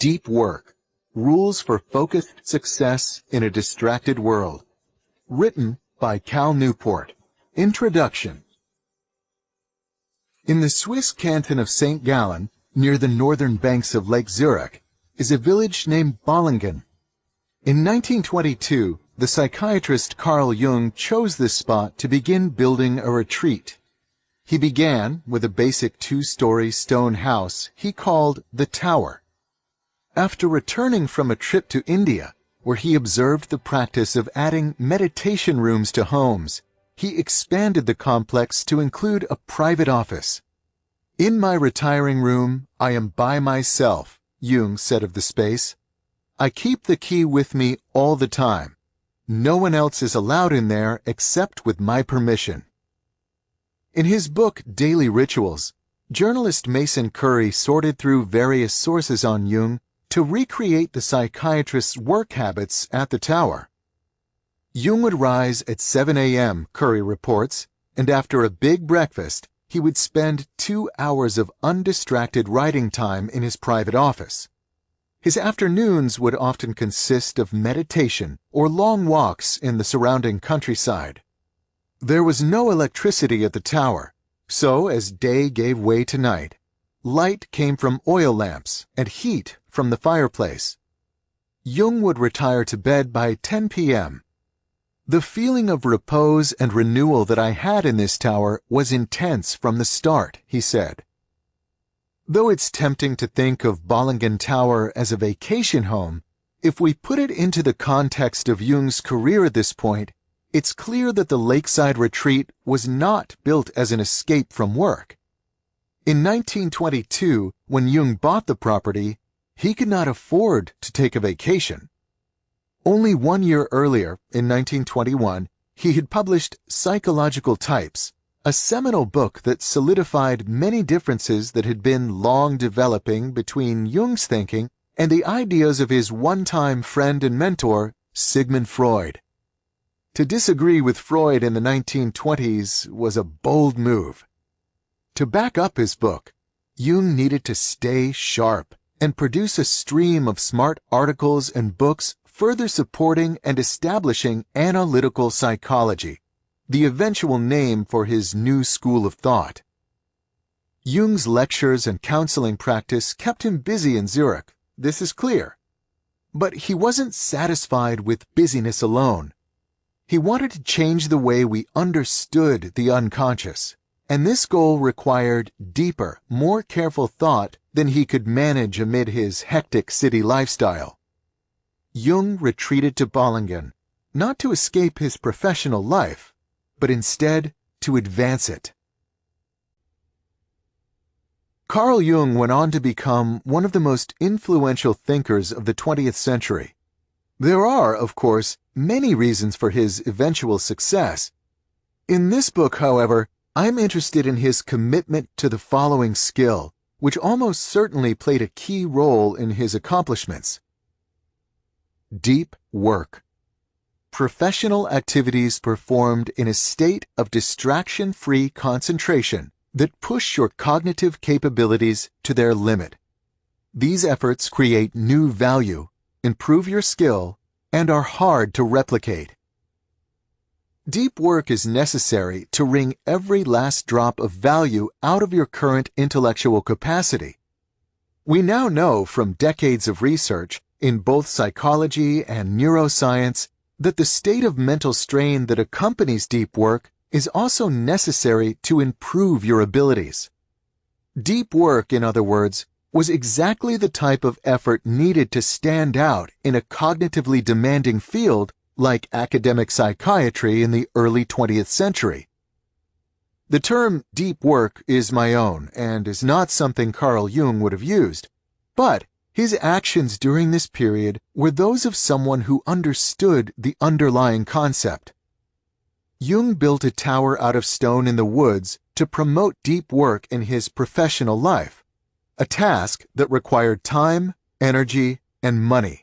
Deep Work: Rules for Focused Success in a Distracted World. Written by Cal Newport. Introduction. In the Swiss canton of St. Gallen, near the northern banks of Lake Zurich, is a village named Bollingen. In 1922, the psychiatrist Carl Jung chose this spot to begin building a retreat. He began with a basic two-story stone house he called the Tower. After returning from a trip to India, where he observed the practice of adding meditation rooms to homes, he expanded the complex to include a private office. "In my retiring room, I am by myself," Jung said of the space. "I keep the key with me all the time. No one else is allowed in there except with my permission." In his book Daily Rituals, journalist Mason Curry sorted through various sources on Jung to recreate the psychiatrist's work habits at the Tower. Jung would rise at 7 a.m., Curry reports, and after a big breakfast, he would spend 2 hours of undistracted writing time in his private office. His afternoons would often consist of meditation or long walks in the surrounding countryside. There was no electricity at the Tower, so as day gave way to night, light came from oil lamps and heat from the fireplace. Jung would retire to bed by 10 p.m. "The feeling of repose and renewal that I had in this tower was intense from the start," he said. Though it's tempting to think of Bollingen Tower as a vacation home, if we put it into the context of Jung's career at this point, it's clear that the lakeside retreat was not built as an escape from work. In 1922, when Jung bought the property, he could not afford to take a vacation. Only 1 year earlier, in 1921, he had published Psychological Types, a seminal book that solidified many differences that had been long developing between Jung's thinking and the ideas of his one-time friend and mentor, Sigmund Freud. To disagree with Freud in the 1920s was a bold move. To back up his book, Jung needed to stay sharp and produce a stream of smart articles and books further supporting and establishing analytical psychology, the eventual name for his new school of thought. Jung's lectures and counseling practice kept him busy in Zurich, this is clear. But he wasn't satisfied with busyness alone. He wanted to change the way we understood the unconscious, and this goal required deeper, more careful thought than he could manage amid his hectic city lifestyle. Jung retreated to Bollingen, not to escape his professional life, but instead to advance it. Carl Jung went on to become one of the most influential thinkers of the 20th century. There are, of course, many reasons for his eventual success. In this book, however, I'm interested in his commitment to the following skill, which almost certainly played a key role in his accomplishments. Deep work. Professional activities performed in a state of distraction-free concentration that push your cognitive capabilities to their limit. These efforts create new value, improve your skill, and are hard to replicate. Deep work is necessary to wring every last drop of value out of your current intellectual capacity. We now know from decades of research in both psychology and neuroscience that the state of mental strain that accompanies deep work is also necessary to improve your abilities. Deep work, in other words, was exactly the type of effort needed to stand out in a cognitively demanding field like academic psychiatry in the early 20th century. The term deep work is my own and is not something Carl Jung would have used, but his actions during this period were those of someone who understood the underlying concept. Jung built a tower out of stone in the woods to promote deep work in his professional life, a task that required time, energy, and money.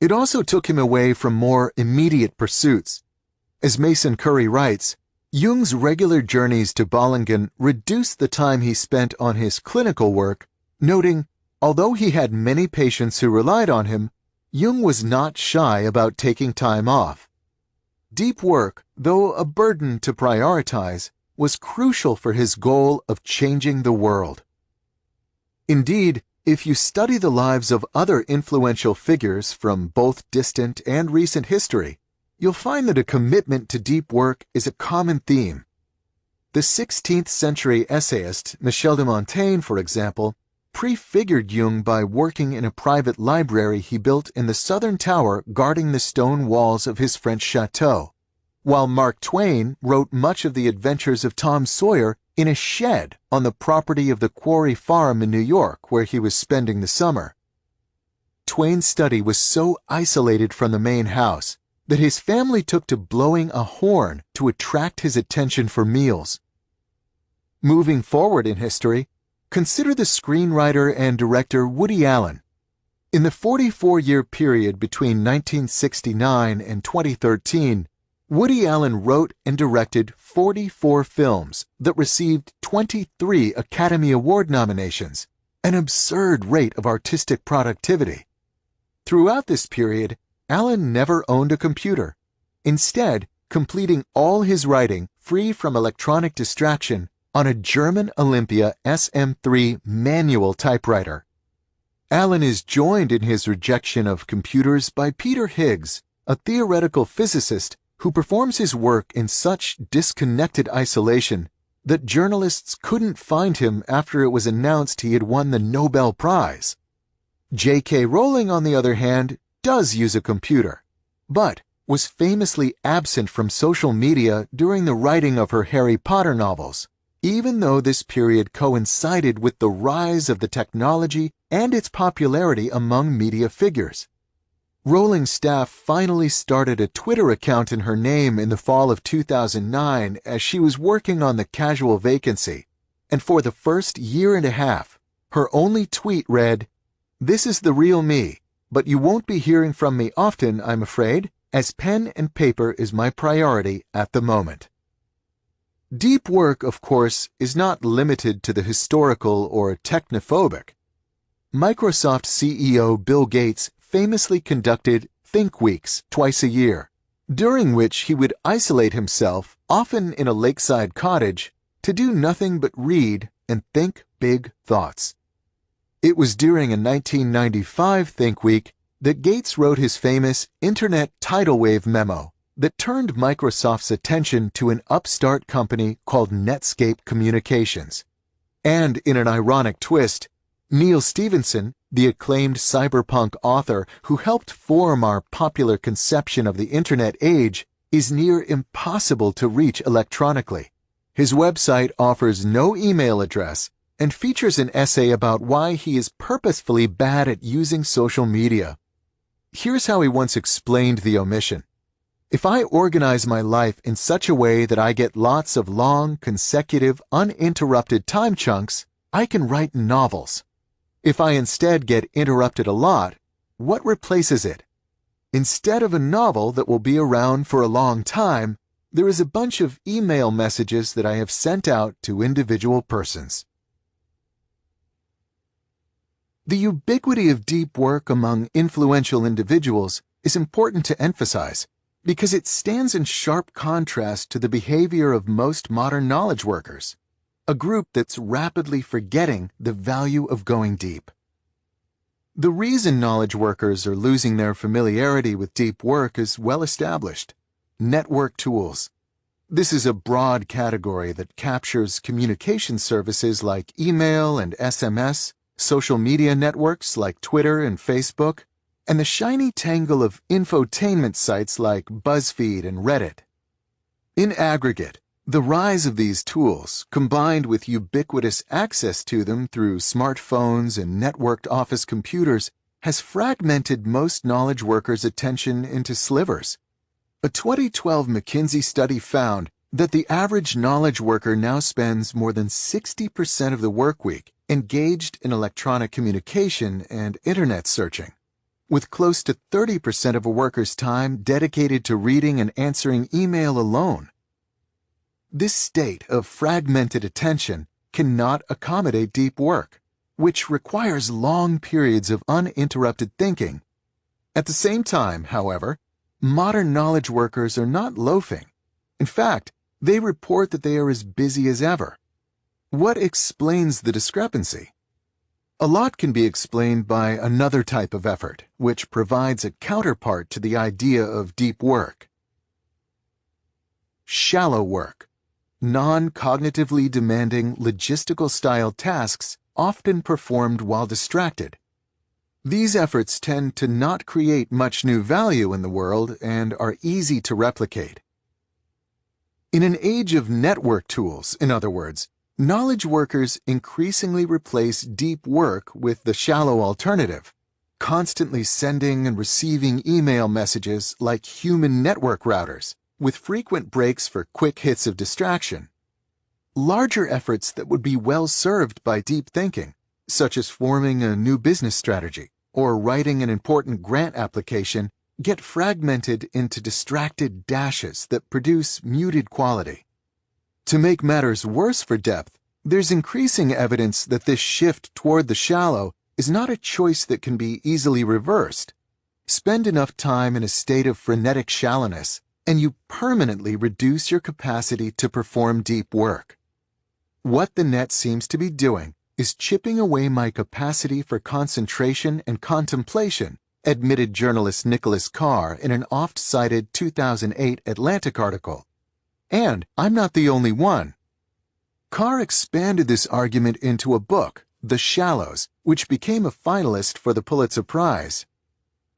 It also took him away from more immediate pursuits. As Mason Curry writes, Jung's regular journeys to Bollingen reduced the time he spent on his clinical work, noting, Although he had many patients who relied on him, Jung was not shy about taking time off. Deep work, though a burden to prioritize, was crucial for his goal of changing the world. Indeed, if you study the lives of other influential figures from both distant and recent history, you'll find that a commitment to deep work is a common theme. The 16th century essayist Michel de Montaigne, for example, prefigured Jung by working in a private library he built in the southern tower guarding the stone walls of his French chateau, while Mark Twain wrote much of the adventures of Tom Sawyer in a shed on the property of the Quarry Farm in New York where he was spending the summer. Twain's study was so isolated from the main house that his family took to blowing a horn to attract his attention for meals. Moving forward in history, consider the screenwriter and director Woody Allen. In the 44-year period between 1969 and 2013, Woody Allen wrote and directed 44 films that received 23 Academy Award nominations, an absurd rate of artistic productivity. Throughout this period, Allen never owned a computer, instead completing all his writing free from electronic distraction on a German Olympia SM3 manual typewriter. Allen is joined in his rejection of computers by Peter Higgs, a theoretical physicist who performs his work in such disconnected isolation that journalists couldn't find him after it was announced he had won the Nobel Prize. J.K. Rowling, on the other hand, does use a computer, but was famously absent from social media during the writing of her Harry Potter novels, even though this period coincided with the rise of the technology and its popularity among media figures. Rowling's staff finally started a Twitter account in her name in the fall of 2009 as she was working on The Casual Vacancy, and for the first year and a half, her only tweet read, "This is the real me, but you won't be hearing from me often, I'm afraid, as pen and paper is my priority at the moment." Deep work, of course, is not limited to the historical or technophobic. Microsoft CEO Bill Gates famously conducted Think Weeks twice a year, during which he would isolate himself, often in a lakeside cottage, to do nothing but read and think big thoughts. It was during a 1995 Think Week that Gates wrote his famous Internet tidal wave memo that turned Microsoft's attention to an upstart company called Netscape Communications. And in an ironic twist, Neil Stephenson, the acclaimed cyberpunk author who helped form our popular conception of the Internet age, is near impossible to reach electronically. His website offers no email address and features an essay about why he is purposefully bad at using social media. Here's how he once explained the omission. "If I organize my life in such a way that I get lots of long, consecutive, uninterrupted time chunks, I can write novels. If I instead get interrupted a lot, what replaces it? Instead of a novel that will be around for a long time, there is a bunch of email messages that I have sent out to individual persons." The ubiquity of deep work among influential individuals is important to emphasize because it stands in sharp contrast to the behavior of most modern knowledge workers, a group that's rapidly forgetting the value of going deep. The reason knowledge workers are losing their familiarity with deep work is well established: network tools. This is a broad category that captures communication services like email and SMS, social media networks like Twitter and Facebook, and the shiny tangle of infotainment sites like BuzzFeed and Reddit. In aggregate, the rise of these tools, combined with ubiquitous access to them through smartphones and networked office computers, has fragmented most knowledge workers' attention into slivers. A 2012 McKinsey study found that the average knowledge worker now spends more than 60% of the workweek engaged in electronic communication and internet searching, with close to 30% of a worker's time dedicated to reading and answering email alone. This state of fragmented attention cannot accommodate deep work, which requires long periods of uninterrupted thinking. At the same time, however, modern knowledge workers are not loafing. In fact, they report that they are as busy as ever. What explains the discrepancy? A lot can be explained by another type of effort, which provides a counterpart to the idea of deep work. Shallow work. Non-cognitively demanding logistical-style tasks often performed while distracted. These efforts tend to not create much new value in the world and are easy to replicate. In an age of network tools, in other words, knowledge workers increasingly replace deep work with the shallow alternative, constantly sending and receiving email messages like human network routers, with frequent breaks for quick hits of distraction. Larger efforts that would be well served by deep thinking, such as forming a new business strategy or writing an important grant application, get fragmented into distracted dashes that produce muted quality. To make matters worse for depth, there's increasing evidence that this shift toward the shallow is not a choice that can be easily reversed. Spend enough time in a state of frenetic shallowness, and you permanently reduce your capacity to perform deep work. What the net seems to be doing is chipping away my capacity for concentration and contemplation, admitted journalist Nicholas Carr in an oft-cited 2008 Atlantic article. And I'm not the only one. Carr expanded this argument into a book, The Shallows, which became a finalist for the Pulitzer Prize.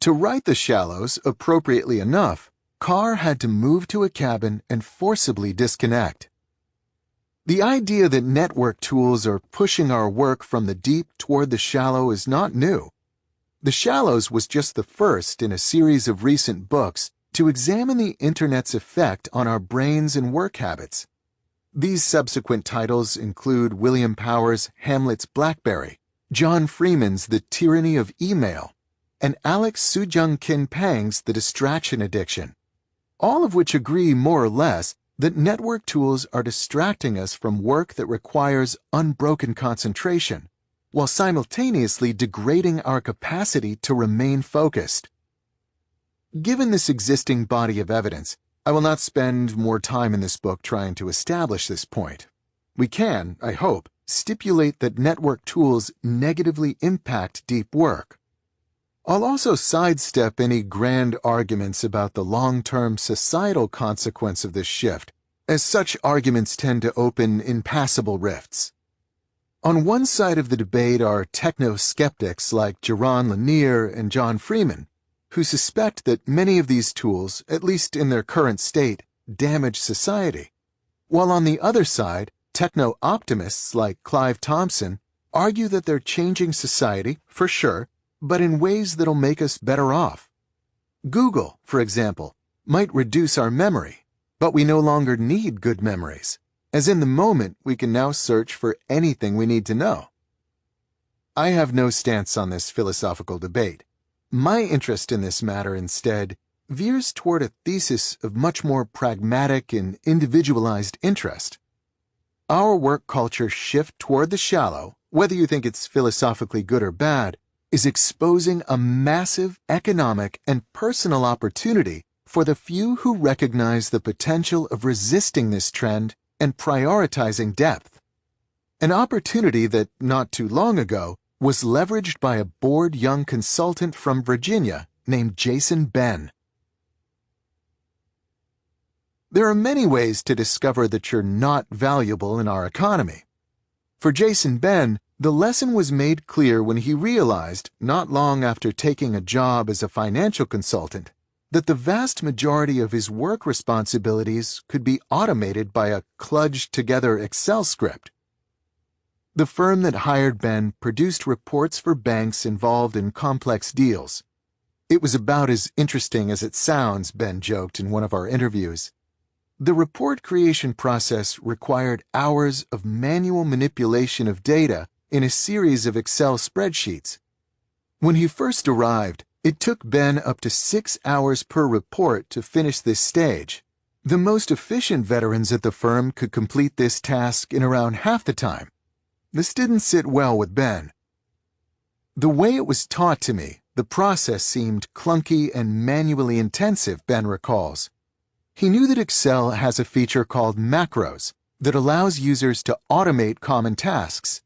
To write The Shallows, appropriately enough, Carr had to move to a cabin and forcibly disconnect. The idea that network tools are pushing our work from the deep toward the shallow is not new. The Shallows was just the first in a series of recent books to examine the Internet's effect on our brains and work habits. These subsequent titles include William Powers' Hamlet's Blackberry, John Freeman's The Tyranny of Email, and Alex Soo-Jung Kim Pang's The Distraction Addiction, all of which agree more or less that network tools are distracting us from work that requires unbroken concentration, while simultaneously degrading our capacity to remain focused. Given this existing body of evidence, I will not spend more time in this book trying to establish this point. We can, I hope, stipulate that network tools negatively impact deep work. I'll also sidestep any grand arguments about the long-term societal consequence of this shift, as such arguments tend to open impassable rifts. On one side of the debate are techno-skeptics like Jaron Lanier and John Freeman, who suspect that many of these tools, at least in their current state, damage society, while on the other side, techno-optimists like Clive Thompson argue that they're changing society, for sure, but in ways that'll make us better off. Google, for example, might reduce our memory, but we no longer need good memories, as in the moment we can now search for anything we need to know. I have no stance on this philosophical debate. My interest in this matter, instead, veers toward a thesis of much more pragmatic and individualized interest. Our work culture shift toward the shallow, whether you think it's philosophically good or bad, is exposing a massive economic and personal opportunity for the few who recognize the potential of resisting this trend and prioritizing depth. An opportunity that, not too long ago, was leveraged by a bored young consultant from Virginia named Jason Ben. There are many ways to discover that you're not valuable in our economy. For Jason Ben, the lesson was made clear when he realized, not long after taking a job as a financial consultant, that the vast majority of his work responsibilities could be automated by a kludged-together Excel script. The firm that hired Ben produced reports for banks involved in complex deals. It was about as interesting as it sounds, Ben joked in one of our interviews. The report creation process required hours of manual manipulation of data in a series of Excel spreadsheets. When he first arrived, it took Ben up to 6 hours per report to finish this stage. The most efficient veterans at the firm could complete this task in around half the time. This didn't sit well with Ben, The way it was taught to me, the process seemed clunky and manually intensive, Ben recalls. He knew that Excel has a feature called macros that allows users to automate common tasks.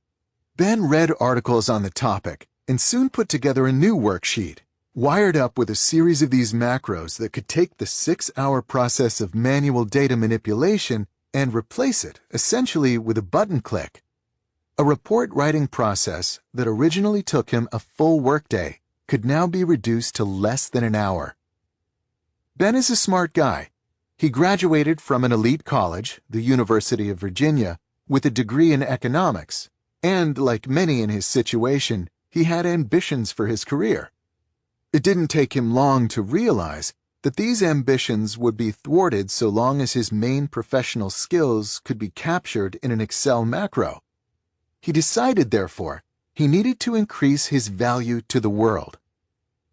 Ben read articles on the topic and soon put together a new worksheet, wired up with a series of these macros that could take the 6-hour process of manual data manipulation and replace it, essentially with a button click. A report writing process that originally took him a full workday could now be reduced to less than an hour. Ben is a smart guy. He graduated from an elite college, the University of Virginia, with a degree in economics, and, like many in his situation, he had ambitions for his career. It didn't take him long to realize that these ambitions would be thwarted so long as his main professional skills could be captured in an Excel macro. He decided, therefore, he needed to increase his value to the world.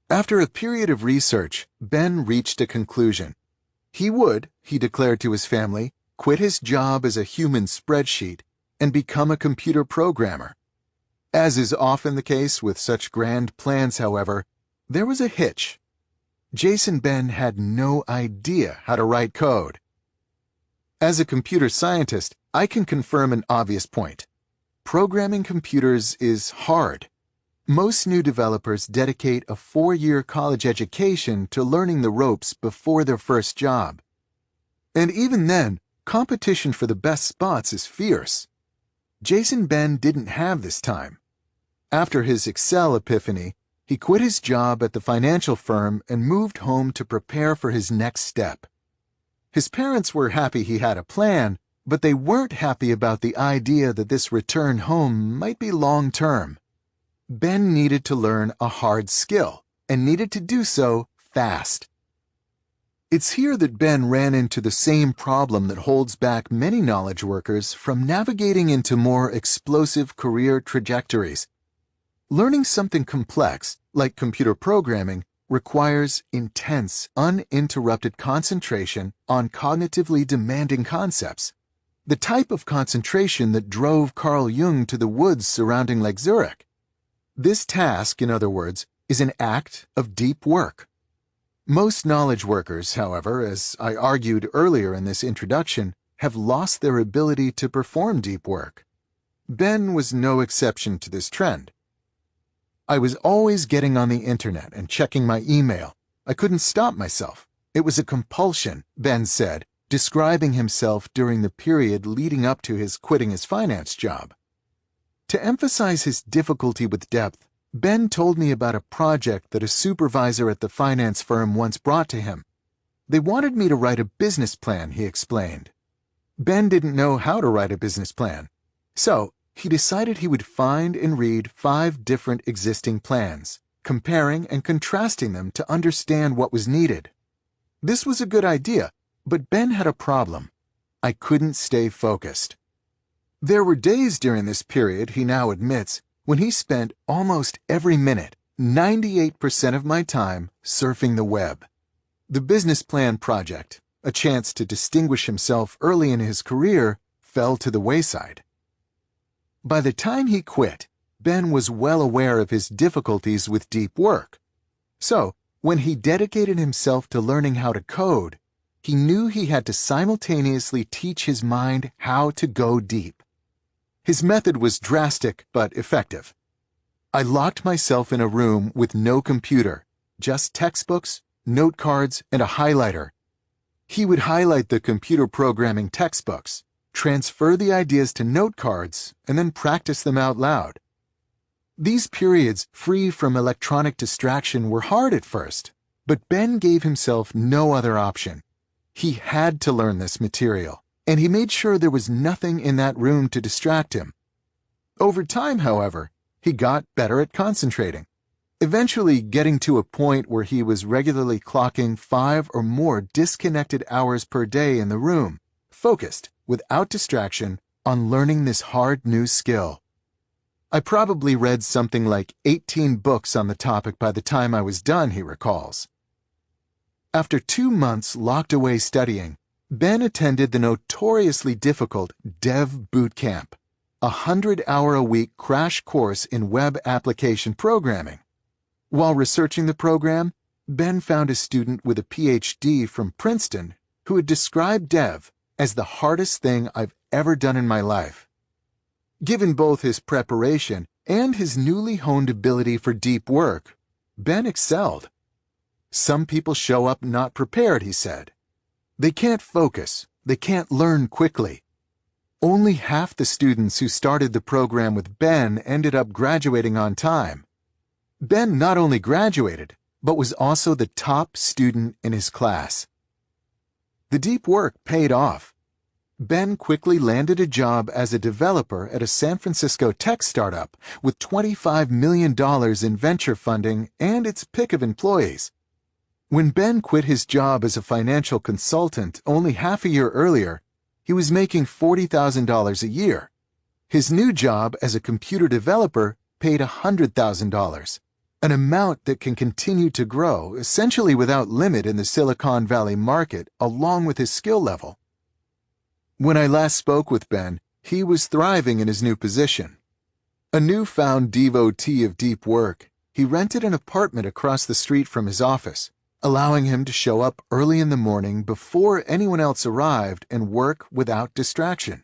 After a period of research, Ben reached a conclusion. He would, he declared to his family, quit his job as a human spreadsheet and become a computer programmer. As is often the case with such grand plans, however, there was a hitch. Jason Ben had no idea how to write code. As a computer scientist, I can confirm an obvious point. Programming computers is hard. Most new developers dedicate a 4-year college education to learning the ropes before their first job. And even then, competition for the best spots is fierce. Jason Ben didn't have this time. After his Excel epiphany, he quit his job at the financial firm and moved home to prepare for his next step. His parents were happy he had a plan, but they weren't happy about the idea that this return home might be long-term. Ben needed to learn a hard skill, and needed to do so fast. It's here that Ben ran into the same problem that holds back many knowledge workers from navigating into more explosive career trajectories. Learning something complex, like computer programming, requires intense, uninterrupted concentration on cognitively demanding concepts. The type of concentration that drove Carl Jung to the woods surrounding Lake Zurich. This task, in other words, is an act of deep work. Most knowledge workers, however, as I argued earlier in this introduction, have lost their ability to perform deep work. Ben was no exception to this trend. I was always getting on the internet and checking my email. I couldn't stop myself. It was a compulsion, Ben said, describing himself during the period leading up to his quitting his finance job. To emphasize his difficulty with depth, Ben told me about a project that a supervisor at the finance firm once brought to him. They wanted me to write a business plan, he explained. Ben didn't know how to write a business plan, so he decided he would find and read 5 different existing plans, comparing and contrasting them to understand what was needed. This was a good idea, but Ben had a problem. I couldn't stay focused. There were days during this period, he now admits, when he spent almost every minute, 98% of my time, surfing the web. The business plan project, a chance to distinguish himself early in his career, fell to the wayside. By the time he quit, Ben was well aware of his difficulties with deep work. So, when he dedicated himself to learning how to code, he knew he had to simultaneously teach his mind how to go deep. His method was drastic but effective. I locked myself in a room with no computer, just textbooks, note cards, and a highlighter. He would highlight the computer programming textbooks, transfer the ideas to note cards, and then practice them out loud. These periods, free from electronic distraction, were hard at first, but Ben gave himself no other option. He had to learn this material, and he made sure there was nothing in that room to distract him. Over time, however, he got better at concentrating, eventually getting to a point where he was regularly clocking 5 or more disconnected hours per day in the room, focused, without distraction, on learning this hard new skill. I probably read something like 18 books on the topic by the time I was done, he recalls. After 2 months locked away studying, Ben attended the notoriously difficult Dev Boot Camp. a 100-hour-a-week crash course in web application programming. While researching the program, Ben found a student with a PhD from Princeton who had described Dev as the hardest thing I've ever done in my life. Given both his preparation and his newly honed ability for deep work, Ben excelled. Some people show up not prepared, he said. They can't focus. They can't learn quickly. Only half the students who started the program with Ben ended up graduating on time. Ben not only graduated, but was also the top student in his class. The deep work paid off. Ben quickly landed a job as a developer at a San Francisco tech startup with $25 million in venture funding and its pick of employees. When Ben quit his job as a financial consultant only half a year earlier, he was making $40,000 a year. His new job as a computer developer paid $100,000, an amount that can continue to grow essentially without limit in the Silicon Valley market along with his skill level. When I last spoke with Ben, he was thriving in his new position. A newfound devotee of deep work, he rented an apartment across the street from his office, allowing him to show up early in the morning before anyone else arrived and work without distraction.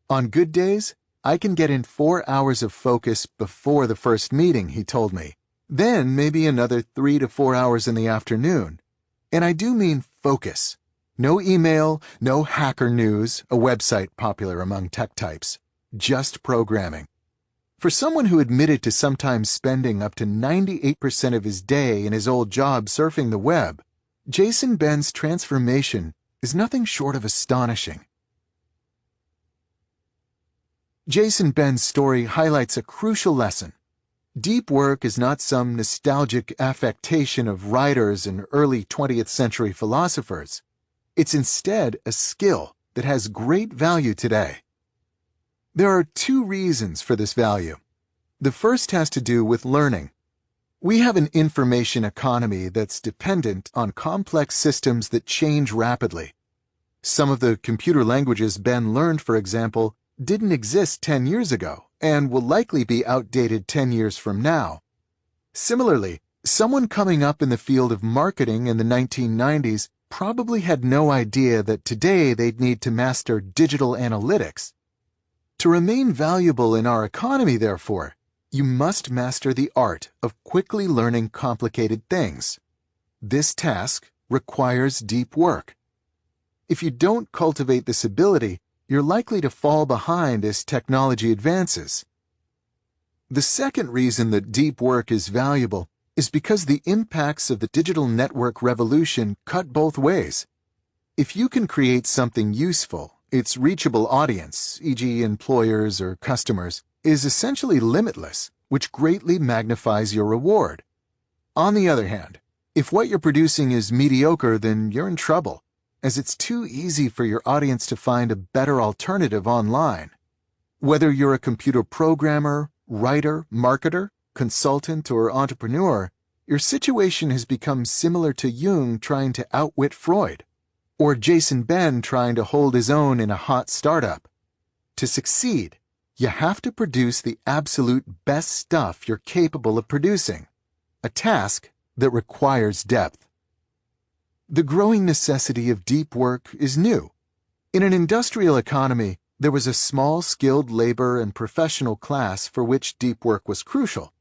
On good days, I can get in 4 hours of focus before the first meeting, he told me. Then maybe another 3 to 4 hours in the afternoon. And I do mean focus. No email, no hacker news, a website popular among tech types. Just programming. For someone who admitted to sometimes spending up to 98% of his day in his old job surfing the web, Jason Ben's transformation is nothing short of astonishing. Jason Ben's story highlights a crucial lesson. Deep work is not some nostalgic affectation of writers and early 20th century philosophers. It's instead a skill that has great value today. There are 2 reasons for this value. The first has to do with learning. We have an information economy that's dependent on complex systems that change rapidly. Some of the computer languages Ben learned, for example, didn't exist 10 years ago and will likely be outdated 10 years from now. Similarly, someone coming up in the field of marketing in the 1990s probably had no idea that today they'd need to master digital analytics. To remain valuable in our economy, therefore, you must master the art of quickly learning complicated things. This task requires deep work. If you don't cultivate this ability, you're likely to fall behind as technology advances. The second reason that deep work is valuable is because the impacts of the digital network revolution cut both ways. If you can create something useful, its reachable audience, e.g. employers or customers, is essentially limitless, which greatly magnifies your reward. On the other hand, if what you're producing is mediocre, then you're in trouble, as it's too easy for your audience to find a better alternative online. Whether you're a computer programmer, writer, marketer, consultant, or entrepreneur, your situation has become similar to Jung trying to outwit Freud, or Jason Ben trying to hold his own in a hot startup. To succeed, you have to produce the absolute best stuff you're capable of producing, a task that requires depth. The growing necessity of deep work is new. In an industrial economy, there was a small skilled labor and professional class for which deep work was crucial.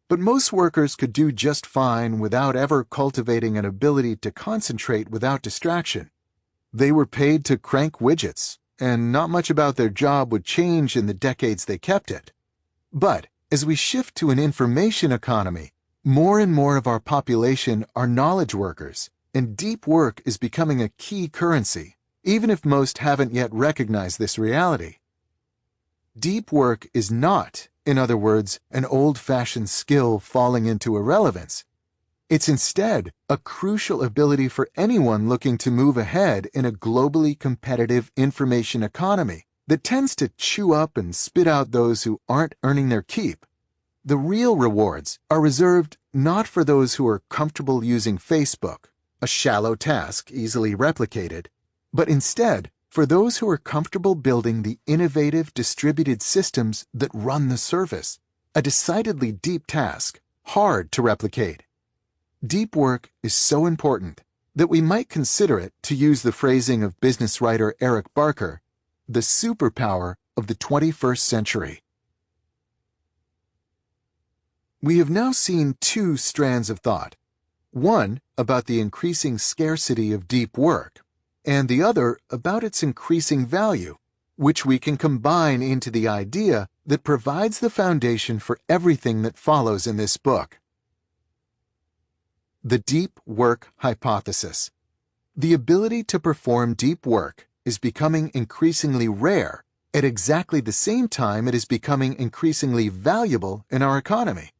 But most workers could do just fine without ever cultivating an ability to concentrate without distraction. They were paid to crank widgets, and not much about their job would change in the decades they kept it. But as we shift to an information economy, more and more of our population are knowledge workers, and deep work is becoming a key currency, even if most haven't yet recognized this reality. Deep work is not, in other words, an old-fashioned skill falling into irrelevance. It's instead a crucial ability for anyone looking to move ahead in a globally competitive information economy that tends to chew up and spit out those who aren't earning their keep. The real rewards are reserved not for those who are comfortable using Facebook, a shallow task easily replicated, but instead for those who are comfortable building the innovative distributed systems that run the service, a decidedly deep task, hard to replicate. Deep work is so important that we might consider it, to use the phrasing of business writer Eric Barker, the superpower of the 21st century. We have now seen two strands of thought, one about the increasing scarcity of deep work, and the other about its increasing value, which we can combine into the idea that provides the foundation for everything that follows in this book. The deep work hypothesis. The ability to perform deep work is becoming increasingly rare at exactly the same time it is becoming increasingly valuable in our economy.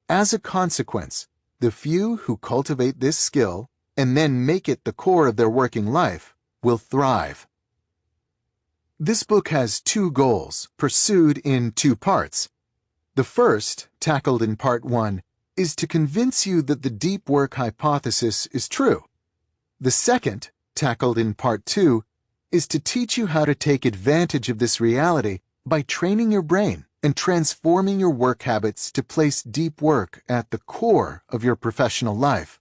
As a consequence, the few who cultivate this skill and then make it the core of their working life will thrive. This book has two goals, pursued in two parts. The first, tackled in Part 1, is to convince you that the deep work hypothesis is true. The second, tackled in Part 2, is to teach you how to take advantage of this reality by training your brain and transforming your work habits to place deep work at the core of your professional life.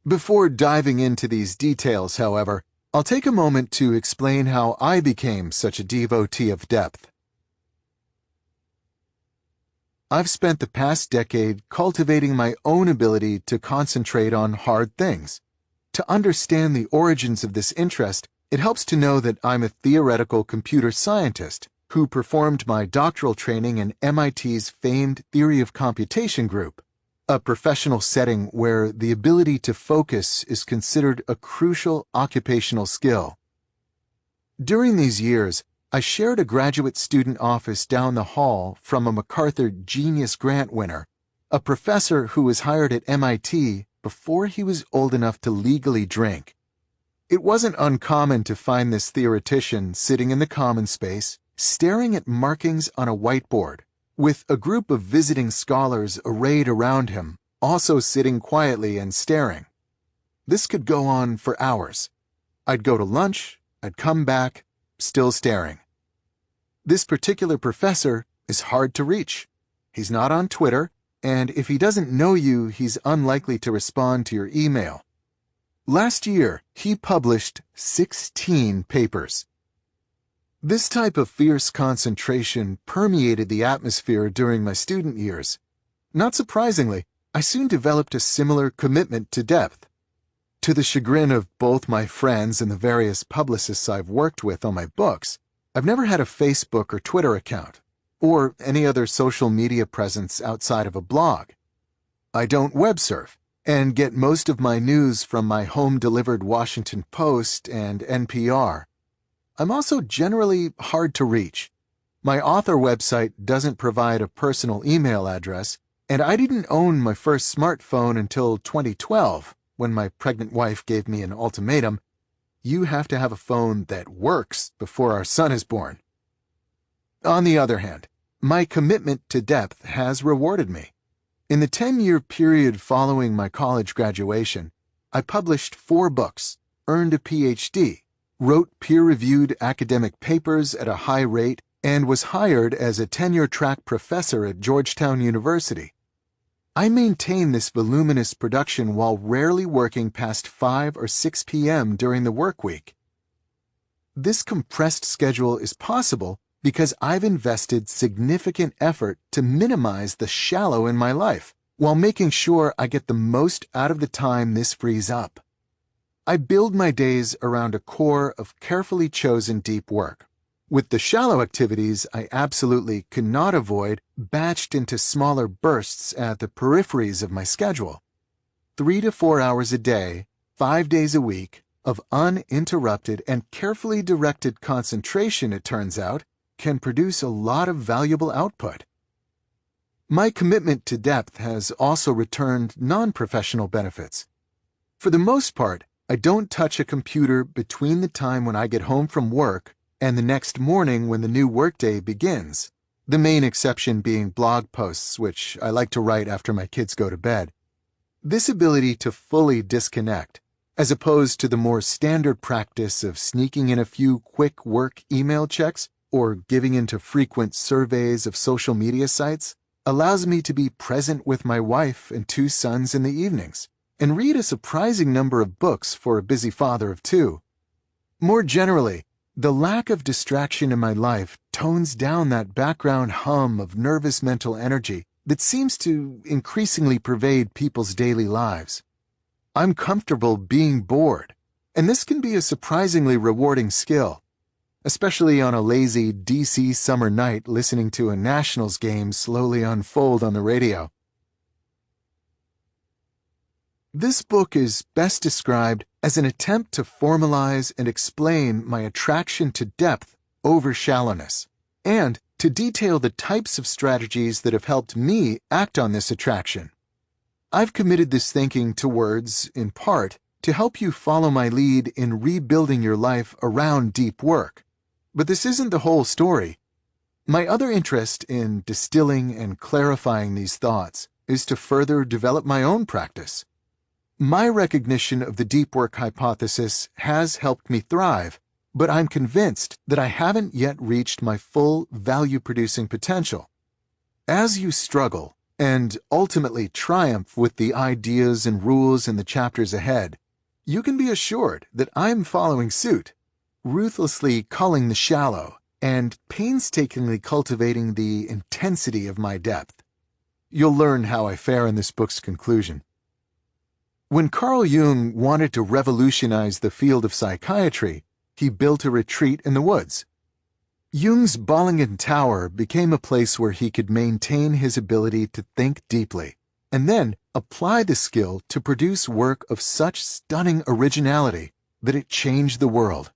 Before diving into these details, however, I'll take a moment to explain how I became such a devotee of depth. I've spent the past decade cultivating my own ability to concentrate on hard things. To understand the origins of this interest, it helps to know that I'm a theoretical computer scientist who performed my doctoral training in MIT's famed Theory of Computation group, a professional setting where the ability to focus is considered a crucial occupational skill. During these years, I shared a graduate student office down the hall from a MacArthur Genius Grant winner, a professor who was hired at MIT before he was old enough to legally drink. It wasn't uncommon to find this theoretician sitting in the common space, staring at markings on a whiteboard, with a group of visiting scholars arrayed around him, also sitting quietly and staring. This could go on for hours. I'd go to lunch, I'd come back, still staring. This particular professor is hard to reach. He's not on Twitter, and if he doesn't know you, he's unlikely to respond to your email. Last year, he published 16 papers. This type of fierce concentration permeated the atmosphere during my student years. Not surprisingly, I soon developed a similar commitment to depth. To the chagrin of both my friends and the various publicists I've worked with on my books, I've never had a Facebook or Twitter account, or any other social media presence outside of a blog. I don't web surf, and get most of my news from my home-delivered Washington Post and NPR. I'm also generally hard to reach. My author website doesn't provide a personal email address, and I didn't own my first smartphone until 2012, when my pregnant wife gave me an ultimatum: you have to have a phone that works before our son is born. On the other hand, my commitment to depth has rewarded me. In the 10-year period following my college graduation, I published 4 books, earned a PhD, wrote peer-reviewed academic papers at a high rate, and was hired as a tenure-track professor at Georgetown University. I maintain this voluminous production while rarely working past 5 or 6 p.m. during the work week. This compressed schedule is possible because I've invested significant effort to minimize the shallow in my life, while making sure I get the most out of the time this frees up. I build my days around a core of carefully chosen deep work, with the shallow activities I absolutely cannot avoid batched into smaller bursts at the peripheries of my schedule. 3 to 4 hours a day, 5 days a week, of uninterrupted and carefully directed concentration, it turns out, can produce a lot of valuable output. My commitment to depth has also returned non-professional benefits. For the most part, I don't touch a computer between the time when I get home from work and the next morning when the new workday begins, the main exception being blog posts, which I like to write after my kids go to bed. This ability to fully disconnect, as opposed to the more standard practice of sneaking in a few quick work email checks or giving into frequent surveys of social media sites, allows me to be present with my wife and 2 sons in the evenings and read a surprising number of books for a busy father of 2. More generally, the lack of distraction in my life tones down that background hum of nervous mental energy that seems to increasingly pervade people's daily lives. I'm comfortable being bored, and this can be a surprisingly rewarding skill, especially on a lazy DC summer night listening to a Nationals game slowly unfold on the radio. This book is best described as an attempt to formalize and explain my attraction to depth over shallowness, and to detail the types of strategies that have helped me act on this attraction. I've committed this thinking to words, in part, to help you follow my lead in rebuilding your life around deep work. But this isn't the whole story. My other interest in distilling and clarifying these thoughts is to further develop my own practice. My recognition of the deep work hypothesis has helped me thrive, but I'm convinced that I haven't yet reached my full value-producing potential. As you struggle and ultimately triumph with the ideas and rules in the chapters ahead, you can be assured that I'm following suit, ruthlessly culling the shallow and painstakingly cultivating the intensity of my depth. You'll learn how I fare in this book's conclusion. When Carl Jung wanted to revolutionize the field of psychiatry, he built a retreat in the woods. Jung's Bollingen Tower became a place where he could maintain his ability to think deeply, and then apply the skill to produce work of such stunning originality that it changed the world.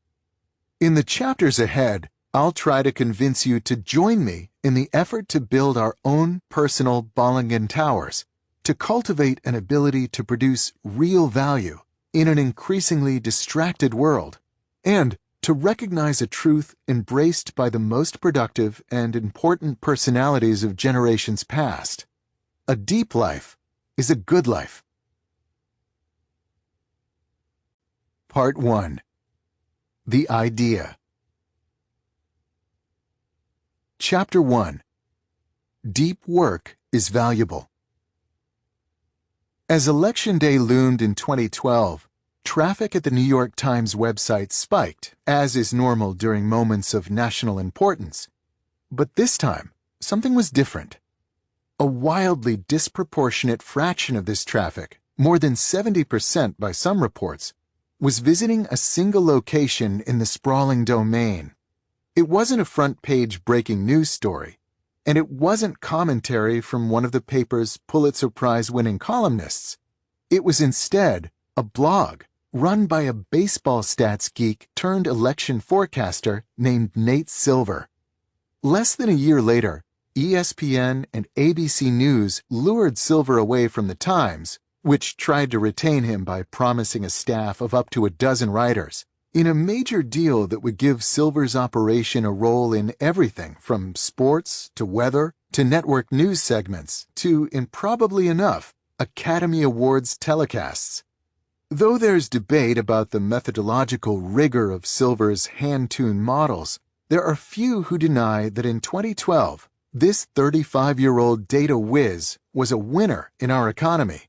In the chapters ahead, I'll try to convince you to join me in the effort to build our own personal Bollingen Towers, to cultivate an ability to produce real value in an increasingly distracted world, and to recognize a truth embraced by the most productive and important personalities of generations past. A deep life is a good life. Part 1. The Idea. Chapter 1. Deep work is valuable. As Election Day loomed in 2012, traffic at the New York Times website spiked, as is normal during moments of national importance. But this time, something was different. A wildly disproportionate fraction of this traffic, more than 70% by some reports, was visiting a single location in the sprawling domain. It wasn't a front-page breaking news story, and it wasn't commentary from one of the paper's Pulitzer Prize-winning columnists. It was instead a blog run by a baseball stats geek turned election forecaster named Nate Silver. Less than a year later, ESPN and ABC News lured Silver away from the Times, which tried to retain him by promising a staff of up to a dozen writers, in a major deal that would give Silver's operation a role in everything from sports to weather to network news segments to, improbably enough, Academy Awards telecasts. Though there's debate about the methodological rigor of Silver's hand-tuned models, there are few who deny that in 2012, this 35-year-old data whiz was a winner in our economy.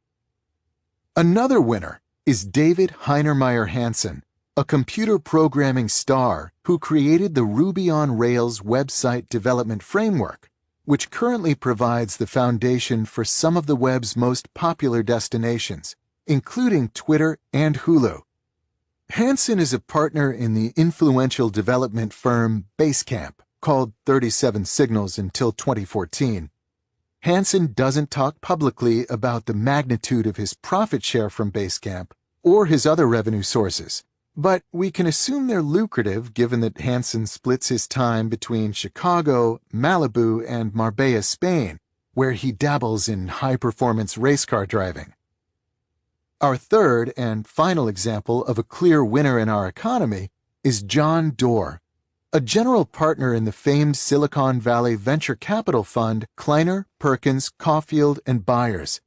Another winner is David Heinemeier Hansson, a computer programming star who created the Ruby on Rails website development framework, which currently provides the foundation for some of the web's most popular destinations, including Twitter and Hulu. Hansson is a partner in the influential development firm Basecamp, called 37 Signals until 2014. Hansson doesn't talk publicly about the magnitude of his profit share from Basecamp or his other revenue sources, but we can assume they're lucrative given that Hansson splits his time between Chicago, Malibu, and Marbella, Spain, where he dabbles in high-performance race car driving. Our third and final example of a clear winner in our economy is John Doerr, a general partner in the famed Silicon Valley venture capital fund Kleiner, Perkins, Caulfield, and Byers.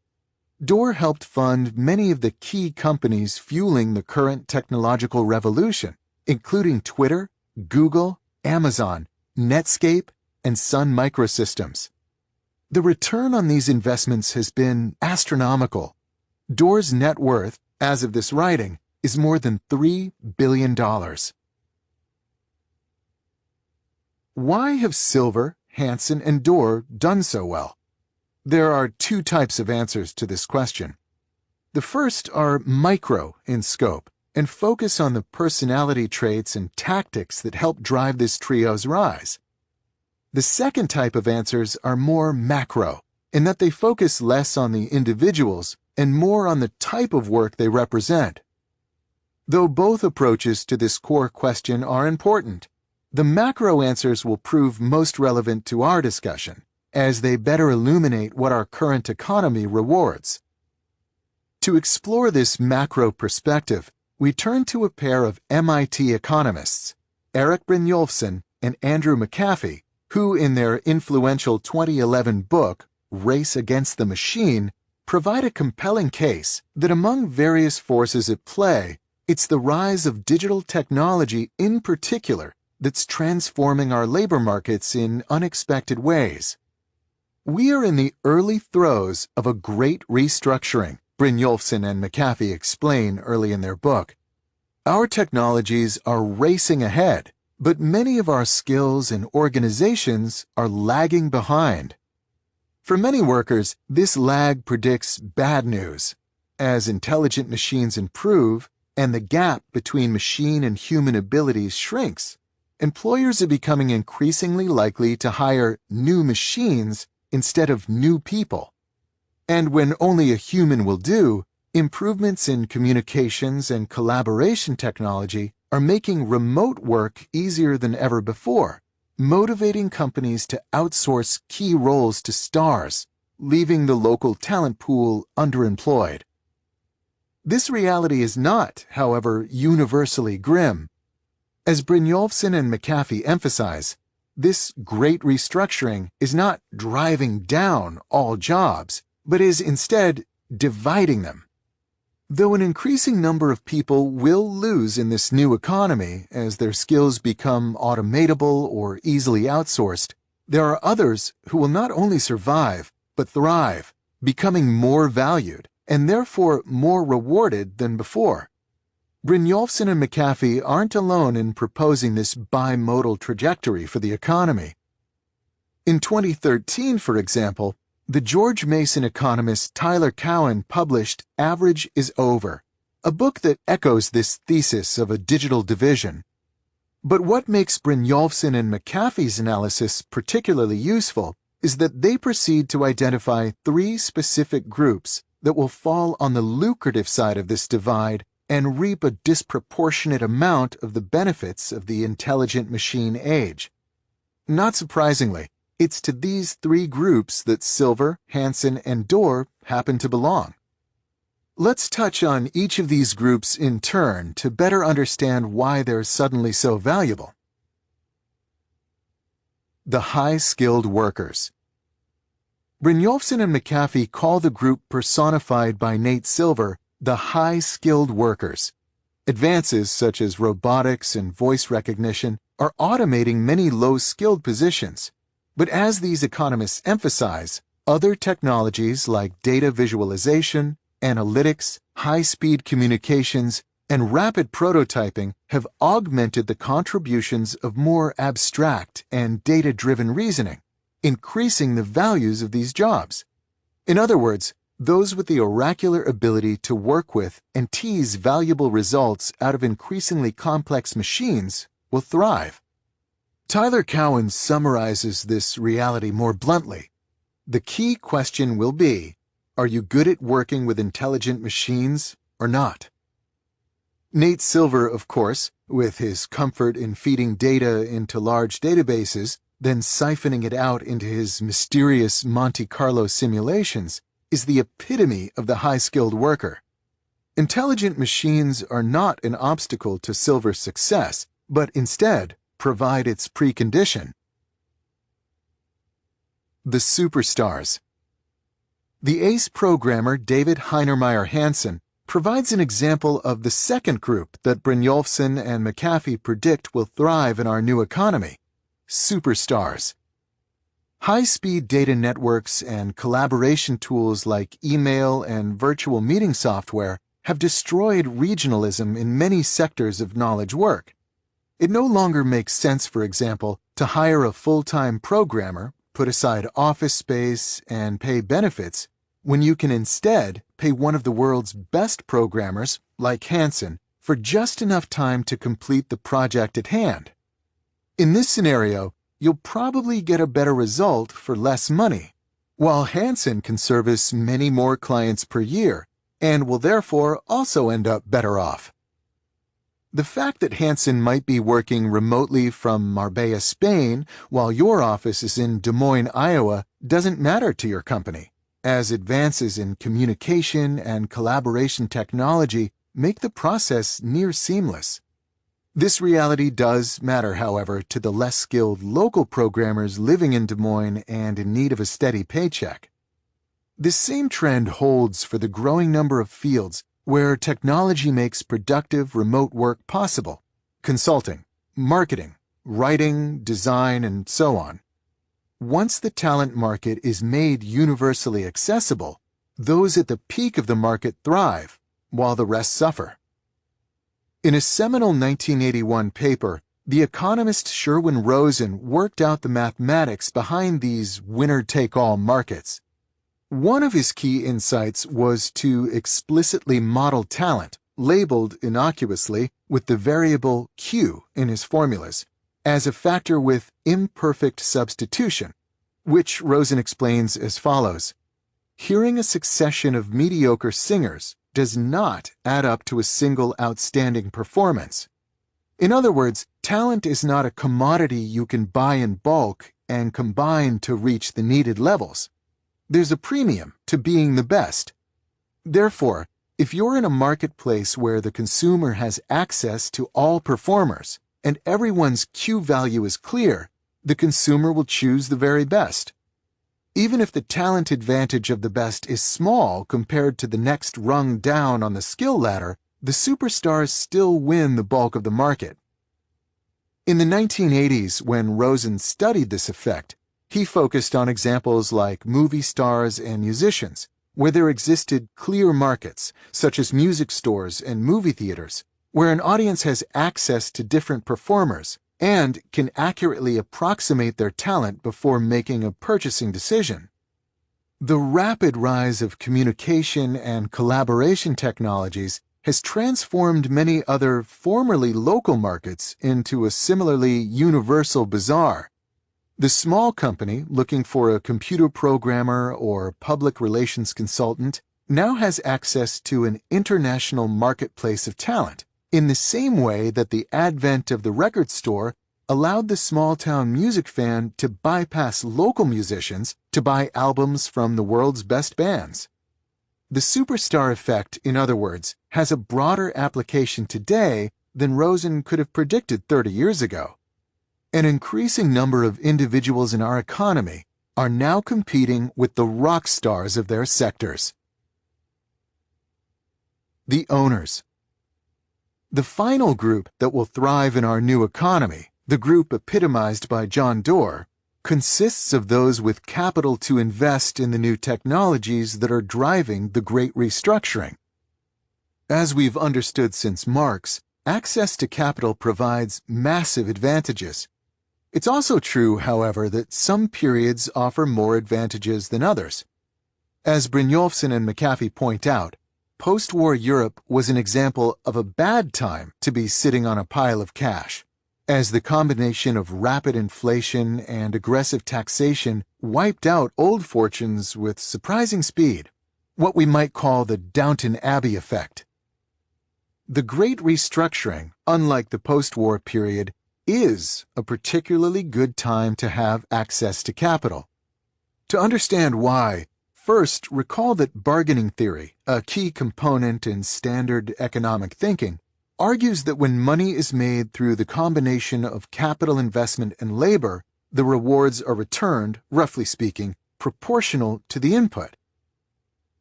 Door helped fund many of the key companies fueling the current technological revolution, including Twitter, Google, Amazon, Netscape, and Sun Microsystems. The return on these investments has been astronomical. Door's net worth, as of this writing, is more than $3 billion. Why have Silver, Hansen, and Door done so well? There are two types of answers to this question. The first are micro in scope and focus on the personality traits and tactics that help drive this trio's rise. The second type of answers are more macro, in that they focus less on the individuals and more on the type of work they represent. Though both approaches to this core question are important, the macro answers will prove most relevant to our discussion, as they better illuminate what our current economy rewards. To explore this macro perspective, we turn to a pair of MIT economists, Eric Brynjolfsson and Andrew McAfee, who in their influential 2011 book, Race Against the Machine, provide a compelling case that among various forces at play, it's the rise of digital technology in particular that's transforming our labor markets in unexpected ways. We are in the early throes of a great restructuring, Brynjolfsson and McAfee explain early in their book. Our technologies are racing ahead, but many of our skills and organizations are lagging behind. For many workers, this lag predicts bad news. As intelligent machines improve and the gap between machine and human abilities shrinks, employers are becoming increasingly likely to hire new machines instead of new people. And when only a human will do, improvements in communications and collaboration technology are making remote work easier than ever before, motivating companies to outsource key roles to stars, leaving the local talent pool underemployed. This reality is not, however, universally grim. As Brynjolfsson and McAfee emphasize, this great restructuring is not driving down all jobs, but is instead dividing them. Though an increasing number of people will lose in this new economy as their skills become automatable or easily outsourced, there are others who will not only survive, but thrive, becoming more valued and therefore more rewarded than before. Brynjolfsson and McAfee aren't alone in proposing this bimodal trajectory for the economy. In 2013, for example, the George Mason economist Tyler Cowen published Average is Over, a book that echoes this thesis of a digital division. But what makes Brynjolfsson and McAfee's analysis particularly useful is that they proceed to identify three specific groups that will fall on the lucrative side of this divide and reap a disproportionate amount of the benefits of the intelligent machine age. Not surprisingly, it's to these three groups that Silver, Hansen, and Door happen to belong. Let's touch on each of these groups in turn to better understand why they're suddenly so valuable. The high-skilled workers. Brynjolfsson and McAfee call the group personified by Nate Silver the high-skilled workers. Advances such as robotics and voice recognition are automating many low-skilled positions. But as these economists emphasize, other technologies like data visualization, analytics, high-speed communications, and rapid prototyping have augmented the contributions of more abstract and data-driven reasoning, increasing the values of these jobs. In other words, those with the oracular ability to work with and tease valuable results out of increasingly complex machines will thrive. Tyler Cowen summarizes this reality more bluntly. The key question will be, are you good at working with intelligent machines or not? Nate Silver, of course, with his comfort in feeding data into large databases, then siphoning it out into his mysterious Monte Carlo simulations, is the epitome of the high-skilled worker. Intelligent machines are not an obstacle to Silver's success, but instead provide its precondition. The superstars. The ace programmer David Heinemeier Hansson provides an example of the second group that Brynjolfsson and McAfee predict will thrive in our new economy: superstars. High-speed data networks and collaboration tools like email and virtual meeting software have destroyed regionalism in many sectors of knowledge work. It no longer makes sense, for example, to hire a full-time programmer, put aside office space, and pay benefits, when you can instead pay one of the world's best programmers, like Hansson, for just enough time to complete the project at hand. In this scenario, you'll probably get a better result for less money, while Hansson can service many more clients per year and will therefore also end up better off. The fact that Hansson might be working remotely from Marbella, Spain, while your office is in Des Moines, Iowa, doesn't matter to your company, as advances in communication and collaboration technology make the process near seamless. This reality does matter, however, to the less skilled local programmers living in Des Moines and in need of a steady paycheck. This same trend holds for the growing number of fields where technology makes productive remote work possible: consulting, marketing, writing, design, and so on. Once the talent market is made universally accessible, those at the peak of the market thrive, while the rest suffer. In a seminal 1981 paper, the economist Sherwin Rosen worked out the mathematics behind these winner-take-all markets. One of his key insights was to explicitly model talent, labeled innocuously with the variable Q in his formulas, as a factor with imperfect substitution, which Rosen explains as follows: hearing a succession of mediocre singers does not add up to a single outstanding performance. In other words, talent is not a commodity you can buy in bulk and combine to reach the needed levels. There's a premium to being the best. Therefore, if you're in a marketplace where the consumer has access to all performers and everyone's Q value is clear, the consumer will choose the very best. Even if the talent advantage of the best is small compared to the next rung down on the skill ladder, the superstars still win the bulk of the market. In the 1980s, when Rosen studied this effect, he focused on examples like movie stars and musicians, where there existed clear markets, such as music stores and movie theaters, where an audience has access to different performers and can accurately approximate their talent before making a purchasing decision. The rapid rise of communication and collaboration technologies has transformed many other formerly local markets into a similarly universal bazaar. The small company looking for a computer programmer or public relations consultant now has access to an international marketplace of talent, in the same way that the advent of the record store allowed the small-town music fan to bypass local musicians to buy albums from the world's best bands. The superstar effect, in other words, has a broader application today than Rosen could have predicted 30 years ago. An increasing number of individuals in our economy are now competing with the rock stars of their sectors. The owners. The final group that will thrive in our new economy, the group epitomized by John Doerr, consists of those with capital to invest in the new technologies that are driving the Great Restructuring. As we've understood since Marx, access to capital provides massive advantages. It's also true, however, that some periods offer more advantages than others. As Brynjolfsson and McAfee point out, post-war Europe was an example of a bad time to be sitting on a pile of cash, as the combination of rapid inflation and aggressive taxation wiped out old fortunes with surprising speed, what we might call the Downton Abbey effect. The Great Restructuring, unlike the post-war period, is a particularly good time to have access to capital. To understand why, first recall that bargaining theory, a key component in standard economic thinking, argues that when money is made through the combination of capital investment and labor, the rewards are returned, roughly speaking, proportional to the input.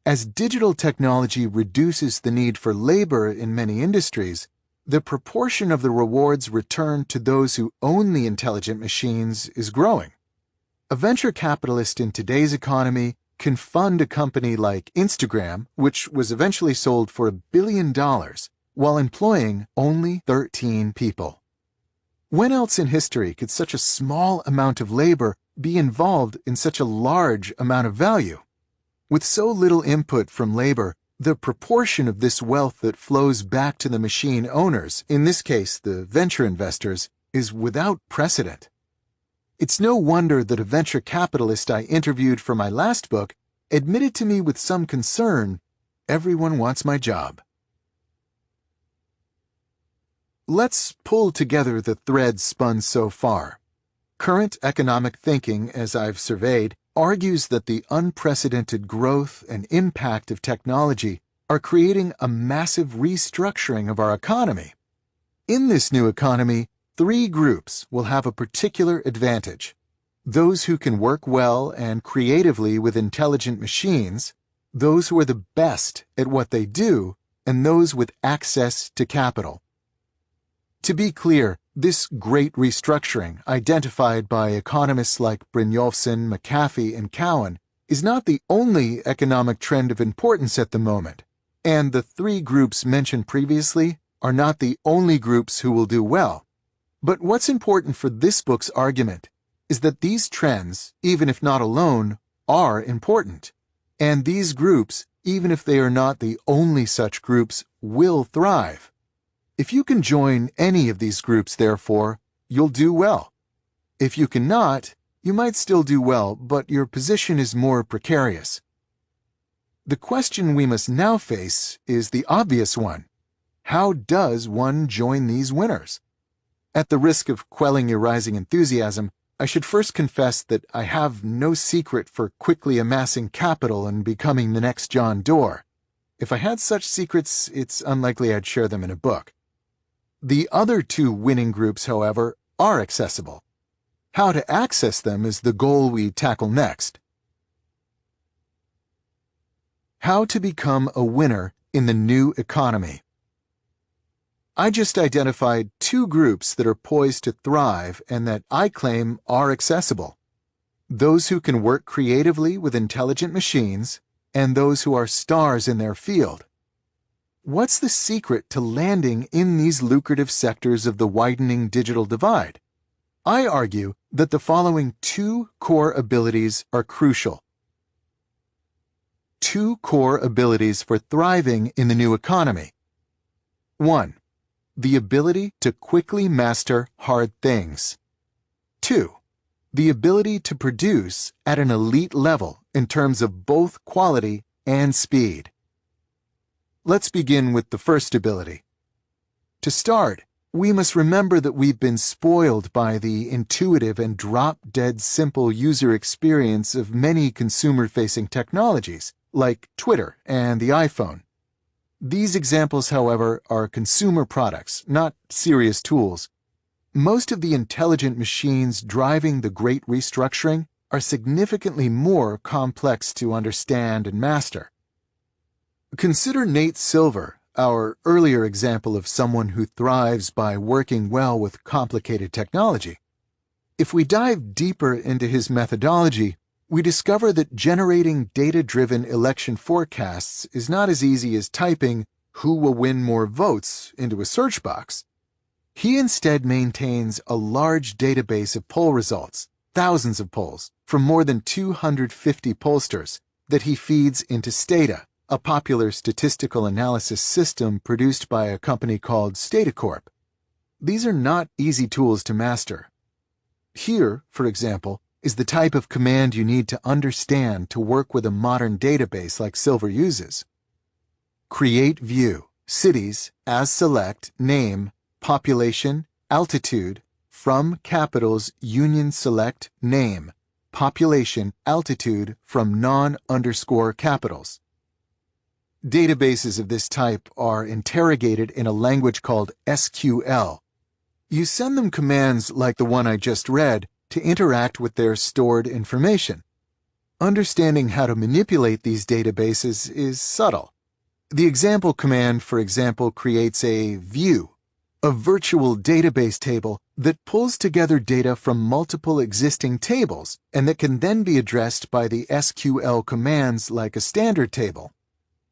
As digital technology reduces the need for labor in many industries, the proportion of the rewards returned to those who own the intelligent machines is growing. A venture capitalist in today's economy can fund a company like Instagram, which was eventually sold for $1 billion, while employing only 13 people. When else in history could such a small amount of labor be involved in such a large amount of value? With so little input from labor, the proportion of this wealth that flows back to the machine owners, in this case the venture investors, is without precedent. It's no wonder that a venture capitalist I interviewed for my last book admitted to me with some concern, "Everyone wants my job." Let's pull together the threads spun so far. Current economic thinking, as I've surveyed, argues that the unprecedented growth and impact of technology are creating a massive restructuring of our economy. In this new economy, 3 groups will have a particular advantage: those who can work well and creatively with intelligent machines, those who are the best at what they do, and those with access to capital. To be clear, this great restructuring, identified by economists like Brynjolfsson, McAfee, and Cowan, is not the only economic trend of importance at the moment, and the 3 groups mentioned previously are not the only groups who will do well. But what's important for this book's argument is that these trends, even if not alone, are important, and these groups, even if they are not the only such groups, will thrive. If you can join any of these groups, therefore, you'll do well. If you cannot, you might still do well, but your position is more precarious. The question we must now face is the obvious one: how does one join these winners? At the risk of quelling your rising enthusiasm, I should first confess that I have no secret for quickly amassing capital and becoming the next John Doerr. If I had such secrets, it's unlikely I'd share them in a book. The other 2 winning groups, however, are accessible. How to access them is the goal we tackle next. How to become a winner in the new economy. I just identified 2 groups that are poised to thrive and that I claim are accessible: those who can work creatively with intelligent machines and those who are stars in their field. What's the secret to landing in these lucrative sectors of the widening digital divide? I argue that the following 2 core abilities are crucial. 2 core abilities for thriving in the new economy. 1. The ability to quickly master hard things. 2. The ability to produce at an elite level in terms of both quality and speed. Let's begin with the first ability. To start, we must remember that we've been spoiled by the intuitive and drop-dead simple user experience of many consumer-facing technologies, like Twitter and the iPhone. These examples, however, are consumer products, not serious tools. Most of the intelligent machines driving the great restructuring are significantly more complex to understand and master. Consider Nate Silver, our earlier example of someone who thrives by working well with complicated technology. If we dive deeper into his methodology, we discover that generating data-driven election forecasts is not as easy as typing "who will win more votes" into a search box. He instead maintains a large database of poll results, thousands of polls, from more than 250 pollsters, that he feeds into Stata, a popular statistical analysis system produced by a company called StataCorp. These are not easy tools to master. Here, for example, is the type of command you need to understand to work with a modern database like Silver uses. Create view, cities, as select, name, population, altitude, from capitals, union select, name, population, altitude, from non-capitals. Databases of this type are interrogated in a language called SQL. You send them commands like the one I just read to interact with their stored information. Understanding how to manipulate these databases is subtle. The example command, for example, creates a view, a virtual database table that pulls together data from multiple existing tables and that can then be addressed by the SQL commands like a standard table.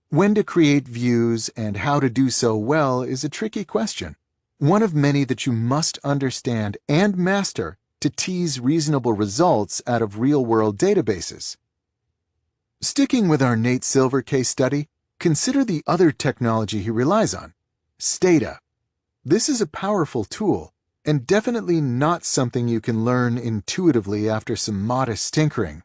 When to create views and how to do so well is a tricky question, one of many that you must understand and master to tease reasonable results out of real-world databases. Sticking with our Nate Silver case study, consider the other technology he relies on, Stata. This is a powerful tool, and definitely not something you can learn intuitively after some modest tinkering.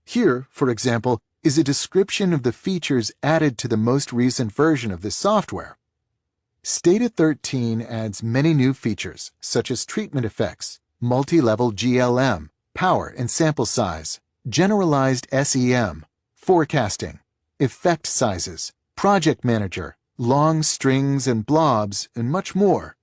Here, for example, is a description of the features added to the most recent version of this software. Stata 13 adds many new features, such as treatment effects, multi-level GLM, power and sample size, generalized SEM, forecasting, effect sizes, project manager, long strings and blobs, and much more.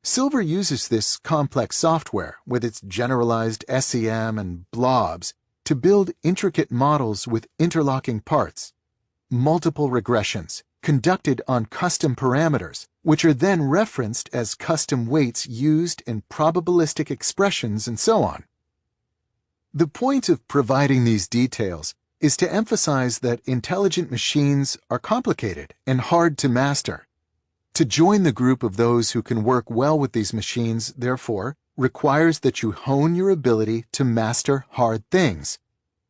Silver uses this complex software with its generalized SEM and blobs to build intricate models with interlocking parts, multiple regressions conducted on custom parameters, which are then referenced as custom weights used in probabilistic expressions and so on. The point of providing these details is to emphasize that intelligent machines are complicated and hard to master. To join the group of those who can work well with these machines, therefore, requires that you hone your ability to master hard things.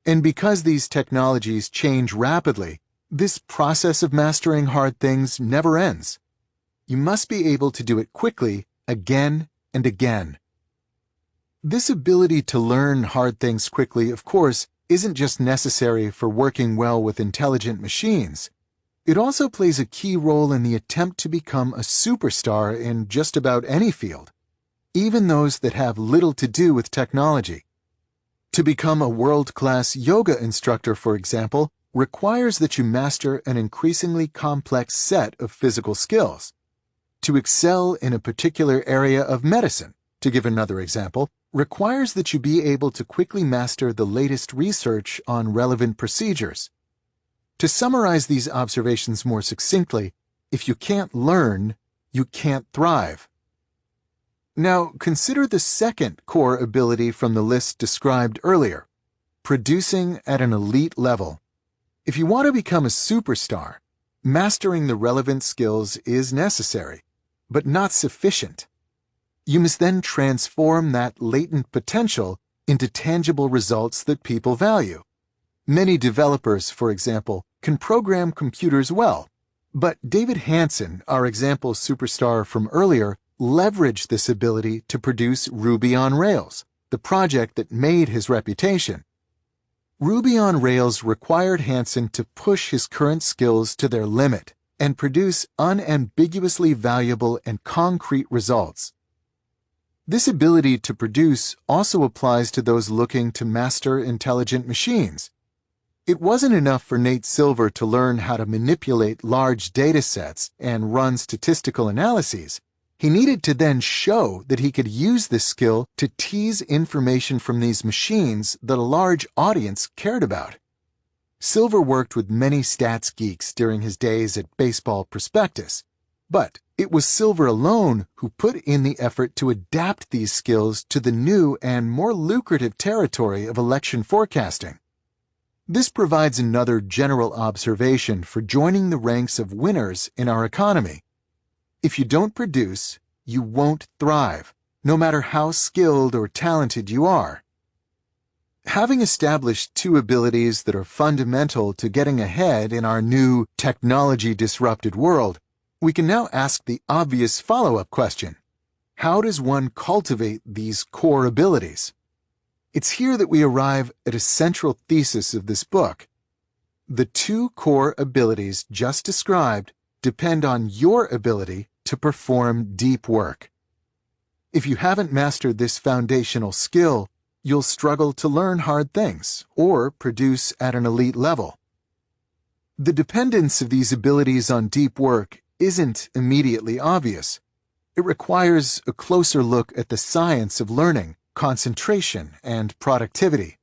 And because these technologies change rapidly, this process of mastering hard things never ends. You must be able to do it quickly, again and again. This ability to learn hard things quickly, of course, isn't just necessary for working well with intelligent machines. It also plays a key role in the attempt to become a superstar in just about any field, even those that have little to do with technology. To become a world-class yoga instructor, for example, requires that you master an increasingly complex set of physical skills. To excel in a particular area of medicine, to give another example, requires that you be able to quickly master the latest research on relevant procedures. To summarize these observations more succinctly, if you can't learn, you can't thrive. Now, consider the second core ability from the list described earlier, producing at an elite level. If you want to become a superstar, mastering the relevant skills is necessary, but not sufficient. You must then transform that latent potential into tangible results that people value. Many developers, for example, can program computers well, but David Hansen, our example superstar from earlier, leveraged this ability to produce Ruby on Rails, the project that made his reputation. Ruby on Rails required Hansen to push his current skills to their limit and produce unambiguously valuable and concrete results. This ability to produce also applies to those looking to master intelligent machines. It wasn't enough for Nate Silver to learn how to manipulate large data sets and run statistical analyses. He needed to then show that he could use this skill to tease information from these machines that a large audience cared about. Silver worked with many stats geeks during his days at Baseball Prospectus, but it was Silver alone who put in the effort to adapt these skills to the new and more lucrative territory of election forecasting. This provides another general observation for joining the ranks of winners in our economy. If you don't produce, you won't thrive, no matter how skilled or talented you are. Having established two abilities that are fundamental to getting ahead in our new technology-disrupted world, we can now ask the obvious follow-up question. How does one cultivate these core abilities? It's here that we arrive at a central thesis of this book. The two core abilities just described depend on your ability to perform deep work. If you haven't mastered this foundational skill, you'll struggle to learn hard things or produce at an elite level. The dependence of these abilities on deep work isn't immediately obvious. It requires a closer look at the science of learning, concentration, and productivity.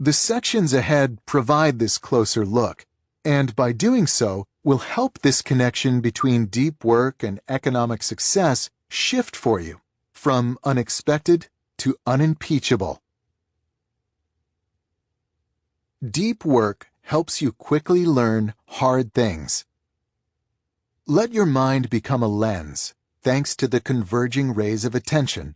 The sections ahead provide this closer look, and by doing so, will help this connection between deep work and economic success shift for you from unexpected to unimpeachable. Deep work helps you quickly learn hard things. Let your mind become a lens, thanks to the converging rays of attention.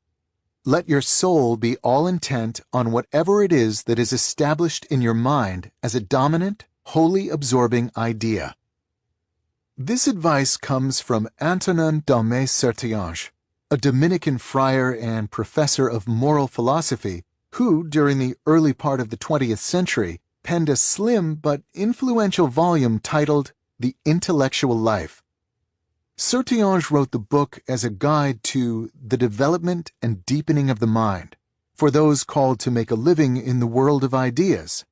Let your soul be all intent on whatever it is that is established in your mind as a dominant, wholly absorbing idea. This advice comes from Antonin Daume Sertillanges, a Dominican friar and professor of moral philosophy who, during the early part of the 20th century, penned a slim but influential volume titled The Intellectual Life. Sertillanges wrote the book as a guide to the development and deepening of the mind for those called to make a living in the world of ideas.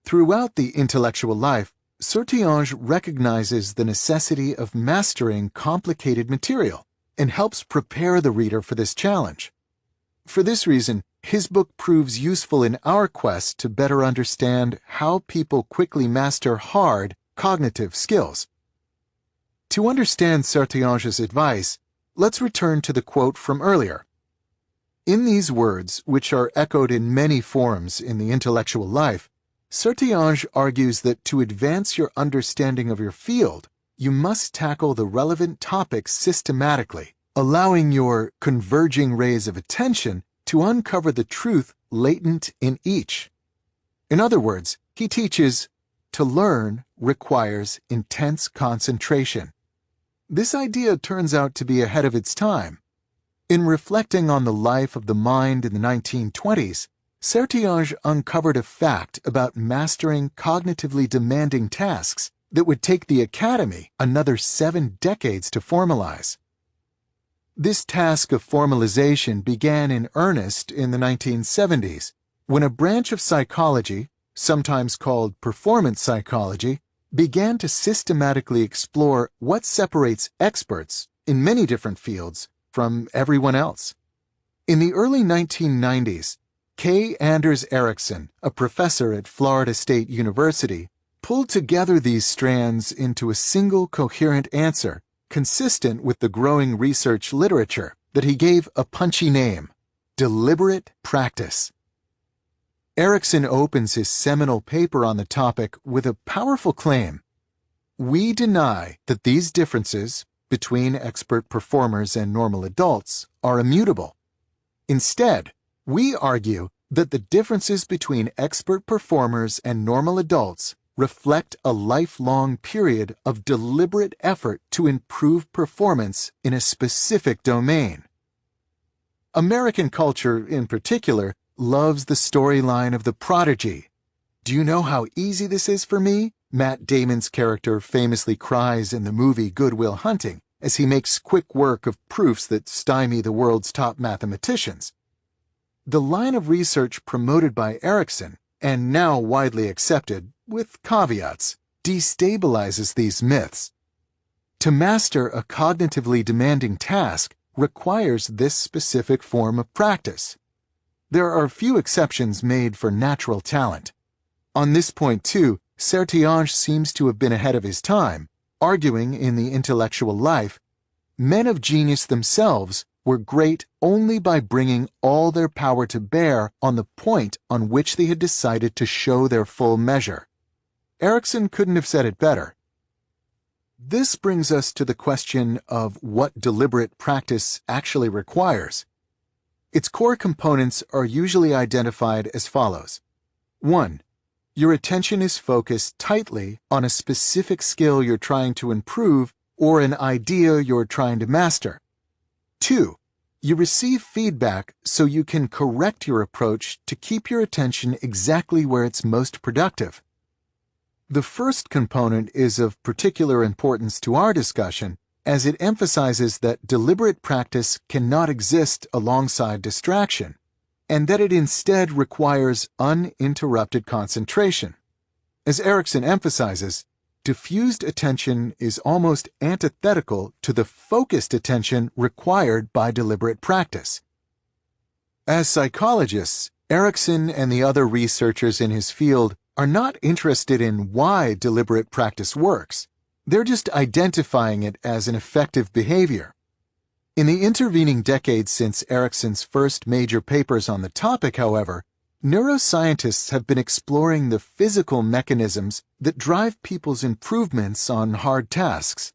Throughout The Intellectual Life, Sertillanges recognizes the necessity of mastering complicated material and helps prepare the reader for this challenge. For this reason, his book proves useful in our quest to better understand how people quickly master hard cognitive skills. To understand Sertillanges' advice, let's return to the quote from earlier. In these words, which are echoed in many forms in The Intellectual Life, Sertillanges argues that to advance your understanding of your field, you must tackle the relevant topics systematically, allowing your converging rays of attention to uncover the truth latent in each. In other words, he teaches, to learn requires intense concentration. This idea turns out to be ahead of its time. In reflecting on the life of the mind in the 1920s, Sertillanges uncovered a fact about mastering cognitively demanding tasks that would take the Academy another 7 decades to formalize. This task of formalization began in earnest in the 1970s, when a branch of psychology, sometimes called performance psychology, began to systematically explore what separates experts in many different fields from everyone else. In the early 1990s, K. Anders Ericsson, a professor at Florida State University, pulled together these strands into a single coherent answer consistent with the growing research literature that he gave a punchy name: deliberate practice. Ericsson opens his seminal paper on the topic with a powerful claim. We deny that these differences between expert performers and normal adults are immutable. Instead, we argue that the differences between expert performers and normal adults reflect a lifelong period of deliberate effort to improve performance in a specific domain. American culture, in particular, loves the storyline of the prodigy. Do you know how easy this is for me? Matt Damon's character famously cries in the movie Good Will Hunting as he makes quick work of proofs that stymie the world's top mathematicians. The line of research promoted by Ericsson, and now widely accepted, with caveats, destabilizes these myths. To master a cognitively demanding task requires this specific form of practice. There are few exceptions made for natural talent. On this point, too, Sertillanges seems to have been ahead of his time, arguing in The Intellectual Life, men of genius themselves were great only by bringing all their power to bear on the point on which they had decided to show their full measure. Ericsson couldn't have said it better. This brings us to the question of what deliberate practice actually requires. Its core components are usually identified as follows. 1. Your attention is focused tightly on a specific skill you're trying to improve or an idea you're trying to master. 2. You receive feedback so you can correct your approach to keep your attention exactly where it's most productive. The first component is of particular importance to our discussion, as it emphasizes that deliberate practice cannot exist alongside distraction, and that it instead requires uninterrupted concentration. As Ericsson emphasizes, diffused attention is almost antithetical to the focused attention required by deliberate practice. As psychologists, Erickson and the other researchers in his field are not interested in why deliberate practice works. They're just identifying it as an effective behavior. In the intervening decades since Erickson's first major papers on the topic, however, neuroscientists have been exploring the physical mechanisms that drive people's improvements on hard tasks.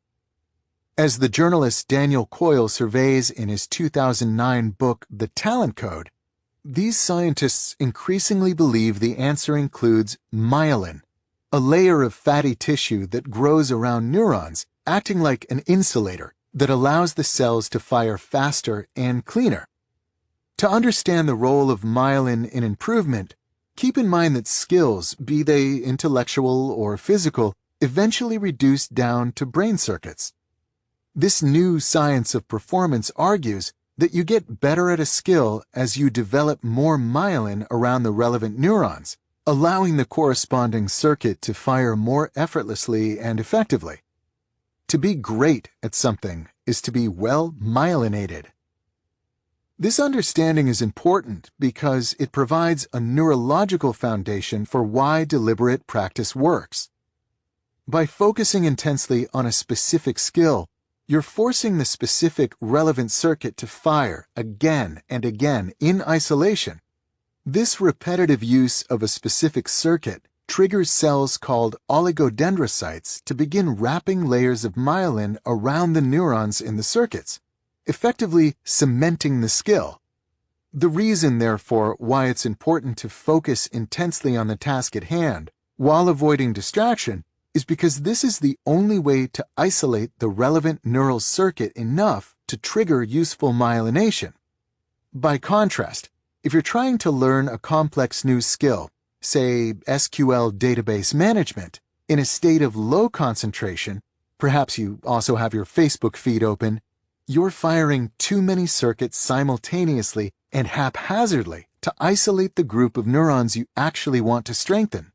As the journalist Daniel Coyle surveys in his 2009 book, The Talent Code, these scientists increasingly believe the answer includes myelin, a layer of fatty tissue that grows around neurons, acting like an insulator that allows the cells to fire faster and cleaner. To understand the role of myelin in improvement, keep in mind that skills, be they intellectual or physical, eventually reduce down to brain circuits. This new science of performance argues that you get better at a skill as you develop more myelin around the relevant neurons, allowing the corresponding circuit to fire more effortlessly and effectively. To be great at something is to be well myelinated. This understanding is important because it provides a neurological foundation for why deliberate practice works. By focusing intensely on a specific skill, you're forcing the specific relevant circuit to fire again and again in isolation. This repetitive use of a specific circuit triggers cells called oligodendrocytes to begin wrapping layers of myelin around the neurons in the circuits, effectively cementing the skill. The reason, therefore, why it's important to focus intensely on the task at hand while avoiding distraction is because this is the only way to isolate the relevant neural circuit enough to trigger useful myelination. By contrast, if you're trying to learn a complex new skill, say SQL database management, in a state of low concentration, perhaps you also have your Facebook feed open, you're firing too many circuits simultaneously and haphazardly to isolate the group of neurons you actually want to strengthen.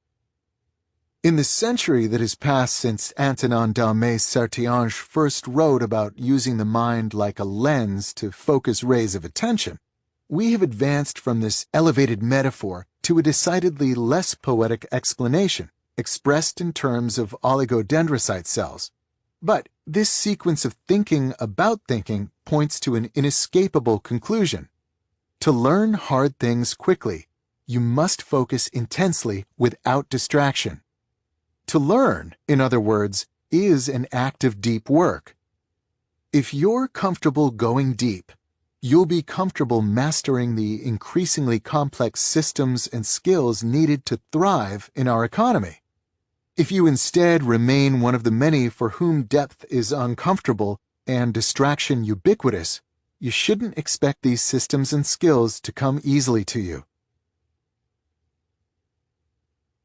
In the century that has passed since Antonin Dalmé-Sartiange first wrote about using the mind like a lens to focus rays of attention, we have advanced from this elevated metaphor to a decidedly less poetic explanation, expressed in terms of oligodendrocyte cells. But this sequence of thinking about thinking points to an inescapable conclusion. To learn hard things quickly, you must focus intensely without distraction. To learn, in other words, is an act of deep work. If you're comfortable going deep, you'll be comfortable mastering the increasingly complex systems and skills needed to thrive in our economy. If you instead remain one of the many for whom depth is uncomfortable and distraction ubiquitous, you shouldn't expect these systems and skills to come easily to you.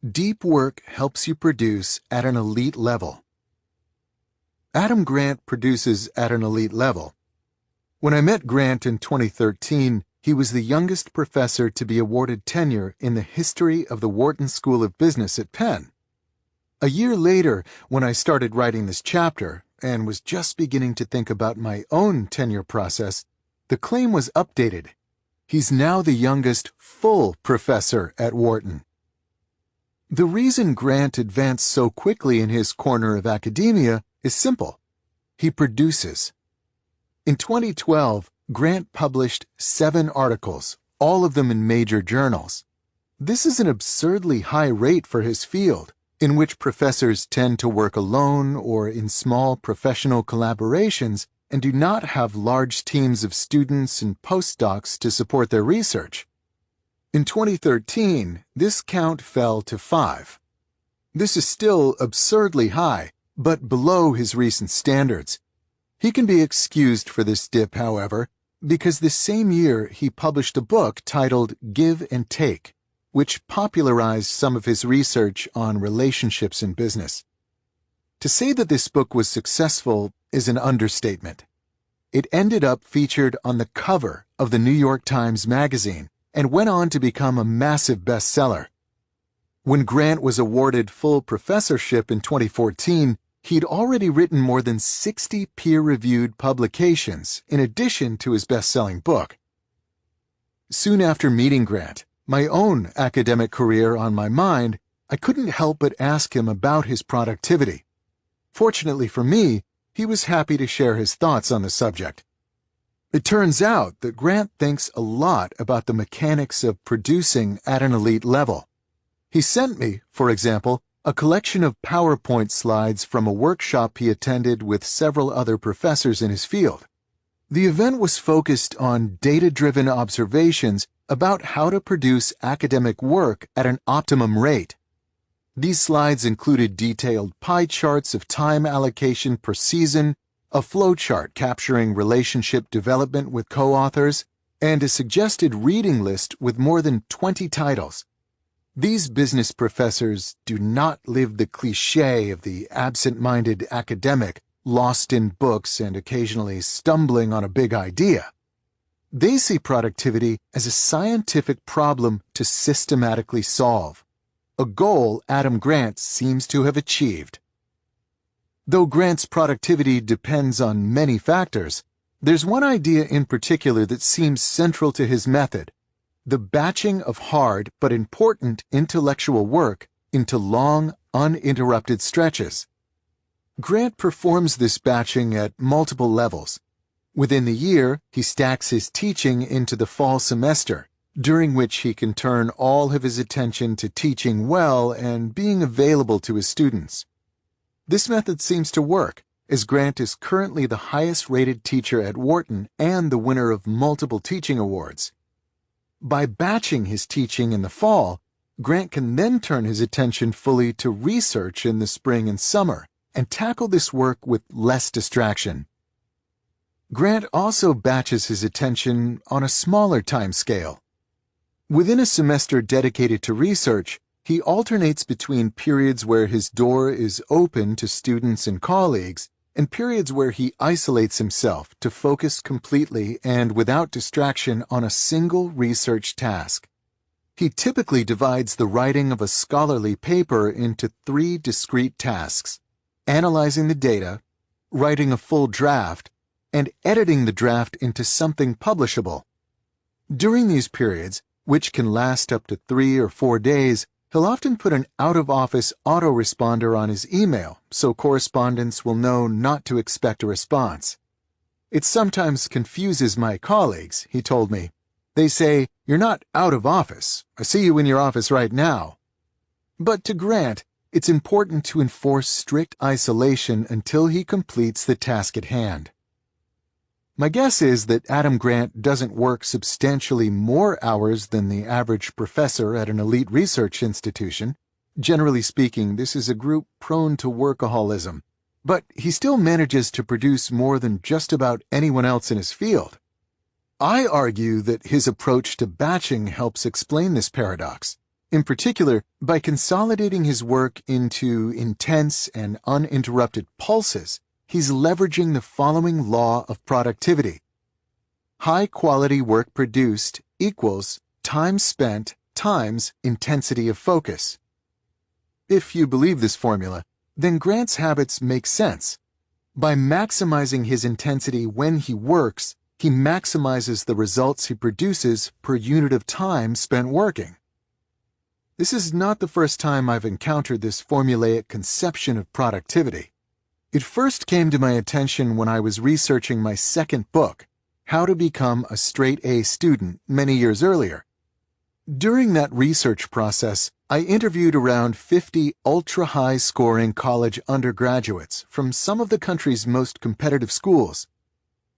Deep work helps you produce at an elite level. Adam Grant produces at an elite level. When I met Grant in 2013, he was the youngest professor to be awarded tenure in the history of the Wharton School of Business at Penn. A year later, when I started writing this chapter, and was just beginning to think about my own tenure process, the claim was updated. He's now the youngest full professor at Wharton. The reason Grant advanced so quickly in his corner of academia is simple. He produces. In 2012, Grant published 7 articles, all of them in major journals. This is an absurdly high rate for his field, in which professors tend to work alone or in small professional collaborations and do not have large teams of students and postdocs to support their research. In 2013, this count fell to 5. This is still absurdly high, but below his recent standards. He can be excused for this dip, however, because this same year he published a book titled Give and Take, which popularized some of his research on relationships in business. To say that this book was successful is an understatement. It ended up featured on the cover of the New York Times Magazine and went on to become a massive bestseller. When Grant was awarded full professorship in 2014, he'd already written more than 60 peer-reviewed publications in addition to his best-selling book. Soon after meeting Grant, my own academic career on my mind, I couldn't help but ask him about his productivity. Fortunately for me, he was happy to share his thoughts on the subject. It turns out that Grant thinks a lot about the mechanics of producing at an elite level. He sent me, for example, a collection of PowerPoint slides from a workshop he attended with several other professors in his field. The event was focused on data-driven observations about how to produce academic work at an optimum rate. These slides included detailed pie charts of time allocation per season, a flowchart capturing relationship development with co-authors, and a suggested reading list with more than 20 titles. These business professors do not live the cliché of the absent-minded academic, lost in books and occasionally stumbling on a big idea. They see productivity as a scientific problem to systematically solve, a goal Adam Grant seems to have achieved. Though Grant's productivity depends on many factors, there's one idea in particular that seems central to his method: the batching of hard but important intellectual work into long, uninterrupted stretches. Grant performs this batching at multiple levels. Within the year, he stacks his teaching into the fall semester, during which he can turn all of his attention to teaching well and being available to his students. This method seems to work, as Grant is currently the highest-rated teacher at Wharton and the winner of multiple teaching awards. By batching his teaching in the fall, Grant can then turn his attention fully to research in the spring and summer and tackle this work with less distraction. Grant also batches his attention on a smaller time scale. Within a semester dedicated to research, he alternates between periods where his door is open to students and colleagues and periods where he isolates himself to focus completely and without distraction on a single research task. He typically divides the writing of a scholarly paper into 3 discrete tasks: analyzing the data, writing a full draft, and editing the draft into something publishable. During these periods, which can last up to 3 or 4 days, he'll often put an out-of-office autoresponder on his email so correspondents will know not to expect a response. It sometimes confuses my colleagues, he told me. They say, "You're not out of office. I see you in your office right now." But to Grant, it's important to enforce strict isolation until he completes the task at hand. My guess is that Adam Grant doesn't work substantially more hours than the average professor at an elite research institution. Generally speaking, this is a group prone to workaholism, but he still manages to produce more than just about anyone else in his field. I argue that his approach to batching helps explain this paradox, in particular by consolidating his work into intense and uninterrupted pulses. He's leveraging the following law of productivity: high-quality work produced equals time spent times intensity of focus. If you believe this formula, then Grant's habits make sense. By maximizing his intensity when he works, he maximizes the results he produces per unit of time spent working. This is not the first time I've encountered this formulaic conception of productivity. It first came to my attention when I was researching my second book, How to Become a Straight A Student, many years earlier. During that research process, I interviewed around 50 ultra-high-scoring college undergraduates from some of the country's most competitive schools.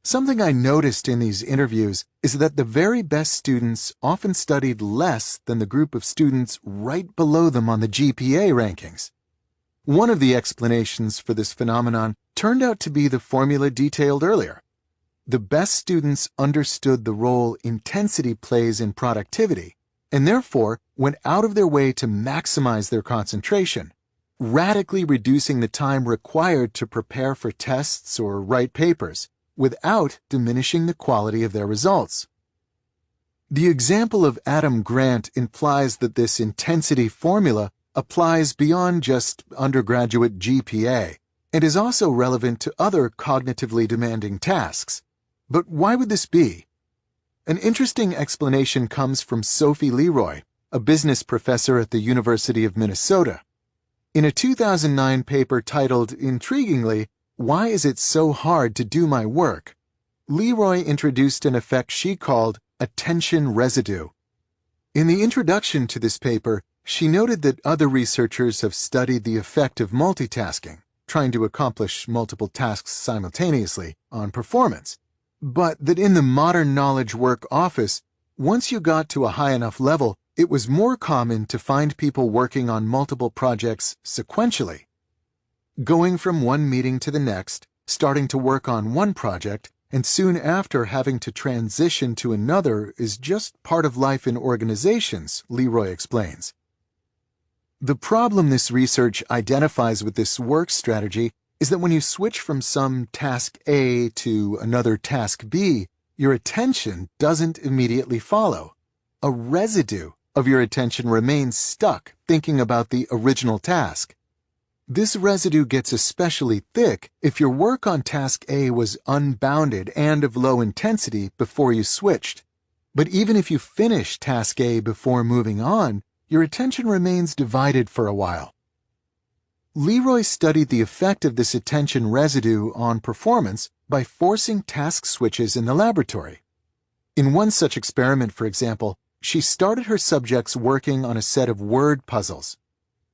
Something I noticed in these interviews is that the very best students often studied less than the group of students right below them on the GPA rankings. One of the explanations for this phenomenon turned out to be the formula detailed earlier. The best students understood the role intensity plays in productivity, and therefore went out of their way to maximize their concentration, radically reducing the time required to prepare for tests or write papers, without diminishing the quality of their results. The example of Adam Grant implies that this intensity formula applies beyond just undergraduate GPA and is also relevant to other cognitively demanding tasks. But why would this be? An interesting explanation comes from Sophie Leroy, a business professor at the University of Minnesota. In a 2009 paper titled, intriguingly, "Why is it so hard to do my work?" Leroy introduced an effect she called attention residue. In the introduction to this paper, she noted that other researchers have studied the effect of multitasking, trying to accomplish multiple tasks simultaneously, on performance, but that in the modern knowledge work office, once you got to a high enough level, it was more common to find people working on multiple projects sequentially. Going from one meeting to the next, starting to work on one project, and soon after having to transition to another is just part of life in organizations, Leroy explains. The problem this research identifies with this work strategy is that when you switch from some task A to another task B, your attention doesn't immediately follow. A residue of your attention remains stuck thinking about the original task. This residue gets especially thick if your work on task A was unbounded and of low intensity before you switched. But even if you finish task A before moving on, your attention remains divided for a while. Leroy studied the effect of this attention residue on performance by forcing task switches in the laboratory. In one such experiment, for example, she started her subjects working on a set of word puzzles.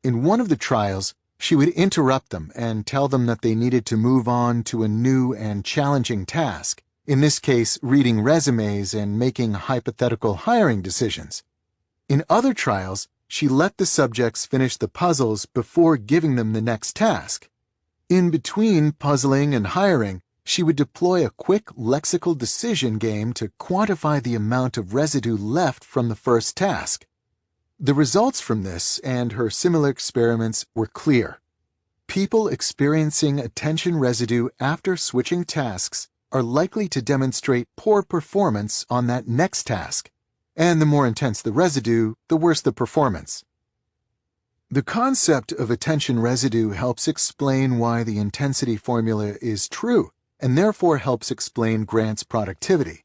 In one of the trials, she would interrupt them and tell them that they needed to move on to a new and challenging task, in this case, reading resumes and making hypothetical hiring decisions. In other trials, she let the subjects finish the puzzles before giving them the next task. In between puzzling and hiring, she would deploy a quick lexical decision game to quantify the amount of residue left from the first task. The results from this and her similar experiments were clear. People experiencing attention residue after switching tasks are likely to demonstrate poor performance on that next task, and the more intense the residue, the worse the performance. The concept of attention residue helps explain why the intensity formula is true, and therefore helps explain Grant's productivity.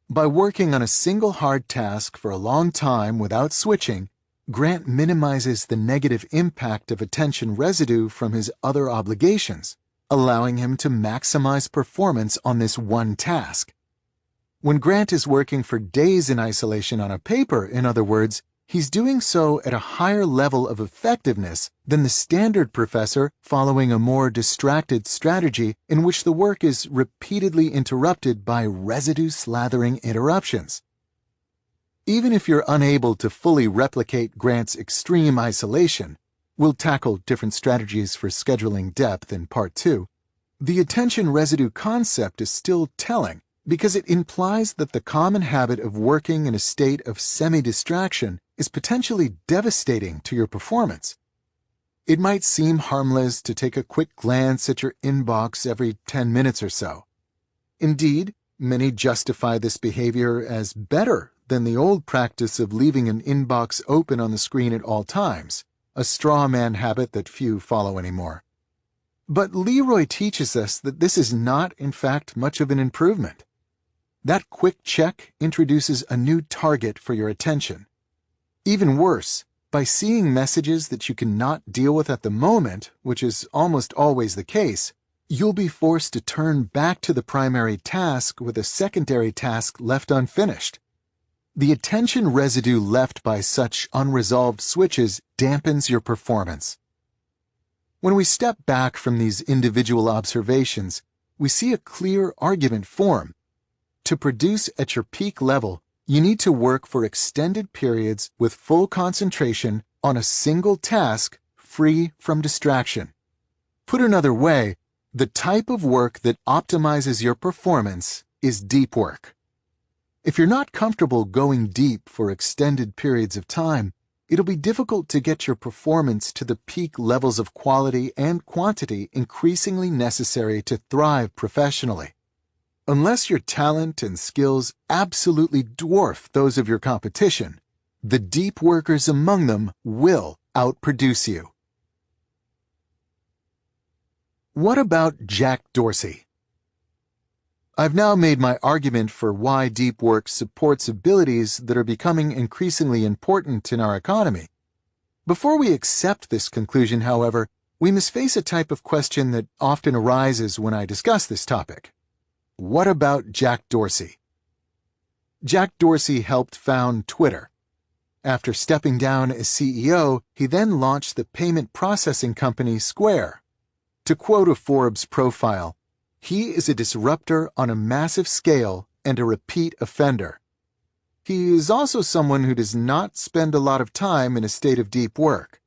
By working on a single hard task for a long time without switching, Grant minimizes the negative impact of attention residue from his other obligations, allowing him to maximize performance on this one task. When Grant is working for days in isolation on a paper, in other words, he's doing so at a higher level of effectiveness than the standard professor following a more distracted strategy in which the work is repeatedly interrupted by residue-slathering interruptions. Even if you're unable to fully replicate Grant's extreme isolation, we'll tackle different strategies for scheduling depth in Part 2, the attention residue concept is still telling because it implies that the common habit of working in a state of semi-distraction is potentially devastating to your performance. It might seem harmless to take a quick glance at your inbox every 10 minutes or so. Indeed, many justify this behavior as better than the old practice of leaving an inbox open on the screen at all times, a straw man habit that few follow anymore. But Leroy teaches us that this is not, in fact, much of an improvement. That quick check introduces a new target for your attention. Even worse, by seeing messages that you cannot deal with at the moment, which is almost always the case, you'll be forced to turn back to the primary task with a secondary task left unfinished. The attention residue left by such unresolved switches dampens your performance. When we step back from these individual observations, we see a clear argument form. To produce at your peak level, you need to work for extended periods with full concentration on a single task free from distraction. Put another way, the type of work that optimizes your performance is deep work. If you're not comfortable going deep for extended periods of time, it'll be difficult to get your performance to the peak levels of quality and quantity increasingly necessary to thrive professionally. Unless your talent and skills absolutely dwarf those of your competition, the deep workers among them will outproduce you. What about Jack Dorsey? I've now made my argument for why deep work supports abilities that are becoming increasingly important in our economy. Before we accept this conclusion, however, we must face a type of question that often arises when I discuss this topic. What about Jack Dorsey? Jack Dorsey helped found Twitter. After stepping down as CEO, he then launched the payment processing company Square. To quote a Forbes profile, "He is a disruptor on a massive scale and a repeat offender." He is also someone who does not spend a lot of time in a state of deep work.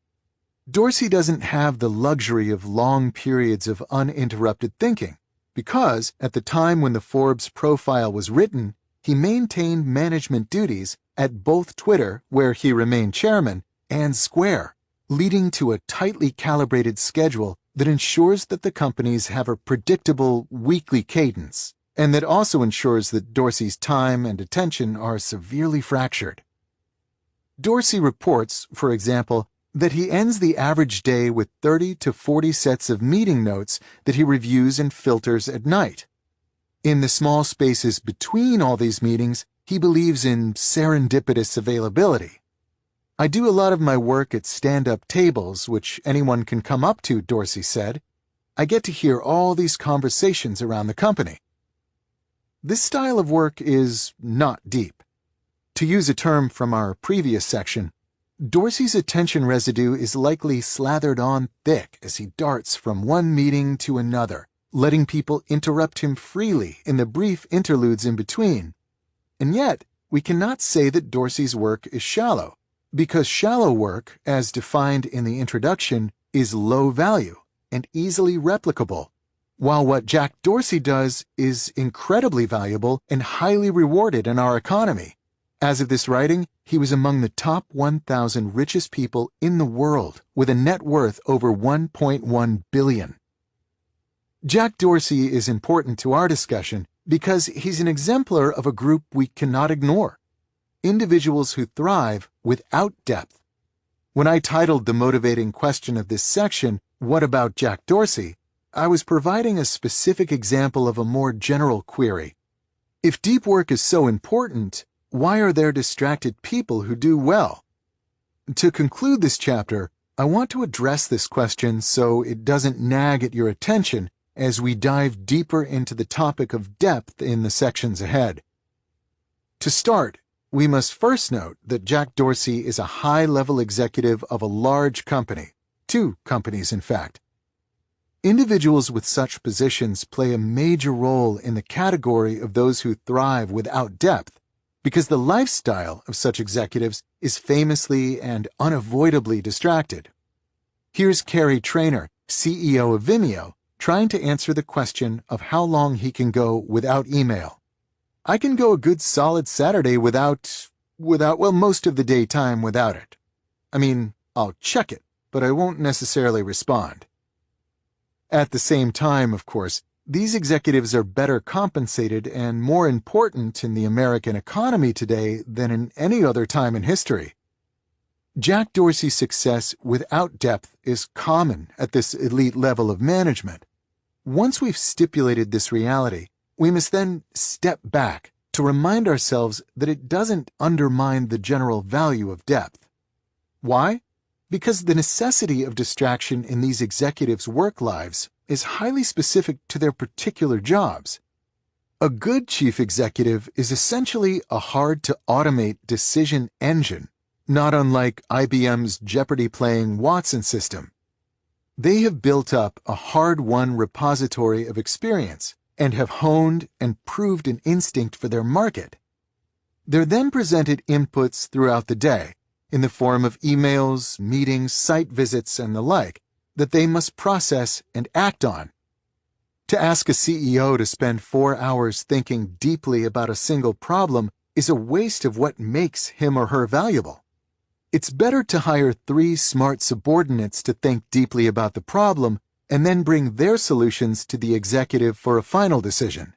Dorsey doesn't have the luxury of long periods of uninterrupted thinking because, at the time when the Forbes profile was written, he maintained management duties at both Twitter, where he remained chairman, and Square, leading to a tightly calibrated schedule that ensures that the companies have a predictable weekly cadence, and that also ensures that Dorsey's time and attention are severely fractured. Dorsey reports, for example, that he ends the average day with 30 to 40 sets of meeting notes that he reviews and filters at night. In the small spaces between all these meetings, he believes in serendipitous availability. "I do a lot of my work at stand-up tables, which anyone can come up to," Dorsey said. "I get to hear all these conversations around the company." This style of work is not deep. To use a term from our previous section, Dorsey's attention residue is likely slathered on thick as he darts from one meeting to another, letting people interrupt him freely in the brief interludes in between. And yet, we cannot say that Dorsey's work is shallow, because shallow work, as defined in the introduction, is low value and easily replicable, while what Jack Dorsey does is incredibly valuable and highly rewarded in our economy. As of this writing, he was among the top 1,000 richest people in the world, with a net worth over $1.1 billion. Jack Dorsey is important to our discussion because he's an exemplar of a group we cannot ignore: individuals who thrive without depth. When I titled the motivating question of this section, "What about Jack Dorsey?" I was providing a specific example of a more general query. If deep work is so important, why are there distracted people who do well? To conclude this chapter, I want to address this question so it doesn't nag at your attention as we dive deeper into the topic of depth in the sections ahead. To start, we must first note that Jack Dorsey is a high-level executive of a large company, 2 companies in fact. Individuals with such positions play a major role in the category of those who thrive without depth, because the lifestyle of such executives is famously and unavoidably distracted. Here's Cary Trainor, CEO of Vimeo, trying to answer the question of how long he can go without email. "I can go a good solid Saturday without, most of the daytime without it. I mean, I'll check it, but I won't necessarily respond." At the same time, of course, these executives are better compensated and more important in the American economy today than in any other time in history. Jack Dorsey's success without depth is common at this elite level of management. Once we've stipulated this reality, we must then step back to remind ourselves that it doesn't undermine the general value of depth. Why? Because the necessity of distraction in these executives' work lives is highly specific to their particular jobs. A good chief executive is essentially a hard-to-automate decision engine, not unlike IBM's Jeopardy-playing Watson system. They have built up a hard-won repository of experience and have honed and proved an instinct for their market. They're then presented inputs throughout the day, in the form of emails, meetings, site visits, and the like, that they must process and act on. To ask a CEO to spend 4 hours thinking deeply about a single problem is a waste of what makes him or her valuable. It's better to hire 3 smart subordinates to think deeply about the problem and then bring their solutions to the executive for a final decision.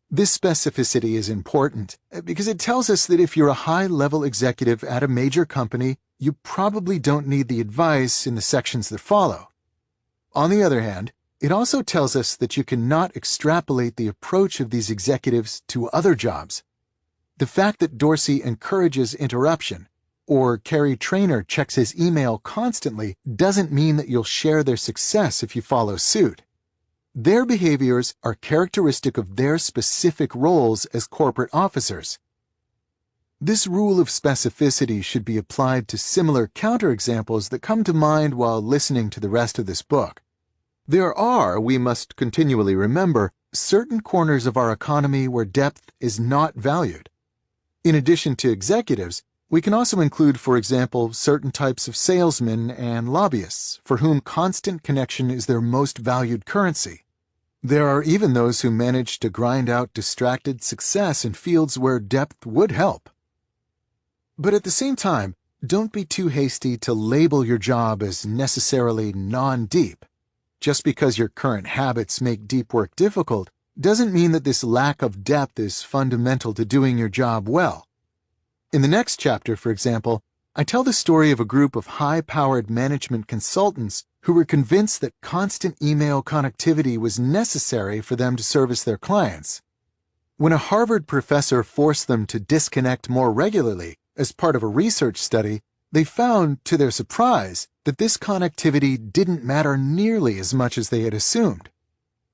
This specificity is important because it tells us that if you're a high-level executive at a major company, you probably don't need the advice in the sections that follow. On the other hand, it also tells us that you cannot extrapolate the approach of these executives to other jobs. The fact that Dorsey encourages interruption, or Kerry Trainor checks his email constantly, doesn't mean that you'll share their success if you follow suit. Their behaviors are characteristic of their specific roles as corporate officers. This rule of specificity should be applied to similar counterexamples that come to mind while listening to the rest of this book. There are, we must continually remember, certain corners of our economy where depth is not valued. In addition to executives, we can also include, for example, certain types of salesmen and lobbyists, for whom constant connection is their most valued currency. There are even those who manage to grind out distracted success in fields where depth would help. But at the same time, don't be too hasty to label your job as necessarily non-deep. Just because your current habits make deep work difficult doesn't mean that this lack of depth is fundamental to doing your job well. In the next chapter, for example, I tell the story of a group of high-powered management consultants who were convinced that constant email connectivity was necessary for them to service their clients. When a Harvard professor forced them to disconnect more regularly as part of a research study, they found, to their surprise, that this connectivity didn't matter nearly as much as they had assumed.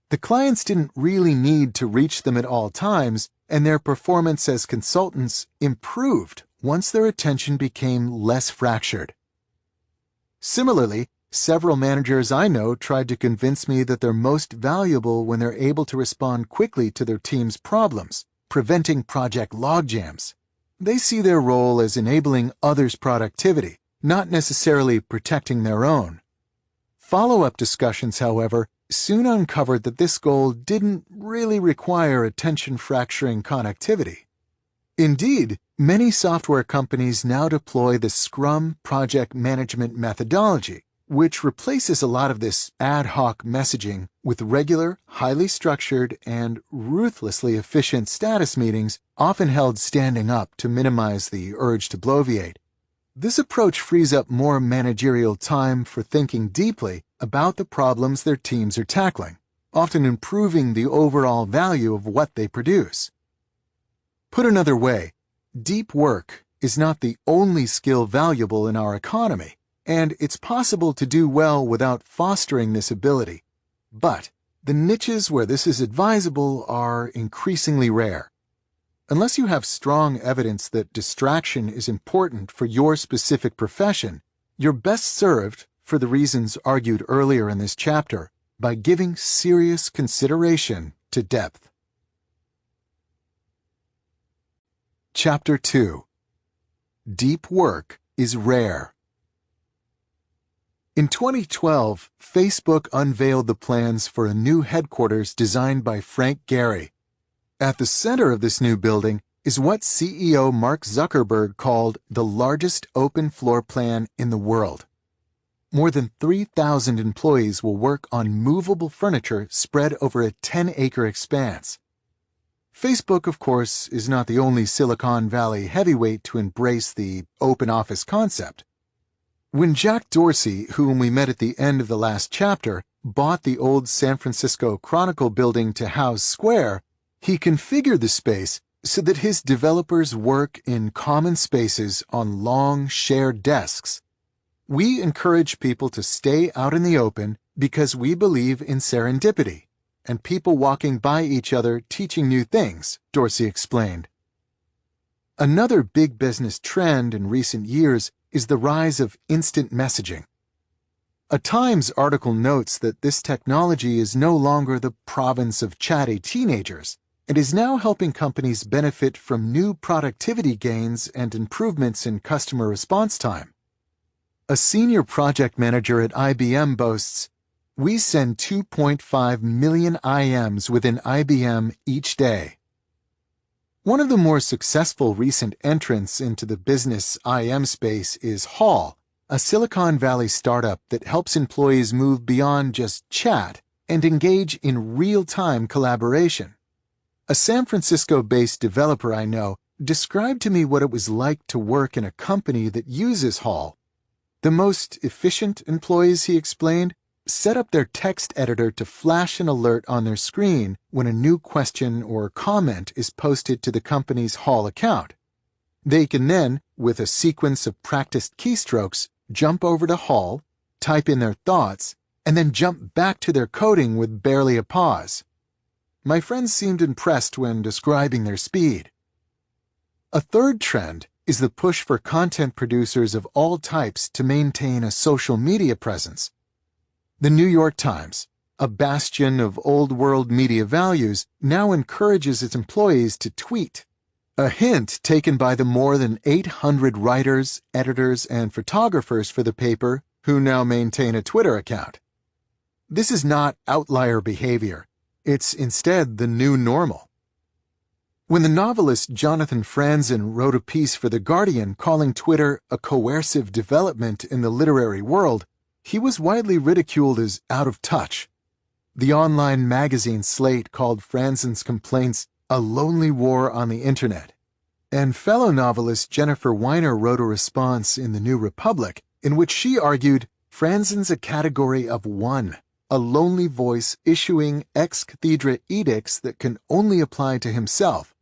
The clients didn't really need to reach them at all times, and their performance as consultants improved once their attention became less fractured. Similarly, several managers I know tried to convince me that they're most valuable when they're able to respond quickly to their team's problems, preventing project logjams. They see their role as enabling others' productivity, not necessarily protecting their own. Follow-up discussions, however, soon uncovered that this goal didn't really require attention-fracturing connectivity. Indeed, many software companies now deploy the Scrum project management methodology, which replaces a lot of this ad hoc messaging with regular, highly structured, and ruthlessly efficient status meetings, often held standing up to minimize the urge to bloviate. This approach frees up more managerial time for thinking deeply about the problems their teams are tackling, often improving the overall value of what they produce. Put another way, deep work is not the only skill valuable in our economy, and it's possible to do well without fostering this ability. But the niches where this is advisable are increasingly rare. Unless you have strong evidence that distraction is important for your specific profession, you're best served, for the reasons argued earlier in this chapter, by giving serious consideration to depth. Chapter 2. Deep work is rare. In 2012, Facebook unveiled the plans for a new headquarters designed by Frank Gehry. At the center of this new building is what CEO Mark Zuckerberg called the largest open floor plan in the world. More than 3,000 employees will work on movable furniture spread over a 10-acre expanse. Facebook, of course, is not the only Silicon Valley heavyweight to embrace the open office concept. When Jack Dorsey, whom we met at the end of the last chapter, bought the old San Francisco Chronicle building to house Square, he configured the space so that his developers work in common spaces on long, shared desks. We encourage people to stay out in the open because we believe in serendipity and people walking by each other teaching new things, Dorsey explained. Another big business trend in recent years is the rise of instant messaging. A Times article notes that this technology is no longer the province of chatty teenagers and is now helping companies benefit from new productivity gains and improvements in customer response time. A senior project manager at IBM boasts, "We send 2.5 million IMs within IBM each day." One of the more successful recent entrants into the business IM space is Hall, a Silicon Valley startup that helps employees move beyond just chat and engage in real-time collaboration. A San Francisco-based developer I know described to me what it was like to work in a company that uses Hall. The most efficient employees, he explained, set up their text editor to flash an alert on their screen when a new question or comment is posted to the company's Hall account. They can then, with a sequence of practiced keystrokes, jump over to Hall, type in their thoughts, and then jump back to their coding with barely a pause. My friends seemed impressed when describing their speed. A third trend is the push for content producers of all types to maintain a social media presence. The New York Times, a bastion of old-world media values, now encourages its employees to tweet, a hint taken by the more than 800 writers, editors, and photographers for the paper who now maintain a Twitter account. This is not outlier behavior. It's instead the new normal. When the novelist Jonathan Franzen wrote a piece for The Guardian calling Twitter a coercive development in the literary world, he was widely ridiculed as out of touch. The online magazine Slate called Franzen's complaints a lonely war on the internet. And fellow novelist Jennifer Weiner wrote a response in The New Republic in which she argued Franzen's a category of one, a lonely voice issuing ex cathedra edicts that can only apply to himself.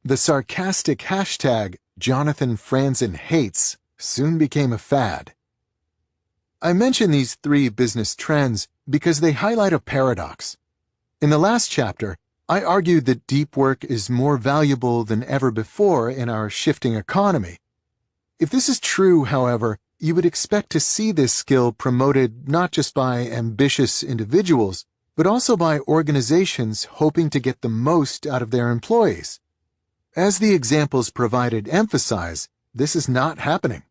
The sarcastic hashtag Jonathan Franzen hates soon became a fad. I mention these three business trends because they highlight a paradox. In the last chapter, I argued that deep work is more valuable than ever before in our shifting economy. If this is true, however, you would expect to see this skill promoted not just by ambitious individuals, but also by organizations hoping to get the most out of their employees. As the examples provided emphasize, this is not happening.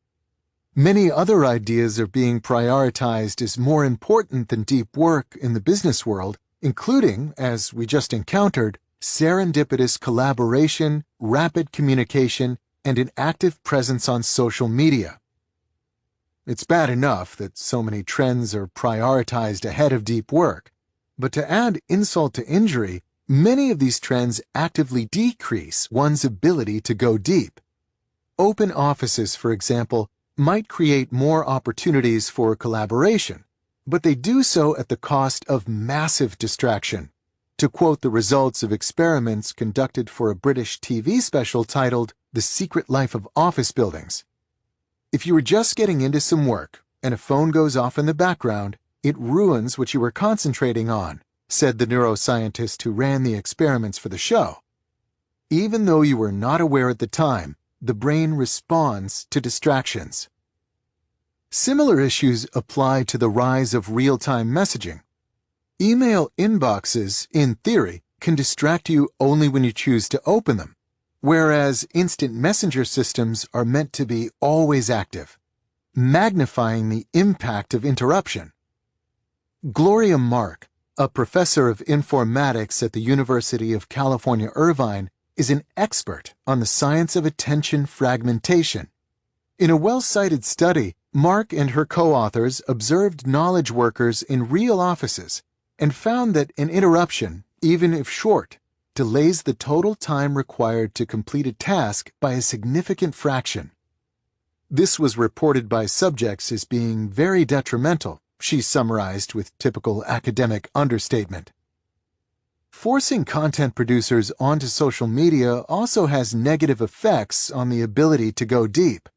Many other ideas are being prioritized as more important than deep work in the business world, including, as we just encountered, serendipitous collaboration, rapid communication, and an active presence on social media. It's bad enough that so many trends are prioritized ahead of deep work, but to add insult to injury, many of these trends actively decrease one's ability to go deep. Open offices, for example, might create more opportunities for collaboration, but they do so at the cost of massive distraction. To quote the results of experiments conducted for a British TV special titled The Secret Life of Office Buildings. If you were just getting into some work and a phone goes off in the background, it ruins what you were concentrating on, said the neuroscientist who ran the experiments for the show. Even though you were not aware at the time, the brain responds to distractions. Similar issues apply to the rise of real-time messaging. Email inboxes, in theory, can distract you only when you choose to open them, whereas instant messenger systems are meant to be always active, magnifying the impact of interruption. Gloria Mark, a professor of informatics at the University of California, Irvine, is an expert on the science of attention fragmentation. In a well-cited study, Mark and her co-authors observed knowledge workers in real offices and found that an interruption, even if short, delays the total time required to complete a task by a significant fraction. This was reported by subjects as being very detrimental, she summarized with typical academic understatement. Forcing content producers onto social media also has negative effects on the ability to go deep.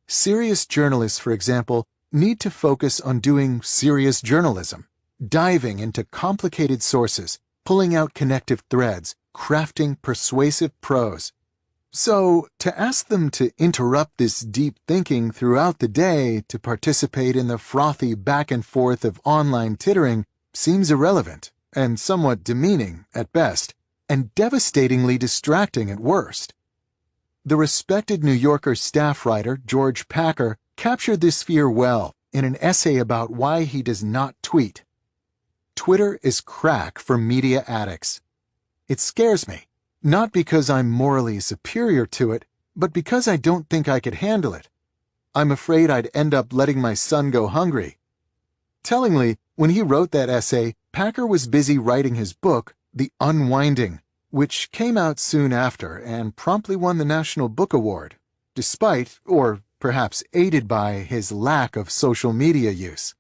Serious journalists, for example, need to focus on doing serious journalism, diving into complicated sources, pulling out connective threads, crafting persuasive prose. So, to ask them to interrupt this deep thinking throughout the day to participate in the frothy back and forth of online tittering seems irrelevant and somewhat demeaning at best, and devastatingly distracting at worst. The respected New Yorker staff writer George Packer captured this fear well in an essay about why he does not tweet. Twitter is crack for media addicts. It scares me, not because I'm morally superior to it, but because I don't think I could handle it. I'm afraid I'd end up letting my son go hungry. Tellingly, when he wrote that essay, Packer was busy writing his book, The Unwinding, which came out soon after and promptly won the National Book Award, despite, or perhaps aided by, his lack of social media use.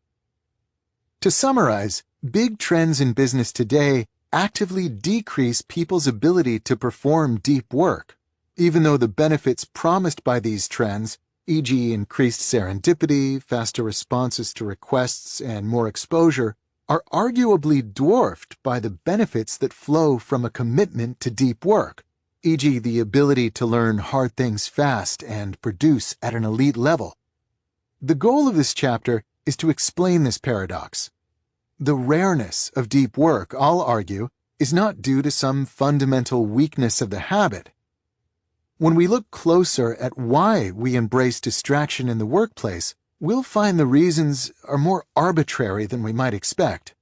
To summarize, big trends in business today actively decrease people's ability to perform deep work, even though the benefits promised by these trends, e.g. increased serendipity, faster responses to requests, and more exposure, are arguably dwarfed by the benefits that flow from a commitment to deep work, e.g. the ability to learn hard things fast and produce at an elite level. The goal of this chapter is to explain this paradox. The rareness of deep work, I'll argue, is not due to some fundamental weakness of the habit. When we look closer at why we embrace distraction in the workplace, we'll find the reasons are more arbitrary than we might expect,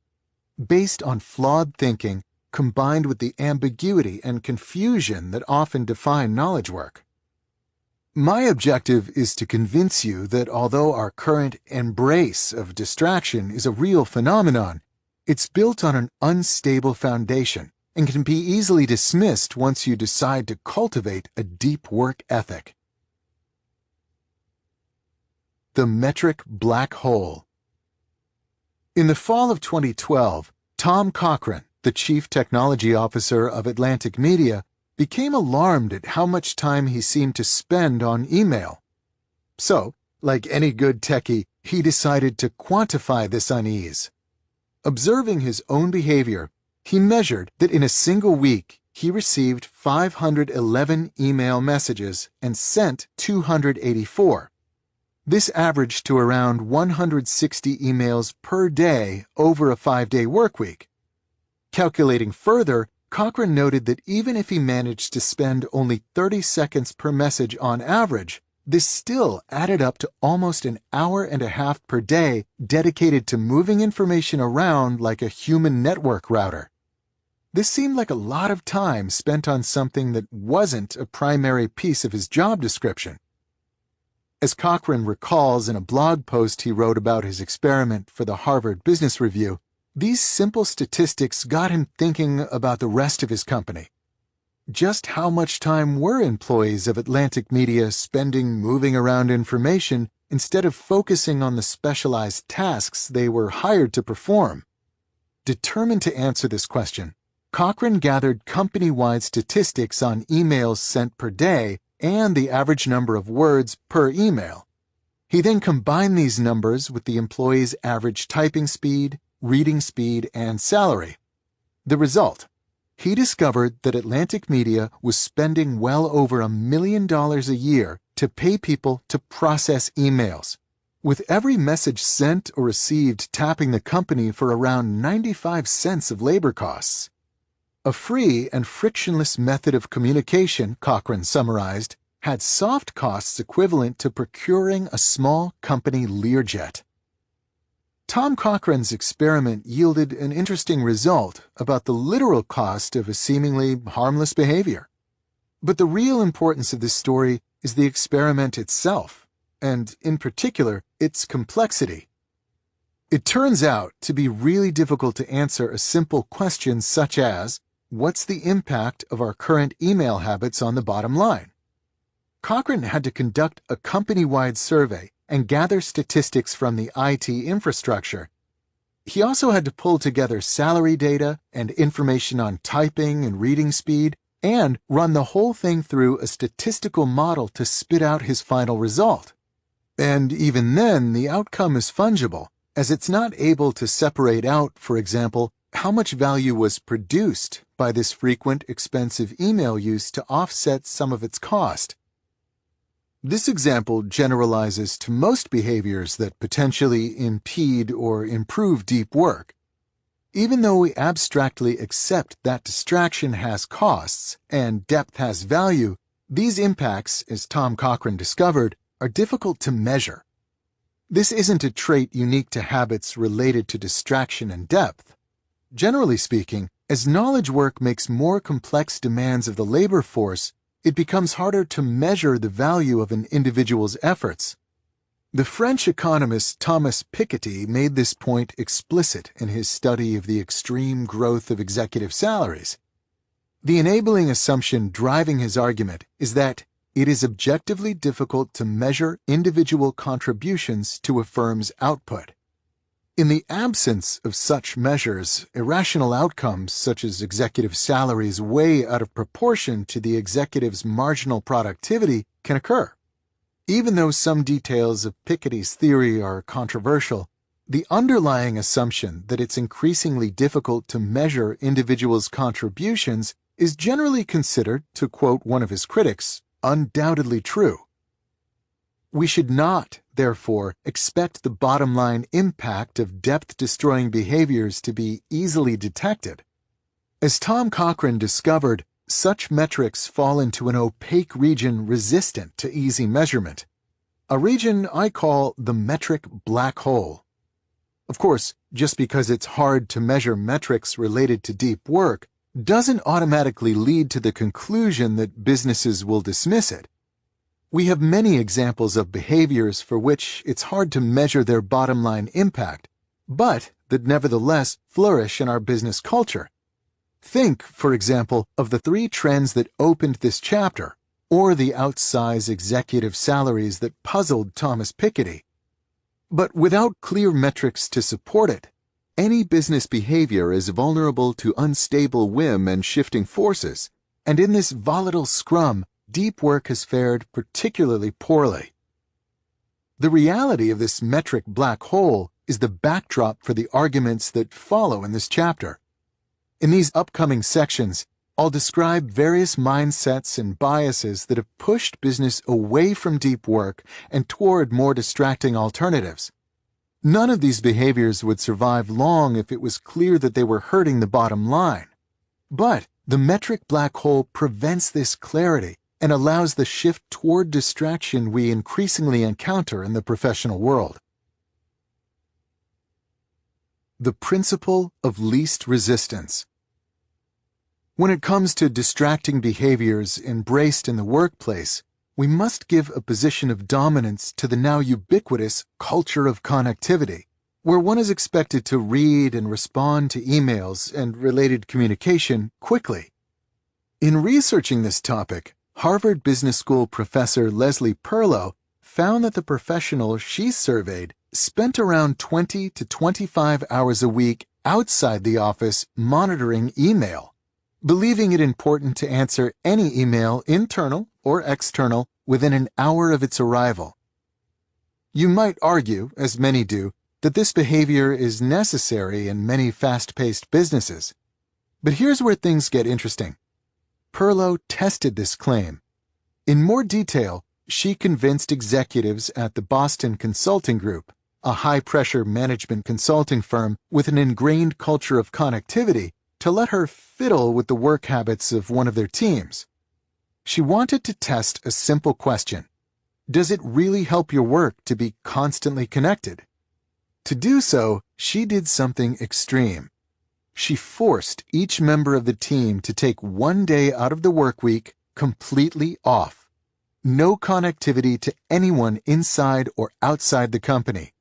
based on flawed thinking combined with the ambiguity and confusion that often define knowledge work. My objective is to convince you that although our current embrace of distraction is a real phenomenon, it's built on an unstable foundation and can be easily dismissed once you decide to cultivate a deep work ethic. The metric black hole. In the fall of 2012, Tom Cochran, the Chief Technology Officer of Atlantic Media, became alarmed at how much time he seemed to spend on email. So, like any good techie, he decided to quantify this unease. Observing his own behavior, he measured that in a single week he received 511 email messages and sent 284. This averaged to around 160 emails per day over a 5-day workweek. Calculating further, Cochran noted that even if he managed to spend only 30 seconds per message on average, this still added up to almost an hour and a half per day dedicated to moving information around like a human network router. This seemed like a lot of time spent on something that wasn't a primary piece of his job description. As Cochran recalls in a blog post he wrote about his experiment for the Harvard Business Review, these simple statistics got him thinking about the rest of his company. Just how much time were employees of Atlantic Media spending moving around information instead of focusing on the specialized tasks they were hired to perform? Determined to answer this question, Cochran gathered company-wide statistics on emails sent per day and the average number of words per email. He then combined these numbers with the employee's average typing speed, reading speed, and salary. The result: he discovered that Atlantic Media was spending well over $1 million a year to pay people to process emails, with every message sent or received tapping the company for around 95 cents of labor costs. A free and frictionless method of communication, Cochran summarized, had soft costs equivalent to procuring a small company Learjet. Tom Cochran's experiment yielded an interesting result about the literal cost of a seemingly harmless behavior. But the real importance of this story is the experiment itself, and in particular, its complexity. It turns out to be really difficult to answer a simple question such as, what's the impact of our current email habits on the bottom line? Cochran had to conduct a company-wide survey and gather statistics from the IT infrastructure. He also had to pull together salary data and information on typing and reading speed, and run the whole thing through a statistical model to spit out his final result. And even then, the outcome is fungible, as it's not able to separate out, for example, how much value was produced by this frequent, expensive email use to offset some of its cost. This example generalizes to most behaviors that potentially impede or improve deep work. Even though we abstractly accept that distraction has costs and depth has value, these impacts, as Tom Cochran discovered, are difficult to measure. This isn't a trait unique to habits related to distraction and depth. Generally speaking, as knowledge work makes more complex demands of the labor force, it becomes harder to measure the value of an individual's efforts. The French economist Thomas Piketty made this point explicit in his study of the extreme growth of executive salaries. The enabling assumption driving his argument is that it is objectively difficult to measure individual contributions to a firm's output. In the absence of such measures, irrational outcomes such as executive salaries way out of proportion to the executive's marginal productivity can occur. Even though some details of Piketty's theory are controversial, the underlying assumption that it's increasingly difficult to measure individuals' contributions is generally considered, to quote one of his critics, undoubtedly true. We should not, therefore, expect the bottom-line impact of depth-destroying behaviors to be easily detected. As Tom Cochrane discovered, such metrics fall into an opaque region resistant to easy measurement, a region I call the metric black hole. Of course, just because it's hard to measure metrics related to deep work doesn't automatically lead to the conclusion that businesses will dismiss it. We have many examples of behaviors for which it's hard to measure their bottom-line impact, but that nevertheless flourish in our business culture. Think, for example, of the 3 trends that opened this chapter, or the outsized executive salaries that puzzled Thomas Piketty. But without clear metrics to support it, any business behavior is vulnerable to unstable whim and shifting forces, and in this volatile scrum, deep work has fared particularly poorly. The reality of this metric black hole is the backdrop for the arguments that follow in this chapter. In these upcoming sections, I'll describe various mindsets and biases that have pushed business away from deep work and toward more distracting alternatives. None of these behaviors would survive long if it was clear that they were hurting the bottom line. But the metric black hole prevents this clarity and allows the shift toward distraction we increasingly encounter in the professional world. The principle of least resistance. When it comes to distracting behaviors embraced in the workplace, we must give a position of dominance to the now ubiquitous culture of connectivity, where one is expected to read and respond to emails and related communication quickly. In researching this topic, Harvard Business School professor Leslie Perlow found that the professionals she surveyed spent around 20 to 25 hours a week outside the office monitoring email, believing it important to answer any email, internal or external, within an hour of its arrival. You might argue, as many do, that this behavior is necessary in many fast-paced businesses. But here's where things get interesting. Perlow tested this claim. In more detail, she convinced executives at the Boston Consulting Group, a high-pressure management consulting firm with an ingrained culture of connectivity, to let her fiddle with the work habits of one of their teams. She wanted to test a simple question. Does it really help your work to be constantly connected? To do so, she did something extreme. She forced each member of the team to take 1 day out of the work week completely off. No connectivity to anyone inside or outside the company.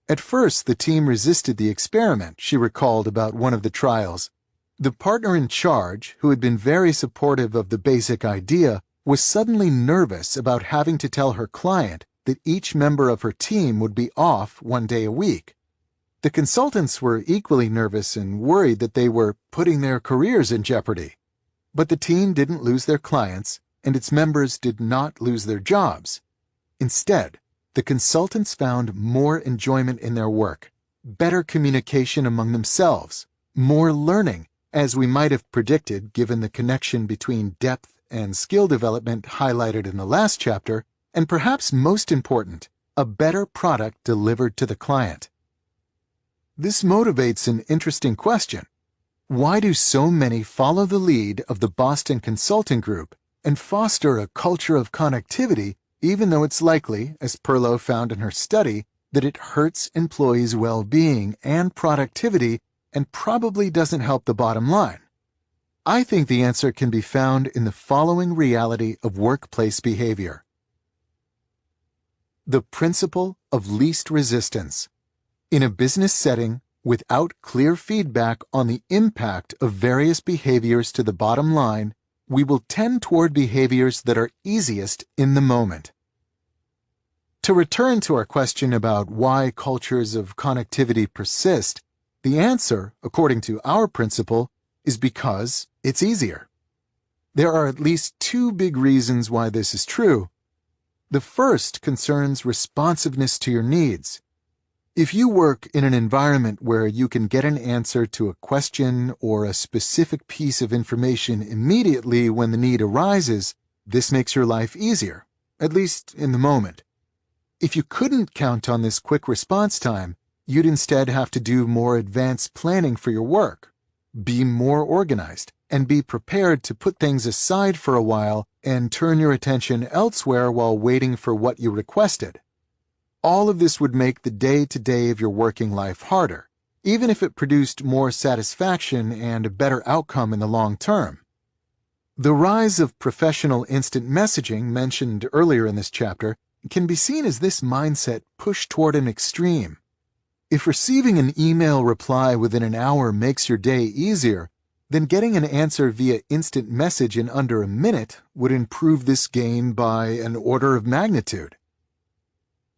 At first, the team resisted the experiment, she recalled about one of the trials. The partner in charge, who had been very supportive of the basic idea, was suddenly nervous about having to tell her client that each member of her team would be off 1 day a week. The consultants were equally nervous and worried that they were putting their careers in jeopardy. But the team didn't lose their clients, and its members did not lose their jobs. Instead, the consultants found more enjoyment in their work, better communication among themselves, more learning, as we might have predicted given the connection between depth and skill development highlighted in the last chapter, and perhaps most important, a better product delivered to the client. This motivates an interesting question. Why do so many follow the lead of the Boston Consulting Group and foster a culture of connectivity even though it's likely, as Perlow found in her study, that it hurts employees' well-being and productivity and probably doesn't help the bottom line? I think the answer can be found in the following reality of workplace behavior. The principle of least resistance. In a business setting, without clear feedback on the impact of various behaviors to the bottom line, we will tend toward behaviors that are easiest in the moment. To return to our question about why cultures of connectivity persist, the answer, according to our principle, is because it's easier. There are at least two big reasons why this is true. The first concerns responsiveness to your needs. If you work in an environment where you can get an answer to a question or a specific piece of information immediately when the need arises, this makes your life easier, at least in the moment. If you couldn't count on this quick response time, you'd instead have to do more advanced planning for your work, be more organized, and be prepared to put things aside for a while and turn your attention elsewhere while waiting for what you requested. All of this would make the day-to-day of your working life harder, even if it produced more satisfaction and a better outcome in the long term. The rise of professional instant messaging mentioned earlier in this chapter can be seen as this mindset pushed toward an extreme. If receiving an email reply within an hour makes your day easier, then getting an answer via instant message in under a minute would improve this gain by an order of magnitude.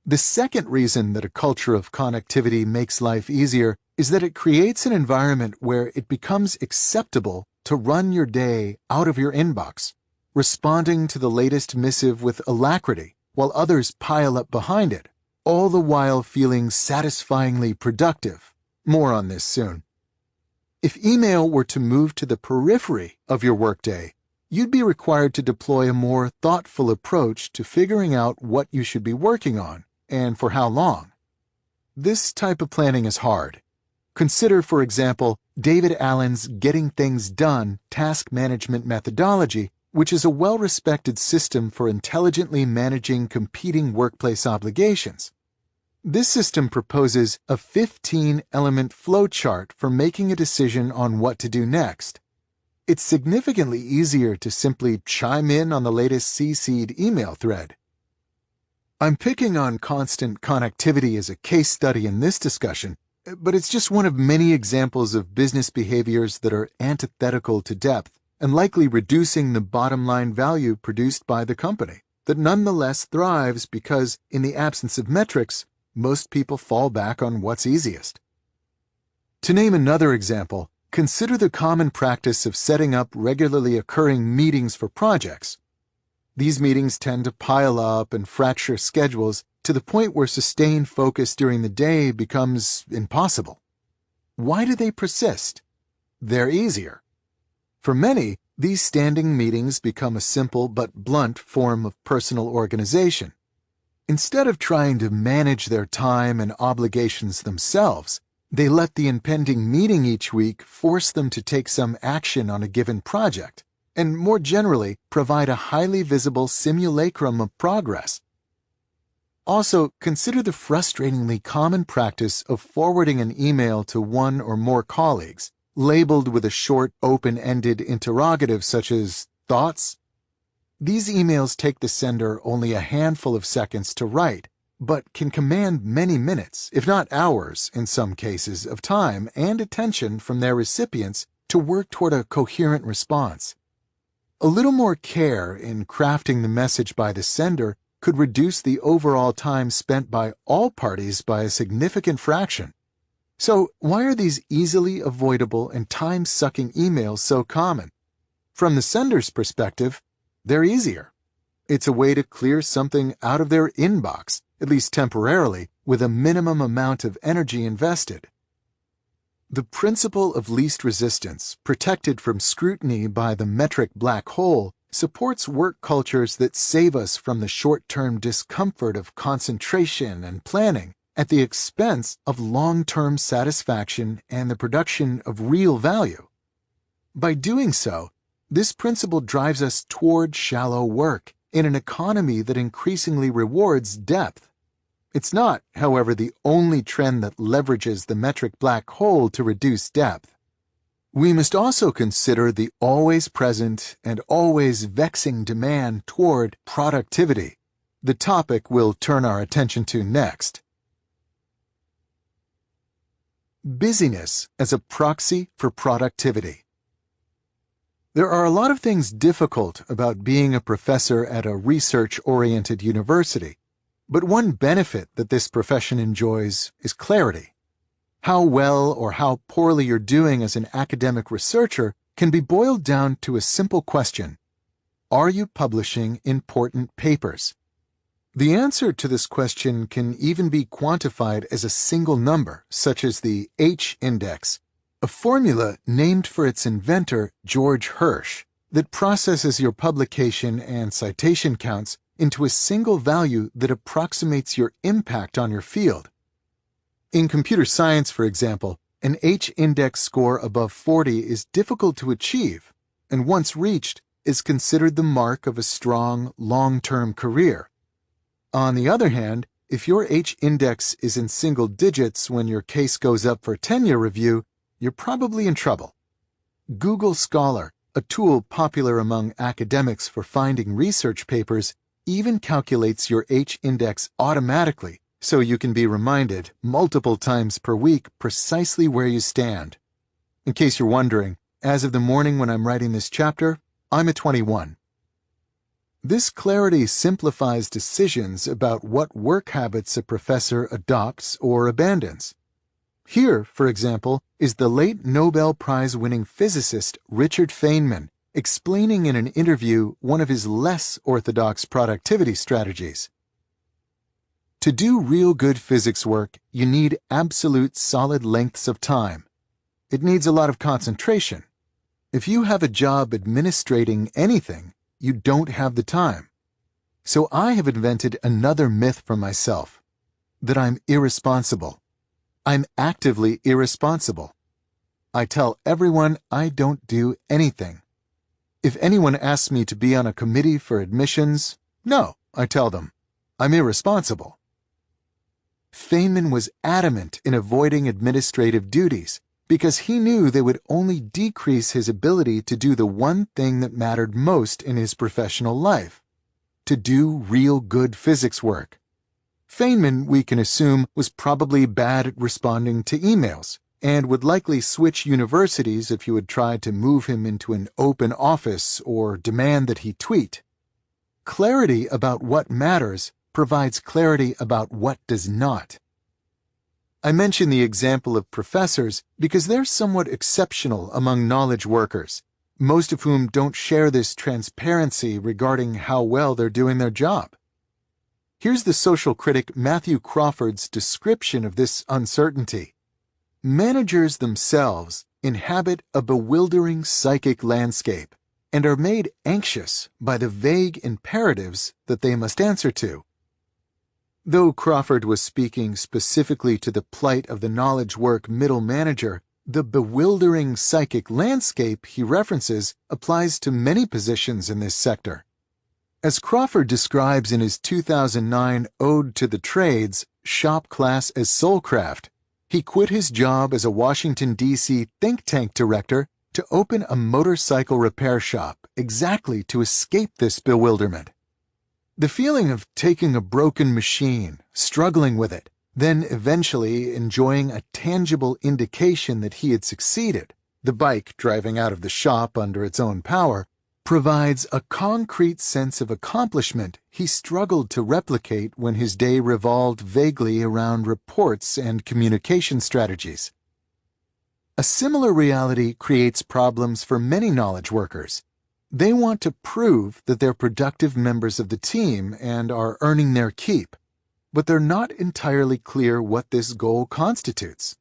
The second reason that a culture of connectivity makes life easier is that it creates an environment where it becomes acceptable to run your day out of your inbox, responding to the latest missive with alacrity while others pile up behind it, all the while feeling satisfyingly productive. More on this soon. If email were to move to the periphery of your workday, you'd be required to deploy a more thoughtful approach to figuring out what you should be working on and for how long. This type of planning is hard. Consider, for example, David Allen's Getting Things Done task management methodology, which is a well-respected system for intelligently managing competing workplace obligations. This system proposes a 15-element flowchart for making a decision on what to do next. It's significantly easier to simply chime in on the latest CC'd email thread. I'm picking on constant connectivity as a case study in this discussion, but it's just one of many examples of business behaviors that are antithetical to depth and likely reducing the bottom-line value produced by the company, that nonetheless thrives because, in the absence of metrics, most people fall back on what's easiest. To name another example, consider the common practice of setting up regularly occurring meetings for projects. These meetings tend to pile up and fracture schedules to the point where sustained focus during the day becomes impossible. Why do they persist? They're easier. For many, these standing meetings become a simple but blunt form of personal organization. Instead of trying to manage their time and obligations themselves, they let the impending meeting each week force them to take some action on a given project, and more generally, provide a highly visible simulacrum of progress. Also, consider the frustratingly common practice of forwarding an email to one or more colleagues, labeled with a short, open-ended interrogative such as, "Thoughts?" These emails take the sender only a handful of seconds to write, but can command many minutes, if not hours in some cases, of time and attention from their recipients to work toward a coherent response. A little more care in crafting the message by the sender could reduce the overall time spent by all parties by a significant fraction. So, why are these easily avoidable and time-sucking emails so common? From the sender's perspective, they're easier. It's a way to clear something out of their inbox, at least temporarily, with a minimum amount of energy invested. The principle of least resistance, protected from scrutiny by the metric black hole, supports work cultures that save us from the short-term discomfort of concentration and planning at the expense of long-term satisfaction and the production of real value. By doing so, this principle drives us toward shallow work in an economy that increasingly rewards depth. It's not, however, the only trend that leverages the metric black hole to reduce depth. We must also consider the always present and always vexing demand toward productivity, the topic we'll turn our attention to next. Busyness as a proxy for productivity. There are a lot of things difficult about being a professor at a research-oriented university. But one benefit that this profession enjoys is clarity. How well or how poorly you're doing as an academic researcher can be boiled down to a simple question. Are you publishing important papers? The answer to this question can even be quantified as a single number, such as the H-index, a formula named for its inventor, George Hirsch, that processes your publication and citation counts into a single value that approximates your impact on your field. In computer science, for example, an H-index score above 40 is difficult to achieve, and once reached, is considered the mark of a strong, long-term career. On the other hand, if your H-index is in single digits when your case goes up for tenure review, you're probably in trouble. Google Scholar, a tool popular among academics for finding research papers, even calculates your H-index automatically, so you can be reminded multiple times per week precisely where you stand. In case you're wondering, as of the morning when I'm writing this chapter, I'm at 21. This clarity simplifies decisions about what work habits a professor adopts or abandons. Here, for example, is the late Nobel Prize-winning physicist Richard Feynman explaining in an interview one of his less orthodox productivity strategies. To do real good physics work, you need absolute solid lengths of time. It needs a lot of concentration. If you have a job administrating anything, you don't have the time. So I have invented another myth for myself, that I'm irresponsible. I'm actively irresponsible. I tell everyone I don't do anything. If anyone asks me to be on a committee for admissions, no, I tell them, I'm irresponsible. Feynman was adamant in avoiding administrative duties because he knew they would only decrease his ability to do the one thing that mattered most in his professional life, to do real good physics work. Feynman, we can assume, was probably bad at responding to emails, and would likely switch universities if you had tried to move him into an open office or demand that he tweet. Clarity about what matters provides clarity about what does not. I mention the example of professors because they're somewhat exceptional among knowledge workers, most of whom don't share this transparency regarding how well they're doing their job. Here's the social critic Matthew Crawford's description of this uncertainty. Managers themselves inhabit a bewildering psychic landscape and are made anxious by the vague imperatives that they must answer to. Though Crawford was speaking specifically to the plight of the knowledge work middle manager, the bewildering psychic landscape he references applies to many positions in this sector. As Crawford describes in his 2009 Ode to the Trades, Shop Class as Soulcraft, he quit his job as a Washington, D.C. think tank director to open a motorcycle repair shop exactly to escape this bewilderment. The feeling of taking a broken machine, struggling with it, then eventually enjoying a tangible indication that he had succeeded, the bike driving out of the shop under its own power, provides a concrete sense of accomplishment he struggled to replicate when his day revolved vaguely around reports and communication strategies. A similar reality creates problems for many knowledge workers. They want to prove that they're productive members of the team and are earning their keep, but they're not entirely clear what this goal constitutes.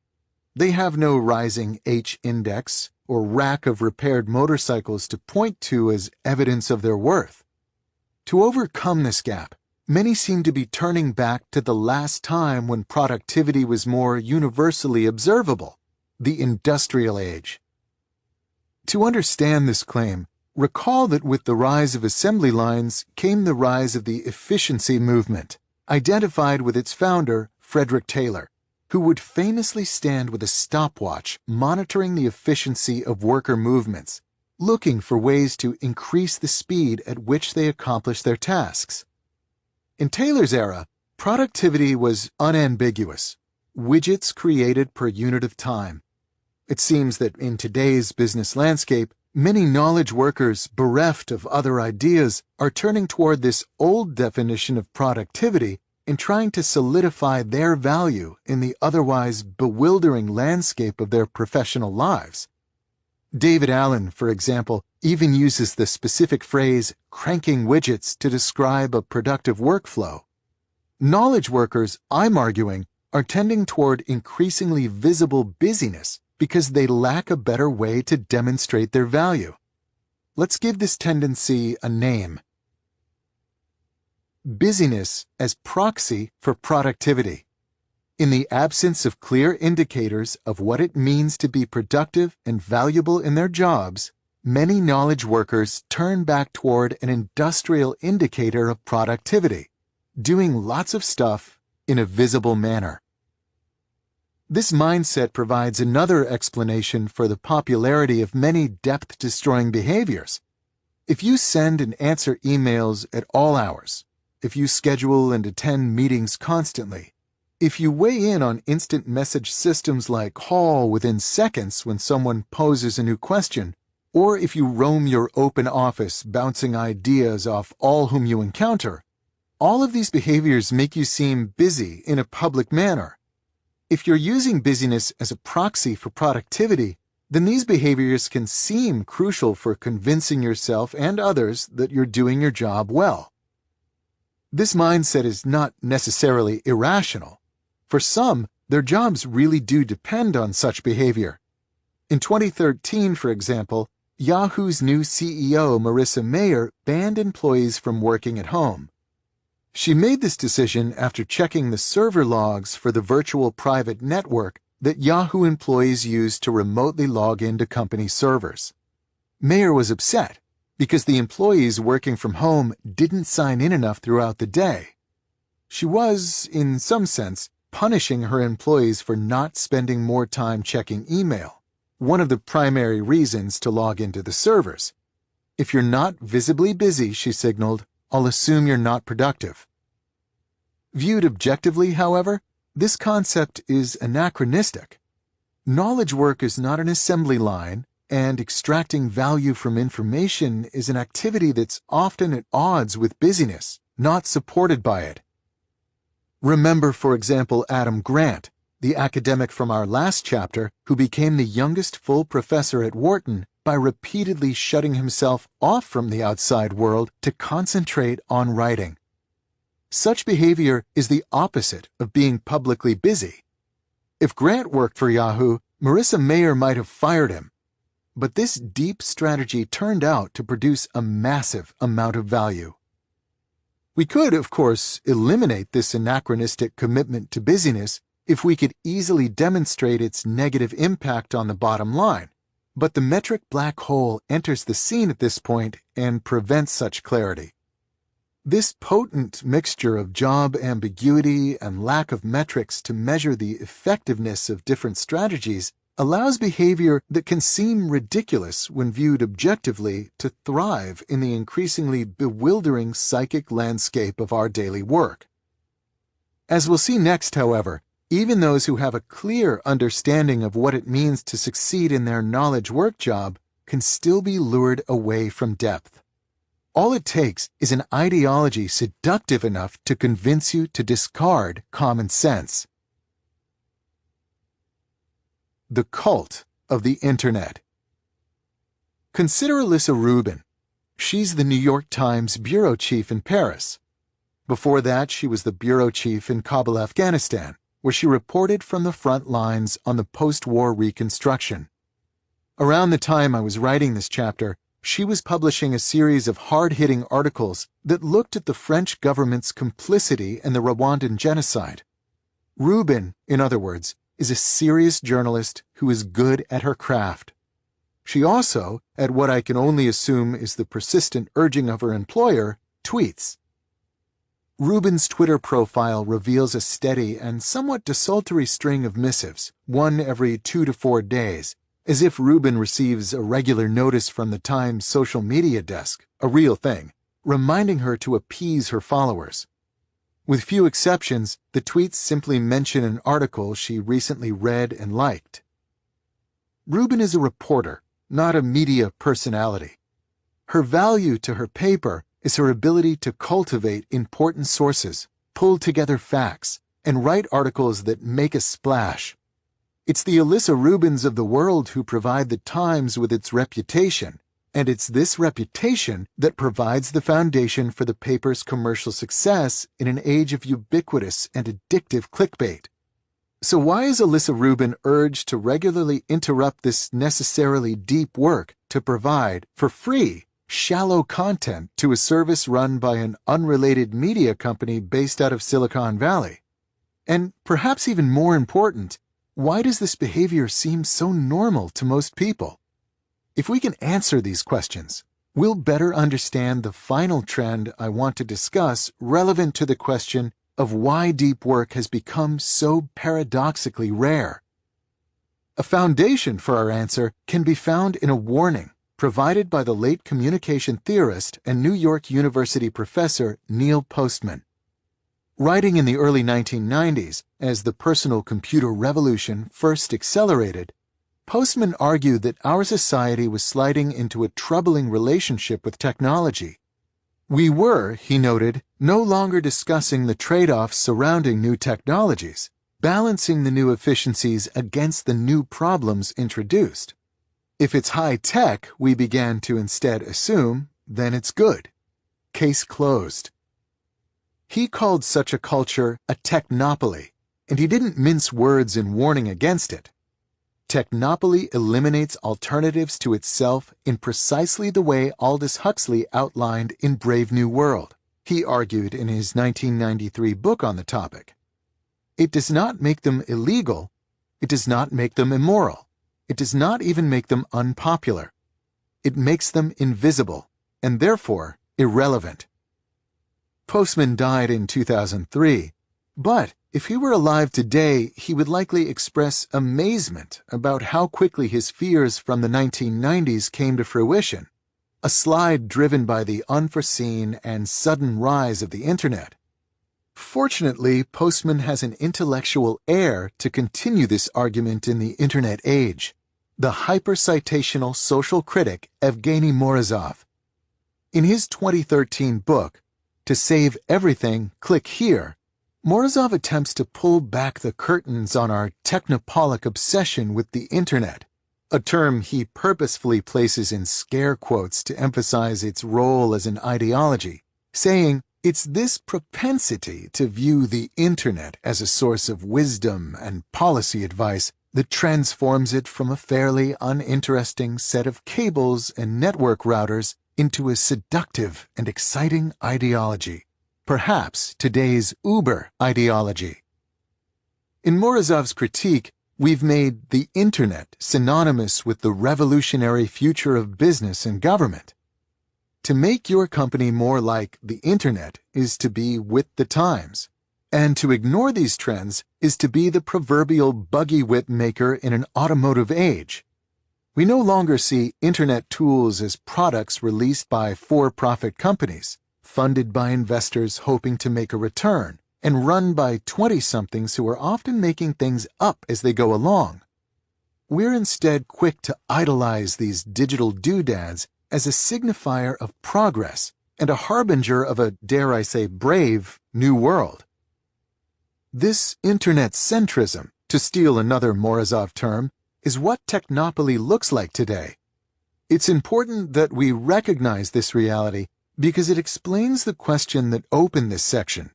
They have no rising H-index or rack of repaired motorcycles to point to as evidence of their worth. To overcome this gap, many seem to be turning back to the last time when productivity was more universally observable, the industrial age. To understand this claim, recall that with the rise of assembly lines came the rise of the efficiency movement, identified with its founder, Frederick Taylor, who would famously stand with a stopwatch monitoring the efficiency of worker movements, looking for ways to increase the speed at which they accomplished their tasks. In Taylor's era, productivity was unambiguous, widgets created per unit of time. It seems that in today's business landscape, many knowledge workers bereft of other ideas are turning toward this old definition of productivity in trying to solidify their value in the otherwise bewildering landscape of their professional lives. David Allen, for example, even uses the specific phrase cranking widgets to describe a productive workflow. Knowledge workers, I'm arguing, are tending toward increasingly visible busyness because they lack a better way to demonstrate their value. Let's give this tendency a name. Busyness as proxy for productivity. In the absence of clear indicators of what it means to be productive and valuable in their jobs, many knowledge workers turn back toward an industrial indicator of productivity, doing lots of stuff in a visible manner. This mindset provides another explanation for the popularity of many depth-destroying behaviors. If you send and answer emails at all hours, if you schedule and attend meetings constantly, if you weigh in on instant message systems like call within seconds when someone poses a new question, or if you roam your open office bouncing ideas off all whom you encounter, all of these behaviors make you seem busy in a public manner. If you're using busyness as a proxy for productivity, then these behaviors can seem crucial for convincing yourself and others that you're doing your job well. This mindset is not necessarily irrational. For some, their jobs really do depend on such behavior. In 2013, for example, Yahoo's new CEO, Marissa Mayer, banned employees from working at home. She made this decision after checking the server logs for the virtual private network that Yahoo employees use to remotely log into company servers. Mayer was upset because the employees working from home didn't sign in enough throughout the day. She was, in some sense, punishing her employees for not spending more time checking email, one of the primary reasons to log into the servers. If you're not visibly busy, she signaled, I'll assume you're not productive. Viewed objectively, however, this concept is anachronistic. Knowledge work is not an assembly line, and extracting value from information is an activity that's often at odds with busyness, not supported by it. Remember, for example, Adam Grant, the academic from our last chapter who became the youngest full professor at Wharton by repeatedly shutting himself off from the outside world to concentrate on writing. Such behavior is the opposite of being publicly busy. If Grant worked for Yahoo, Marissa Mayer might have fired him. But this deep strategy turned out to produce a massive amount of value. We could, of course, eliminate this anachronistic commitment to busyness if we could easily demonstrate its negative impact on the bottom line. But the metric black hole enters the scene at this point and prevents such clarity. This potent mixture of job ambiguity and lack of metrics to measure the effectiveness of different strategies allows behavior that can seem ridiculous when viewed objectively to thrive in the increasingly bewildering psychic landscape of our daily work. As we'll see next, however, even those who have a clear understanding of what it means to succeed in their knowledge work job can still be lured away from depth. All it takes is an ideology seductive enough to convince you to discard common sense. The cult of the Internet. Consider Alyssa Rubin. She's the New York Times bureau chief in Paris. Before that, she was the bureau chief in Kabul, Afghanistan, where she reported from the front lines on the post-war reconstruction. Around the time I was writing this chapter, she was publishing a series of hard-hitting articles that looked at the French government's complicity in the Rwandan genocide. Rubin, in other words, is a serious journalist who is good at her craft. She also, at what I can only assume is the persistent urging of her employer, tweets. Rubin's Twitter profile reveals a steady and somewhat desultory string of missives, one every 2 to 4 days, as if Rubin receives a regular notice from the Times social media desk, a real thing, reminding her to appease her followers. With few exceptions, the tweets simply mention an article she recently read and liked. Rubin is a reporter, not a media personality. Her value to her paper is her ability to cultivate important sources, pull together facts, and write articles that make a splash. It's the Alyssa Rubins of the world who provide the Times with its reputation, and it's this reputation that provides the foundation for the paper's commercial success in an age of ubiquitous and addictive clickbait. So why is Alyssa Rubin urged to regularly interrupt this necessarily deep work to provide, for free, shallow content to a service run by an unrelated media company based out of Silicon Valley? And perhaps even more important, why does this behavior seem so normal to most people? If we can answer these questions, we'll better understand the final trend I want to discuss relevant to the question of why deep work has become so paradoxically rare. A foundation for our answer can be found in a warning provided by the late communication theorist and New York University professor Neil Postman. Writing in the early 1990s, as the personal computer revolution first accelerated, Postman argued that our society was sliding into a troubling relationship with technology. We were, he noted, no longer discussing the trade-offs surrounding new technologies, balancing the new efficiencies against the new problems introduced. If it's high-tech, we began to instead assume, then it's good. Case closed. He called such a culture a technopoly, and he didn't mince words in warning against it. Technopoly eliminates alternatives to itself in precisely the way Aldous Huxley outlined in Brave New World, he argued in his 1993 book on the topic. It does not make them illegal. It does not make them immoral. It does not even make them unpopular. It makes them invisible, and therefore irrelevant. Postman died in 2003, but if he were alive today, he would likely express amazement about how quickly his fears from the 1990s came to fruition, a slide driven by the unforeseen and sudden rise of the Internet. Fortunately, Postman has an intellectual heir to continue this argument in the Internet age, the hyper-citational social critic Evgeny Morozov. In his 2013 book, To Save Everything, Click Here, Morozov attempts to pull back the curtains on our technopolic obsession with the Internet, a term he purposefully places in scare quotes to emphasize its role as an ideology, saying, it's this propensity to view the Internet as a source of wisdom and policy advice that transforms it from a fairly uninteresting set of cables and network routers into a seductive and exciting ideology. Perhaps today's Uber ideology. In Morozov's critique, we've made the Internet synonymous with the revolutionary future of business and government. To make your company more like the Internet is to be with the times, and to ignore these trends is to be the proverbial buggy whip maker in an automotive age. We no longer see Internet tools as products released by for-profit companies, funded by investors hoping to make a return, and run by 20-somethings who are often making things up as they go along. We're instead quick to idolize these digital doodads as a signifier of progress and a harbinger of a, dare I say, brave new world. This Internet centrism, to steal another Morozov term, is what technopoly looks like today. It's important that we recognize this reality because it explains the question that opened this section.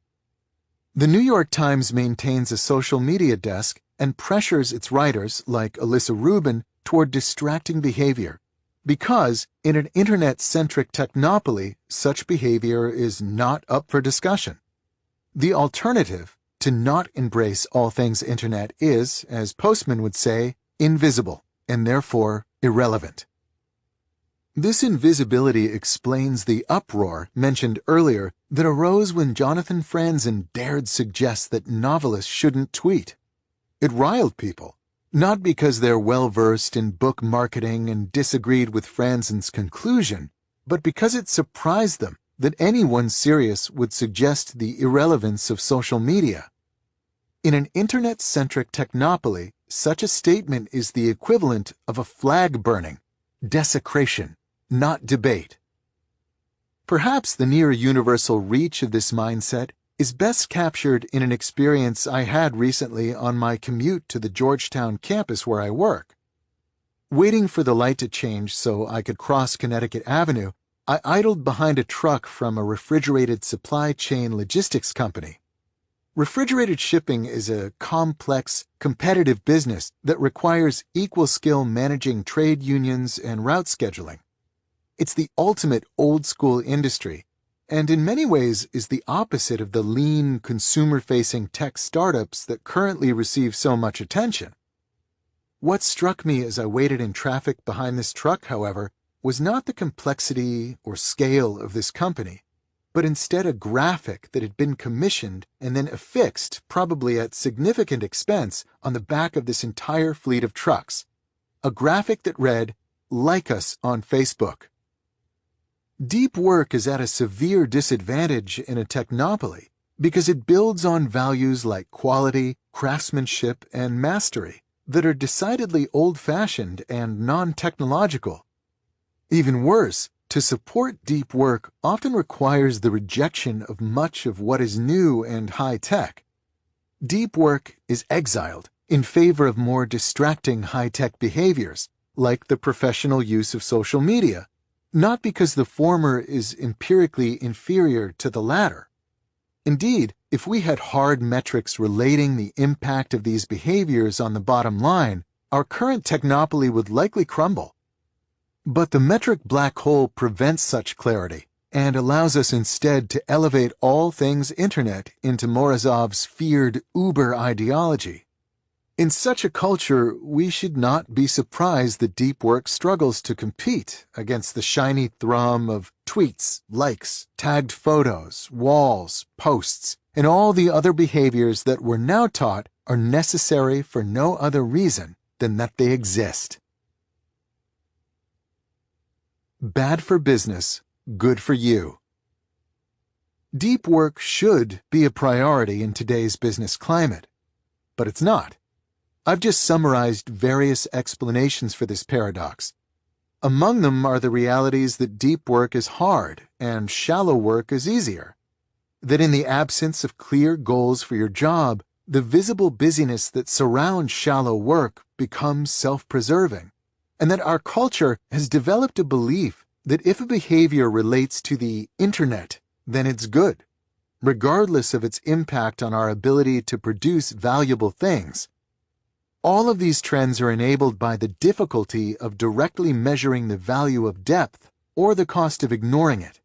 The New York Times maintains a social media desk and pressures its writers, like Alyssa Rubin, toward distracting behavior, because in an Internet-centric technopoly, such behavior is not up for discussion. The alternative, to not embrace all things Internet, is, as Postman would say, invisible, and therefore irrelevant. This invisibility explains the uproar mentioned earlier that arose when Jonathan Franzen dared suggest that novelists shouldn't tweet. It riled people, not because they're well-versed in book marketing and disagreed with Franzen's conclusion, but because it surprised them that anyone serious would suggest the irrelevance of social media. In an Internet-centric technopoly, such a statement is the equivalent of a flag burning, desecration, not debate. Perhaps the near-universal reach of this mindset is best captured in an experience I had recently on my commute to the Georgetown campus where I work. Waiting for the light to change so I could cross Connecticut Avenue, I idled behind a truck from a refrigerated supply chain logistics company. Refrigerated shipping is a complex, competitive business that requires equal skill managing trade unions and route scheduling. It's the ultimate old-school industry, and in many ways is the opposite of the lean, consumer-facing tech startups that currently receive so much attention. What struck me as I waited in traffic behind this truck, however, was not the complexity or scale of this company, but instead a graphic that had been commissioned and then affixed, probably at significant expense, on the back of this entire fleet of trucks. A graphic that read, "Like us on Facebook." Deep work is at a severe disadvantage in a technopoly because it builds on values like quality, craftsmanship, and mastery that are decidedly old-fashioned and non-technological. Even worse, to support deep work often requires the rejection of much of what is new and high-tech. Deep work is exiled in favor of more distracting high-tech behaviors, like the professional use of social media, not because the former is empirically inferior to the latter. Indeed, if we had hard metrics relating the impact of these behaviors on the bottom line, our current technopoly would likely crumble. But the metric black hole prevents such clarity and allows us instead to elevate all things Internet into Morozov's feared Uber ideology. In such a culture, we should not be surprised that deep work struggles to compete against the shiny thrum of tweets, likes, tagged photos, walls, posts, and all the other behaviors that we're now taught are necessary for no other reason than that they exist. Bad for business, good for you. Deep work should be a priority in today's business climate, but it's not. I've just summarized various explanations for this paradox. Among them are the realities that deep work is hard and shallow work is easier. That in the absence of clear goals for your job, the visible busyness that surrounds shallow work becomes self-preserving. And that our culture has developed a belief that if a behavior relates to the Internet, then it's good, regardless of its impact on our ability to produce valuable things. All of these trends are enabled by the difficulty of directly measuring the value of depth or the cost of ignoring it.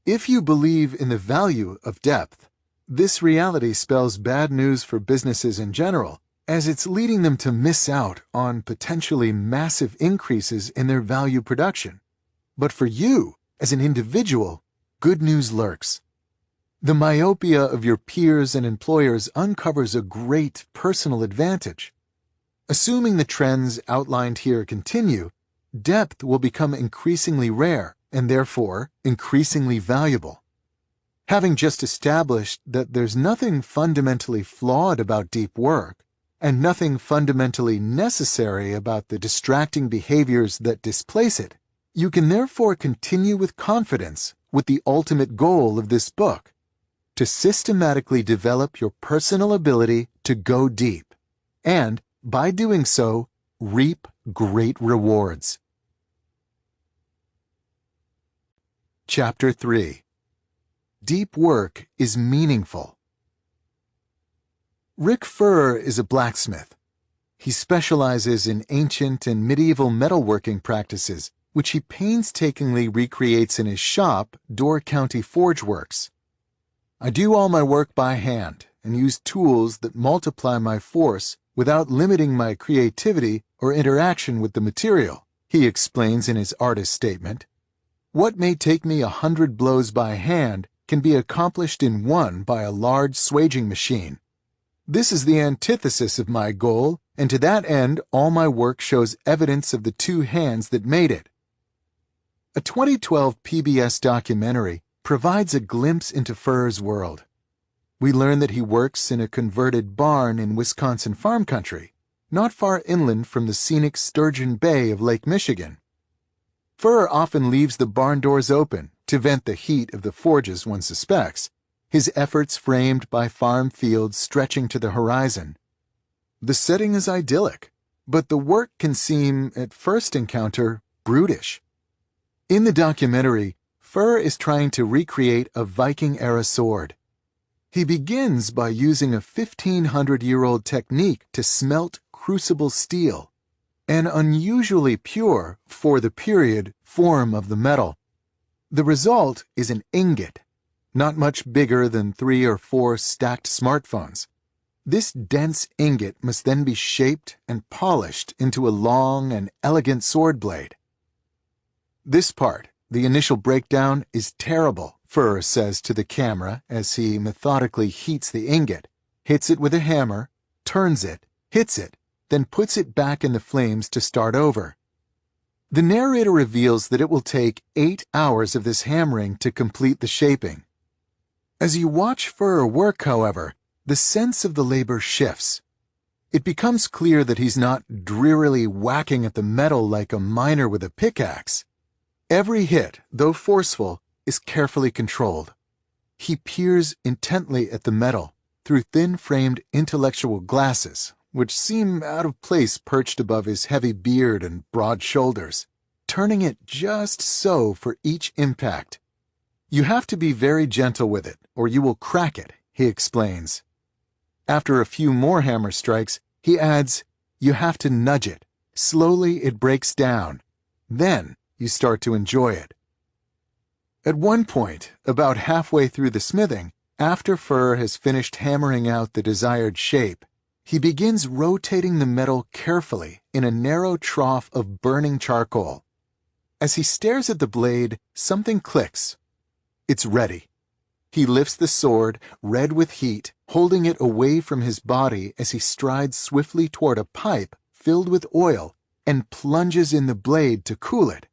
If you believe in the value of depth, this reality spells bad news for businesses in general, as it's leading them to miss out on potentially massive increases in their value production. But for you, as an individual, good news lurks. The myopia of your peers and employers uncovers a great personal advantage. Assuming the trends outlined here continue, depth will become increasingly rare and therefore increasingly valuable. Having just established that there's nothing fundamentally flawed about deep work and nothing fundamentally necessary about the distracting behaviors that displace it, you can therefore continue with confidence with the ultimate goal of this book: to systematically develop your personal ability to go deep, and, by doing so, reap great rewards. Chapter 3. Deep work is meaningful. Rick Furr is a blacksmith. He specializes in ancient and medieval metalworking practices, which he painstakingly recreates in his shop, Door County Forge Works. I do all my work by hand and use tools that multiply my force without limiting my creativity or interaction with the material, he explains in his artist statement. What may take me 100 blows by hand can be accomplished in one by a large swaging machine. This is the antithesis of my goal, and to that end all my work shows evidence of the two hands that made it. A 2012 PBS documentary provides a glimpse into Furr's world. We learn that he works in a converted barn in Wisconsin farm country, not far inland from the scenic Sturgeon Bay of Lake Michigan. Furr often leaves the barn doors open to vent the heat of the forges, one suspects, his efforts framed by farm fields stretching to the horizon. The setting is idyllic, but the work can seem, at first encounter, brutish. In the documentary, Fur is trying to recreate a Viking-era sword. He begins by using a 1,500-year-old technique to smelt crucible steel, an unusually pure, for the period, form of the metal. The result is an ingot, not much bigger than 3 or 4 stacked smartphones. This dense ingot must then be shaped and polished into a long and elegant sword blade. This part, the initial breakdown, is terrible, Fur says to the camera as he methodically heats the ingot, hits it with a hammer, turns it, hits it, then puts it back in the flames to start over. The narrator reveals that it will take 8 hours of this hammering to complete the shaping. As you watch Fur work, however, the sense of the labor shifts. It becomes clear that he's not drearily whacking at the metal like a miner with a pickaxe. Every hit, though forceful, is carefully controlled. He peers intently at the metal through thin-framed intellectual glasses, which seem out of place perched above his heavy beard and broad shoulders, turning it just so for each impact. You have to be very gentle with it, or you will crack it, he explains. After a few more hammer strikes, he adds, you have to nudge it. Slowly it breaks down. Then you start to enjoy it. At one point, about halfway through the smithing, after Fur has finished hammering out the desired shape, he begins rotating the metal carefully in a narrow trough of burning charcoal. As he stares at the blade, something clicks. It's ready. He lifts the sword, red with heat, holding it away from his body as he strides swiftly toward a pipe filled with oil and plunges in the blade to cool it.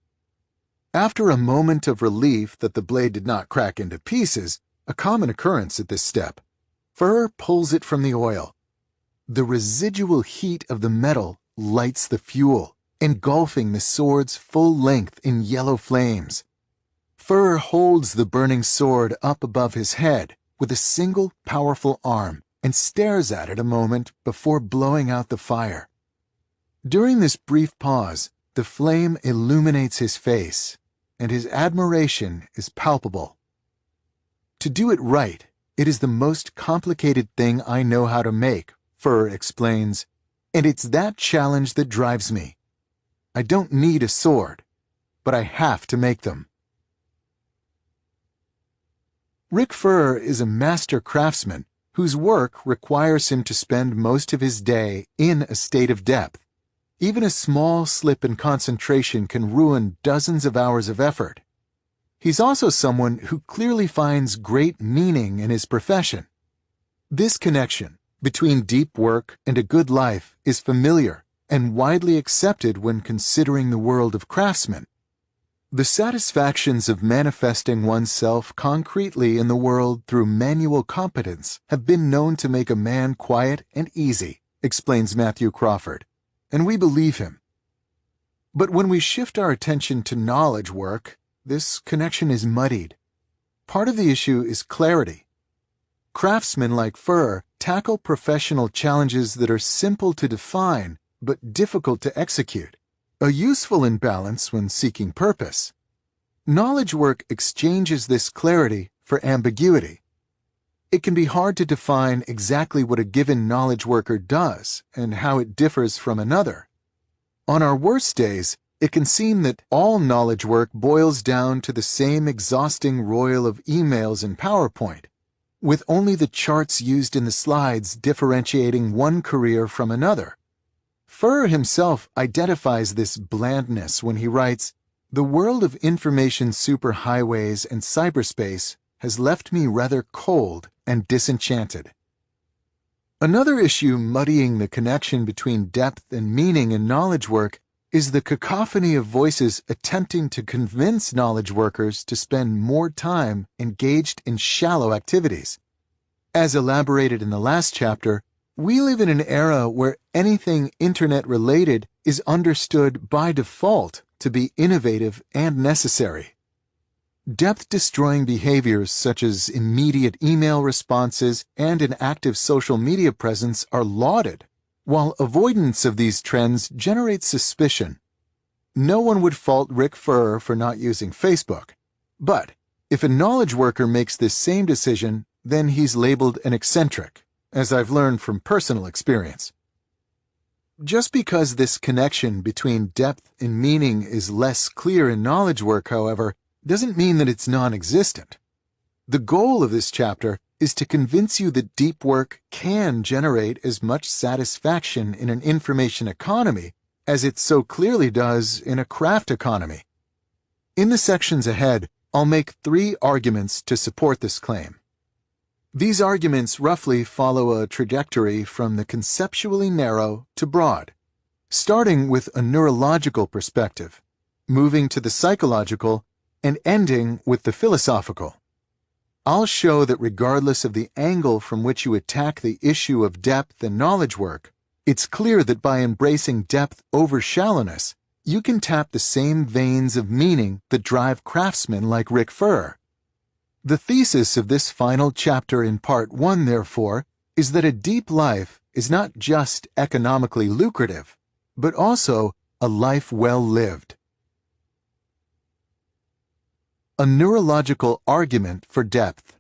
After a moment of relief that the blade did not crack into pieces, a common occurrence at this step, Fur pulls it from the oil. The residual heat of the metal lights the fuel, engulfing the sword's full length in yellow flames. Fur holds the burning sword up above his head with a single powerful arm and stares at it a moment before blowing out the fire. During this brief pause, the flame illuminates his face, and his admiration is palpable. To do it right, it is the most complicated thing I know how to make, Fur explains, and it's that challenge that drives me. I don't need a sword, but I have to make them. Rick Fur is a master craftsman whose work requires him to spend most of his day in a state of depth. Even a small slip in concentration can ruin dozens of hours of effort. He's also someone who clearly finds great meaning in his profession. This connection between deep work and a good life is familiar and widely accepted when considering the world of craftsmen. The satisfactions of manifesting oneself concretely in the world through manual competence have been known to make a man quiet and easy, explains Matthew Crawford, and we believe him. But when we shift our attention to knowledge work, this connection is muddied. Part of the issue is clarity. Craftsmen like Fur tackle professional challenges that are simple to define but difficult to execute, a useful imbalance when seeking purpose. Knowledge work exchanges this clarity for ambiguity. It can be hard to define exactly what a given knowledge worker does and how it differs from another. On our worst days, it can seem that all knowledge work boils down to the same exhausting roil of emails and PowerPoint, with only the charts used in the slides differentiating one career from another. Fur himself identifies this blandness when he writes, "The world of information superhighways and cyberspace has left me rather cold and disenchanted." Another issue muddying the connection between depth and meaning in knowledge work is the cacophony of voices attempting to convince knowledge workers to spend more time engaged in shallow activities. As elaborated in the last chapter, we live in an era where anything internet-related is understood by default to be innovative and necessary. Depth-destroying behaviors such as immediate email responses and an active social media presence are lauded, while avoidance of these trends generates suspicion. No one would fault Rick Furr for not using Facebook. But if a knowledge worker makes this same decision, then he's labeled an eccentric, as I've learned from personal experience. Just because this connection between depth and meaning is less clear in knowledge work, however, doesn't mean that it's non-existent. The goal of this chapter is to convince you that deep work can generate as much satisfaction in an information economy as it so clearly does in a craft economy. In the sections ahead, I'll make 3 arguments to support this claim. These arguments roughly follow a trajectory from the conceptually narrow to broad, starting with a neurological perspective, moving to the psychological, and ending with the philosophical. I'll show that regardless of the angle from which you attack the issue of depth and knowledge work, it's clear that by embracing depth over shallowness, you can tap the same veins of meaning that drive craftsmen like Rick Furr. The thesis of this final chapter in Part 1, therefore, is that a deep life is not just economically lucrative, but also a life well lived. A neurological argument for depth.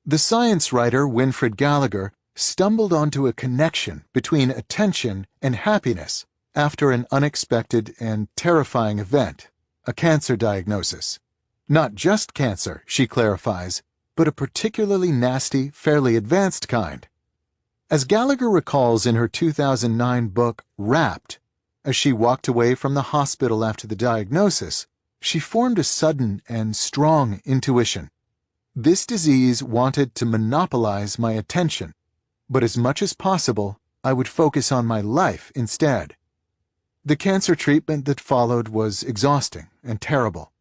The science writer Winfred Gallagher stumbled onto a connection between attention and happiness after an unexpected and terrifying event, a cancer diagnosis. Not just cancer, she clarifies, but a particularly nasty, fairly advanced kind. As Gallagher recalls in her 2009 book, Wrapped, as she walked away from the hospital after the diagnosis, she formed a sudden and strong intuition. This disease wanted to monopolize my attention, but as much as possible, I would focus on my life instead. The cancer treatment that followed was exhausting and terrible.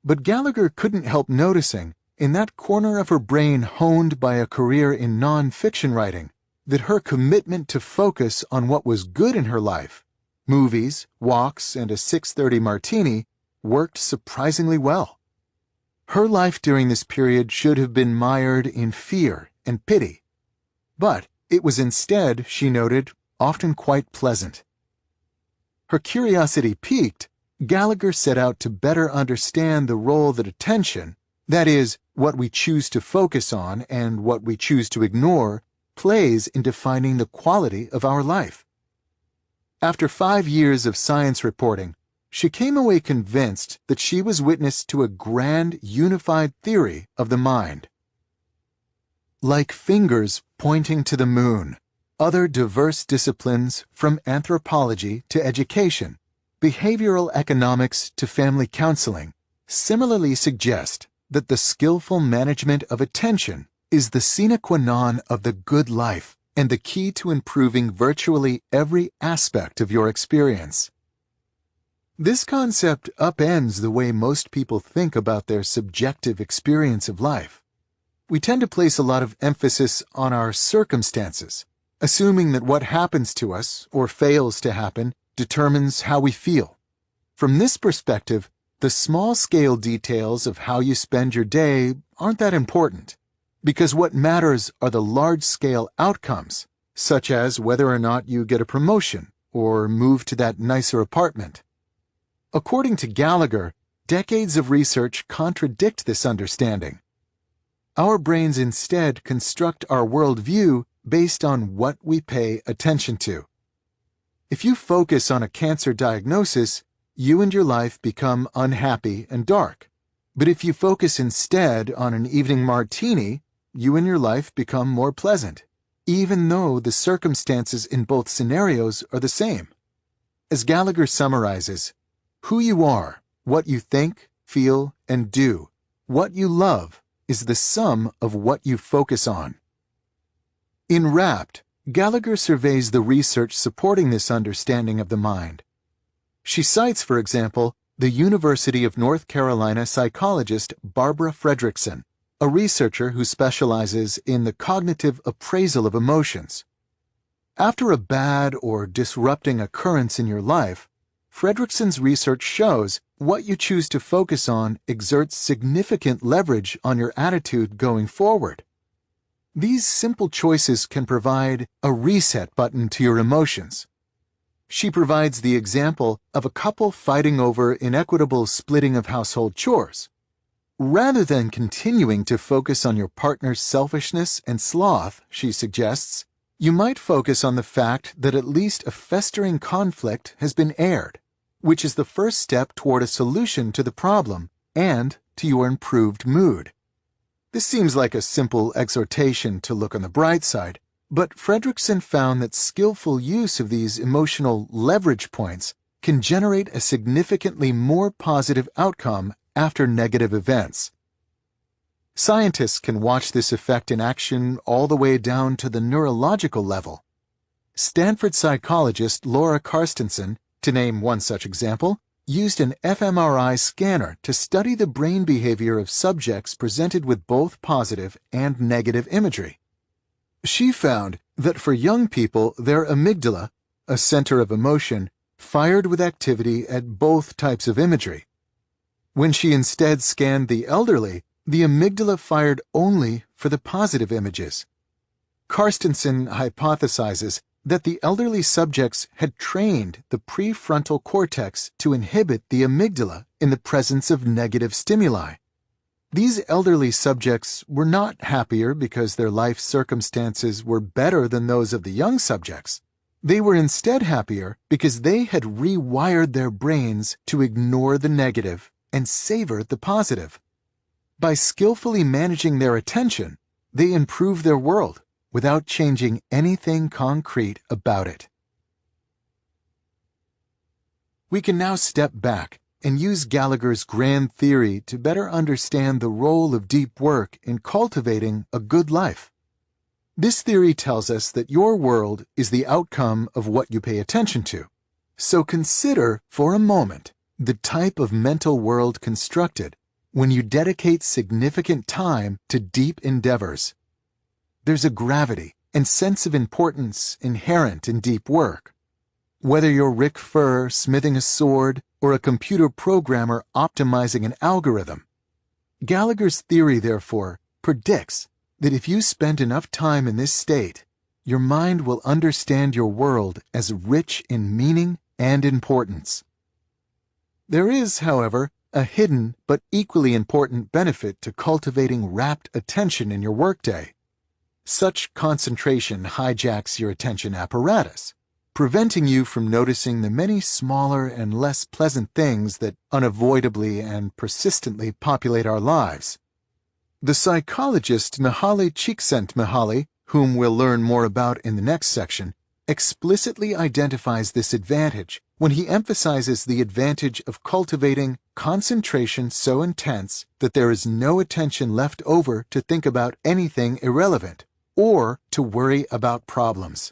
But Gallagher couldn't help noticing, in that corner of her brain honed by a career in non-fiction writing, that her commitment to focus on what was good in her life, movies, walks, and a 6:30 martini, worked surprisingly well. Her life during this period should have been mired in fear and pity. But it was instead, she noted, often quite pleasant. Her curiosity piqued, Gallagher set out to better understand the role that attention, that is, what we choose to focus on and what we choose to ignore, plays in defining the quality of our life. After 5 years of science reporting, she came away convinced that she was witness to a grand, unified theory of the mind. Like fingers pointing to the moon, other diverse disciplines, from anthropology to education, behavioral economics to family counseling, similarly suggest that the skillful management of attention is the sine qua non of the good life and the key to improving virtually every aspect of your experience. This concept upends the way most people think about their subjective experience of life. We tend to place a lot of emphasis on our circumstances, assuming that what happens to us, or fails to happen, determines how we feel. From this perspective, the small-scale details of how you spend your day aren't that important, because what matters are the large-scale outcomes, such as whether or not you get a promotion or move to that nicer apartment. According to Gallagher, decades of research contradict this understanding. Our brains instead construct our worldview based on what we pay attention to. If you focus on a cancer diagnosis, you and your life become unhappy and dark. But if you focus instead on an evening martini, you and your life become more pleasant, even though the circumstances in both scenarios are the same. As Gallagher summarizes, who you are, what you think, feel, and do, what you love, is the sum of what you focus on. In Wrapped, Gallagher surveys the research supporting this understanding of the mind. She cites, for example, the University of North Carolina psychologist Barbara Fredrickson, a researcher who specializes in the cognitive appraisal of emotions. After a bad or disrupting occurrence in your life, Fredrickson's research shows what you choose to focus on exerts significant leverage on your attitude going forward. These simple choices can provide a reset button to your emotions. She provides the example of a couple fighting over inequitable splitting of household chores. Rather than continuing to focus on your partner's selfishness and sloth, she suggests, you might focus on the fact that at least a festering conflict has been aired, which is the first step toward a solution to the problem and to your improved mood. This seems like a simple exhortation to look on the bright side, but Fredrickson found that skillful use of these emotional leverage points can generate a significantly more positive outcome after negative events. Scientists can watch this effect in action all the way down to the neurological level. Stanford psychologist Laura Carstensen, to name one such example, used an fMRI scanner to study the brain behavior of subjects presented with both positive and negative imagery. She found that for young people, their amygdala, a center of emotion, fired with activity at both types of imagery. When she instead scanned the elderly, the amygdala fired only for the positive images. Carstensen hypothesizes that the elderly subjects had trained the prefrontal cortex to inhibit the amygdala in the presence of negative stimuli. These elderly subjects were not happier because their life circumstances were better than those of the young subjects. They were instead happier because they had rewired their brains to ignore the negative and savor the positive. By skillfully managing their attention, they improve their world without changing anything concrete about it. We can now step back and use Gallagher's grand theory to better understand the role of deep work in cultivating a good life. This theory tells us that your world is the outcome of what you pay attention to. So consider, for a moment, the type of mental world constructed when you dedicate significant time to deep endeavors. There's a gravity and sense of importance inherent in deep work. Whether you're Rick Furr smithing a sword or a computer programmer optimizing an algorithm, Gallagher's theory, therefore, predicts that if you spend enough time in this state, your mind will understand your world as rich in meaning and importance. There is, however, a hidden but equally important benefit to cultivating rapt attention in your workday. Such concentration hijacks your attention apparatus, preventing you from noticing the many smaller and less pleasant things that unavoidably and persistently populate our lives. The psychologist Mihaly Csikszentmihalyi, whom we'll learn more about in the next section, explicitly identifies this advantage when he emphasizes the advantage of cultivating concentration so intense that there is no attention left over to think about anything irrelevant or to worry about problems.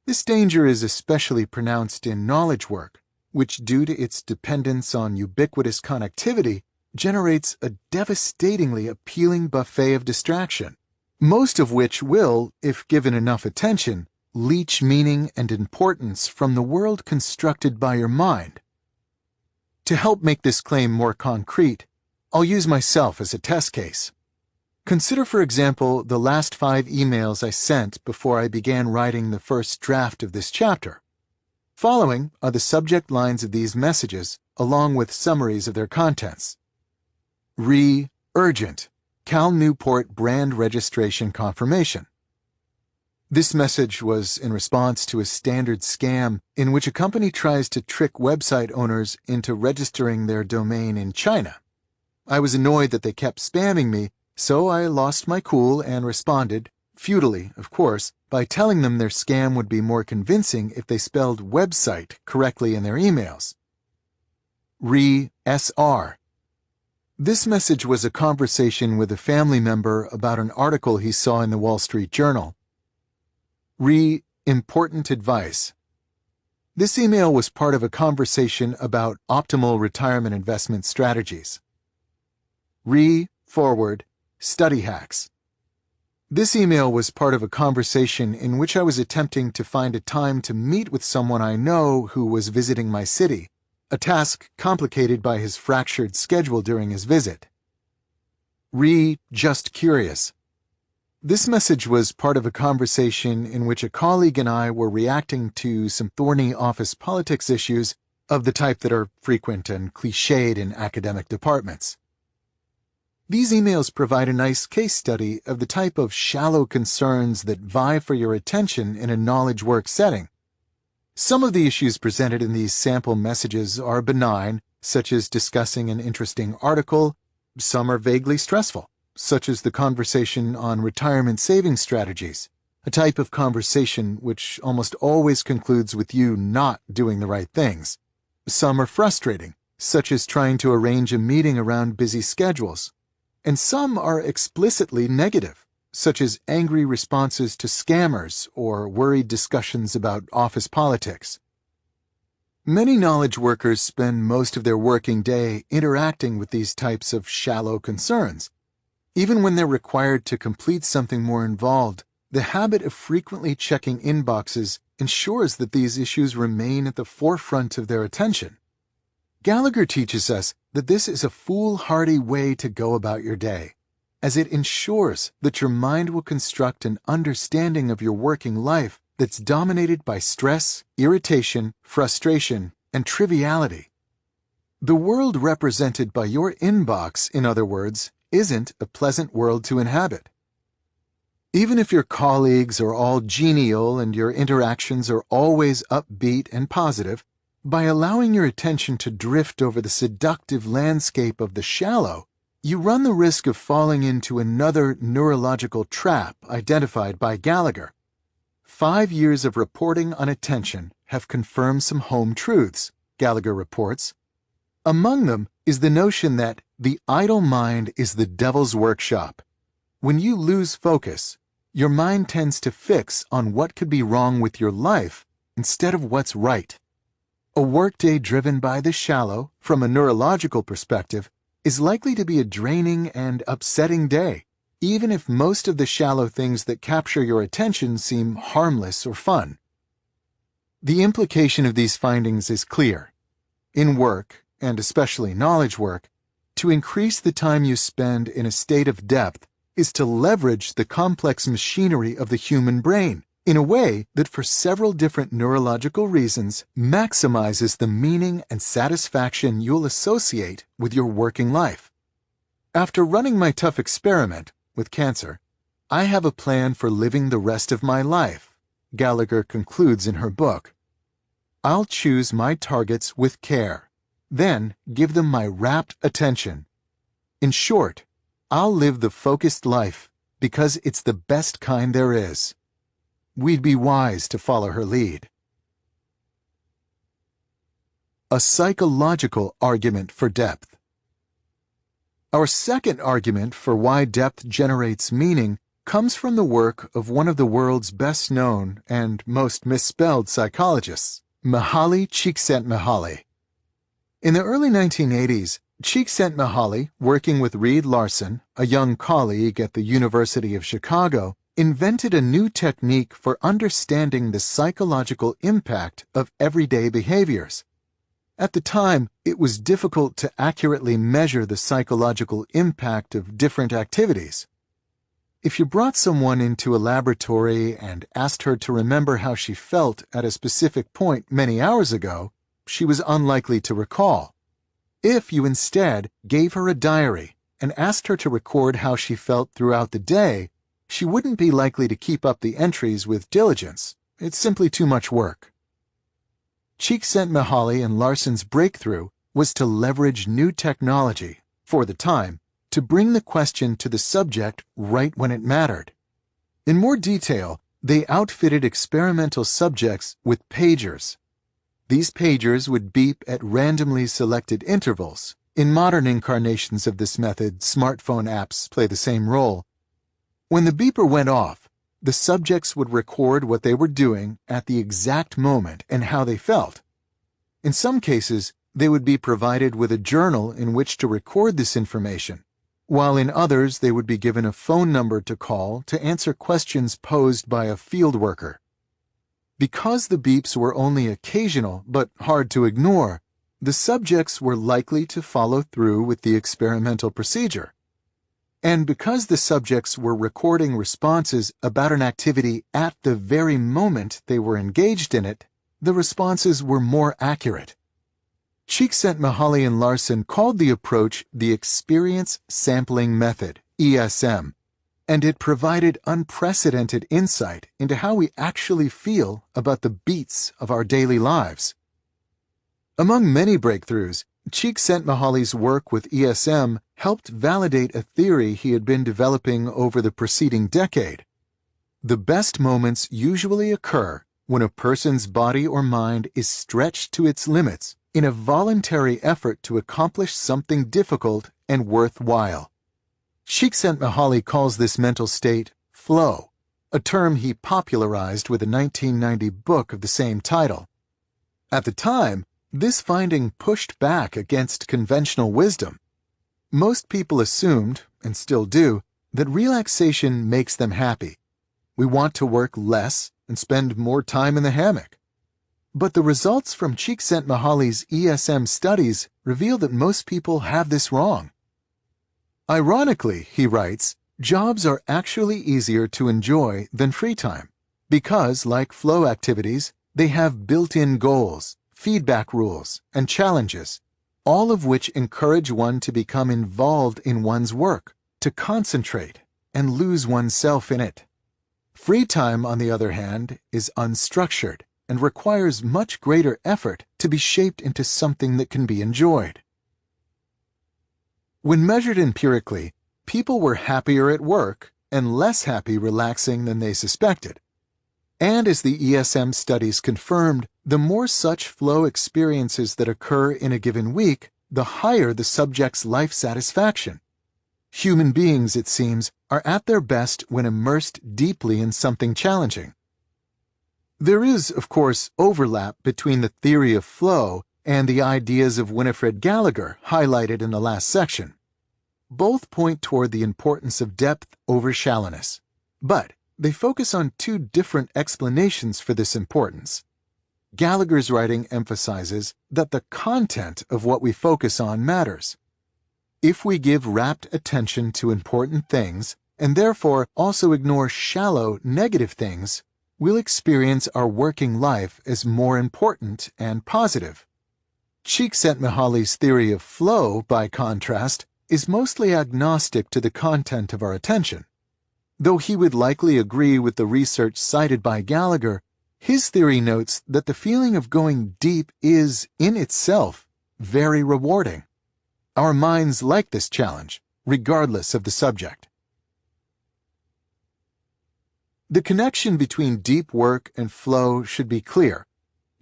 This danger is especially pronounced in knowledge work, which, due to its dependence on ubiquitous connectivity, generates a devastatingly appealing buffet of distraction, most of which will, if given enough attention, leach meaning and importance from the world constructed by your mind. To help make this claim more concrete, I'll use myself as a test case. Consider, for example, the last 5 emails I sent before I began writing the first draft of this chapter. Following are the subject lines of these messages, along with summaries of their contents. Urgent, Cal Newport brand registration confirmation. This message was in response to a standard scam in which a company tries to trick website owners into registering their domain in China. I was annoyed that they kept spamming me, so I lost my cool and responded, futilely, of course, by telling them their scam would be more convincing if they spelled website correctly in their emails. SR. This message was a conversation with a family member about an article he saw in the Wall Street Journal. Important advice. This email was part of a conversation about optimal retirement investment strategies. Forward, study hacks. This email was part of a conversation in which I was attempting to find a time to meet with someone I know who was visiting my city. a task complicated by his fractured schedule during his visit. Just curious. This message was part of a conversation in which a colleague and I were reacting to some thorny office politics issues of the type that are frequent and cliched in academic departments. These emails provide a nice case study of the type of shallow concerns that vie for your attention in a knowledge work setting. Some of the issues presented in these sample messages are benign, such as discussing an interesting article. Some are vaguely stressful, such as the conversation on retirement saving strategies, a type of conversation which almost always concludes with you not doing the right things. Some are frustrating, such as trying to arrange a meeting around busy schedules. And some are explicitly negative, such as angry responses to scammers or worried discussions about office politics. Many knowledge workers spend most of their working day interacting with these types of shallow concerns. Even when they're required to complete something more involved, the habit of frequently checking inboxes ensures that these issues remain at the forefront of their attention. Gallagher teaches us that this is a foolhardy way to go about your day, as it ensures that your mind will construct an understanding of your working life that's dominated by stress, irritation, frustration, and triviality. The world represented by your inbox, in other words, isn't a pleasant world to inhabit. Even if your colleagues are all genial and your interactions are always upbeat and positive, by allowing your attention to drift over the seductive landscape of the shallow, you run the risk of falling into another neurological trap identified by Gallagher. 5 years of reporting on attention have confirmed some home truths, Gallagher reports. Among them is the notion that the idle mind is the devil's workshop. When you lose focus, your mind tends to fix on what could be wrong with your life instead of what's right. A workday driven by the shallow, from a neurological perspective, is likely to be a draining and upsetting day, even if most of the shallow things that capture your attention seem harmless or fun. The implication of these findings is clear. In work, and especially knowledge work, to increase the time you spend in a state of depth is to leverage the complex machinery of the human brain in a way that, for several different neurological reasons, maximizes the meaning and satisfaction you'll associate with your working life. After running my tough experiment with cancer, I have a plan for living the rest of my life, Gallagher concludes in her book. I'll choose my targets with care, then give them my rapt attention. In short, I'll live the focused life because it's the best kind there is. We'd be wise to follow her lead. A psychological argument for depth. Our second argument for why depth generates meaning comes from the work of one of the world's best-known and most misspelled psychologists, Mihaly Csikszentmihalyi. In the early 1980s, Csikszentmihalyi, working with Reed Larson, a young colleague at the University of Chicago, invented a new technique for understanding the psychological impact of everyday behaviors. At the time, it was difficult to accurately measure the psychological impact of different activities. If you brought someone into a laboratory and asked her to remember how she felt at a specific point many hours ago, she was unlikely to recall. If you instead gave her a diary and asked her to record how she felt throughout the day, she wouldn't be likely to keep up the entries with diligence. It's simply too much work. Csikszentmihalyi and Larson's breakthrough was to leverage new technology, for the time, to bring the question to the subject right when it mattered. In more detail, they outfitted experimental subjects with pagers. These pagers would beep at randomly selected intervals. In modern incarnations of this method, smartphone apps play the same role. When the beeper went off, the subjects would record what they were doing at the exact moment and how they felt. In some cases, they would be provided with a journal in which to record this information, while in others they would be given a phone number to call to answer questions posed by a field worker. Because the beeps were only occasional but hard to ignore, the subjects were likely to follow through with the experimental procedure. And because the subjects were recording responses about an activity at the very moment they were engaged in it, the responses were more accurate. Csikszentmihalyi and Larson called the approach the Experience Sampling Method, ESM, and it provided unprecedented insight into how we actually feel about the beats of our daily lives. Among many breakthroughs, Csikszentmihalyi's work with ESM helped validate a theory he had been developing over the preceding decade. The best moments usually occur when a person's body or mind is stretched to its limits in a voluntary effort to accomplish something difficult and worthwhile. Csikszentmihalyi calls this mental state flow, a term he popularized with a 1990 book of the same title. At the time, this finding pushed back against conventional wisdom. Most people assumed, and still do, that relaxation makes them happy. We want to work less and spend more time in the hammock. But the results from Csikszentmihalyi's ESM studies reveal that most people have this wrong. Ironically, he writes, jobs are actually easier to enjoy than free time because, like flow activities, they have built-in goals, feedback rules, and challenges, all of which encourage one to become involved in one's work, to concentrate, and lose oneself in it. Free time, on the other hand, is unstructured and requires much greater effort to be shaped into something that can be enjoyed. When measured empirically, people were happier at work and less happy relaxing than they suspected. And as the ESM studies confirmed, the more such flow experiences that occur in a given week, the higher the subject's life satisfaction. Human beings, it seems, are at their best when immersed deeply in something challenging. There is, of course, overlap between the theory of flow and the ideas of Winifred Gallagher highlighted in the last section. Both point toward the importance of depth over shallowness, but they focus on two different explanations for this importance. Gallagher's writing emphasizes that the content of what we focus on matters. If we give rapt attention to important things, and therefore also ignore shallow, negative things, we'll experience our working life as more important and positive. Csikszentmihalyi's theory of flow, by contrast, is mostly agnostic to the content of our attention. Though he would likely agree with the research cited by Gallagher, his theory notes that the feeling of going deep is, in itself, very rewarding. Our minds like this challenge, regardless of the subject. The connection between deep work and flow should be clear.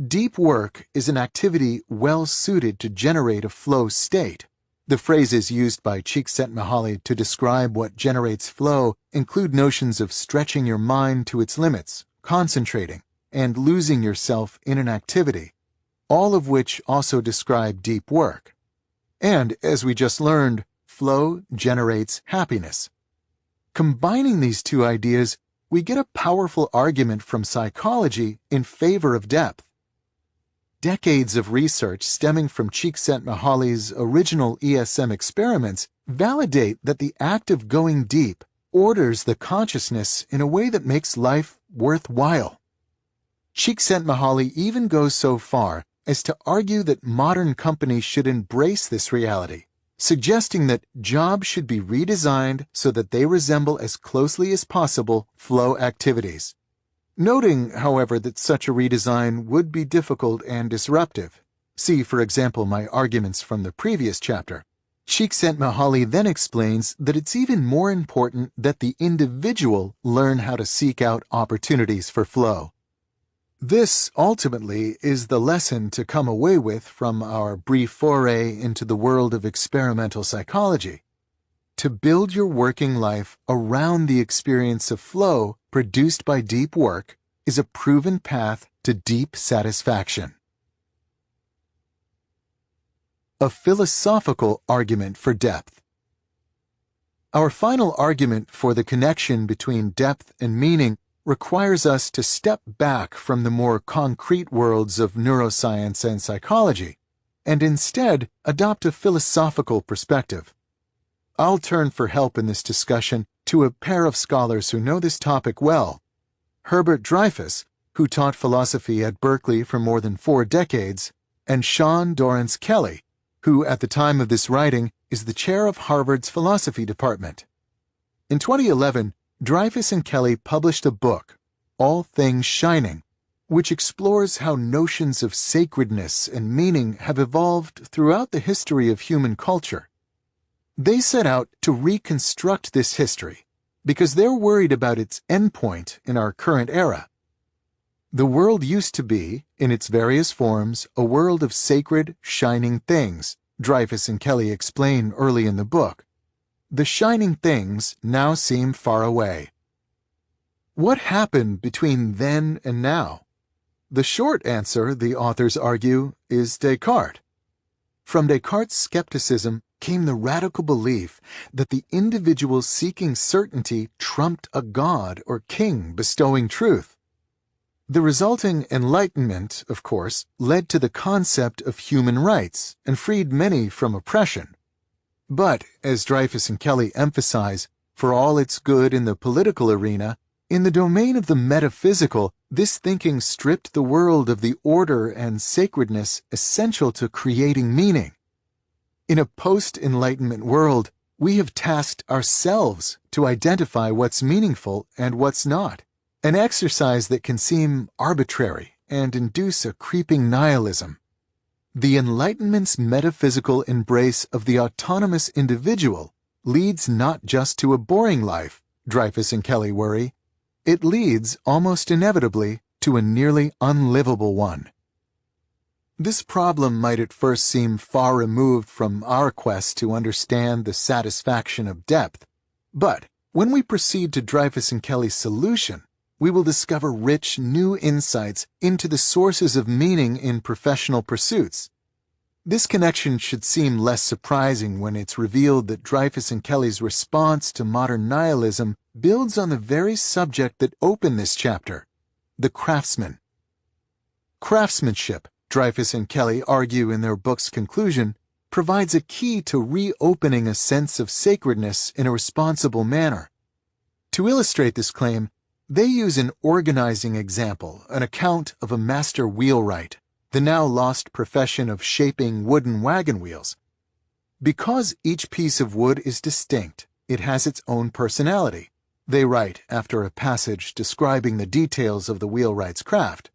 Deep work is an activity well suited to generate a flow state. The phrases used by Csikszentmihalyi to describe what generates flow include notions of stretching your mind to its limits, concentrating, and losing yourself in an activity, all of which also describe deep work. And, as we just learned, flow generates happiness. Combining these two ideas, we get a powerful argument from psychology in favor of depth. Decades of research stemming from Csikszentmihalyi's original ESM experiments validate that the act of going deep orders the consciousness in a way that makes life worthwhile. Csikszentmihalyi even goes so far as to argue that modern companies should embrace this reality, suggesting that jobs should be redesigned so that they resemble as closely as possible flow activities. Noting, however, that such a redesign would be difficult and disruptive. See, for example, my arguments from the previous chapter. Csikszentmihalyi then explains that it's even more important that the individual learn how to seek out opportunities for flow. This, ultimately, is the lesson to come away with from our brief foray into the world of experimental psychology. To build your working life around the experience of flow produced by deep work is a proven path to deep satisfaction. A philosophical argument for depth. Our final argument for the connection between depth and meaning requires us to step back from the more concrete worlds of neuroscience and psychology and instead adopt a philosophical perspective. I'll turn for help in this discussion to a pair of scholars who know this topic well: Herbert Dreyfus, who taught philosophy at Berkeley for more than 4 decades, and Sean Dorrance Kelly, who at the time of this writing is the chair of Harvard's philosophy department. In 2011, Dreyfus and Kelly published a book, All Things Shining, which explores how notions of sacredness and meaning have evolved throughout the history of human culture. They set out to reconstruct this history because they're worried about its endpoint in our current era. The world used to be, in its various forms, a world of sacred, shining things, Dreyfus and Kelly explain early in the book. The shining things now seem far away. What happened between then and now? The short answer, the authors argue, is Descartes. From Descartes' skepticism came the radical belief that the individual seeking certainty trumped a god or king bestowing truth. The resulting Enlightenment, of course, led to the concept of human rights and freed many from oppression. But, as Dreyfus and Kelly emphasize, for all its good in the political arena, in the domain of the metaphysical, this thinking stripped the world of the order and sacredness essential to creating meaning. In a post-Enlightenment world, we have tasked ourselves to identify what's meaningful and what's not, an exercise that can seem arbitrary and induce a creeping nihilism. The Enlightenment's metaphysical embrace of the autonomous individual leads not just to a boring life, Dreyfus and Kelly worry. It leads, almost inevitably, to a nearly unlivable one. This problem might at first seem far removed from our quest to understand the satisfaction of depth, but when we proceed to Dreyfus and Kelly's solution, we will discover rich new insights into the sources of meaning in professional pursuits. This connection should seem less surprising when it's revealed that Dreyfus and Kelly's response to modern nihilism builds on the very subject that opened this chapter, the craftsman. Craftsmanship, Dreyfus and Kelly argue in their book's conclusion, provides a key to reopening a sense of sacredness in a responsible manner. To illustrate this claim, they use an organizing example, an account of a master wheelwright, the now lost profession of shaping wooden wagon wheels. Because each piece of wood is distinct, it has its own personality, they write after a passage describing the details of the wheelwright's craft.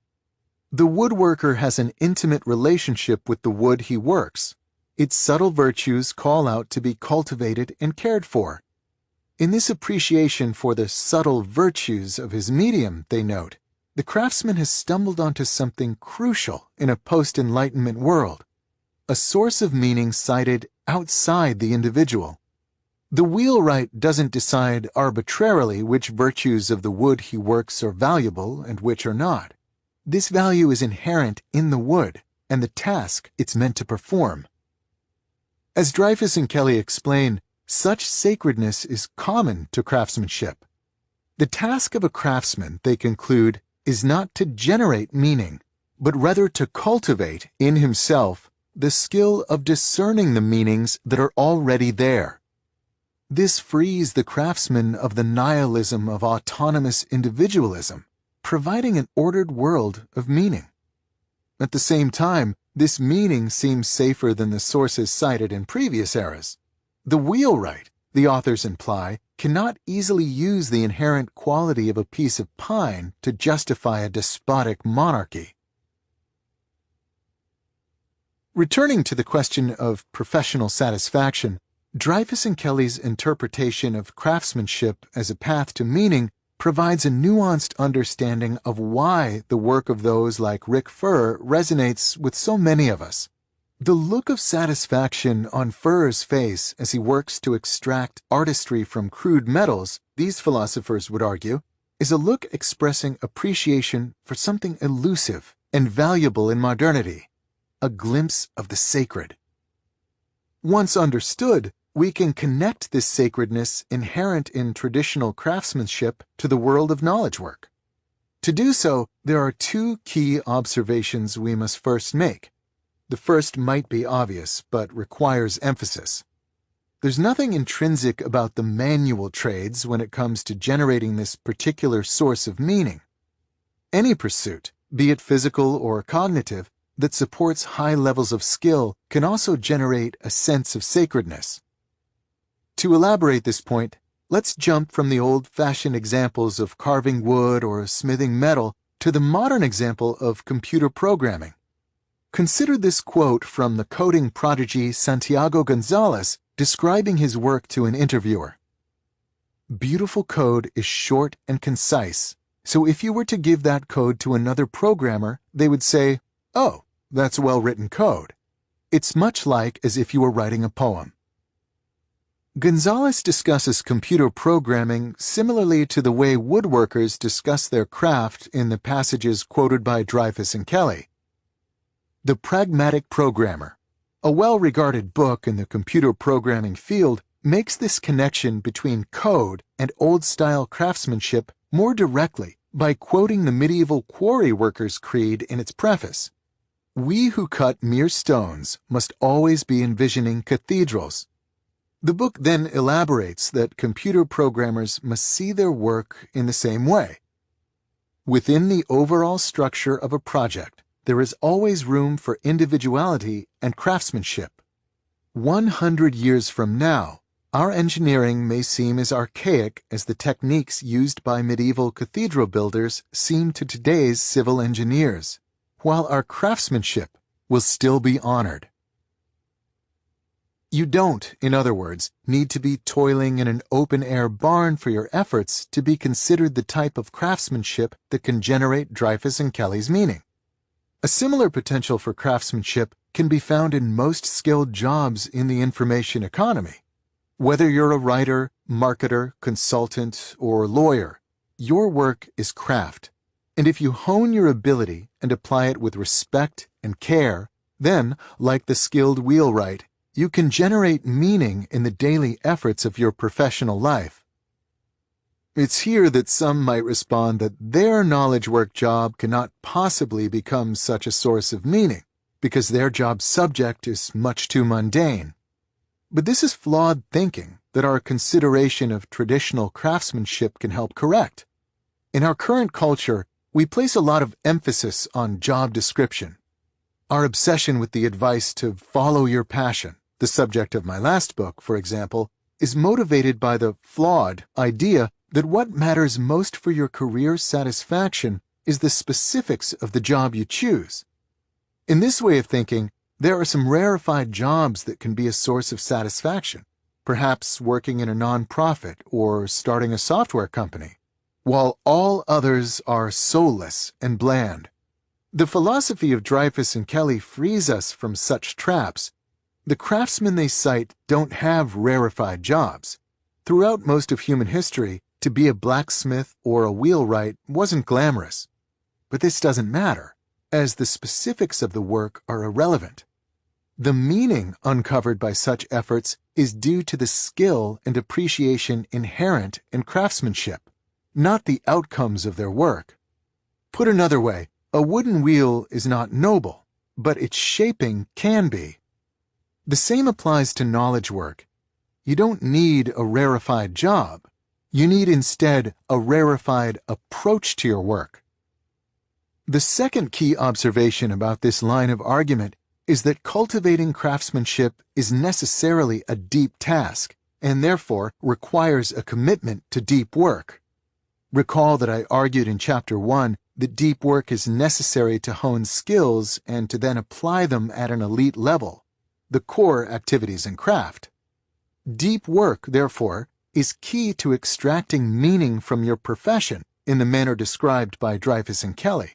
The woodworker has an intimate relationship with the wood he works. Its subtle virtues call out to be cultivated and cared for. In this appreciation for the subtle virtues of his medium, they note, the craftsman has stumbled onto something crucial in a post-Enlightenment world, a source of meaning sited outside the individual. The wheelwright doesn't decide arbitrarily which virtues of the wood he works are valuable and which are not. This value is inherent in the wood and the task it's meant to perform. As Dreyfus and Kelly explain, such sacredness is common to craftsmanship. The task of a craftsman, they conclude, is not to generate meaning, but rather to cultivate in himself the skill of discerning the meanings that are already there. This frees the craftsman of the nihilism of autonomous individualism, providing an ordered world of meaning. At the same time, this meaning seems safer than the sources cited in previous eras. The wheelwright, the authors imply, cannot easily use the inherent quality of a piece of pine to justify a despotic monarchy. Returning to the question of professional satisfaction, Dreyfus and Kelly's interpretation of craftsmanship as a path to meaning provides a nuanced understanding of why the work of those like Rick Furr resonates with so many of us. The look of satisfaction on Furr's face as he works to extract artistry from crude metals, these philosophers would argue, is a look expressing appreciation for something elusive and valuable in modernity, a glimpse of the sacred. Once understood, we can connect this sacredness inherent in traditional craftsmanship to the world of knowledge work. To do so, there are two key observations we must first make. The first might be obvious, but requires emphasis. There's nothing intrinsic about the manual trades when it comes to generating this particular source of meaning. Any pursuit, be it physical or cognitive, that supports high levels of skill can also generate a sense of sacredness. To elaborate this point, let's jump from the old-fashioned examples of carving wood or smithing metal to the modern example of computer programming. Consider this quote from the coding prodigy Santiago Gonzalez describing his work to an interviewer. "Beautiful code is short and concise, so if you were to give that code to another programmer, they would say, 'Oh, that's well-written code.' It's much like as if you were writing a poem." Gonzalez discusses computer programming similarly to the way woodworkers discuss their craft in the passages quoted by Dreyfus and Kelly. The Pragmatic Programmer, a well-regarded book in the computer programming field, makes this connection between code and old-style craftsmanship more directly by quoting the medieval quarry workers' creed in its preface. "We who cut mere stones must always be envisioning cathedrals." The book then elaborates that computer programmers must see their work in the same way. Within the overall structure of a project, there is always room for individuality and craftsmanship. 100 years from now, our engineering may seem as archaic as the techniques used by medieval cathedral builders seem to today's civil engineers, while our craftsmanship will still be honored. You don't, in other words, need to be toiling in an open-air barn for your efforts to be considered the type of craftsmanship that can generate Dreyfus and Kelly's meaning. A similar potential for craftsmanship can be found in most skilled jobs in the information economy. Whether you're a writer, marketer, consultant, or lawyer, your work is craft. And if you hone your ability and apply it with respect and care, then, like the skilled wheelwright, you can generate meaning in the daily efforts of your professional life. It's here that some might respond that their knowledge work job cannot possibly become such a source of meaning, because their job subject is much too mundane. But this is flawed thinking that our consideration of traditional craftsmanship can help correct. In our current culture, we place a lot of emphasis on job description. Our obsession with the advice to follow your passion, the subject of my last book, for example, is motivated by the flawed idea that what matters most for your career satisfaction is the specifics of the job you choose. In this way of thinking, there are some rarefied jobs that can be a source of satisfaction, perhaps working in a non-profit or starting a software company, while all others are soulless and bland. The philosophy of Dreyfus and Kelly frees us from such traps. The craftsmen they cite don't have rarefied jobs. Throughout most of human history, to be a blacksmith or a wheelwright wasn't glamorous. But this doesn't matter, as the specifics of the work are irrelevant. The meaning uncovered by such efforts is due to the skill and appreciation inherent in craftsmanship, not the outcomes of their work. Put another way, a wooden wheel is not noble, but its shaping can be. The same applies to knowledge work. You don't need a rarefied job. You need instead a rarefied approach to your work. The second key observation about this line of argument is that cultivating craftsmanship is necessarily a deep task, and therefore requires a commitment to deep work. Recall that I argued in Chapter 1 that deep work is necessary to hone skills and to then apply them at an elite level, the core activities in craft. Deep work, therefore, is key to extracting meaning from your profession in the manner described by Dreyfus and Kelly.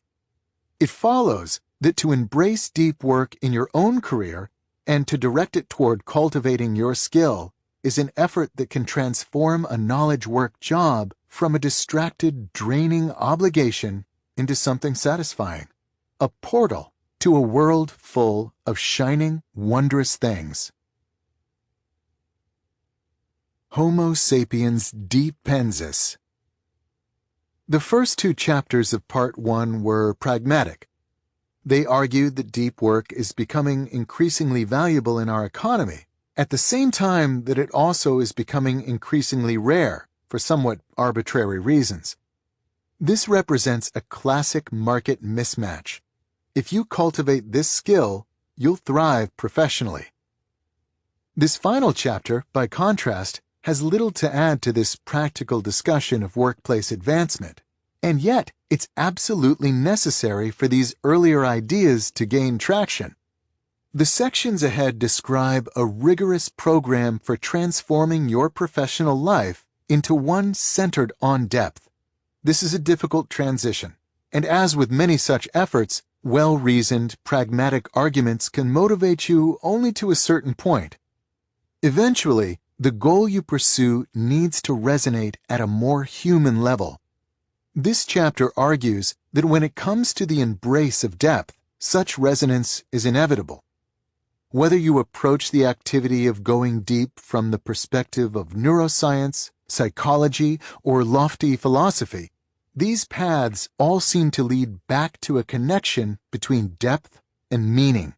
It follows that to embrace deep work in your own career and to direct it toward cultivating your skill is an effort that can transform a knowledge work job from a distracted, draining obligation into something satisfying, a portal to a world full of shining, wondrous things. Homo sapiens depensis. The first two chapters of Part 1 were pragmatic. They argued that deep work is becoming increasingly valuable in our economy, at the same time that it also is becoming increasingly rare for somewhat arbitrary reasons. This represents a classic market mismatch. If you cultivate this skill, you'll thrive professionally. This final chapter, by contrast, has little to add to this practical discussion of workplace advancement, and yet it's absolutely necessary for these earlier ideas to gain traction. The sections ahead describe a rigorous program for transforming your professional life into one centered on depth. This is a difficult transition, and as with many such efforts, well-reasoned, pragmatic arguments can motivate you only to a certain point. Eventually, the goal you pursue needs to resonate at a more human level. This chapter argues that when it comes to the embrace of depth, such resonance is inevitable. Whether you approach the activity of going deep from the perspective of neuroscience, psychology, or lofty philosophy, these paths all seem to lead back to a connection between depth and meaning.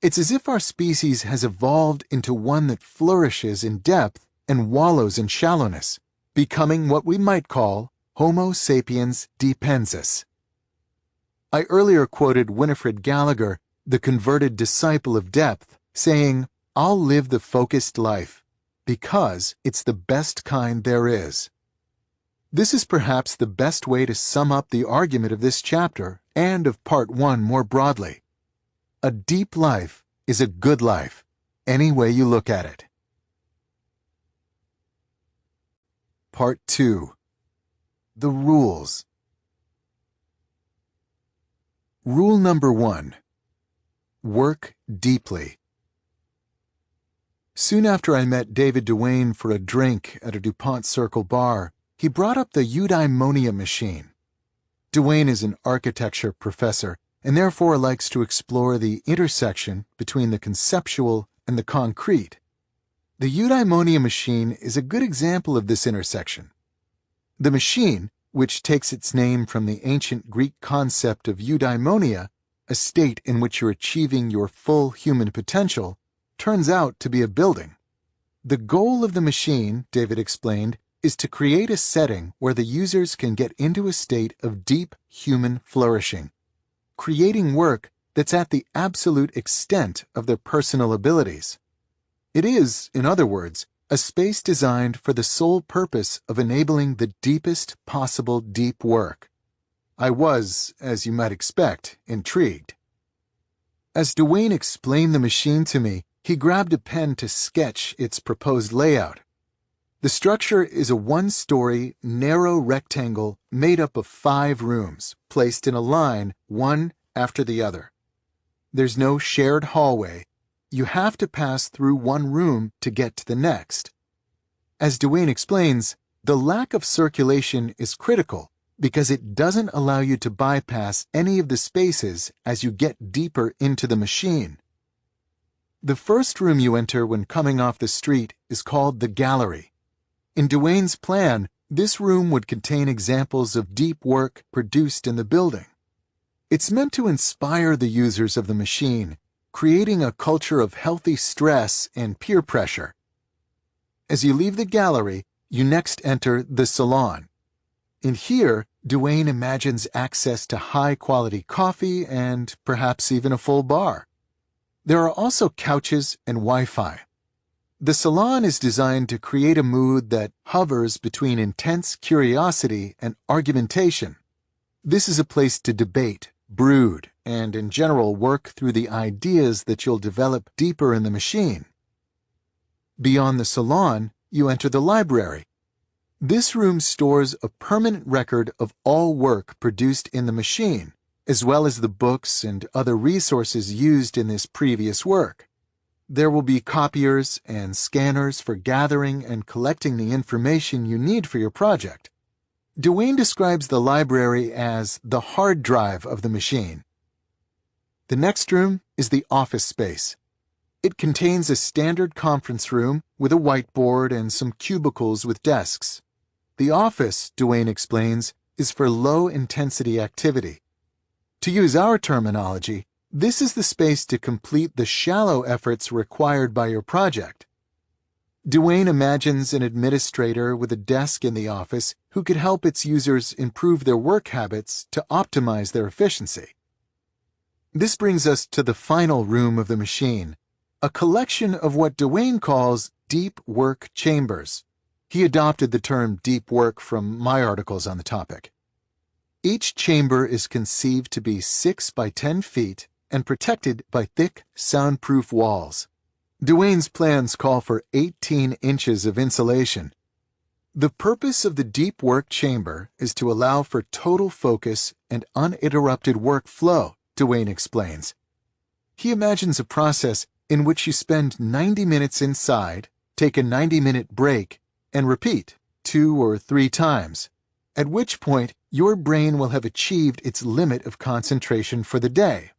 It's as if our species has evolved into one that flourishes in depth and wallows in shallowness, becoming what we might call Homo sapiens depensis. I earlier quoted Winifred Gallagher, the converted disciple of depth, saying, "I'll live the focused life, because it's the best kind there is." This is perhaps the best way to sum up the argument of this chapter and of Part 1 more broadly. A deep life is a good life, any way you look at it. Part 2. The Rules. Rule number 1. Work deeply. Soon after I met David Duane for a drink at a DuPont Circle bar, he brought up the eudaimonia machine. Duane is an architecture professor and therefore likes to explore the intersection between the conceptual and the concrete. The eudaimonia machine is a good example of this intersection. The machine, which takes its name from the ancient Greek concept of eudaimonia, a state in which you're achieving your full human potential, turns out to be a building. The goal of the machine, David explained, is to create a setting where the users can get into a state of deep human flourishing, creating work that's at the absolute extent of their personal abilities. It is, in other words, a space designed for the sole purpose of enabling the deepest possible deep work. I was, as you might expect, intrigued. As Duane explained the machine to me, he grabbed a pen to sketch its proposed layout. The structure is a one-story, narrow rectangle made up of 5 rooms, placed in a line, one after the other. There's no shared hallway. You have to pass through one room to get to the next. As Duane explains, the lack of circulation is critical because it doesn't allow you to bypass any of the spaces as you get deeper into the machine. The first room you enter when coming off the street is called the gallery. In Duane's plan, this room would contain examples of deep work produced in the building. It's meant to inspire the users of the machine, creating a culture of healthy stress and peer pressure. As you leave the gallery, you next enter the salon. In here, Duane imagines access to high-quality coffee and perhaps even a full bar. There are also couches and Wi-Fi. The salon is designed to create a mood that hovers between intense curiosity and argumentation. This is a place to debate, brood, and in general work through the ideas that you'll develop deeper in the machine. Beyond the salon, you enter the library. This room stores a permanent record of all work produced in the machine, as well as the books and other resources used in this previous work. There will be copiers and scanners for gathering and collecting the information you need for your project. Duane describes the library as the hard drive of the machine. The next room is the office space. It contains a standard conference room with a whiteboard and some cubicles with desks. The office, Duane explains, is for low-intensity activity. To use our terminology, this is the space to complete the shallow efforts required by your project. Duane imagines an administrator with a desk in the office who could help its users improve their work habits to optimize their efficiency. This brings us to the final room of the machine, a collection of what Duane calls deep work chambers. He adopted the term deep work from my articles on the topic. Each chamber is conceived to be 6 by 10 feet and protected by thick, soundproof walls. Duane's plans call for 18 inches of insulation. The purpose of the deep work chamber is to allow for total focus and uninterrupted workflow, Duane explains. He imagines a process in which you spend 90 minutes inside, take a 90-minute break, and repeat 2 or 3 times, at which point your brain will have achieved its limit of concentration for the day.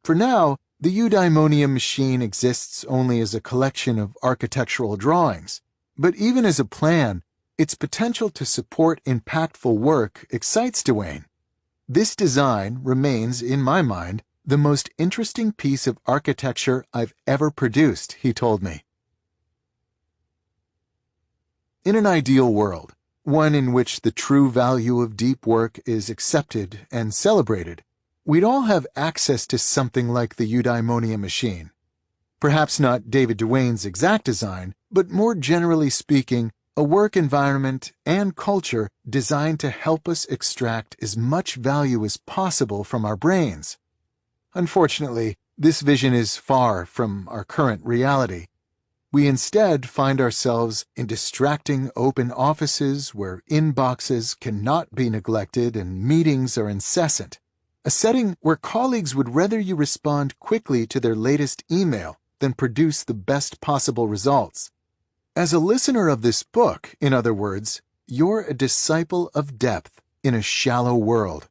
For now, the eudaimonium machine exists only as a collection of architectural drawings, but even as a plan, its potential to support impactful work excites Duane. This design remains, in my mind, the most interesting piece of architecture I've ever produced, he told me. In an ideal world, one in which the true value of deep work is accepted and celebrated, we'd all have access to something like the eudaimonia machine. Perhaps not David Duane's exact design, but more generally speaking, a work environment and culture designed to help us extract as much value as possible from our brains. Unfortunately, this vision is far from our current reality. We instead find ourselves in distracting open offices where inboxes cannot be neglected and meetings are incessant. A setting where colleagues would rather you respond quickly to their latest email than produce the best possible results. As a listener of this book, in other words, you're a disciple of depth in a shallow world.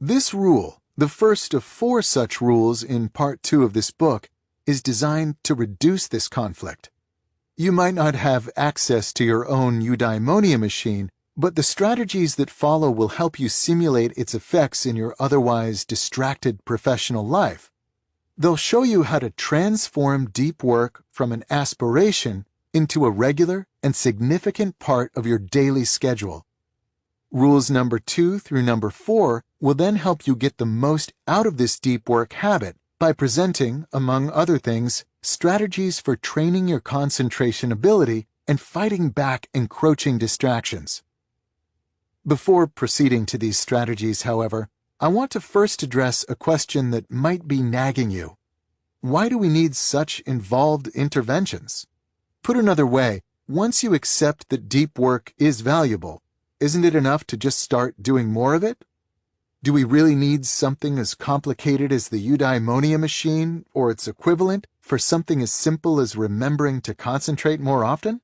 This rule, the first of 4 such rules in Part 2 of this book, is designed to reduce this conflict. You might not have access to your own eudaimonia machine, but the strategies that follow will help you simulate its effects in your otherwise distracted professional life. They'll show you how to transform deep work from an aspiration into a regular and significant part of your daily schedule. Rules number 2 through number 4 will then help you get the most out of this deep work habit by presenting, among other things, strategies for training your concentration ability and fighting back encroaching distractions. Before proceeding to these strategies, however, I want to first address a question that might be nagging you. Why do we need such involved interventions? Put another way, once you accept that deep work is valuable, isn't it enough to just start doing more of it? Do we really need something as complicated as the eudaimonia machine or its equivalent for something as simple as remembering to concentrate more often?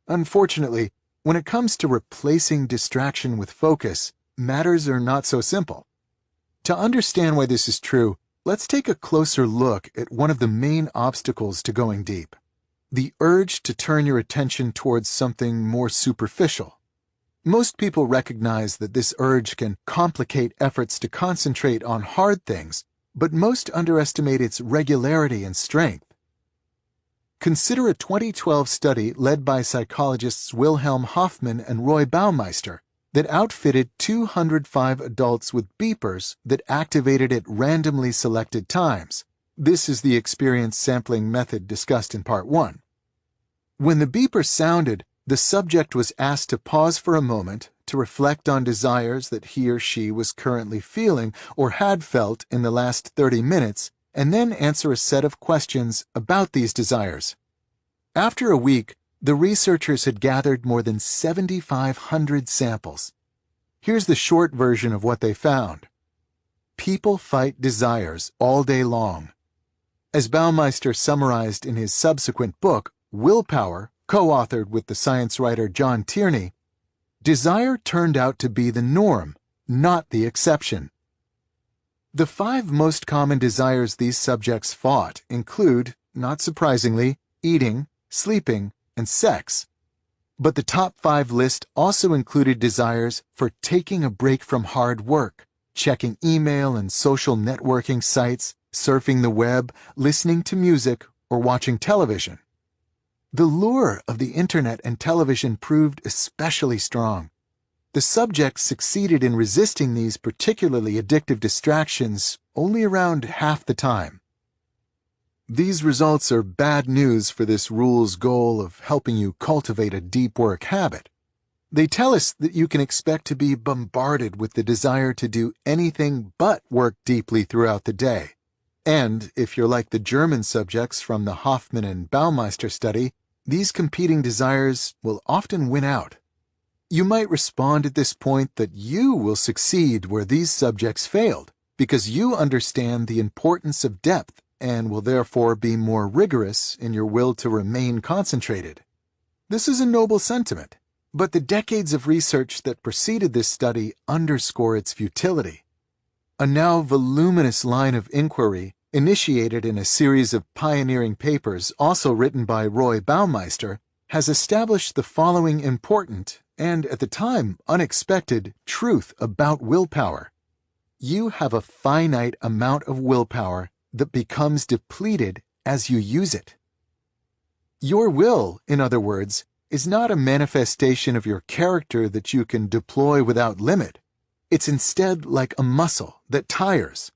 Unfortunately, when it comes to replacing distraction with focus, matters are not so simple. To understand why this is true, let's take a closer look at one of the main obstacles to going deep: the urge to turn your attention towards something more superficial. Most people recognize that this urge can complicate efforts to concentrate on hard things, but most underestimate its regularity and strength. Consider a 2012 study led by psychologists Wilhelm Hoffman and Roy Baumeister that outfitted 205 adults with beepers that activated at randomly selected times. This is the experience sampling method discussed in Part 1. When the beeper sounded, the subject was asked to pause for a moment to reflect on desires that he or she was currently feeling or had felt in the last 30 minutes, and then answer a set of questions about these desires. After a week, the researchers had gathered more than 7,500 samples. Here's the short version of what they found. People fight desires all day long. As Baumeister summarized in his subsequent book, Willpower, co-authored with the science writer John Tierney, desire turned out to be the norm, not the exception. The 5 most common desires these subjects fought include, not surprisingly, eating, sleeping, and sex. But the top 5 list also included desires for taking a break from hard work, checking email and social networking sites, surfing the web, listening to music, or watching television. The lure of the internet and television proved especially strong. The subjects succeeded in resisting these particularly addictive distractions only around half the time. These results are bad news for this rule's goal of helping you cultivate a deep work habit. They tell us that you can expect to be bombarded with the desire to do anything but work deeply throughout the day. And if you're like the German subjects from the Hoffman and Baumeister study, these competing desires will often win out. You might respond at this point that you will succeed where these subjects failed, because you understand the importance of depth and will therefore be more rigorous in your will to remain concentrated. This is a noble sentiment, but the decades of research that preceded this study underscore its futility. A now voluminous line of inquiry, initiated in a series of pioneering papers also written by Roy Baumeister, has established the following important and, at the time, unexpected truth about willpower. You have a finite amount of willpower that becomes depleted as you use it. Your will, in other words, is not a manifestation of your character that you can deploy without limit. It's instead like a muscle that tires.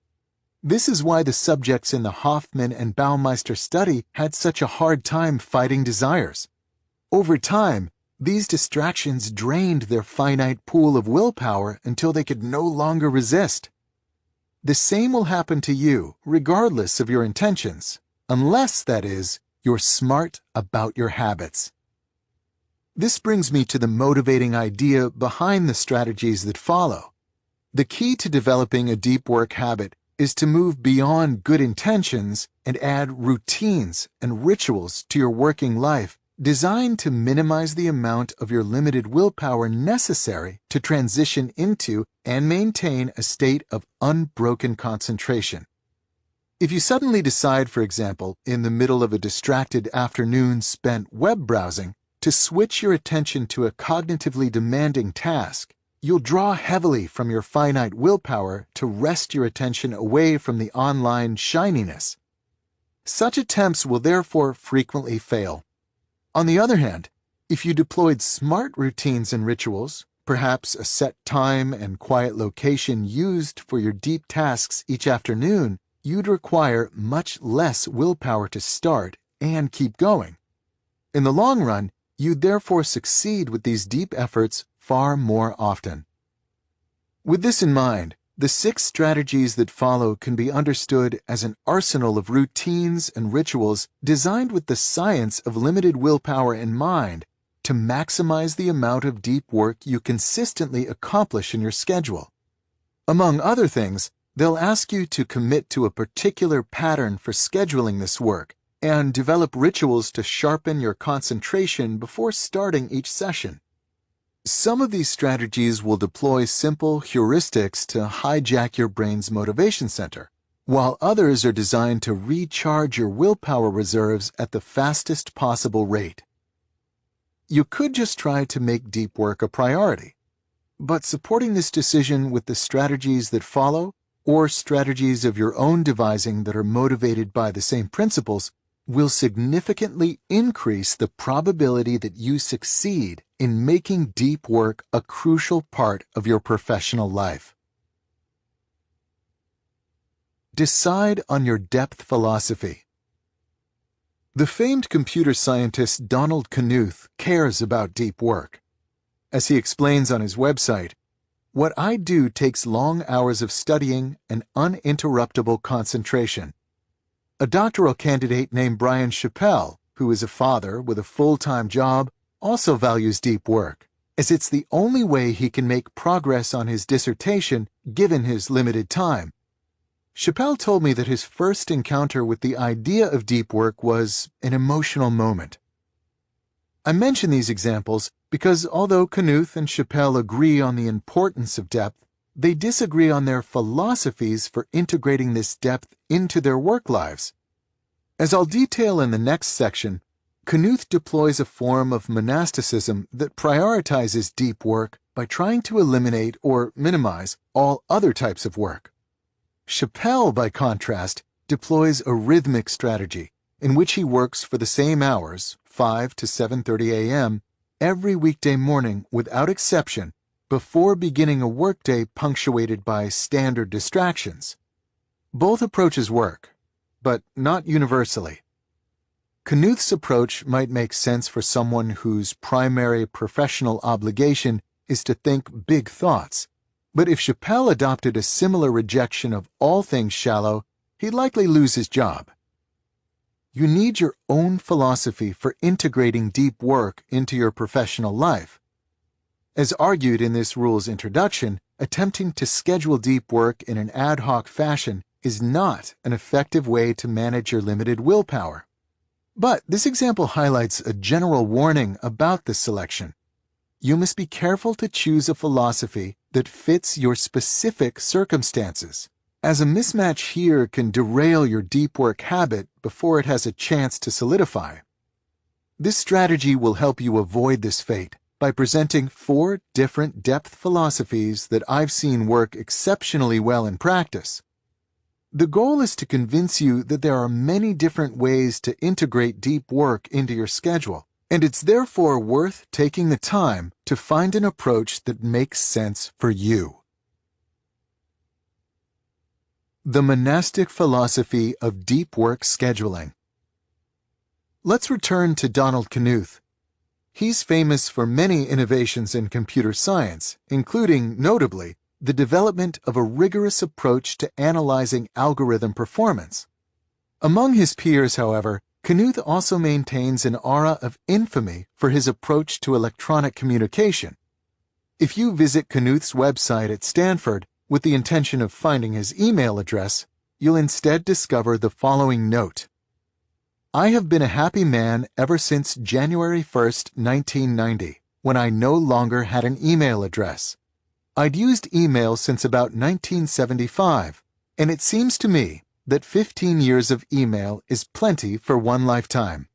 This is why the subjects in the Hoffman and Baumeister study had such a hard time fighting desires. Over time, these distractions drained their finite pool of willpower until they could no longer resist. The same will happen to you, regardless of your intentions, unless, that is, you're smart about your habits. This brings me to the motivating idea behind the strategies that follow. The key to developing a deep work habit is to move beyond good intentions and add routines and rituals to your working life designed to minimize the amount of your limited willpower necessary to transition into and maintain a state of unbroken concentration. If you suddenly decide, for example, in the middle of a distracted afternoon spent web browsing, to switch your attention to a cognitively demanding task, you'll draw heavily from your finite willpower to wrest your attention away from the online shininess. Such attempts will therefore frequently fail. On the other hand, if you deployed smart routines and rituals, perhaps a set time and quiet location used for your deep tasks each afternoon, you'd require much less willpower to start and keep going. In the long run, you'd therefore succeed with these deep efforts far more often. With this in mind, the 6 strategies that follow can be understood as an arsenal of routines and rituals designed with the science of limited willpower in mind to maximize the amount of deep work you consistently accomplish in your schedule. Among other things, they'll ask you to commit to a particular pattern for scheduling this work and develop rituals to sharpen your concentration before starting each session. Some of these strategies will deploy simple heuristics to hijack your brain's motivation center, while others are designed to recharge your willpower reserves at the fastest possible rate. You could just try to make deep work a priority, but supporting this decision with the strategies that follow, or strategies of your own devising that are motivated by the same principles, will significantly increase the probability that you succeed in making deep work a crucial part of your professional life. Decide on your depth philosophy. The famed computer scientist Donald Knuth cares about deep work. As he explains on his website, "What I do takes long hours of studying and uninterruptible concentration." A doctoral candidate named Brian Chappell, who is a father with a full-time job, also values deep work, as it's the only way he can make progress on his dissertation given his limited time. Chappell told me that his first encounter with the idea of deep work was an emotional moment. I mention these examples because although Knuth and Chappell agree on the importance of depth, they disagree on their philosophies for integrating this depth into their work lives. As I'll detail in the next section, Knuth deploys a form of monasticism that prioritizes deep work by trying to eliminate or minimize all other types of work. Chappell, by contrast, deploys a rhythmic strategy in which he works for the same hours, 5 to 7:30 a.m., every weekday morning without exception, before beginning a workday punctuated by standard distractions. Both approaches work, but not universally. Knuth's approach might make sense for someone whose primary professional obligation is to think big thoughts, but if Chappell adopted a similar rejection of all things shallow, he'd likely lose his job. You need your own philosophy for integrating deep work into your professional life. As argued in this rule's introduction, attempting to schedule deep work in an ad hoc fashion is not an effective way to manage your limited willpower. But this example highlights a general warning about this selection. You must be careful to choose a philosophy that fits your specific circumstances, as a mismatch here can derail your deep work habit before it has a chance to solidify. This strategy will help you avoid this fate by presenting 4 different depth philosophies that I've seen work exceptionally well in practice. The goal is to convince you that there are many different ways to integrate deep work into your schedule, and it's therefore worth taking the time to find an approach that makes sense for you. The monastic philosophy of deep work scheduling. Let's return to Donald Knuth. He's famous for many innovations in computer science, including, notably, the development of a rigorous approach to analyzing algorithm performance. Among his peers, however, Knuth also maintains an aura of infamy for his approach to electronic communication. If you visit Knuth's website at Stanford with the intention of finding his email address, you'll instead discover the following note. I have been a happy man ever since January 1st, 1990, when I no longer had an email address. I'd used email since about 1975, and it seems to me that 15 years of email is plenty for one lifetime.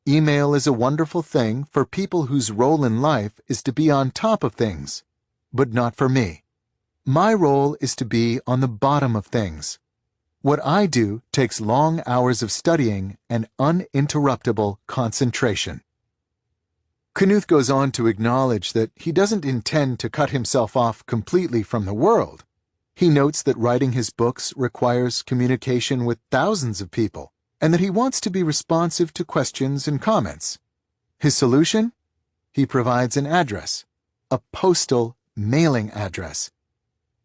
Email is a wonderful thing for people whose role in life is to be on top of things, but not for me. My role is to be on the bottom of things. What I do takes long hours of studying and uninterruptible concentration. Knuth goes on to acknowledge that he doesn't intend to cut himself off completely from the world. He notes that writing his books requires communication with thousands of people, and that he wants to be responsive to questions and comments. His solution? He provides an address, a postal mailing address.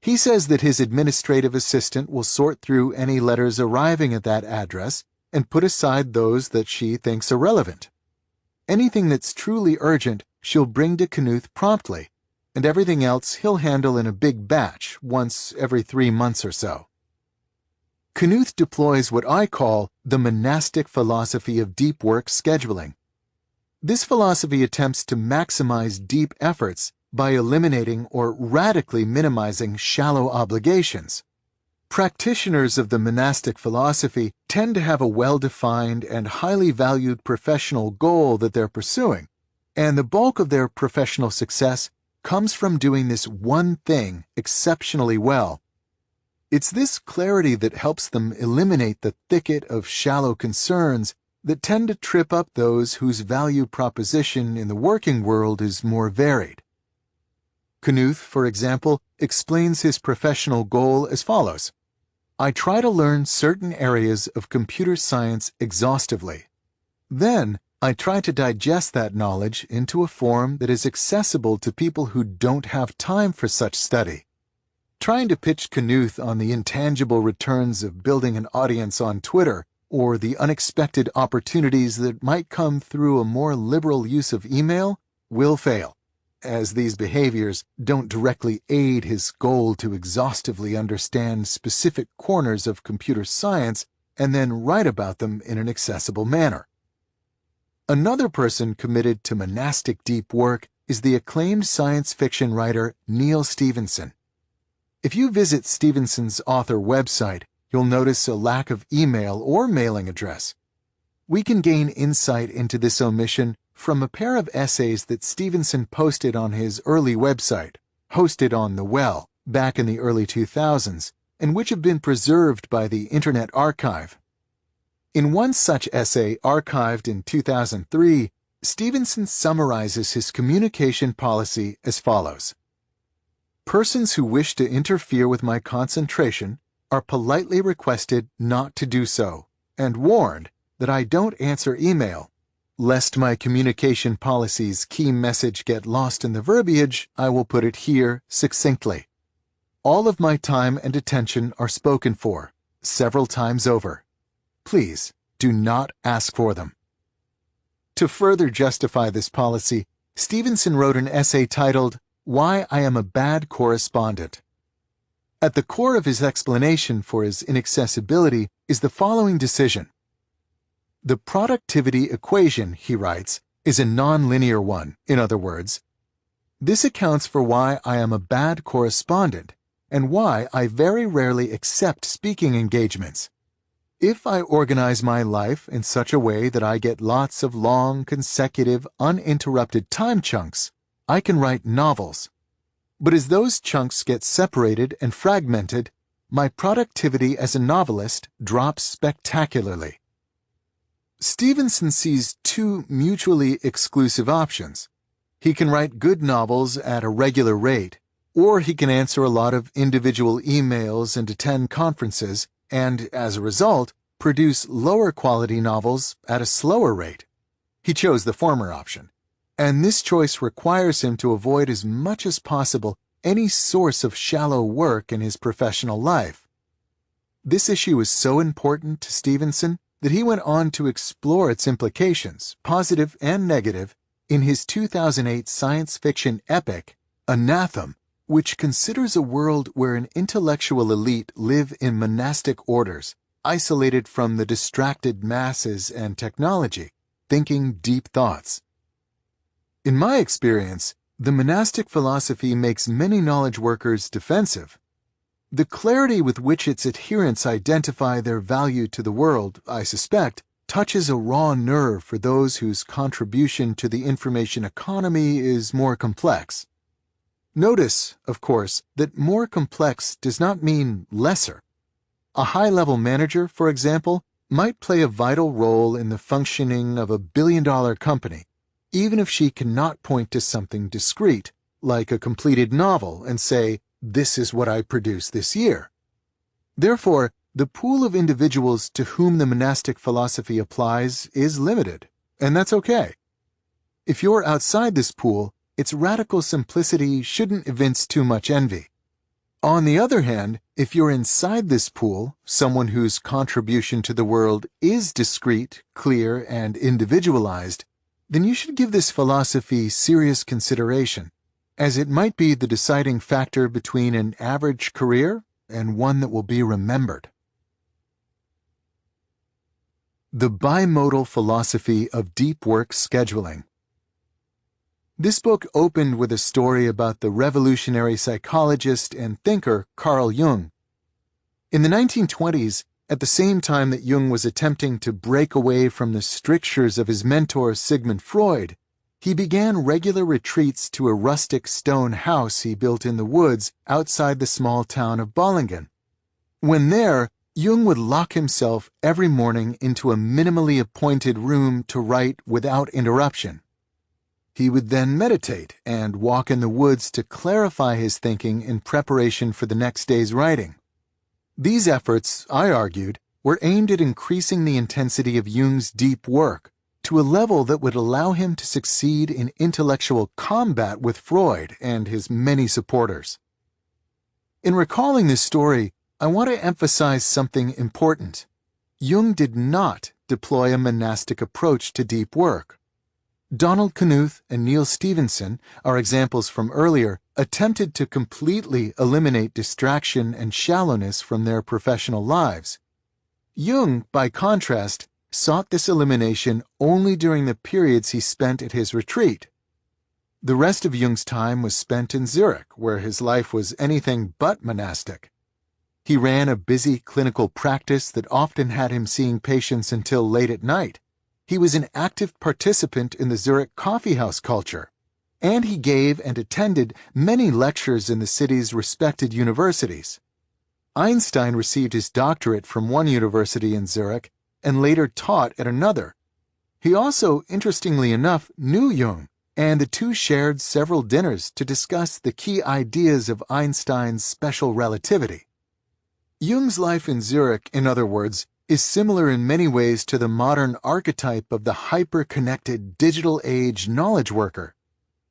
He says that his administrative assistant will sort through any letters arriving at that address and put aside those that she thinks irrelevant. Anything that's truly urgent she'll bring to Knuth promptly, and everything else he'll handle in a big batch once every 3 months or so. Knuth deploys what I call the monastic philosophy of deep work scheduling. This philosophy attempts to maximize deep efforts by eliminating or radically minimizing shallow obligations. Practitioners of the monastic philosophy tend to have a well-defined and highly valued professional goal that they're pursuing, and the bulk of their professional success comes from doing this one thing exceptionally well. It's this clarity that helps them eliminate the thicket of shallow concerns that tend to trip up those whose value proposition in the working world is more varied. Knuth, for example, explains his professional goal as follows. I try to learn certain areas of computer science exhaustively. Then, I try to digest that knowledge into a form that is accessible to people who don't have time for such study. Trying to pitch Knuth on the intangible returns of building an audience on Twitter or the unexpected opportunities that might come through a more liberal use of email will fail, as these behaviors don't directly aid his goal to exhaustively understand specific corners of computer science and then write about them in an accessible manner. Another person committed to monastic deep work is the acclaimed science fiction writer Neal Stephenson. If you visit Stephenson's author website, you'll notice a lack of email or mailing address. We can gain insight into this omission from a pair of essays that Stevenson posted on his early website, hosted on The Well, back in the early 2000s, and which have been preserved by the Internet Archive. In one such essay archived in 2003, Stevenson summarizes his communication policy as follows. Persons who wish to interfere with my concentration are politely requested not to do so, and warned that I don't answer email. Lest my communication policy's key message get lost in the verbiage, I will put it here succinctly. All of my time and attention are spoken for, several times over. Please do not ask for them. To further justify this policy, Stevenson wrote an essay titled, Why I Am a Bad Correspondent. At the core of his explanation for his inaccessibility is the following decision. The productivity equation, he writes, is a nonlinear one. In other words, this accounts for why I am a bad correspondent and why I very rarely accept speaking engagements. If I organize my life in such a way that I get lots of long, consecutive, uninterrupted time chunks, I can write novels. But as those chunks get separated and fragmented, my productivity as a novelist drops spectacularly. Stevenson sees two mutually exclusive options. He can write good novels at a regular rate, or he can answer a lot of individual emails and attend conferences, and, as a result, produce lower quality novels at a slower rate. He chose the former option, and this choice requires him to avoid as much as possible any source of shallow work in his professional life. This issue is so important to Stevenson that he went on to explore its implications, positive and negative, in his 2008 science fiction epic, Anathema, which considers a world where an intellectual elite live in monastic orders, isolated from the distracted masses and technology, thinking deep thoughts. In my experience, the monastic philosophy makes many knowledge workers defensive. The clarity with which its adherents identify their value to the world, I suspect, touches a raw nerve for those whose contribution to the information economy is more complex. Notice, of course, that more complex does not mean lesser. A high-level manager, for example, might play a vital role in the functioning of a billion-dollar company, even if she cannot point to something discrete, like a completed novel, and say, "This is what I produced this year." Therefore, the pool of individuals to whom the monastic philosophy applies is limited, and that's okay. If you're outside this pool, its radical simplicity shouldn't evince too much envy. On the other hand, if you're inside this pool, someone whose contribution to the world is discrete, clear, and individualized, then you should give this philosophy serious consideration, as it might be the deciding factor between an average career and one that will be remembered. The Bimodal Philosophy of Deep Work Scheduling. This book opened with a story about the revolutionary psychologist and thinker Carl Jung. In the 1920s, at the same time that Jung was attempting to break away from the strictures of his mentor Sigmund Freud, he began regular retreats to a rustic stone house he built in the woods outside the small town of Bollingen. When there, Jung would lock himself every morning into a minimally appointed room to write without interruption. He would then meditate and walk in the woods to clarify his thinking in preparation for the next day's writing. These efforts, I argued, were aimed at increasing the intensity of Jung's deep work to a level that would allow him to succeed in intellectual combat with Freud and his many supporters. In recalling this story, I want to emphasize something important. Jung did not deploy a monastic approach to deep work. Donald Knuth and Neil Stephenson, our examples from earlier, attempted to completely eliminate distraction and shallowness from their professional lives. Jung, by contrast, sought this elimination only during the periods he spent at his retreat. The rest of Jung's time was spent in Zurich, where his life was anything but monastic. He ran a busy clinical practice that often had him seeing patients until late at night, he was an active participant in the Zurich coffeehouse culture, and he gave and attended many lectures in the city's respected universities. Einstein received his doctorate from one university in Zurich and later taught at another. He also, interestingly enough, knew Jung, and the two shared several dinners to discuss the key ideas of Einstein's special relativity. Jung's life in Zurich, in other words, is similar in many ways to the modern archetype of the hyper-connected digital age knowledge worker.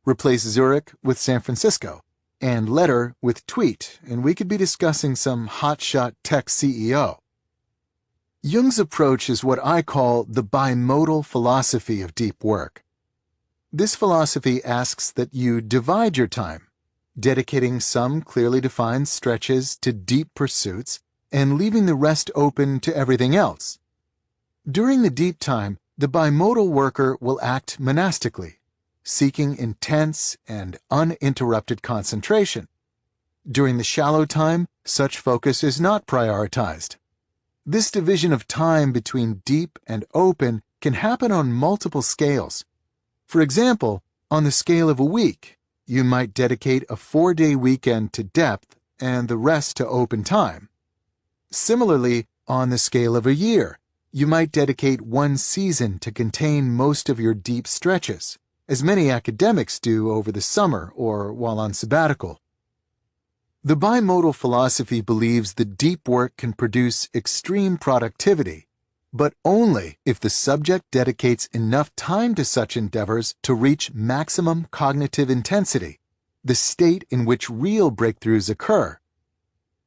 Replace Zurich with San Francisco, and Letter with Tweet, and we could be discussing some hotshot tech CEO. Jung's approach is what I call the bimodal philosophy of deep work. This philosophy asks that you divide your time, dedicating some clearly defined stretches to deep pursuits and leaving the rest open to everything else. During the deep time, the bimodal worker will act monastically, seeking intense and uninterrupted concentration. During the shallow time, such focus is not prioritized. This division of time between deep and open can happen on multiple scales. For example, on the scale of a week, you might dedicate a 4-day weekend to depth and the rest to open time. Similarly, on the scale of a year, you might dedicate one season to contain most of your deep stretches, as many academics do over the summer or while on sabbatical. The bimodal philosophy believes that deep work can produce extreme productivity, but only if the subject dedicates enough time to such endeavors to reach maximum cognitive intensity, the state in which real breakthroughs occur.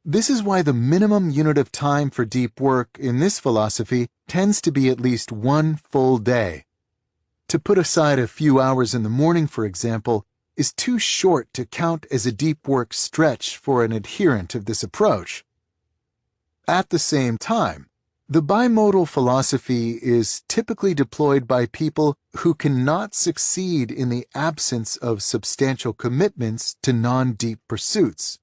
This is why the minimum unit of time for deep work in this philosophy tends to be at least one full day. To put aside a few hours in the morning, for example, is too short to count as a deep work stretch for an adherent of this approach. At the same time, the bimodal philosophy is typically deployed by people who cannot succeed in the absence of substantial commitments to non-deep pursuits.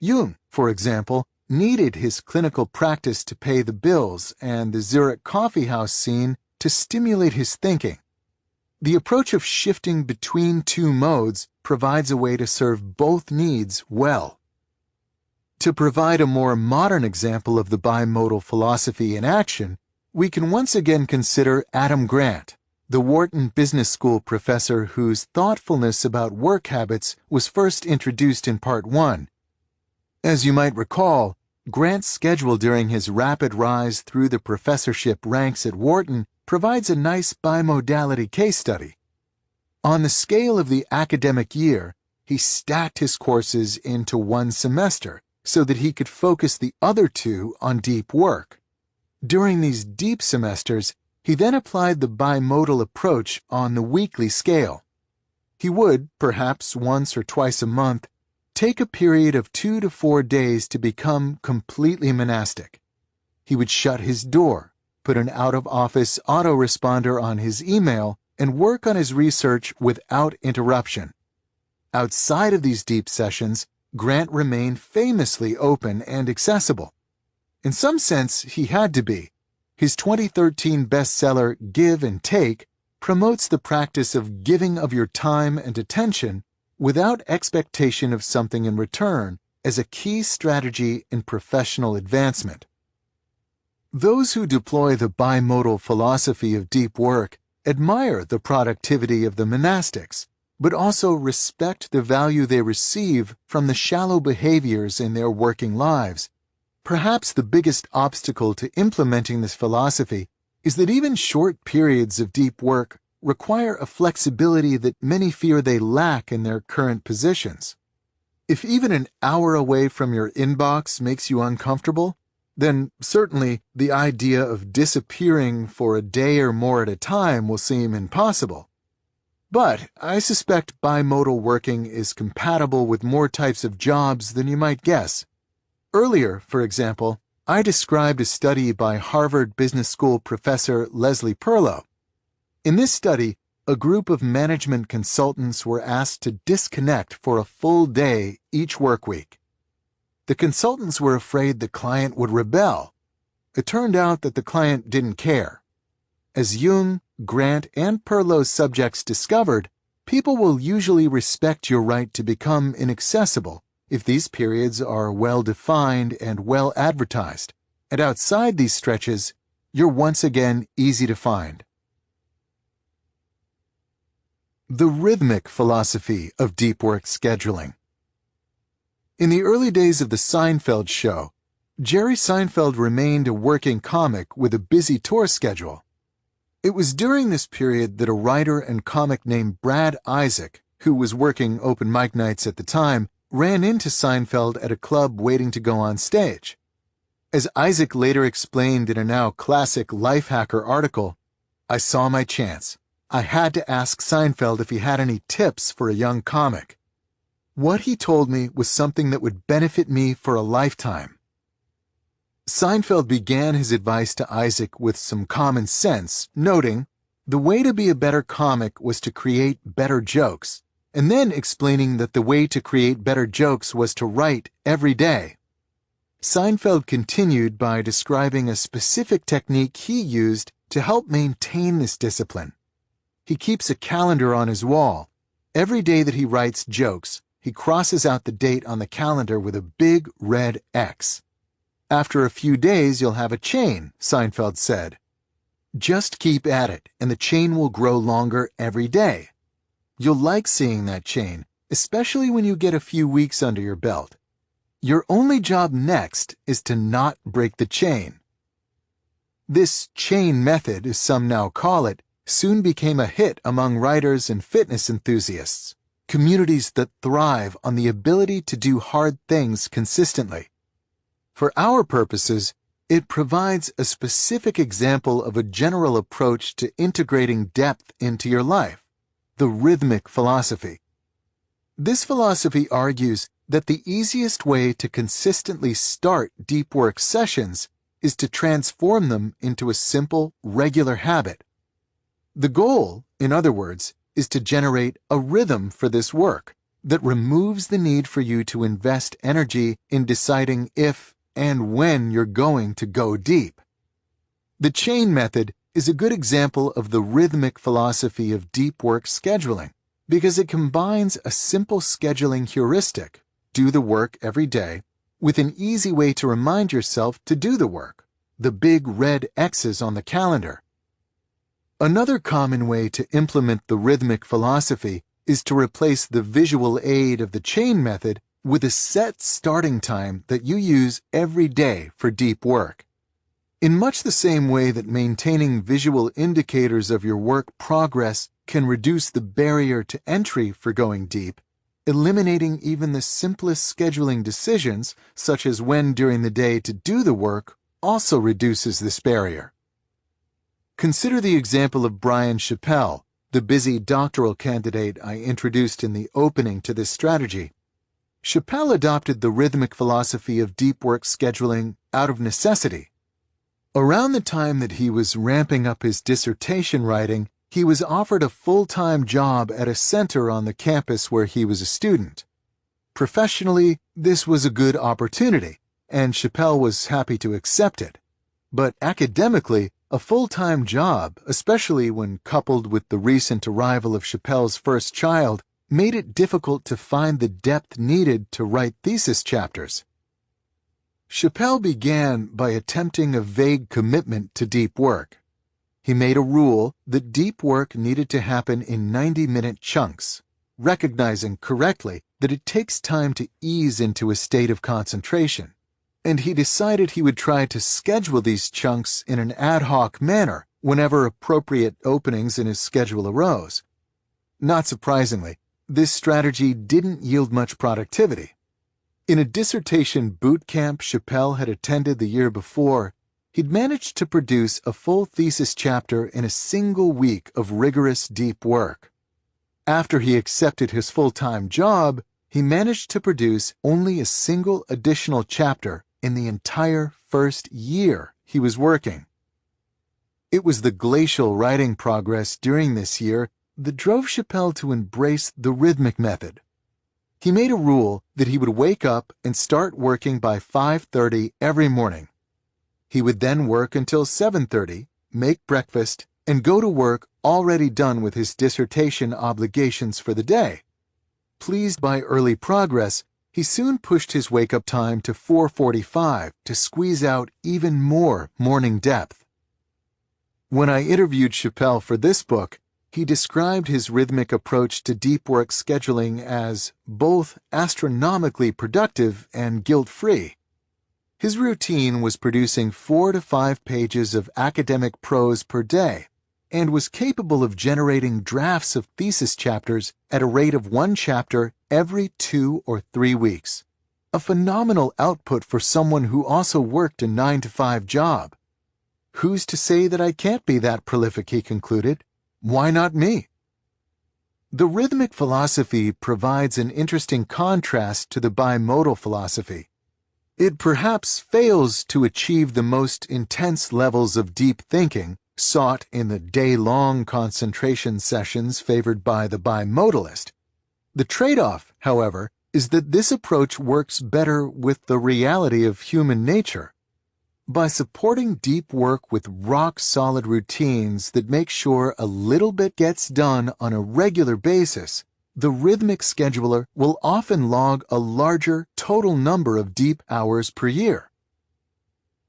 Jung, for example, needed his clinical practice to pay the bills and the Zurich coffeehouse scene to stimulate his thinking. The approach of shifting between two modes provides a way to serve both needs well. To provide a more modern example of the bimodal philosophy in action, we can once again consider Adam Grant, the Wharton Business School professor whose thoughtfulness about work habits was first introduced in Part 1. As you might recall, Grant's schedule during his rapid rise through the professorship ranks at Wharton provides a nice bimodality case study. On the scale of the academic year, he stacked his courses into one semester so that he could focus the other two on deep work. During these deep semesters, he then applied the bimodal approach on the weekly scale. He would, perhaps once or twice a month, take a period of 2 to 4 days to become completely monastic. He would shut his door, put an out-of-office autoresponder on his email, and work on his research without interruption. Outside of these deep sessions, Grant remained famously open and accessible. In some sense, he had to be. His 2013 bestseller, Give and Take, promotes the practice of giving of your time and attention without expectation of something in return as a key strategy in professional advancement. Those who deploy the bimodal philosophy of deep work admire the productivity of the monastics, but also respect the value they receive from the shallow behaviors in their working lives. Perhaps the biggest obstacle to implementing this philosophy is that even short periods of deep work require a flexibility that many fear they lack in their current positions. If even an hour away from your inbox makes you uncomfortable, then certainly the idea of disappearing for a day or more at a time will seem impossible. But I suspect bimodal working is compatible with more types of jobs than you might guess. Earlier, for example, I described a study by Harvard Business School professor Leslie Perlow. In this study, a group of management consultants were asked to disconnect for a full day each work week. The consultants were afraid the client would rebel. It turned out that the client didn't care. As Jung, Grant, and Perlow's subjects discovered, people will usually respect your right to become inaccessible if these periods are well-defined and well-advertised, and outside these stretches, you're once again easy to find. The rhythmic philosophy of deep work scheduling. In the early days of the Seinfeld show, Jerry Seinfeld remained a working comic with a busy tour schedule. It was during this period that a writer and comic named Brad Isaac, who was working open mic nights at the time, ran into Seinfeld at a club waiting to go on stage. As Isaac later explained in a now classic Lifehacker article, "I saw my chance. I had to ask Seinfeld if he had any tips for a young comic. What he told me was something that would benefit me for a lifetime." Seinfeld began his advice to Isaac with some common sense, noting, the way to be a better comic was to create better jokes, and then explaining that the way to create better jokes was to write every day. Seinfeld continued by describing a specific technique he used to help maintain this discipline. He keeps a calendar on his wall. Every day that he writes jokes, he crosses out the date on the calendar with a big red X. "After a few days, you'll have a chain," Seinfeld said. "Just keep at it, and the chain will grow longer every day. You'll like seeing that chain, especially when you get a few weeks under your belt. Your only job next is to not break the chain." This chain method, as some now call it, soon became a hit among writers and fitness enthusiasts, communities that thrive on the ability to do hard things consistently. For our purposes, it provides a specific example of a general approach to integrating depth into your life, the rhythmic philosophy. This philosophy argues that the easiest way to consistently start deep work sessions is to transform them into a simple, regular habit. The goal, in other words, is to generate a rhythm for this work that removes the need for you to invest energy in deciding if and when you're going to go deep. The chain method is a good example of the rhythmic philosophy of deep work scheduling because it combines a simple scheduling heuristic, do the work every day, with an easy way to remind yourself to do the work, the big red X's on the calendar. Another common way to implement the rhythmic philosophy is to replace the visual aid of the chain method with a set starting time that you use every day for deep work. In much the same way that maintaining visual indicators of your work progress can reduce the barrier to entry for going deep, eliminating even the simplest scheduling decisions, such as when during the day to do the work, also reduces this barrier. Consider the example of Brian Chappell, the busy doctoral candidate I introduced in the opening to this strategy. Chappell adopted the rhythmic philosophy of deep work scheduling out of necessity. Around the time that he was ramping up his dissertation writing, he was offered a full-time job at a center on the campus where he was a student. Professionally, this was a good opportunity, and Chappell was happy to accept it. But academically, a full-time job, especially when coupled with the recent arrival of Chappell's first child, made it difficult to find the depth needed to write thesis chapters. Chappell began by attempting a vague commitment to deep work. He made a rule that deep work needed to happen in 90-minute chunks, recognizing correctly that it takes time to ease into a state of concentration, and he decided he would try to schedule these chunks in an ad hoc manner whenever appropriate openings in his schedule arose. Not surprisingly, this strategy didn't yield much productivity. In a dissertation boot camp Chappell had attended the year before, he'd managed to produce a full thesis chapter in a single week of rigorous deep work. After he accepted his full-time job, he managed to produce only a single additional chapter in the entire first year he was working. It was the glacial writing progress during this year that drove Chappell to embrace the rhythmic method. He made a rule that he would wake up and start working by 5:30 every morning. He would then work until 7:30, make breakfast, and go to work already done with his dissertation obligations for the day. Pleased by early progress, he soon pushed his wake-up time to 4:45 to squeeze out even more morning depth. When I interviewed Chappelle for this book, he described his rhythmic approach to deep work scheduling as both astronomically productive and guilt-free. His routine was producing 4 to 5 pages of academic prose per day, and was capable of generating drafts of thesis chapters at a rate of 1 chapter every 2 or 3 weeks. A phenomenal output for someone who also worked a 9-to-5 job. Who's to say that I can't be that prolific, he concluded. Why not me? The rhythmic philosophy provides an interesting contrast to the bimodal philosophy. It perhaps fails to achieve the most intense levels of deep thinking sought in the day-long concentration sessions favored by the bimodalist. The trade-off, however, is that this approach works better with the reality of human nature. By supporting deep work with rock-solid routines that make sure a little bit gets done on a regular basis, the rhythmic scheduler will often log a larger total number of deep hours per year.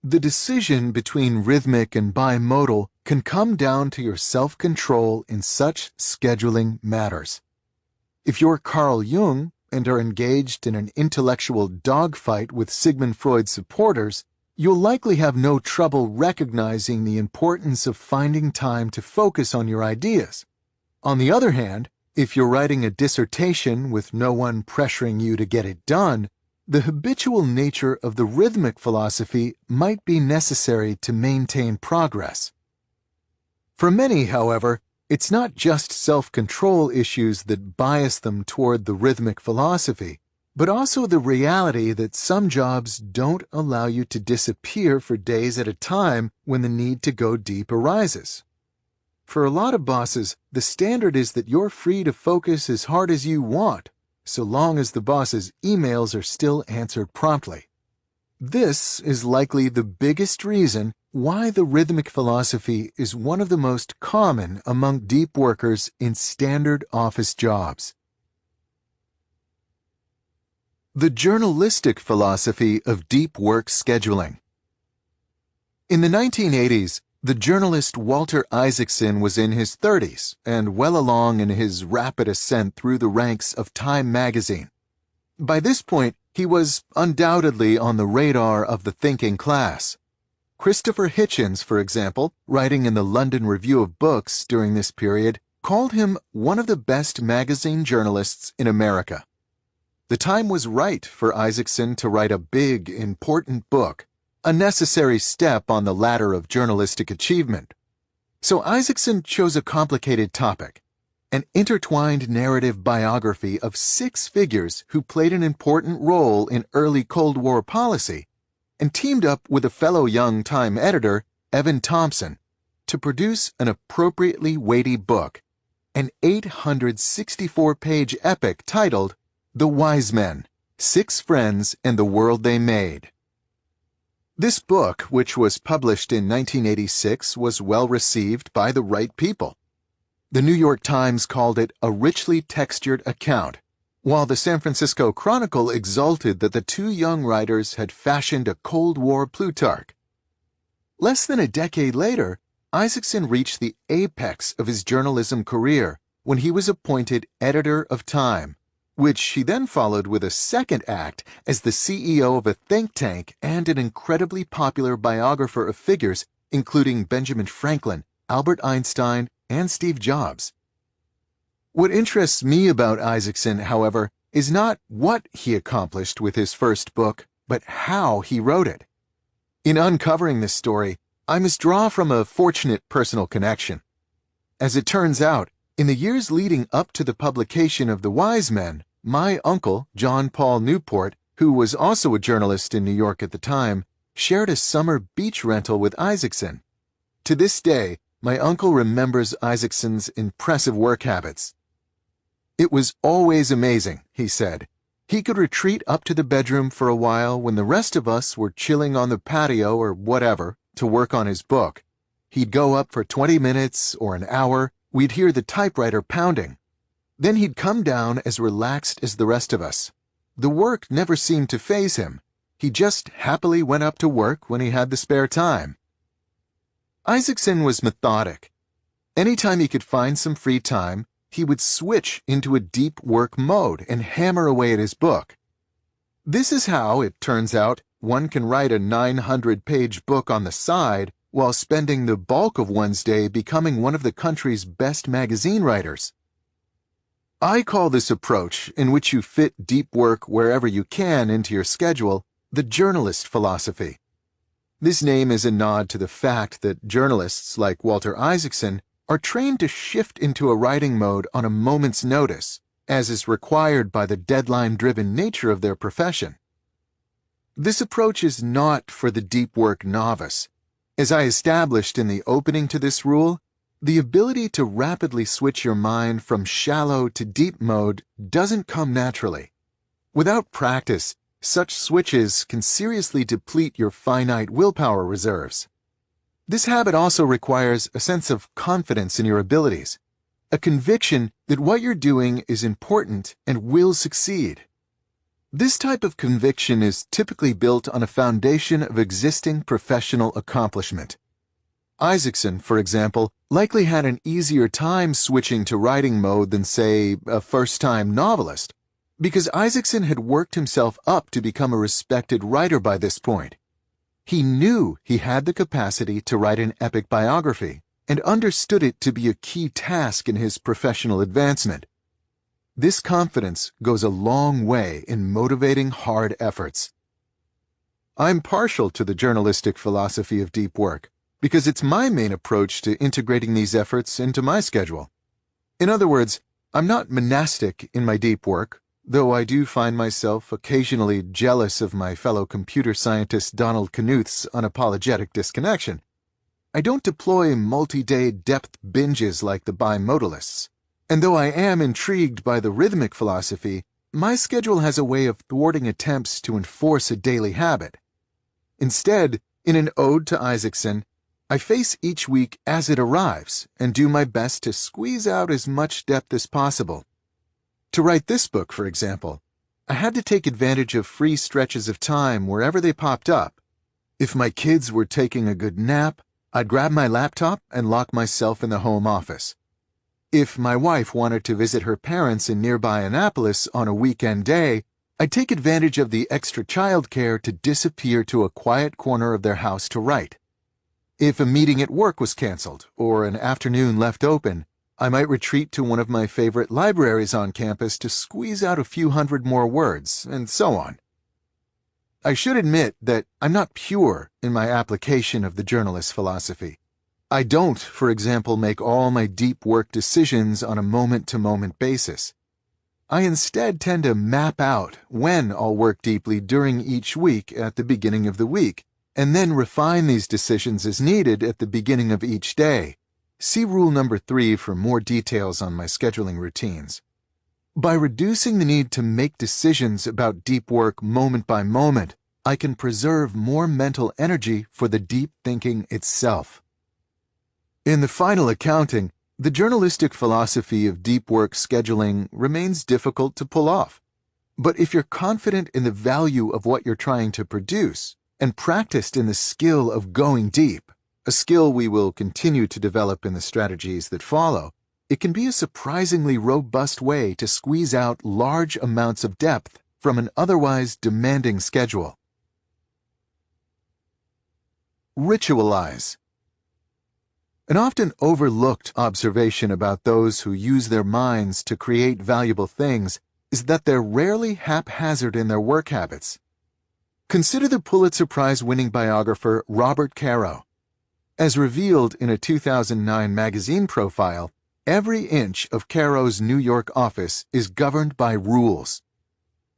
The decision between rhythmic and bimodal can come down to your self-control in such scheduling matters. If you're Carl Jung and are engaged in an intellectual dogfight with Sigmund Freud's supporters, you'll likely have no trouble recognizing the importance of finding time to focus on your ideas. On the other hand, if you're writing a dissertation with no one pressuring you to get it done, the habitual nature of the rhythmic philosophy might be necessary to maintain progress. For many, however, it's not just self-control issues that bias them toward the rhythmic philosophy, but also the reality that some jobs don't allow you to disappear for days at a time when the need to go deep arises. For a lot of bosses, the standard is that you're free to focus as hard as you want, so long as the boss's emails are still answered promptly. This is likely the biggest reason why the rhythmic philosophy is one of the most common among deep workers in standard office jobs. The journalistic philosophy of deep work scheduling. In the 1980s, the journalist Walter Isaacson was in his 30s and well along in his rapid ascent through the ranks of Time magazine. By this point, he was undoubtedly on the radar of the thinking class. Christopher Hitchens, for example, writing in the London Review of Books during this period, called him one of the best magazine journalists in America. The time was right for Isaacson to write a big, important book, a necessary step on the ladder of journalistic achievement. So Isaacson chose a complicated topic, an intertwined narrative biography of 6 figures who played an important role in early Cold War policy, and teamed up with a fellow young Time editor, Evan Thompson, to produce an appropriately weighty book, an 864-page epic titled The Wise Men, 6 Friends and the World They Made. This book, which was published in 1986, was well received by the right people. The New York Times called it a richly textured account, while the San Francisco Chronicle exulted that the 2 young writers had fashioned a Cold War Plutarch. Less than a decade later, Isaacson reached the apex of his journalism career when he was appointed editor of Time, which he then followed with a second act as the CEO of a think tank and an incredibly popular biographer of figures including Benjamin Franklin, Albert Einstein, and Steve Jobs. What interests me about Isaacson, however, is not what he accomplished with his first book, but how he wrote it. In uncovering this story, I must draw from a fortunate personal connection. As it turns out, in the years leading up to the publication of The Wise Men, my uncle, John Paul Newport, who was also a journalist in New York at the time, shared a summer beach rental with Isaacson. To this day, my uncle remembers Isaacson's impressive work habits. It was always amazing, he said. He could retreat up to the bedroom for a while when the rest of us were chilling on the patio or whatever to work on his book. He'd go up for 20 minutes or an hour, we'd hear the typewriter pounding. Then he'd come down as relaxed as the rest of us. The work never seemed to faze him. He just happily went up to work when he had the spare time. Isaacson was methodic. Anytime he could find some free time, he would switch into a deep work mode and hammer away at his book. This is how, it turns out, one can write a 900-page book on the side while spending the bulk of one's day becoming one of the country's best magazine writers. I call this approach, in which you fit deep work wherever you can into your schedule, the journalist philosophy. This name is a nod to the fact that journalists like Walter Isaacson are trained to shift into a writing mode on a moment's notice, as is required by the deadline-driven nature of their profession. This approach is not for the deep work novice. As I established in the opening to this rule, the ability to rapidly switch your mind from shallow to deep mode doesn't come naturally. Without practice, such switches can seriously deplete your finite willpower reserves. This habit also requires a sense of confidence in your abilities, a conviction that what you're doing is important and will succeed. This type of conviction is typically built on a foundation of existing professional accomplishment. Isaacson, for example, likely had an easier time switching to writing mode than, say, a first-time novelist, because Isaacson had worked himself up to become a respected writer by this point. He knew he had the capacity to write an epic biography and understood it to be a key task in his professional advancement. This confidence goes a long way in motivating hard efforts. I'm partial to the journalistic philosophy of deep work, because it's my main approach to integrating these efforts into my schedule. In other words, I'm not monastic in my deep work, though I do find myself occasionally jealous of my fellow computer scientist Donald Knuth's unapologetic disconnection. I don't deploy multi-day depth binges like the bimodalists, and though I am intrigued by the rhythmic philosophy, my schedule has a way of thwarting attempts to enforce a daily habit. Instead, in an ode to Isaacson, I face each week as it arrives and do my best to squeeze out as much depth as possible. To write this book, for example, I had to take advantage of free stretches of time wherever they popped up. If my kids were taking a good nap, I'd grab my laptop and lock myself in the home office. If my wife wanted to visit her parents in nearby Annapolis on a weekend day, I'd take advantage of the extra childcare to disappear to a quiet corner of their house to write. If a meeting at work was canceled or an afternoon left open, I might retreat to one of my favorite libraries on campus to squeeze out a few hundred more words, and so on. I should admit that I'm not pure in my application of the journalist's philosophy. I don't, for example, make all my deep work decisions on a moment-to-moment basis. I instead tend to map out when I'll work deeply during each week at the beginning of the week, and then refine these decisions as needed at the beginning of each day. See rule number 3 for more details on my scheduling routines. By reducing the need to make decisions about deep work moment by moment, I can preserve more mental energy for the deep thinking itself. In the final accounting, the journalistic philosophy of deep work scheduling remains difficult to pull off. But if you're confident in the value of what you're trying to produce, and practiced in the skill of going deep, a skill we will continue to develop in the strategies that follow, it can be a surprisingly robust way to squeeze out large amounts of depth from an otherwise demanding schedule. Ritualize. An often overlooked observation about those who use their minds to create valuable things is that they're rarely haphazard in their work habits. Consider the Pulitzer Prize-winning biographer Robert Caro. As revealed in a 2009 magazine profile, every inch of Caro's New York office is governed by rules.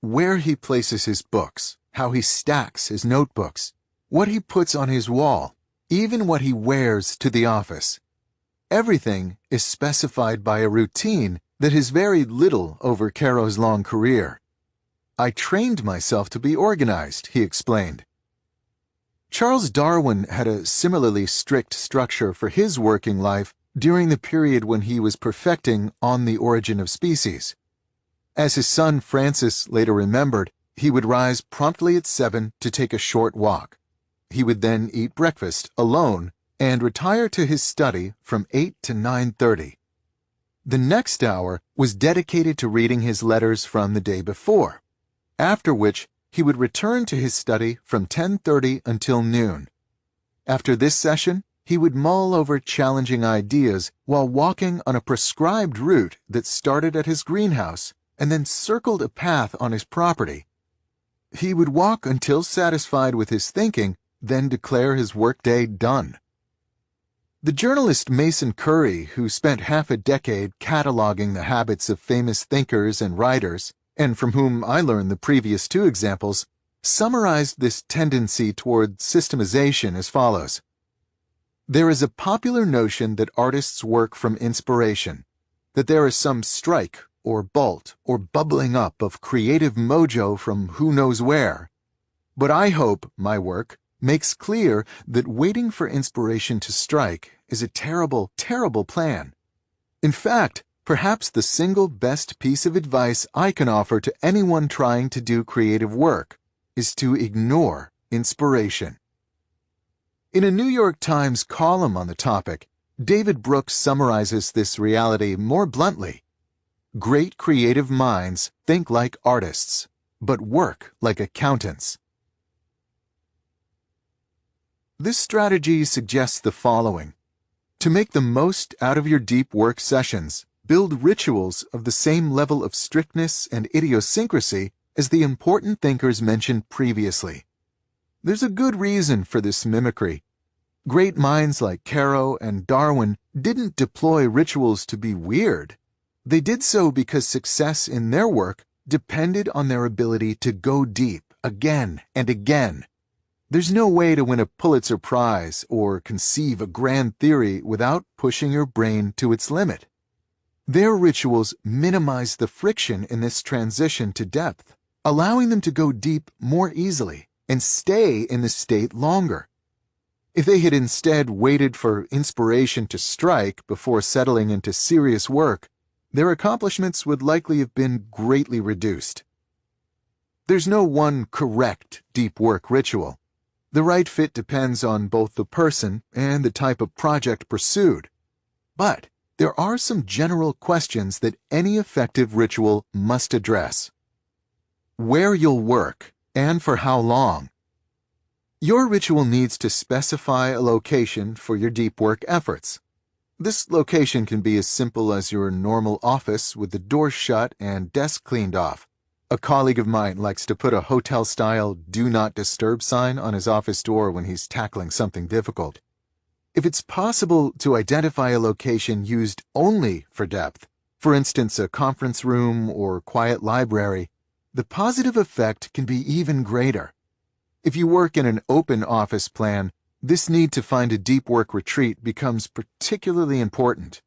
Where he places his books, how he stacks his notebooks, what he puts on his wall, even what he wears to the office. Everything is specified by a routine that has varied little over Caro's long career. I trained myself to be organized, he explained. Charles Darwin had a similarly strict structure for his working life during the period when he was perfecting On the Origin of Species. As his son Francis later remembered, he would rise promptly at 7 to take a short walk. He would then eat breakfast alone and retire to his study from 8 to 9:30. The next hour was dedicated to reading his letters from the day before, after which he would return to his study from 10:30 until noon. After this session, he would mull over challenging ideas while walking on a prescribed route that started at his greenhouse and then circled a path on his property. He would walk until satisfied with his thinking, then declare his workday done. The journalist Mason Curry, who spent half a decade cataloging the habits of famous thinkers and writers, and from whom I learned the previous two examples, summarized this tendency toward systemization as follows. There is a popular notion that artists work from inspiration, that there is some strike or bolt or bubbling up of creative mojo from who knows where. But I hope my work makes clear that waiting for inspiration to strike is a terrible, terrible plan. In fact, perhaps the single best piece of advice I can offer to anyone trying to do creative work is to ignore inspiration. In a New York Times column on the topic, David Brooks summarizes this reality more bluntly. Great creative minds think like artists, but work like accountants. This strategy suggests the following. To make the most out of your deep work sessions, build rituals of the same level of strictness and idiosyncrasy as the important thinkers mentioned previously. There's a good reason for this mimicry. Great minds like Caro and Darwin didn't deploy rituals to be weird. They did so because success in their work depended on their ability to go deep again and again. There's no way to win a Pulitzer Prize or conceive a grand theory without pushing your brain to its limit. Their rituals minimize the friction in this transition to depth, allowing them to go deep more easily and stay in the state longer. If they had instead waited for inspiration to strike before settling into serious work, their accomplishments would likely have been greatly reduced. There's no one correct deep work ritual. The right fit depends on both the person and the type of project pursued. But there are some general questions that any effective ritual must address. Where you'll work, and for how long. Your ritual needs to specify a location for your deep work efforts. This location can be as simple as your normal office with the door shut and desk cleaned off. A colleague of mine likes to put a hotel-style "Do Not Disturb" sign on his office door when he's tackling something difficult. If it's possible to identify a location used only for depth, for instance a conference room or quiet library, the positive effect can be even greater. If you work in an open office plan, this need to find a deep work retreat becomes particularly important.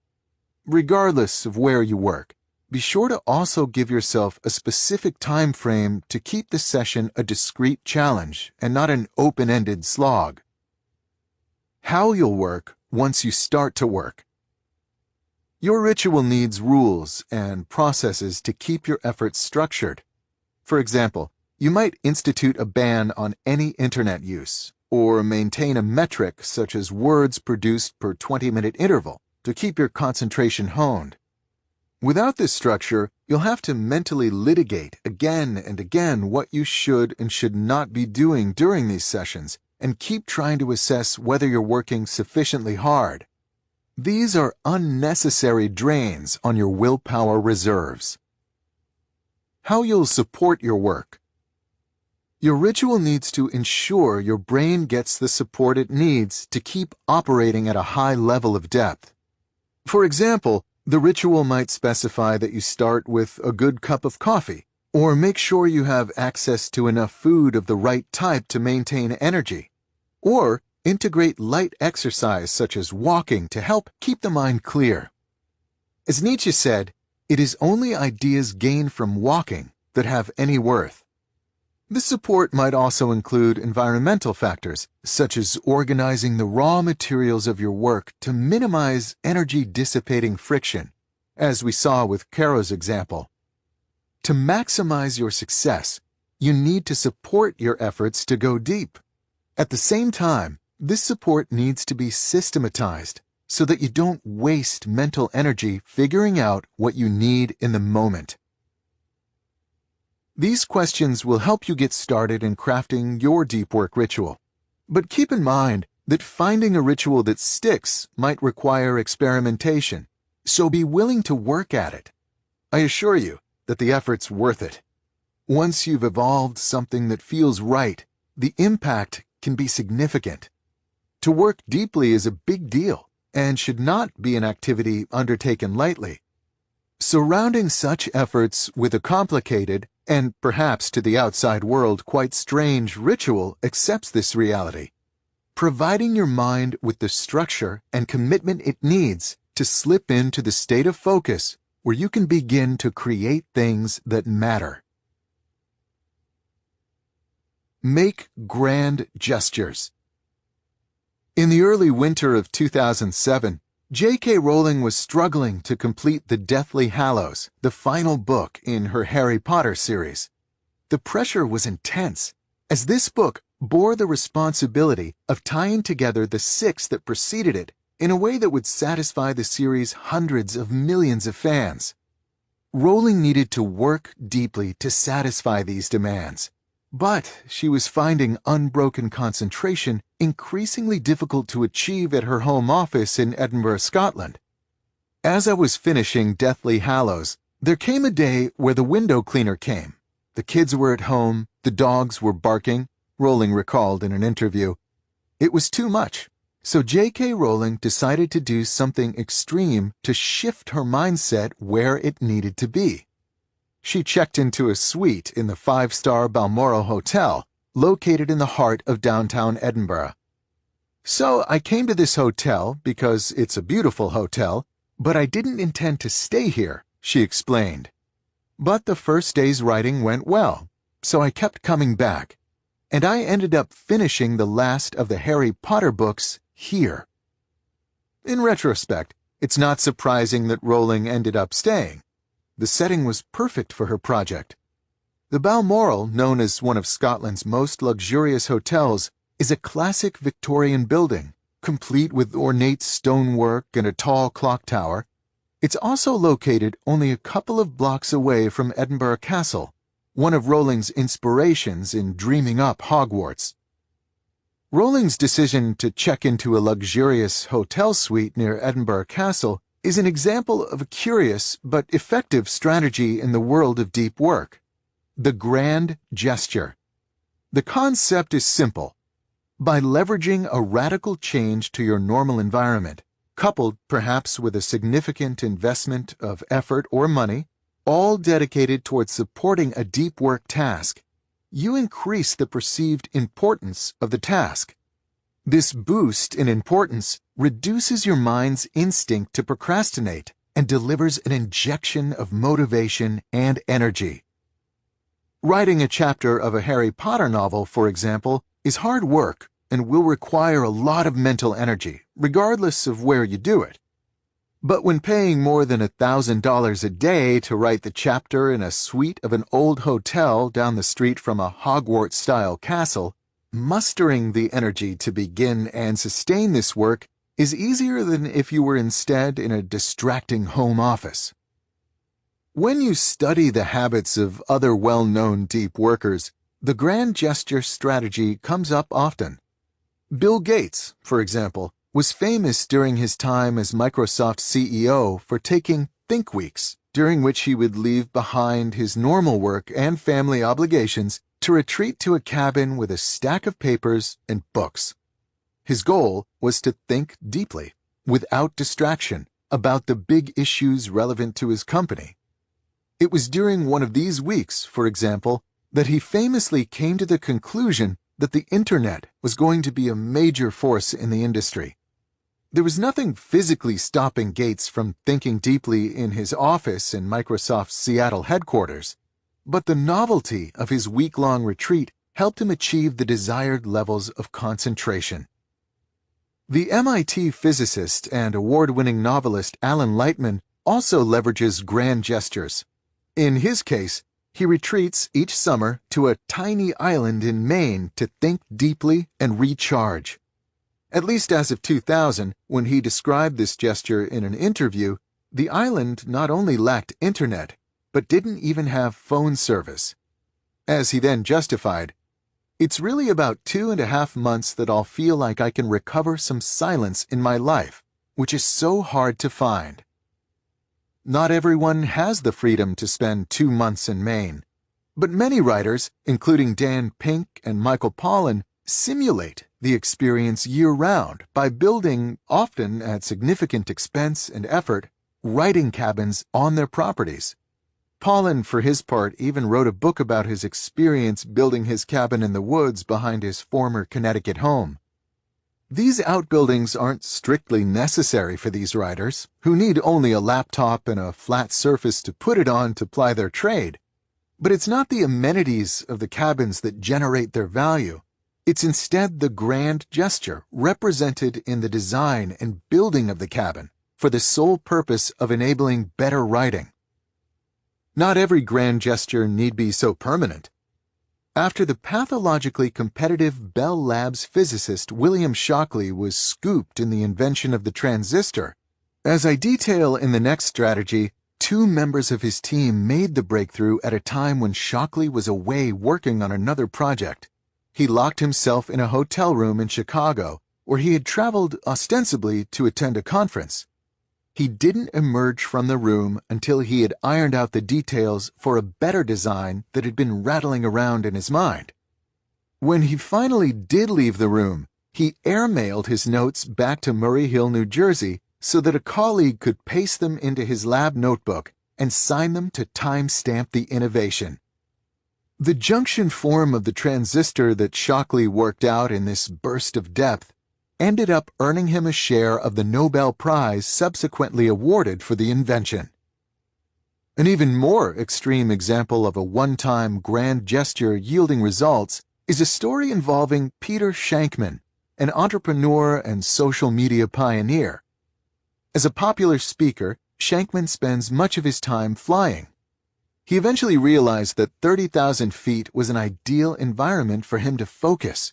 Regardless of where you work, be sure to also give yourself a specific time frame to keep the session a discrete challenge and not an open-ended slog. How you'll work once you start to work. Your ritual needs rules and processes to keep your efforts structured. For example, you might institute a ban on any internet use, or maintain a metric such as words produced per 20-minute interval to keep your concentration honed. Without this structure, you'll have to mentally litigate again and again what you should and should not be doing during these sessions, and keep trying to assess whether you're working sufficiently hard. These are unnecessary drains on your willpower reserves. How you'll support your work. Your ritual needs to ensure your brain gets the support it needs to keep operating at a high level of depth. For example, the ritual might specify that you start with a good cup of coffee, or make sure you have access to enough food of the right type to maintain energy, or integrate light exercise such as walking to help keep the mind clear. As Nietzsche said, it is only ideas gained from walking that have any worth. This support might also include environmental factors, such as organizing the raw materials of your work to minimize energy-dissipating friction, as we saw with Caro's example. To maximize your success, you need to support your efforts to go deep. At the same time, this support needs to be systematized so that you don't waste mental energy figuring out what you need in the moment. These questions will help you get started in crafting your deep work ritual. But keep in mind that finding a ritual that sticks might require experimentation, so be willing to work at it. I assure you that the effort's worth it. Once you've evolved something that feels right, the impact can be significant. To work deeply is a big deal and should not be an activity undertaken lightly. Surrounding such efforts with a complicated, and perhaps to the outside world quite strange ritual accepts this reality, providing your mind with the structure and commitment it needs to slip into the state of focus where you can begin to create things that matter. Make grand gestures. In the early winter of 2007, J.K. Rowling was struggling to complete the Deathly Hallows, the final book in her Harry Potter series. The pressure was intense, as this book bore the responsibility of tying together the 6 that preceded it in a way that would satisfy the series' hundreds of millions of fans. Rowling needed to work deeply to satisfy these demands, but she was finding unbroken concentration increasingly difficult to achieve at her home office in Edinburgh, Scotland. As I was finishing Deathly Hallows, there came a day where the window cleaner came. The kids were at home, the dogs were barking, Rowling recalled in an interview. It was too much, so J.K. Rowling decided to do something extreme to shift her mindset where it needed to be. She checked into a suite in the 5-star Balmoral Hotel, located in the heart of downtown Edinburgh. So I came to this hotel because it's a beautiful hotel, but I didn't intend to stay here, she explained. But the first day's writing went well, so I kept coming back, and I ended up finishing the last of the Harry Potter books here. In retrospect, it's not surprising that Rowling ended up staying. The setting was perfect for her project. The Balmoral, known as one of Scotland's most luxurious hotels, is a classic Victorian building, complete with ornate stonework and a tall clock tower. It's also located only a couple of blocks away from Edinburgh Castle, one of Rowling's inspirations in dreaming up Hogwarts. Rowling's decision to check into a luxurious hotel suite near Edinburgh Castle is an example of a curious but effective strategy in the world of deep work: the grand gesture. The concept is simple. By leveraging a radical change to your normal environment, coupled perhaps with a significant investment of effort or money, all dedicated towards supporting a deep work task, you increase the perceived importance of the task. This boost in importance reduces your mind's instinct to procrastinate and delivers an injection of motivation and energy. Writing a chapter of a Harry Potter novel, for example, is hard work and will require a lot of mental energy, regardless of where you do it. But when paying more than $1,000 a day to write the chapter in a suite of an old hotel down the street from a Hogwarts-style castle, mustering the energy to begin and sustain this work is easier than if you were instead in a distracting home office. When you study the habits of other well-known deep workers, the grand gesture strategy comes up often. Bill Gates, for example, was famous during his time as Microsoft CEO for taking think weeks, during which he would leave behind his normal work and family obligations to retreat to a cabin with a stack of papers and books. His goal was to think deeply, without distraction, about the big issues relevant to his company. It was during one of these weeks, for example, that he famously came to the conclusion that the Internet was going to be a major force in the industry. There was nothing physically stopping Gates from thinking deeply in his office in Microsoft's Seattle headquarters, But the novelty of his week-long retreat helped him achieve the desired levels of concentration. The MIT physicist and award-winning novelist Alan Lightman also leverages grand gestures. In his case, he retreats each summer to a tiny island in Maine to think deeply and recharge. At least as of 2000, when he described this gesture in an interview, the island not only lacked internet, but didn't even have phone service. As he then justified, "It's really about 2.5 months that I'll feel like I can recover some silence in my life, which is so hard to find." Not everyone has the freedom to spend 2 months in Maine, but many writers, including Dan Pink and Michael Pollan, simulate the experience year-round by building, often at significant expense and effort, writing cabins on their properties. Pollan, for his part, even wrote a book about his experience building his cabin in the woods behind his former Connecticut home. These outbuildings aren't strictly necessary for these writers, who need only a laptop and a flat surface to put it on to ply their trade. But it's not the amenities of the cabins that generate their value. It's instead the grand gesture represented in the design and building of the cabin for the sole purpose of enabling better writing. Not every grand gesture need be so permanent. After the pathologically competitive Bell Labs physicist William Shockley was scooped in the invention of the transistor, as I detail in the next strategy, 2 members of his team made the breakthrough at a time when Shockley was away working on another project. He locked himself in a hotel room in Chicago, where he had traveled ostensibly to attend a conference. He didn't emerge from the room until he had ironed out the details for a better design that had been rattling around in his mind. When he finally did leave the room, he airmailed his notes back to Murray Hill, New Jersey, so that a colleague could paste them into his lab notebook and sign them to time-stamp the innovation. The junction form of the transistor that Shockley worked out in this burst of depth ended up earning him a share of the Nobel Prize subsequently awarded for the invention. An even more extreme example of a one-time grand gesture yielding results is a story involving Peter Shankman, an entrepreneur and social media pioneer. As a popular speaker, Shankman spends much of his time flying. He eventually realized that 30,000 feet was an ideal environment for him to focus.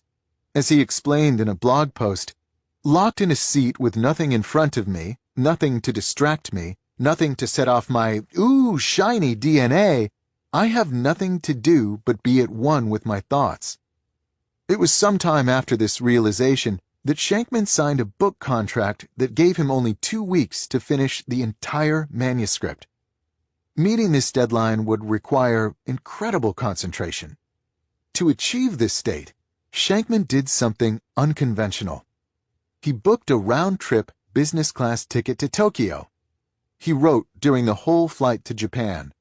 As he explained in a blog post, "Locked in a seat with nothing in front of me, nothing to distract me, nothing to set off my, ooh, shiny DNA, I have nothing to do but be at one with my thoughts." It was sometime after this realization that Shankman signed a book contract that gave him only 2 weeks to finish the entire manuscript. Meeting this deadline would require incredible concentration. To achieve this state, Shankman did something unconventional. He booked a round-trip business-class ticket to Tokyo. He wrote during the whole flight to Japan,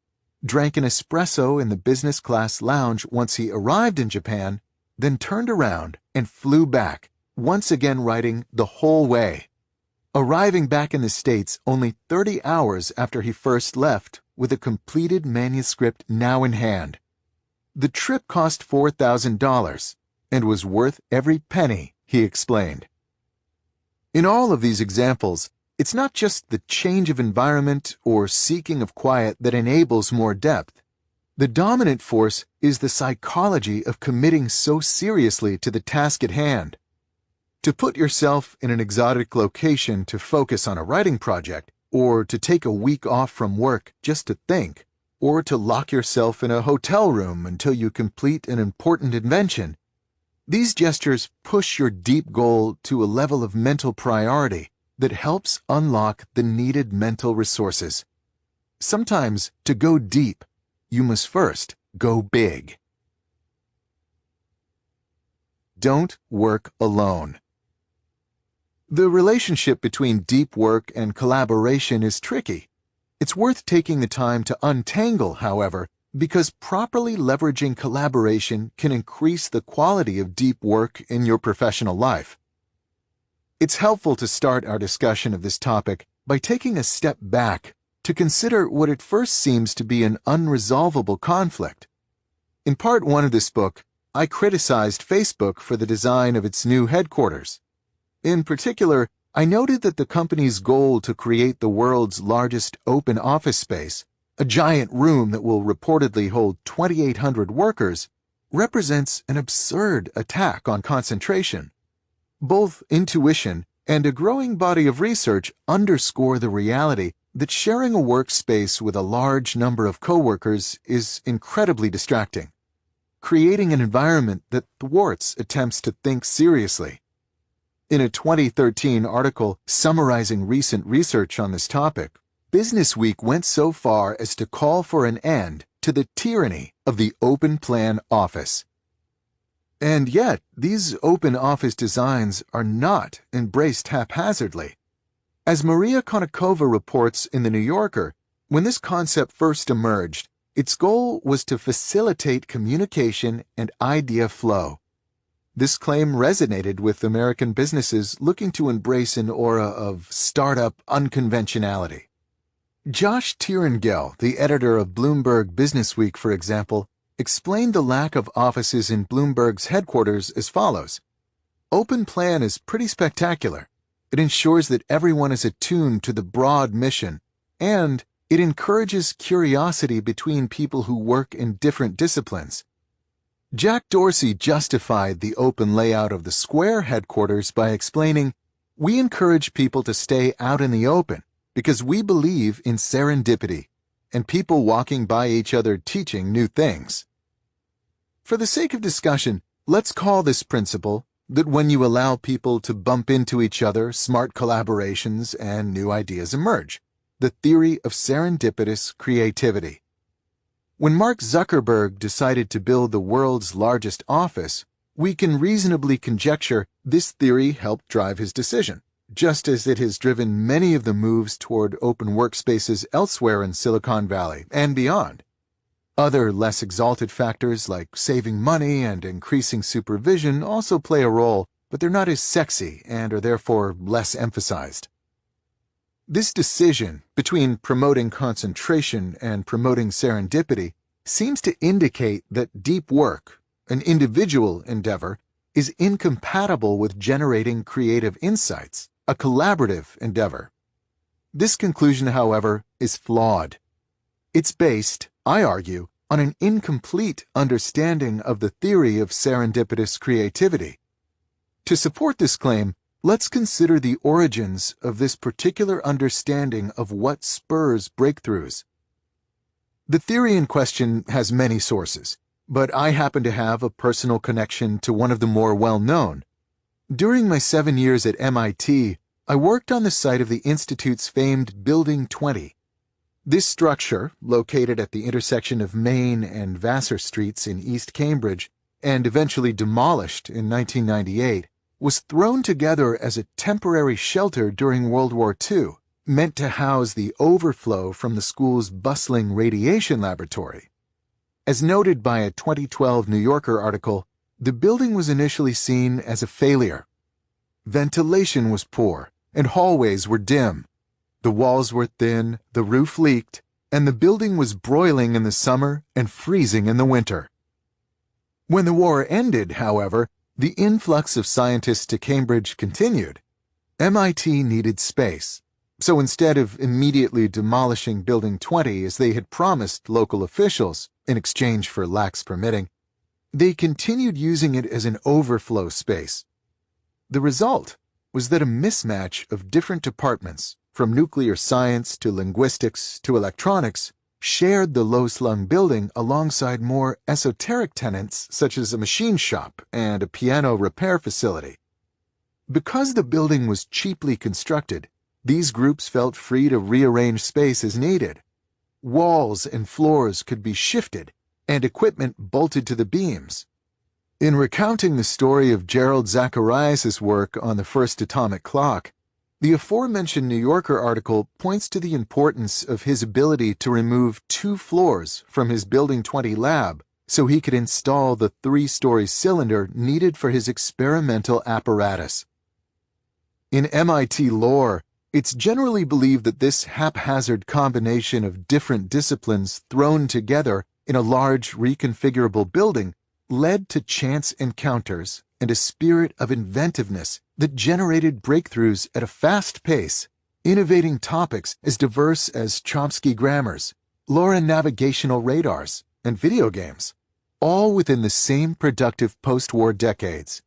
drank an espresso in the business-class lounge once he arrived in Japan, then turned around and flew back, once again writing the whole way, arriving back in the States only 30 hours after he first left with a completed manuscript now in hand. The trip cost $4,000 and was worth every penny, he explained. In all of these examples, it's not just the change of environment or seeking of quiet that enables more depth. The dominant force is the psychology of committing so seriously to the task at hand. To put yourself in an exotic location to focus on a writing project, or to take a week off from work just to think, or to lock yourself in a hotel room until you complete an important invention. These gestures push your deep goal to a level of mental priority that helps unlock the needed mental resources. Sometimes, to go deep, you must first go big. Don't work alone. The relationship between deep work and collaboration is tricky. It's worth taking the time to untangle, however, because properly leveraging collaboration can increase the quality of deep work in your professional life. It's helpful to start our discussion of this topic by taking a step back to consider what at first seems to be an unresolvable conflict. In part 1 of this book, I criticized Facebook for the design of its new headquarters. In particular, I noted that the company's goal to create the world's largest open office space, a giant room that will reportedly hold 2,800 workers, represents an absurd attack on concentration. Both intuition and a growing body of research underscore the reality that sharing a workspace with a large number of coworkers is incredibly distracting, creating an environment that thwarts attempts to think seriously. In a 2013 article summarizing recent research on this topic, Businessweek went so far as to call for an end to the tyranny of the open plan office. And yet, these open office designs are not embraced haphazardly. As Maria Konnikova reports in The New Yorker, when this concept first emerged, its goal was to facilitate communication and idea flow. This claim resonated with American businesses looking to embrace an aura of startup unconventionality. Josh Tiringel, the editor of Bloomberg Businessweek, for example, explained the lack of offices in Bloomberg's headquarters as follows. Open plan is pretty spectacular. It ensures that everyone is attuned to the broad mission, and it encourages curiosity between people who work in different disciplines. Jack Dorsey justified the open layout of the Square headquarters by explaining, "We encourage people to stay out in the open because we believe in serendipity and people walking by each other teaching new things." For the sake of discussion, let's call this principle that when you allow people to bump into each other, smart collaborations and new ideas emerge. The theory of serendipitous creativity. When Mark Zuckerberg decided to build the world's largest office, we can reasonably conjecture this theory helped drive his decision, just as it has driven many of the moves toward open workspaces elsewhere in Silicon Valley and beyond. Other less exalted factors like saving money and increasing supervision also play a role, but they're not as sexy and are therefore less emphasized. This decision between promoting concentration and promoting serendipity seems to indicate that deep work, an individual endeavor, is incompatible with generating creative insights, a collaborative endeavor. This conclusion, however, is flawed. It's based, I argue, on an incomplete understanding of the theory of serendipitous creativity. To support this claim, let's consider the origins of this particular understanding of what spurs breakthroughs. The theory in question has many sources, but I happen to have a personal connection to one of the more well-known. During my 7 years at MIT, I worked on the site of the Institute's famed Building 20. This structure, located at the intersection of Main and Vassar Streets in East Cambridge, and eventually demolished in 1998, was thrown together as a temporary shelter during World War II, meant to house the overflow from the school's bustling radiation laboratory. As noted by a 2012 New Yorker article, the building was initially seen as a failure. Ventilation was poor, and hallways were dim. The walls were thin, the roof leaked, and the building was broiling in the summer and freezing in the winter. When the war ended, however, the influx of scientists to Cambridge continued. MIT needed space, so instead of immediately demolishing Building 20 as they had promised local officials in exchange for lax permitting, they continued using it as an overflow space. The result was that a mismatch of different departments, from nuclear science to linguistics to electronics, shared the low-slung building alongside more esoteric tenants such as a machine shop and a piano repair facility. Because the building was cheaply constructed, these groups felt free to rearrange space as needed. Walls and floors could be shifted, and equipment bolted to the beams. In recounting the story of Gerald Zacharias' work on the first atomic clock, the aforementioned New Yorker article points to the importance of his ability to remove 2 floors from his Building 20 lab so he could install the 3-story cylinder needed for his experimental apparatus. In MIT lore, It's generally believed that this haphazard combination of different disciplines thrown together in a large reconfigurable building led to chance encounters and a spirit of inventiveness that generated breakthroughs at a fast pace, innovating topics as diverse as Chomsky grammars, LoRa navigational radars, and video games, all within the same productive post-war decades.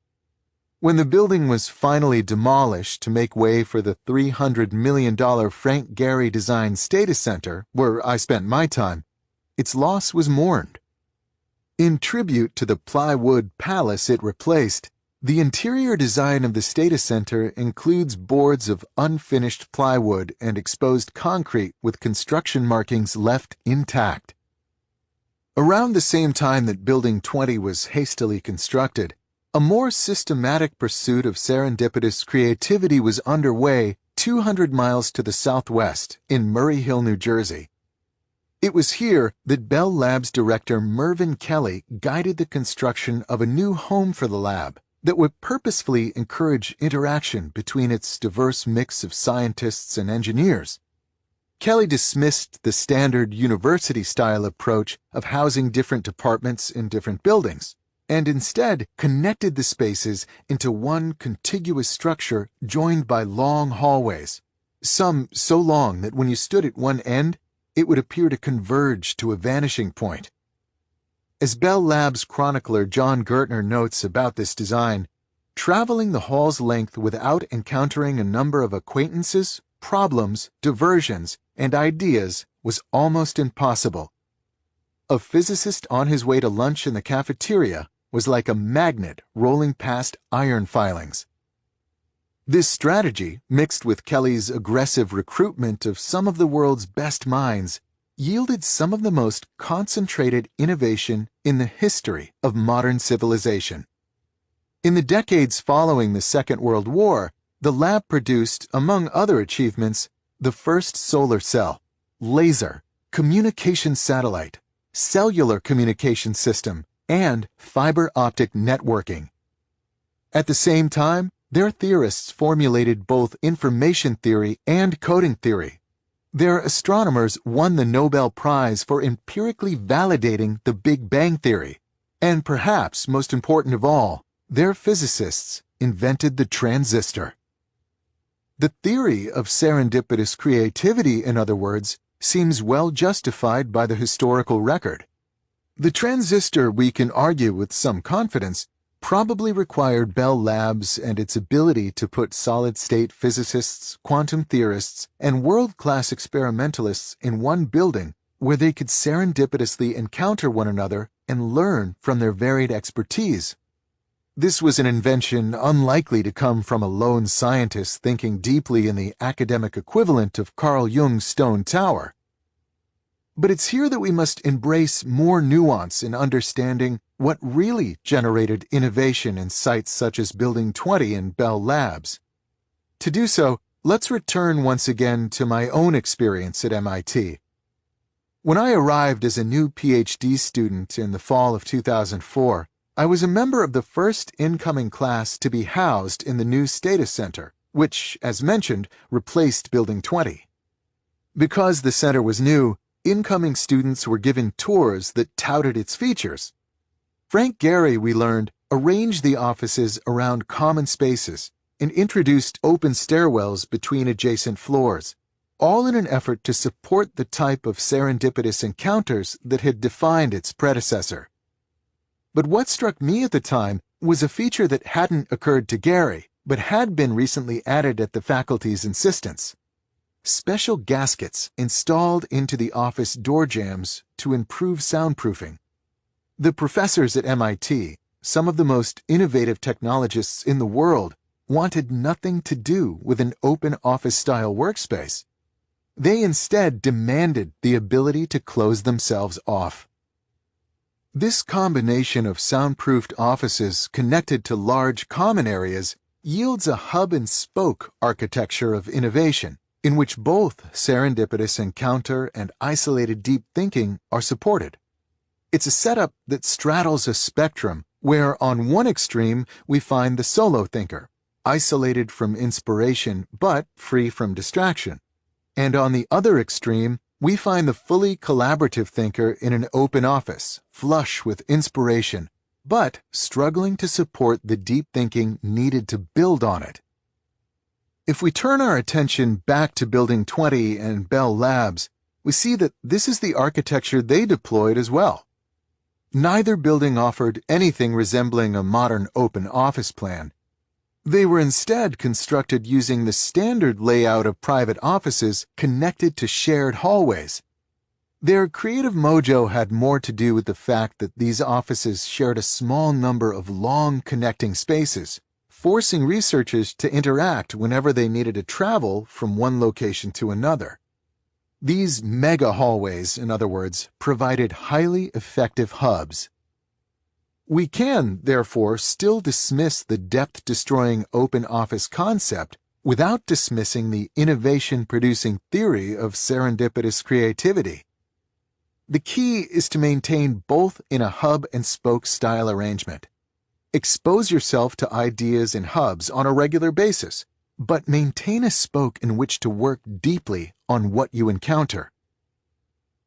When the building was finally demolished to make way for the $300 million Frank Gehry-designed Stata Center, where I spent my time, its loss was mourned. In tribute to the plywood palace it replaced, the interior design of the Stata Center includes boards of unfinished plywood and exposed concrete with construction markings left intact. Around the same time that Building 20 was hastily constructed, a more systematic pursuit of serendipitous creativity was underway 200 miles to the southwest in Murray Hill, New Jersey. It was here that Bell Labs director Mervyn Kelly guided the construction of a new home for the lab that would purposefully encourage interaction between its diverse mix of scientists and engineers. Kelly dismissed the standard university-style approach of housing different departments in different buildings, and instead connected the spaces into one contiguous structure joined by long hallways, some so long that when you stood at one end, it would appear to converge to a vanishing point. As Bell Labs chronicler John Gertner notes about this design, traveling the hall's length without encountering a number of acquaintances, problems, diversions, and ideas was almost impossible. A physicist on his way to lunch in the cafeteria was like a magnet rolling past iron filings. This strategy, mixed with Kelly's aggressive recruitment of some of the world's best minds, yielded some of the most concentrated innovation in the history of modern civilization. In the decades following the Second World War, the lab produced, among other achievements, the first solar cell, laser, communication satellite, cellular communication system, and fiber optic networking. At the same time, their theorists formulated both information theory and coding theory. Their astronomers won the Nobel Prize for empirically validating the Big Bang theory. And perhaps most important of all, their physicists invented the transistor. The theory of serendipitous creativity, in other words, seems well justified by the historical record. The transistor, we can argue with some confidence, probably required Bell Labs and its ability to put solid-state physicists, quantum theorists, and world-class experimentalists in one building where they could serendipitously encounter one another and learn from their varied expertise. This was an invention unlikely to come from a lone scientist thinking deeply in the academic equivalent of Carl Jung's Stone Tower. But it's here that we must embrace more nuance in understanding what really generated innovation in sites such as Building 20 and Bell Labs. To do so, let's return once again to my own experience at MIT. When I arrived as a new PhD student in the fall of 2004, I was a member of the first incoming class to be housed in the new Stata Center, which, as mentioned, replaced Building 20. Because the center was new, incoming students were given tours that touted its features. Frank Gehry, we learned, arranged the offices around common spaces and introduced open stairwells between adjacent floors, all in an effort to support the type of serendipitous encounters that had defined its predecessor. But what struck me at the time was a feature that hadn't occurred to Gehry, but had been recently added at the faculty's insistence: special gaskets installed into the office door jambs to improve soundproofing. The professors at MIT, some of the most innovative technologists in the world, wanted nothing to do with an open office-style workspace. They instead demanded the ability to close themselves off. This combination of soundproofed offices connected to large common areas yields a hub-and-spoke architecture of innovation, in which both serendipitous encounter and isolated deep thinking are supported. It's a setup that straddles a spectrum where on one extreme we find the solo thinker, isolated from inspiration but free from distraction. And on the other extreme, we find the fully collaborative thinker in an open office, flush with inspiration, but struggling to support the deep thinking needed to build on it. If we turn our attention back to Building 20 and Bell Labs, we see that this is the architecture they deployed as well. Neither building offered anything resembling a modern open office plan. They were instead constructed using the standard layout of private offices connected to shared hallways. Their creative mojo had more to do with the fact that these offices shared a small number of long connecting spaces, forcing researchers to interact whenever they needed to travel from one location to another. These mega hallways, in other words, provided highly effective hubs. We can, therefore, still dismiss the depth-destroying open office concept without dismissing the innovation-producing theory of serendipitous creativity. The key is to maintain both in a hub-and-spoke style arrangement. Expose yourself to ideas in hubs on a regular basis, but maintain a spoke in which to work deeply on what you encounter.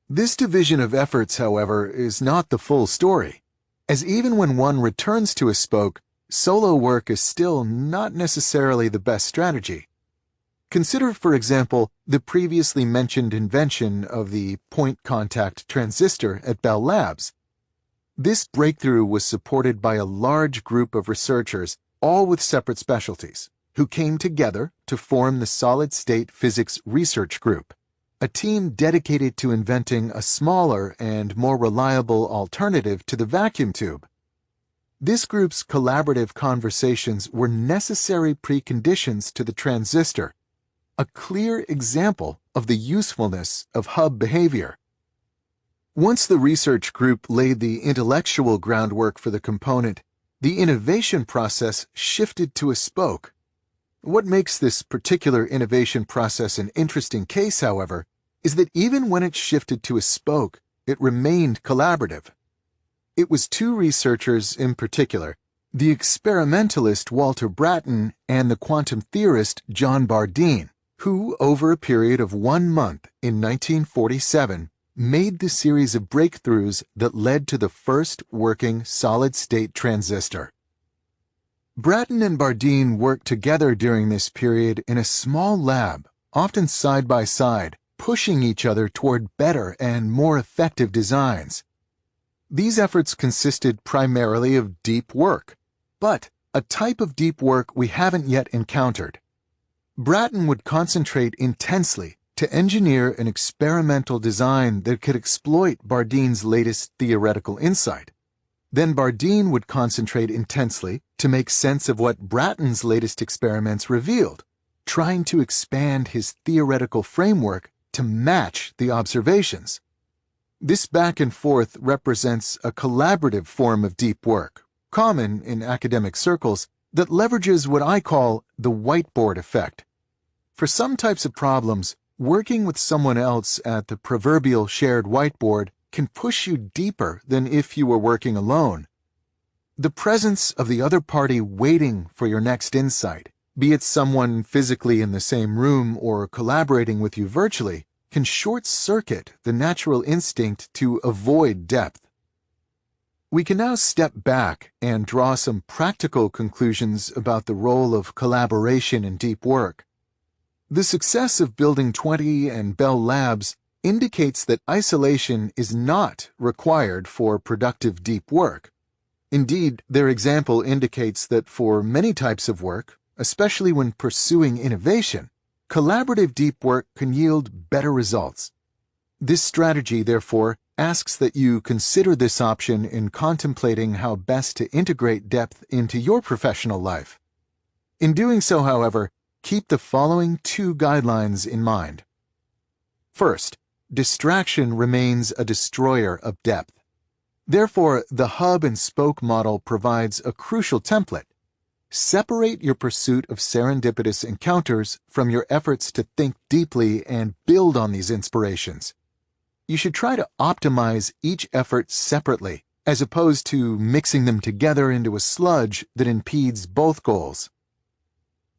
This division of efforts, however, is not the full story, as even when one returns to a spoke, solo work is still not necessarily the best strategy. Consider, for example, the previously mentioned invention of the point contact transistor at Bell Labs. This breakthrough was supported by a large group of researchers, all with separate specialties, who came together to form the Solid-State Physics Research Group, a team dedicated to inventing a smaller and more reliable alternative to the vacuum tube. This group's collaborative conversations were necessary preconditions to the transistor, a clear example of the usefulness of hub behavior. Once the research group laid the intellectual groundwork for the component, the innovation process shifted to a spoke. What makes this particular innovation process an interesting case, however, is that even when it shifted to a spoke, it remained collaborative. It was two researchers in particular, the experimentalist Walter Brattain and the quantum theorist John Bardeen, who, over a period of 1 month in 1947, made the series of breakthroughs that led to the first working solid-state transistor. Brattain and Bardeen worked together during this period in a small lab, often side by side, pushing each other toward better and more effective designs. These efforts consisted primarily of deep work, but a type of deep work we haven't yet encountered. Brattain would concentrate intensely to engineer an experimental design that could exploit Bardeen's latest theoretical insight. Then Bardeen would concentrate intensely to make sense of what Brattain's latest experiments revealed, trying to expand his theoretical framework to match the observations. This back and forth represents a collaborative form of deep work, common in academic circles, that leverages what I call the whiteboard effect. For some types of problems, working with someone else at the proverbial shared whiteboard can push you deeper than if you were working alone. The presence of the other party waiting for your next insight, be it someone physically in the same room or collaborating with you virtually, can short-circuit the natural instinct to avoid depth. We can now step back and draw some practical conclusions about the role of collaboration in deep work. The success of Building 20 and Bell Labs indicates that isolation is not required for productive deep work. Indeed, their example indicates that for many types of work, especially when pursuing innovation, collaborative deep work can yield better results. This strategy, therefore, asks that you consider this option in contemplating how best to integrate depth into your professional life. In doing so, however, keep the following 2 guidelines in mind. First, distraction remains a destroyer of depth. Therefore, the hub and spoke model provides a crucial template. Separate your pursuit of serendipitous encounters from your efforts to think deeply and build on these inspirations. You should try to optimize each effort separately, as opposed to mixing them together into a sludge that impedes both goals.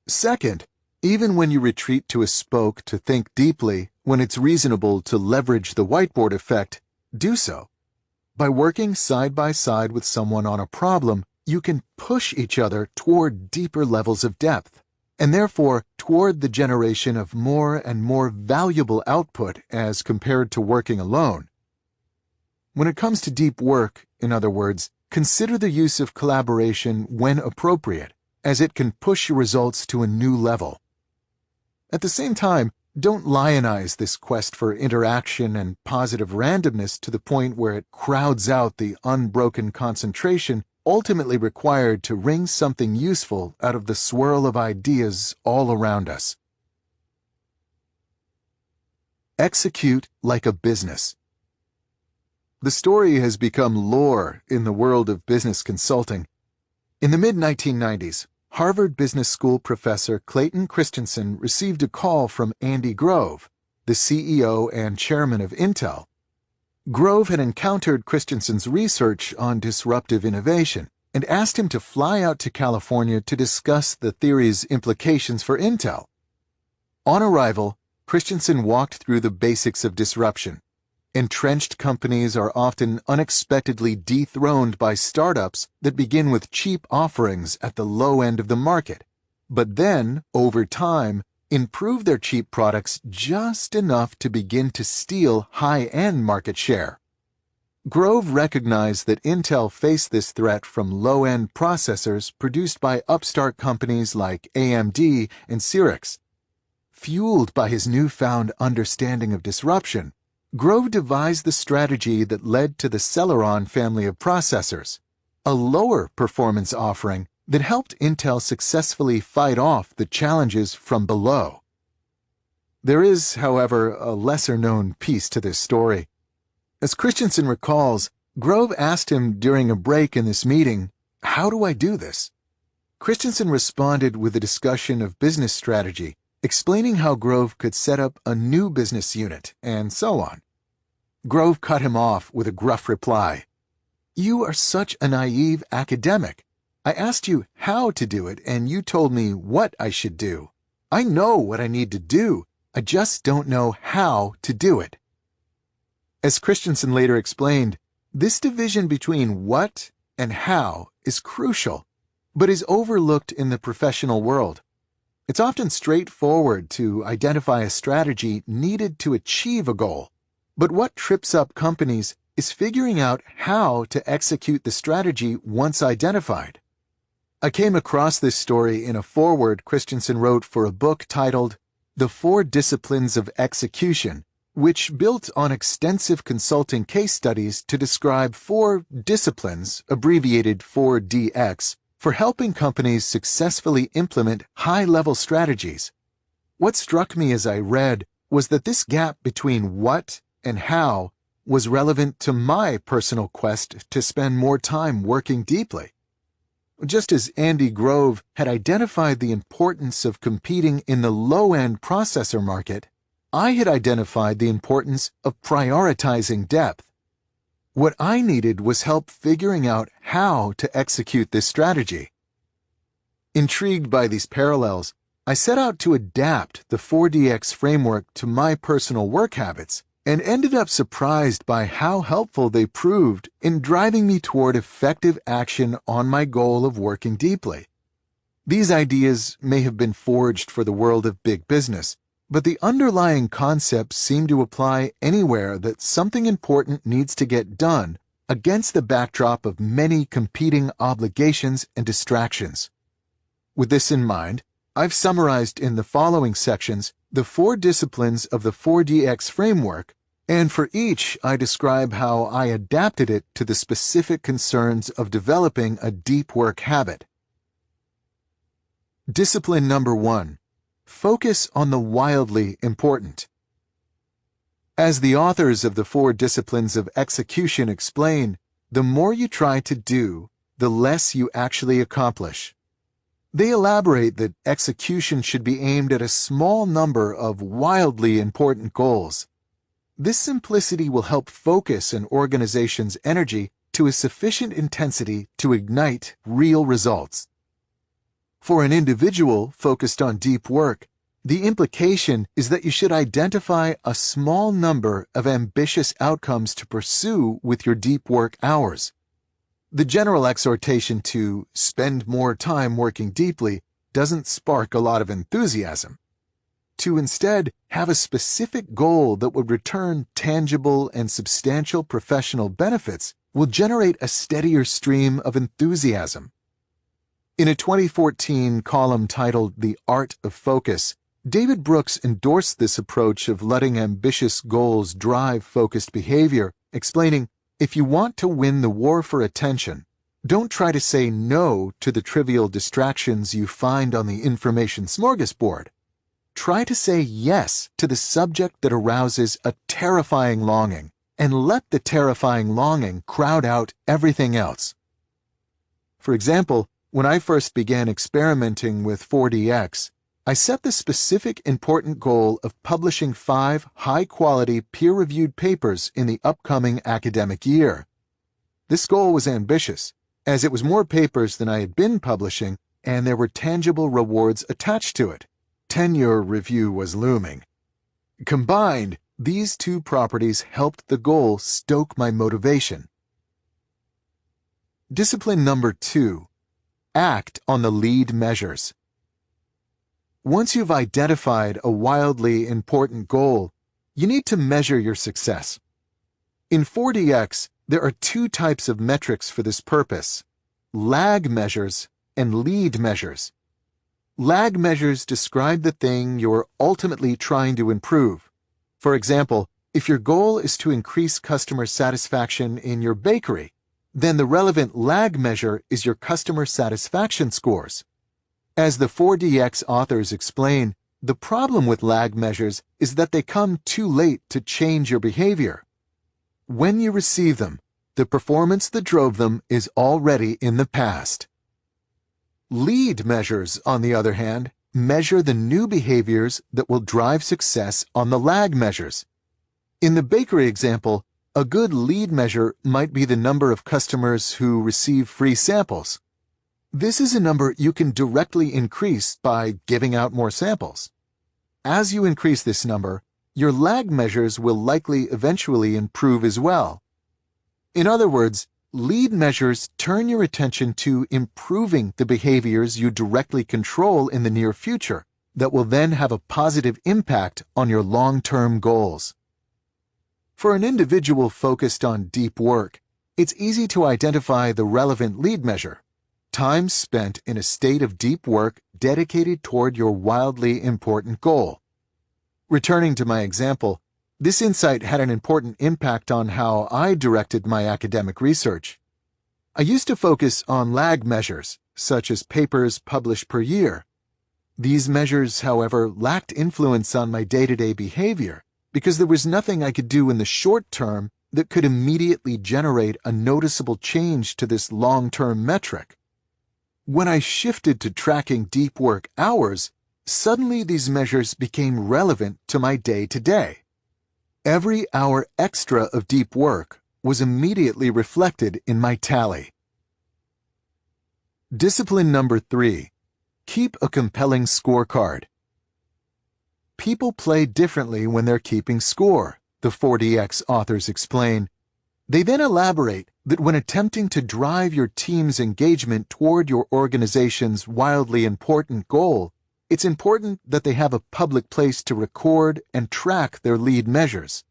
Second, even when you retreat to a spoke to think deeply, when it's reasonable to leverage the whiteboard effect, do so. By working side by side with someone on a problem, you can push each other toward deeper levels of depth, and therefore toward the generation of more and more valuable output as compared to working alone. When it comes to deep work, in other words, consider the use of collaboration when appropriate, as it can push your results to a new level. At the same time, don't lionize this quest for interaction and positive randomness to the point where it crowds out the unbroken concentration ultimately required to wring something useful out of the swirl of ideas all around us. Execute like a business. The story has become lore in the world of business consulting. In the mid-1990s, Harvard Business School professor Clayton Christensen received a call from Andy Grove, the CEO and chairman of Intel. Grove had encountered Christensen's research on disruptive innovation and asked him to fly out to California to discuss the theory's implications for Intel. On arrival, Christensen walked through the basics of disruption. Entrenched companies are often unexpectedly dethroned by startups that begin with cheap offerings at the low end of the market, but then, over time, improve their cheap products just enough to begin to steal high-end market share. Grove recognized that Intel faced this threat from low-end processors produced by upstart companies like AMD and Xerox. Fueled by his newfound understanding of disruption, Grove devised the strategy that led to the Celeron family of processors, a lower performance offering that helped Intel successfully fight off the challenges from below. There is, however, a lesser-known piece to this story. As Christensen recalls, Grove asked him during a break in this meeting, "How do I do this?" Christensen responded with a discussion of business strategy, explaining how Grove could set up a new business unit, and so on. Grove cut him off with a gruff reply. "You are such a naive academic. I asked you how to do it, and you told me what I should do. I know what I need to do. I just don't know how to do it." As Christensen later explained, this division between what and how is crucial, but is overlooked in the professional world. It's often straightforward to identify a strategy needed to achieve a goal, but what trips up companies is figuring out how to execute the strategy once identified. I came across this story in a foreword Christensen wrote for a book titled The 4 Disciplines of Execution, which built on extensive consulting case studies to describe 4 disciplines, abbreviated 4DX, for helping companies successfully implement high-level strategies. What struck me as I read was that this gap between what and how was relevant to my personal quest to spend more time working deeply. Just as Andy Grove had identified the importance of competing in the low-end processor market, I had identified the importance of prioritizing depth. What I needed was help figuring out how to execute this strategy. Intrigued by these parallels, I set out to adapt the 4DX framework to my personal work habits and ended up surprised by how helpful they proved in driving me toward effective action on my goal of working deeply. These ideas may have been forged for the world of big business, but the underlying concepts seem to apply anywhere that something important needs to get done against the backdrop of many competing obligations and distractions. With this in mind, I've summarized in the following sections the 4 disciplines of the 4DX framework, and for each I describe how I adapted it to the specific concerns of developing a deep work habit. Discipline number 1. Focus on the wildly important. As the authors of the 4 disciplines of execution explain, the more you try to do, the less you actually accomplish. They elaborate that execution should be aimed at a small number of wildly important goals. This simplicity will help focus an organization's energy to a sufficient intensity to ignite real results. For an individual focused on deep work, the implication is that you should identify a small number of ambitious outcomes to pursue with your deep work hours. The general exhortation to spend more time working deeply doesn't spark a lot of enthusiasm. To instead have a specific goal that would return tangible and substantial professional benefits will generate a steadier stream of enthusiasm. In a 2014 column titled The Art of Focus, David Brooks endorsed this approach of letting ambitious goals drive focused behavior, explaining, "If you want to win the war for attention, don't try to say no to the trivial distractions you find on the information smorgasbord. Try to say yes to the subject that arouses a terrifying longing, and let the terrifying longing crowd out everything else." For example, when I first began experimenting with 4DX, I set the specific important goal of publishing 5 high-quality peer-reviewed papers in the upcoming academic year. This goal was ambitious, as it was more papers than I had been publishing, and there were tangible rewards attached to it. Tenure review was looming. Combined, these two properties helped the goal stoke my motivation. Discipline number 2. Act on the lead measures. Once you've identified a wildly important goal, you need to measure your success. In 4DX, there are 2 types of metrics for this purpose: lag measures and lead measures. Lag measures describe the thing you're ultimately trying to improve. For example, if your goal is to increase customer satisfaction in your bakery, then the relevant lag measure is your customer satisfaction scores. As the 4DX authors explain, the problem with lag measures is that they come too late to change your behavior. When you receive them, the performance that drove them is already in the past. Lead measures, on the other hand, measure the new behaviors that will drive success on the lag measures. In the bakery example, a good lead measure might be the number of customers who receive free samples. This is a number you can directly increase by giving out more samples. As you increase this number, your lag measures will likely eventually improve as well. In other words, lead measures turn your attention to improving the behaviors you directly control in the near future that will then have a positive impact on your long-term goals. For an individual focused on deep work, it's easy to identify the relevant lead measure: time spent in a state of deep work dedicated toward your wildly important goal. Returning to my example, this insight had an important impact on how I directed my academic research. I used to focus on lag measures, such as papers published per year. These measures, however, lacked influence on my day-to-day behavior because there was nothing I could do in the short term that could immediately generate a noticeable change to this long-term metric. When I shifted to tracking deep work hours, suddenly these measures became relevant to my day-to-day. Every hour extra of deep work was immediately reflected in my tally. Discipline number 3. Keep a compelling scorecard. People play differently when they're keeping score, the 4DX authors explain. They then elaborate that when attempting to drive your team's engagement toward your organization's wildly important goal, it's important that they have a public place to record and track their lead measures.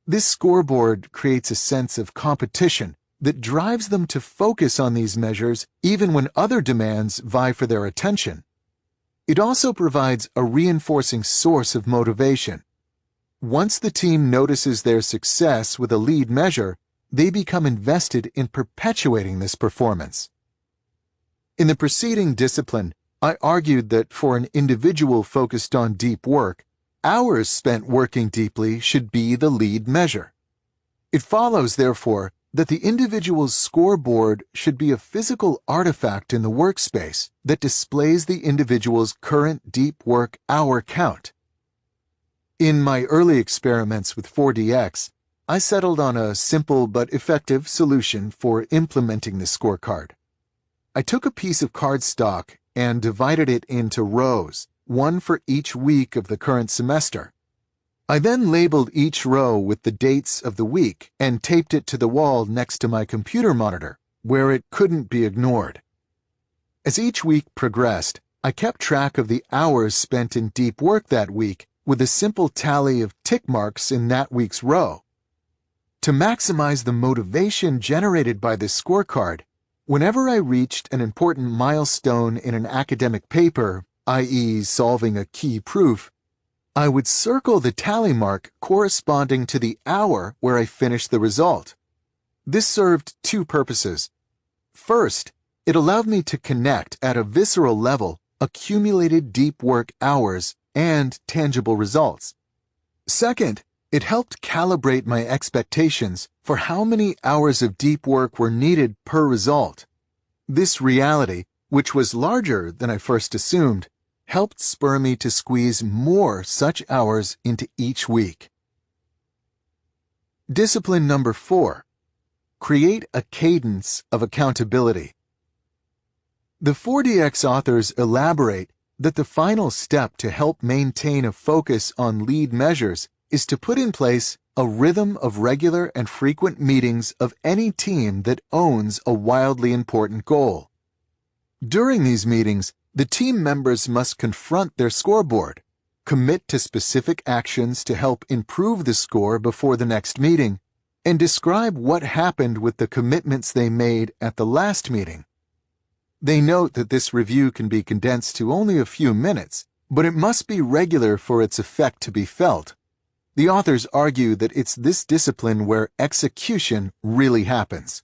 This scoreboard creates a sense of competition that drives them to focus on these measures even when other demands vie for their attention. It also provides a reinforcing source of motivation. Once the team notices their success with a lead measure, they become invested in perpetuating this performance. In the preceding discipline, I argued that for an individual focused on deep work, hours spent working deeply should be the lead measure. It follows, therefore, that the individual's scoreboard should be a physical artifact in the workspace that displays the individual's current deep work hour count. In my early experiments with 4DX, I settled on a simple but effective solution for implementing the scorecard. I took a piece of cardstock and divided it into rows, one for each week of the current semester. I then labeled each row with the dates of the week and taped it to the wall next to my computer monitor, where it couldn't be ignored. As each week progressed, I kept track of the hours spent in deep work that week with a simple tally of tick marks in that week's row. To maximize the motivation generated by this scorecard, whenever I reached an important milestone in an academic paper, i.e. solving a key proof, I would circle the tally mark corresponding to the hour where I finished the result. This served two purposes. First, it allowed me to connect at a visceral level accumulated deep work hours and tangible results. Second, it helped calibrate my expectations for how many hours of deep work were needed per result. This reality, which was larger than I first assumed, helped spur me to squeeze more such hours into each week. Discipline number 4. Create a cadence of accountability. The 4DX authors elaborate that the final step to help maintain a focus on lead measures is to put in place a rhythm of regular and frequent meetings of any team that owns a wildly important goal. During these meetings, the team members must confront their scoreboard, commit to specific actions to help improve the score before the next meeting, and describe what happened with the commitments they made at the last meeting. They note that this review can be condensed to only a few minutes, but it must be regular for its effect to be felt. The authors argue that it's this discipline where execution really happens.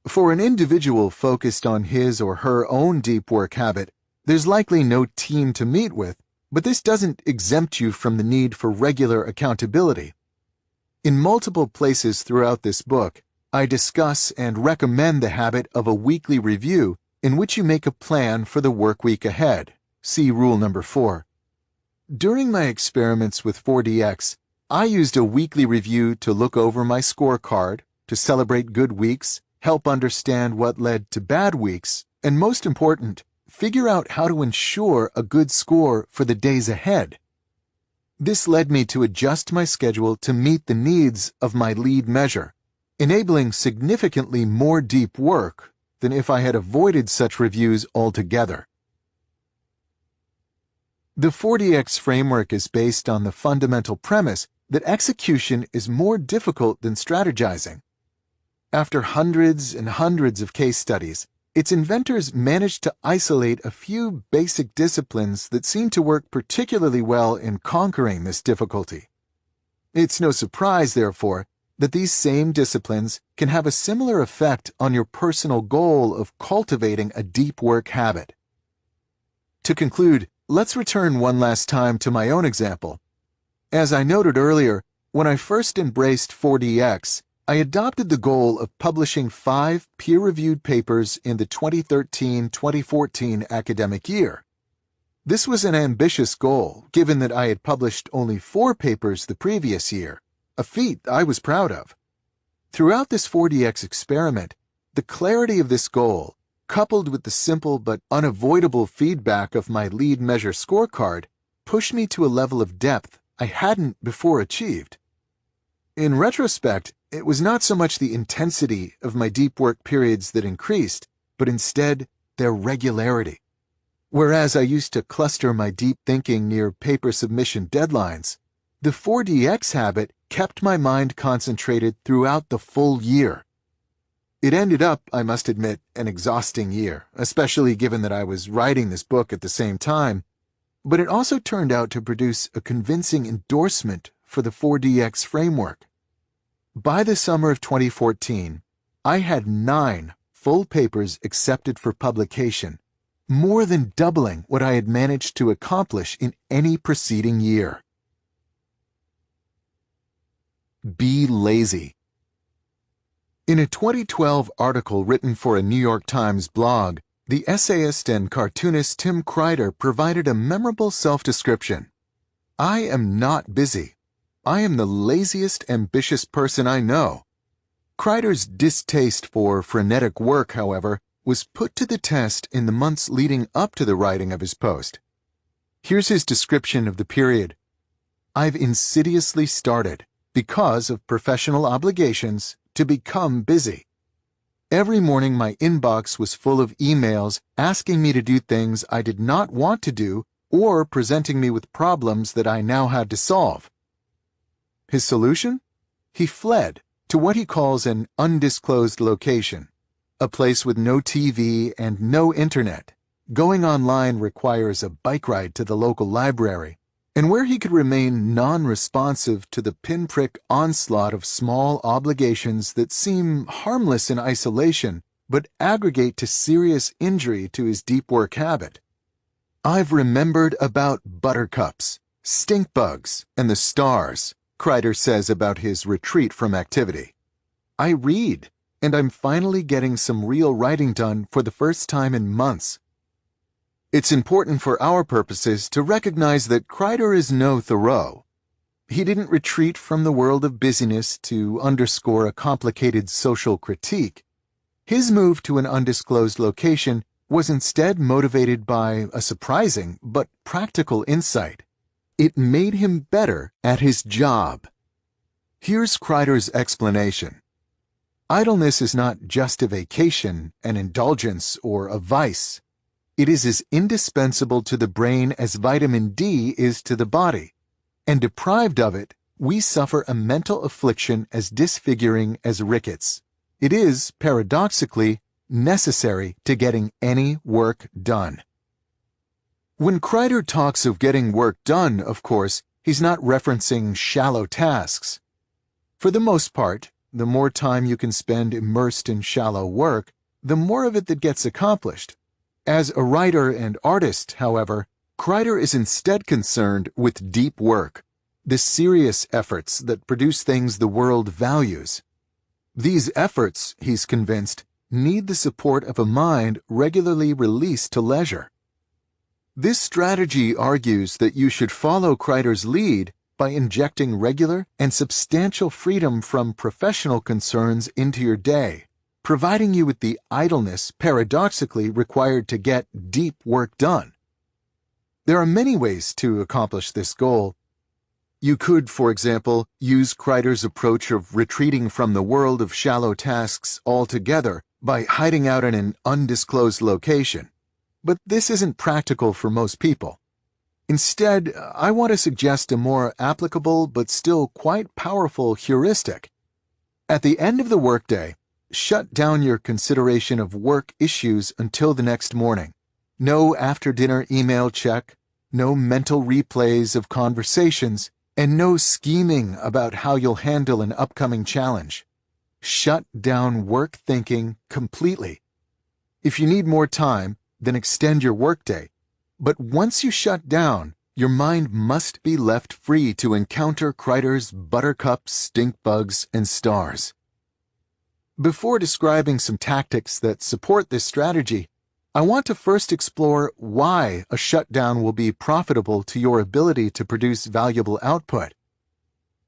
For an individual focused on his or her own deep work habit, there's likely no team to meet with, but this doesn't exempt you from the need for regular accountability. In multiple places throughout this book, I discuss and recommend the habit of a weekly review in which you make a plan for the work week ahead. See rule number 4. During my experiments with 4DX, I used a weekly review to look over my scorecard, to celebrate good weeks, help understand what led to bad weeks, and most important, figure out how to ensure a good score for the days ahead. This led me to adjust my schedule to meet the needs of my lead measure, enabling significantly more deep work than if I had avoided such reviews altogether. The 4DX framework is based on the fundamental premise that execution is more difficult than strategizing. After hundreds and hundreds of case studies, its inventors managed to isolate a few basic disciplines that seem to work particularly well in conquering this difficulty. It's no surprise, therefore, that these same disciplines can have a similar effect on your personal goal of cultivating a deep work habit. To conclude, let's return one last time to my own example. As I noted earlier, when I first embraced 4DX, I adopted the goal of publishing 5 peer-reviewed papers in the 2013-2014 academic year. This was an ambitious goal, given that I had published only 4 papers the previous year, a feat I was proud of. Throughout this 4DX experiment, the clarity of this goal, coupled with the simple but unavoidable feedback of my lead measure scorecard, pushed me to a level of depth I hadn't before achieved. In retrospect, it was not so much the intensity of my deep work periods that increased, but instead their regularity. Whereas I used to cluster my deep thinking near paper submission deadlines, the 4DX habit kept my mind concentrated throughout the full year. It ended up, I must admit, an exhausting year, especially given that I was writing this book at the same time, but it also turned out to produce a convincing endorsement for the 4DX framework. By the summer of 2014, I had 9 full papers accepted for publication, more than doubling what I had managed to accomplish in any preceding year. Be lazy. In a 2012 article written for a New York Times blog, the essayist and cartoonist Tim Kreider provided a memorable self-description. "I am not busy. I am the laziest ambitious person I know." Kreider's distaste for frenetic work, however, was put to the test in the months leading up to the writing of his post. Here's his description of the period. I've insidiously started, because of professional obligations, to become busy. Every morning my inbox was full of emails asking me to do things I did not want to do or presenting me with problems that I now had to solve. His solution? He fled to what he calls an undisclosed location, a place with no TV and no internet. Going online requires a bike ride to the local library, and where he could remain non-responsive to the pinprick onslaught of small obligations that seem harmless in isolation but aggregate to serious injury to his deep work habit. I've remembered about buttercups, stink bugs, and the stars, Kreider says about his retreat from activity. I read, and I'm finally getting some real writing done for the first time in months. It's important for our purposes to recognize that Kreider is no Thoreau. He didn't retreat from the world of busyness to underscore a complicated social critique. His move to an undisclosed location was instead motivated by a surprising but practical insight. It made him better at his job. Here's Kreider's explanation. Idleness is not just a vacation, an indulgence, or a vice. It is as indispensable to the brain as vitamin D is to the body, and deprived of it, we suffer a mental affliction as disfiguring as rickets. It is, paradoxically, necessary to getting any work done. When Kreider talks of getting work done, of course, he's not referencing shallow tasks. For the most part, the more time you can spend immersed in shallow work, the more of it that gets accomplished. As a writer and artist, however, Kreider is instead concerned with deep work, the serious efforts that produce things the world values. These efforts, he's convinced, need the support of a mind regularly released to leisure. This strategy argues that you should follow Kreider's lead by injecting regular and substantial freedom from professional concerns into your day, providing you with the idleness paradoxically required to get deep work done. There are many ways to accomplish this goal. You could, for example, use Kreider's approach of retreating from the world of shallow tasks altogether by hiding out in an undisclosed location. But this isn't practical for most people. Instead, I want to suggest a more applicable but still quite powerful heuristic. At the end of the workday, shut down your consideration of work issues until the next morning. No after-dinner email check, no mental replays of conversations, and no scheming about how you'll handle an upcoming challenge. Shut down work thinking completely. If you need more time, then extend your workday. But once you shut down, your mind must be left free to encounter Kreider's buttercups, stink bugs, and stars. Before describing some tactics that support this strategy, I want to first explore why a shutdown will be profitable to your ability to produce valuable output.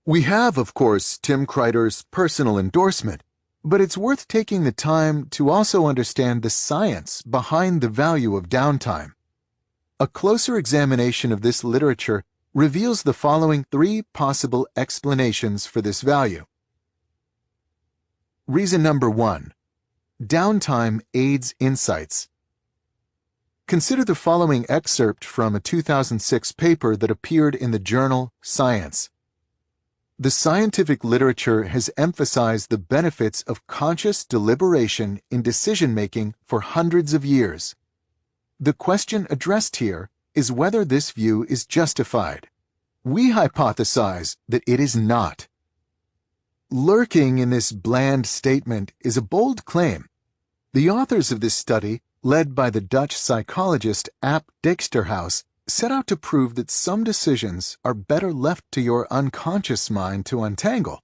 We have, of course, Tim Kreider's personal endorsement, but it's worth taking the time to also understand the science behind the value of downtime. A closer examination of this literature reveals the following 3 possible explanations for this value. Reason number 1. Downtime aids insights. Consider the following excerpt from a 2006 paper that appeared in the journal Science. The scientific literature has emphasized the benefits of conscious deliberation in decision-making for hundreds of years. The question addressed here is whether this view is justified. We hypothesize that it is not. Lurking in this bland statement is a bold claim. The authors of this study, led by the Dutch psychologist Aap Dijksterhuis, set out to prove that some decisions are better left to your unconscious mind to untangle.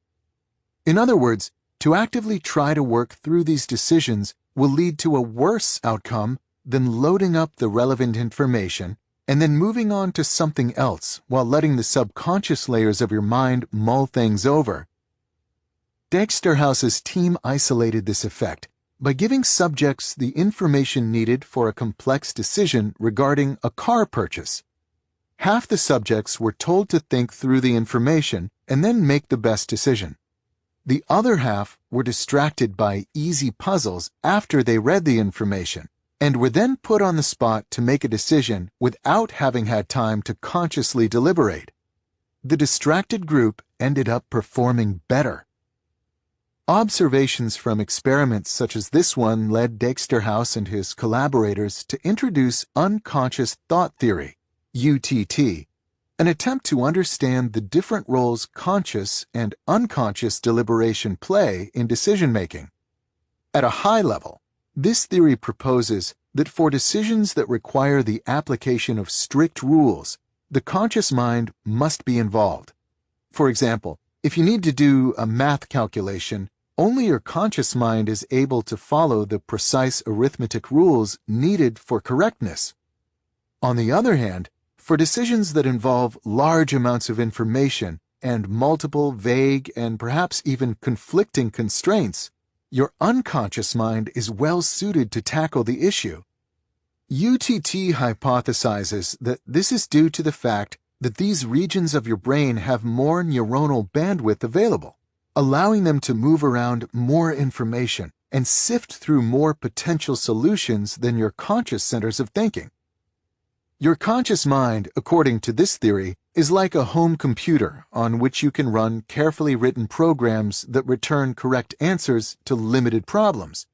In other words, to actively try to work through these decisions will lead to a worse outcome than loading up the relevant information and then moving on to something else while letting the subconscious layers of your mind mull things over. Dijksterhuis's team isolated this effect by giving subjects the information needed for a complex decision regarding a car purchase. Half the subjects were told to think through the information and then make the best decision. The other half were distracted by easy puzzles after they read the information and were then put on the spot to make a decision without having had time to consciously deliberate. The distracted group ended up performing better. Observations from experiments such as this one led Dijksterhuis and his collaborators to introduce unconscious thought theory, UTT, an attempt to understand the different roles conscious and unconscious deliberation play in decision-making. At a high level, this theory proposes that for decisions that require the application of strict rules, the conscious mind must be involved. For example, if you need to do a math calculation, only your conscious mind is able to follow the precise arithmetic rules needed for correctness. On the other hand, for decisions that involve large amounts of information and multiple vague and perhaps even conflicting constraints, your unconscious mind is well suited to tackle the issue. UTT hypothesizes that this is due to the fact that these regions of your brain have more neuronal bandwidth available, allowing them to move around more information and sift through more potential solutions than your conscious centers of thinking. Your conscious mind, according to this theory, is like a home computer on which you can run carefully written programs that return correct answers to limited problems,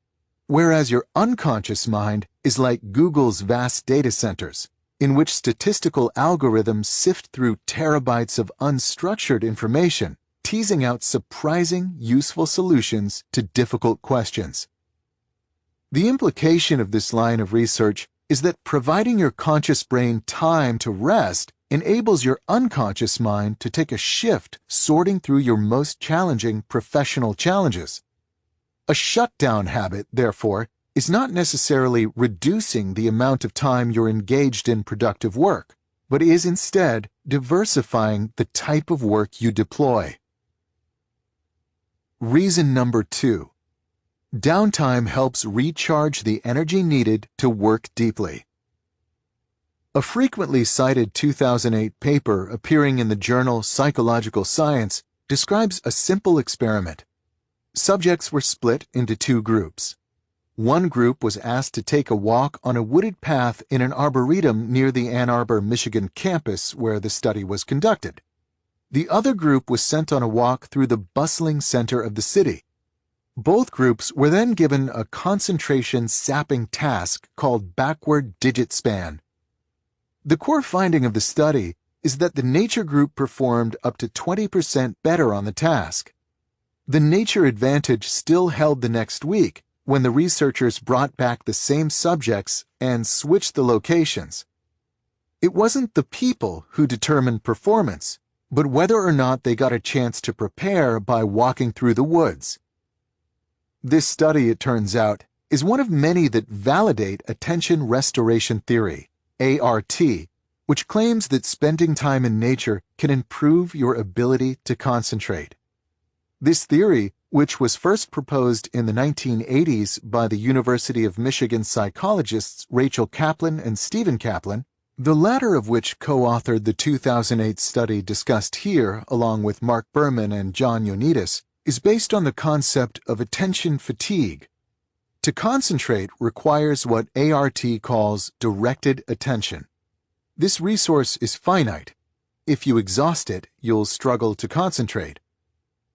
whereas your unconscious mind is like Google's vast data centers, in which statistical algorithms sift through terabytes of unstructured information, teasing out surprising, useful solutions to difficult questions. The implication of this line of research is that providing your conscious brain time to rest enables your unconscious mind to take a shift sorting through your most challenging professional challenges. A shutdown habit, therefore, is not necessarily reducing the amount of time you're engaged in productive work, but is instead diversifying the type of work you deploy. Reason number 2. Downtime helps recharge the energy needed to work deeply. A frequently cited 2008 paper appearing in the journal Psychological Science describes a simple experiment. Subjects were split into 2 groups. One group was asked to take a walk on a wooded path in an arboretum near the Ann Arbor, Michigan campus where the study was conducted. The other group was sent on a walk through the bustling center of the city. Both groups were then given a concentration-sapping task called backward digit span. The core finding of the study is that the nature group performed up to 20% better on the task. The nature advantage still held the next week when the researchers brought back the same subjects and switched the locations. It wasn't the people who determined performance, but whether or not they got a chance to prepare by walking through the woods. This study, it turns out, is one of many that validate attention restoration theory, ART, which claims that spending time in nature can improve your ability to concentrate. This theory, which was first proposed in the 1980s by the University of Michigan psychologists Rachel Kaplan and Stephen Kaplan, the latter of which co-authored the 2008 study discussed here along with Mark Berman and John Ioannidis, is based on the concept of attention fatigue. To concentrate requires what ART calls directed attention. This resource is finite. If you exhaust it, you'll struggle to concentrate.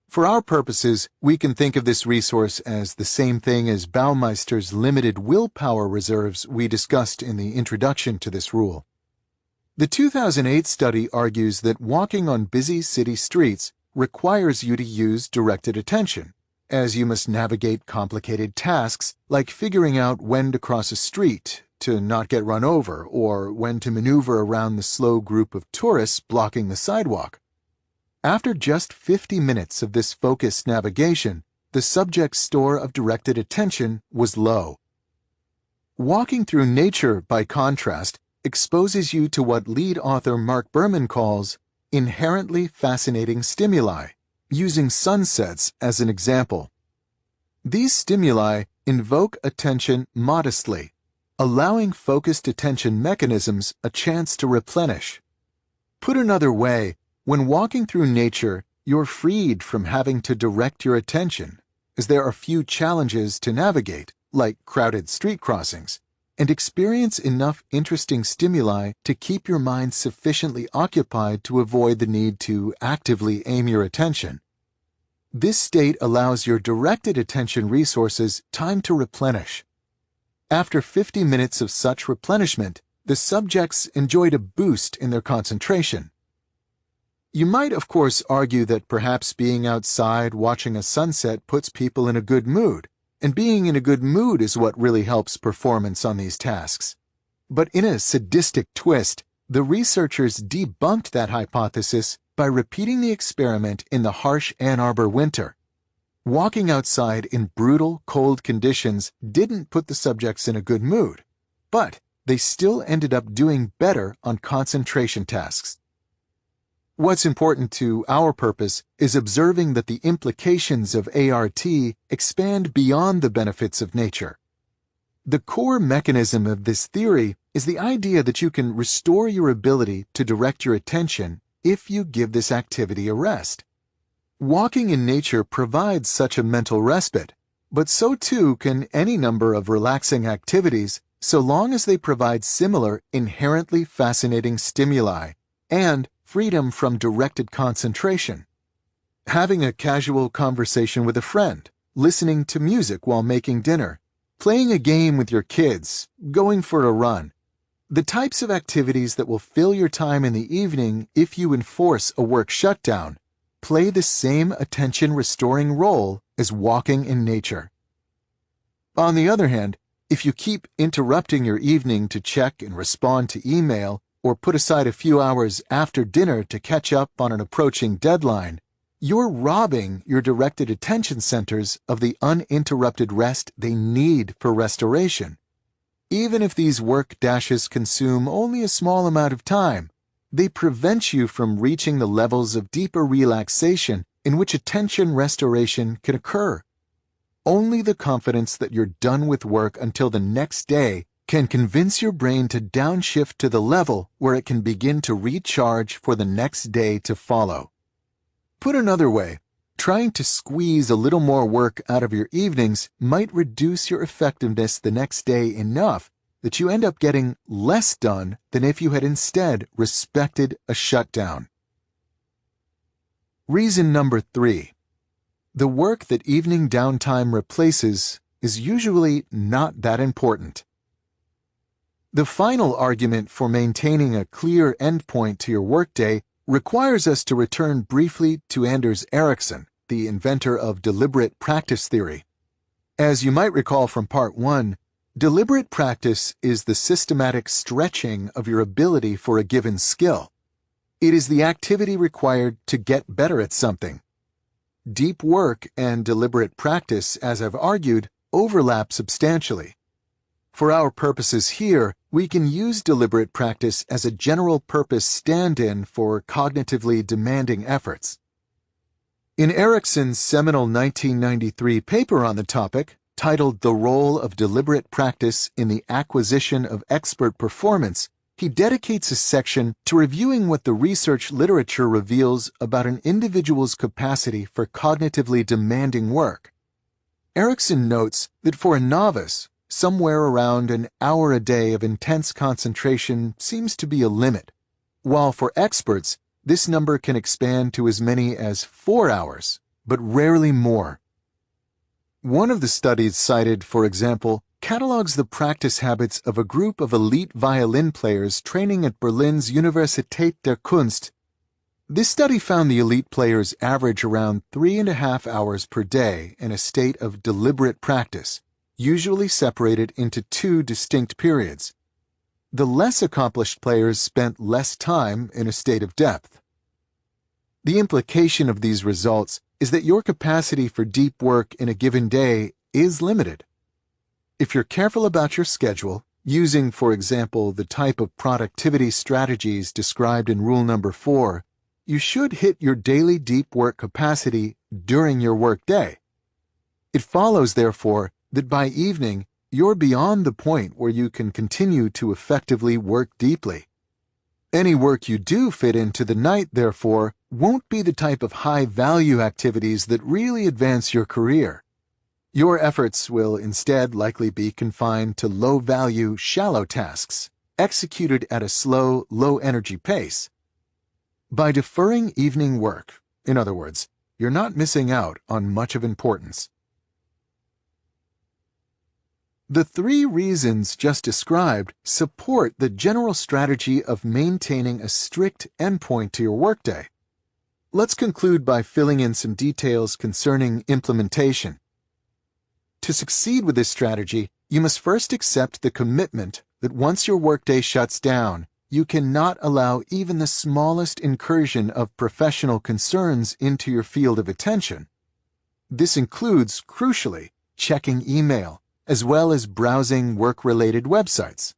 For our purposes, we can think of this resource as the same thing as Baumeister's limited willpower reserves we discussed in the introduction to this rule. The 2008 study argues that walking on busy city streets requires you to use directed attention, as you must navigate complicated tasks like figuring out when to cross a street to not get run over or when to maneuver around the slow group of tourists blocking the sidewalk. After just 50 minutes of this focused navigation, the subject's store of directed attention was low. Walking through nature, by contrast, exposes you to what lead author Mark Berman calls inherently fascinating stimuli, using sunsets as an example. These stimuli invoke attention modestly, allowing focused attention mechanisms a chance to replenish. Put another way, when walking through nature, you're freed from having to direct your attention, as there are few challenges to navigate, like crowded street crossings, and experience enough interesting stimuli to keep your mind sufficiently occupied to avoid the need to actively aim your attention. This state allows your directed attention resources time to replenish. After 50 minutes of such replenishment, the subjects enjoyed a boost in their concentration. You might, of course, argue that perhaps being outside watching a sunset puts people in a good mood, and being in a good mood is what really helps performance on these tasks. But in a sadistic twist, the researchers debunked that hypothesis by repeating the experiment in the harsh Ann Arbor winter. Walking outside in brutal, cold conditions didn't put the subjects in a good mood, but they still ended up doing better on concentration tasks. What's important to our purpose is observing that the implications of ART expand beyond the benefits of nature. The core mechanism of this theory is the idea that you can restore your ability to direct your attention if you give this activity a rest. Walking in nature provides such a mental respite, but so too can any number of relaxing activities so long as they provide similar, inherently fascinating stimuli and freedom from directed concentration. Having a casual conversation with a friend, listening to music while making dinner, playing a game with your kids, going for a run. The types of activities that will fill your time in the evening if you enforce a work shutdown play the same attention-restoring role as walking in nature. On the other hand, if you keep interrupting your evening to check and respond to email, or put aside a few hours after dinner to catch up on an approaching deadline, you're robbing your directed attention centers of the uninterrupted rest they need for restoration. Even if these work dashes consume only a small amount of time, they prevent you from reaching the levels of deeper relaxation in which attention restoration can occur. Only the confidence that you're done with work until the next day can convince your brain to downshift to the level where it can begin to recharge for the next day to follow. Put another way, trying to squeeze a little more work out of your evenings might reduce your effectiveness the next day enough that you end up getting less done than if you had instead respected a shutdown. Reason number 3. The work that evening downtime replaces is usually not that important. The final argument for maintaining a clear endpoint to your workday requires us to return briefly to Anders Ericsson, the inventor of deliberate practice theory. As you might recall from Part 1, deliberate practice is the systematic stretching of your ability for a given skill. It is the activity required to get better at something. Deep work and deliberate practice, as I've argued, overlap substantially. For our purposes here, we can use deliberate practice as a general-purpose stand-in for cognitively demanding efforts. In Ericsson's seminal 1993 paper on the topic, titled The Role of Deliberate Practice in the Acquisition of Expert Performance, he dedicates a section to reviewing what the research literature reveals about an individual's capacity for cognitively demanding work. Ericsson notes that for a novice, somewhere around an hour a day of intense concentration seems to be a limit, while for experts, this number can expand to as many as 4 hours, but rarely more. One of the studies cited, for example, catalogs the practice habits of a group of elite violin players training at Berlin's Universität der Kunst. This study found the elite players average around 3.5 hours per day in a state of deliberate practice, usually separated into 2 distinct periods. The less accomplished players spent less time in a state of depth. The implication of these results is that your capacity for deep work in a given day is limited. If you're careful about your schedule, using, for example, the type of productivity strategies described in rule number 4, you should hit your daily deep work capacity during your workday. It follows, therefore, that by evening, you're beyond the point where you can continue to effectively work deeply. Any work you do fit into the night, therefore, won't be the type of high-value activities that really advance your career. Your efforts will instead likely be confined to low-value, shallow tasks, executed at a slow, low-energy pace. By deferring evening work, in other words, you're not missing out on much of importance. The 3 reasons just described support the general strategy of maintaining a strict endpoint to your workday. Let's conclude by filling in some details concerning implementation. To succeed with this strategy, you must first accept the commitment that once your workday shuts down, you cannot allow even the smallest incursion of professional concerns into your field of attention. This includes, crucially, checking email, as well as browsing work-related websites.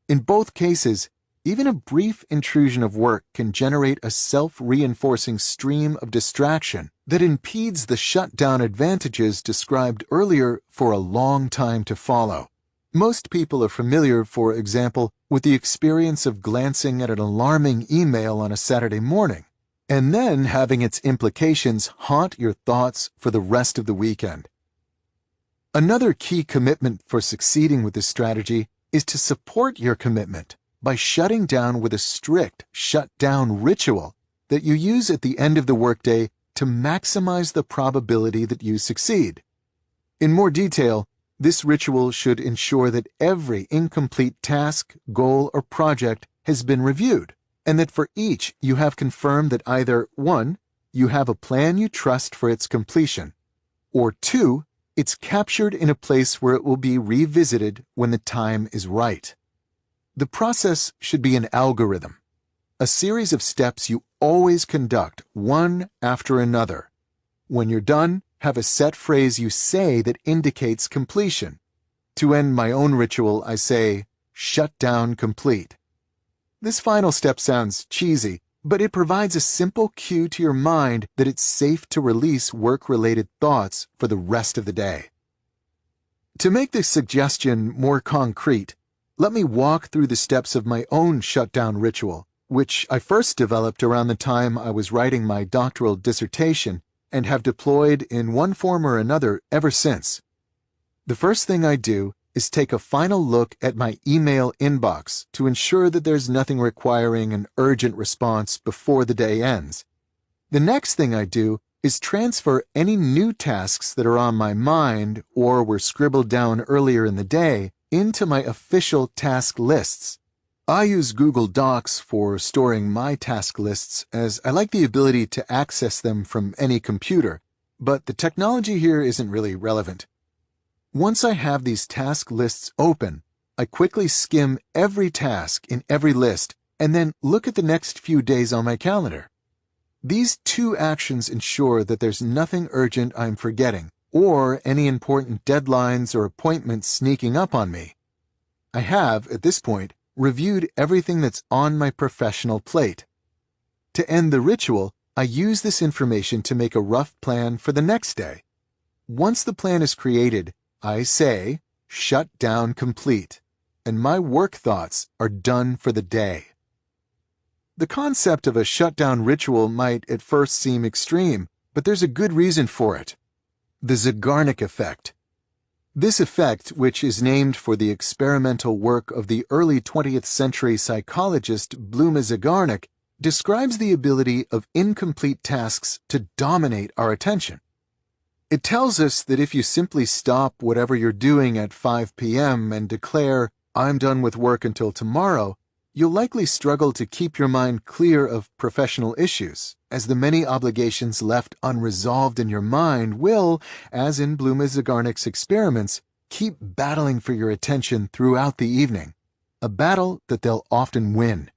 In both cases, even a brief intrusion of work can generate a self-reinforcing stream of distraction that impedes the shutdown advantages described earlier for a long time to follow. Most people are familiar, for example, with the experience of glancing at an alarming email on a Saturday morning, and then having its implications haunt your thoughts for the rest of the weekend. Another key commitment for succeeding with this strategy is to support your commitment by shutting down with a strict shutdown ritual that you use at the end of the workday to maximize the probability that you succeed. In more detail, this ritual should ensure that every incomplete task, goal, or project has been reviewed, and that for each you have confirmed that either 1. You have a plan you trust for its completion, or 2. It's captured in a place where it will be revisited when the time is right. The process should be an algorithm, a series of steps you always conduct one after another. When you're done, have a set phrase you say that indicates completion. To end my own ritual, I say, "Shut down complete." This final step sounds cheesy, but it provides a simple cue to your mind that it's safe to release work-related thoughts for the rest of the day. To make this suggestion more concrete, let me walk through the steps of my own shutdown ritual, which I first developed around the time I was writing my doctoral dissertation and have deployed in one form or another ever since. The first thing I do is take a final look at my email inbox to ensure that there's nothing requiring an urgent response before the day ends. The next thing I do is transfer any new tasks that are on my mind or were scribbled down earlier in the day into my official task lists. I use Google Docs for storing my task lists as I like the ability to access them from any computer, but the technology here isn't really relevant. Once I have these task lists open, I quickly skim every task in every list and then look at the next few days on my calendar. These 2 actions ensure that there's nothing urgent I'm forgetting or any important deadlines or appointments sneaking up on me. I have, at this point, reviewed everything that's on my professional plate. To end the ritual, I use this information to make a rough plan for the next day. Once the plan is created, I say, "Shut down complete," and my work thoughts are done for the day. The concept of a shutdown ritual might at first seem extreme, but there's a good reason for it. The Zeigarnik effect. This effect, which is named for the experimental work of the early 20th century psychologist Bluma Zeigarnik, describes the ability of incomplete tasks to dominate our attention. It tells us that if you simply stop whatever you're doing at 5 p.m. and declare, "I'm done with work until tomorrow," you'll likely struggle to keep your mind clear of professional issues, as the many obligations left unresolved in your mind will, as in Bluma Zeigarnik's experiments, keep battling for your attention throughout the evening, a battle that they'll often win.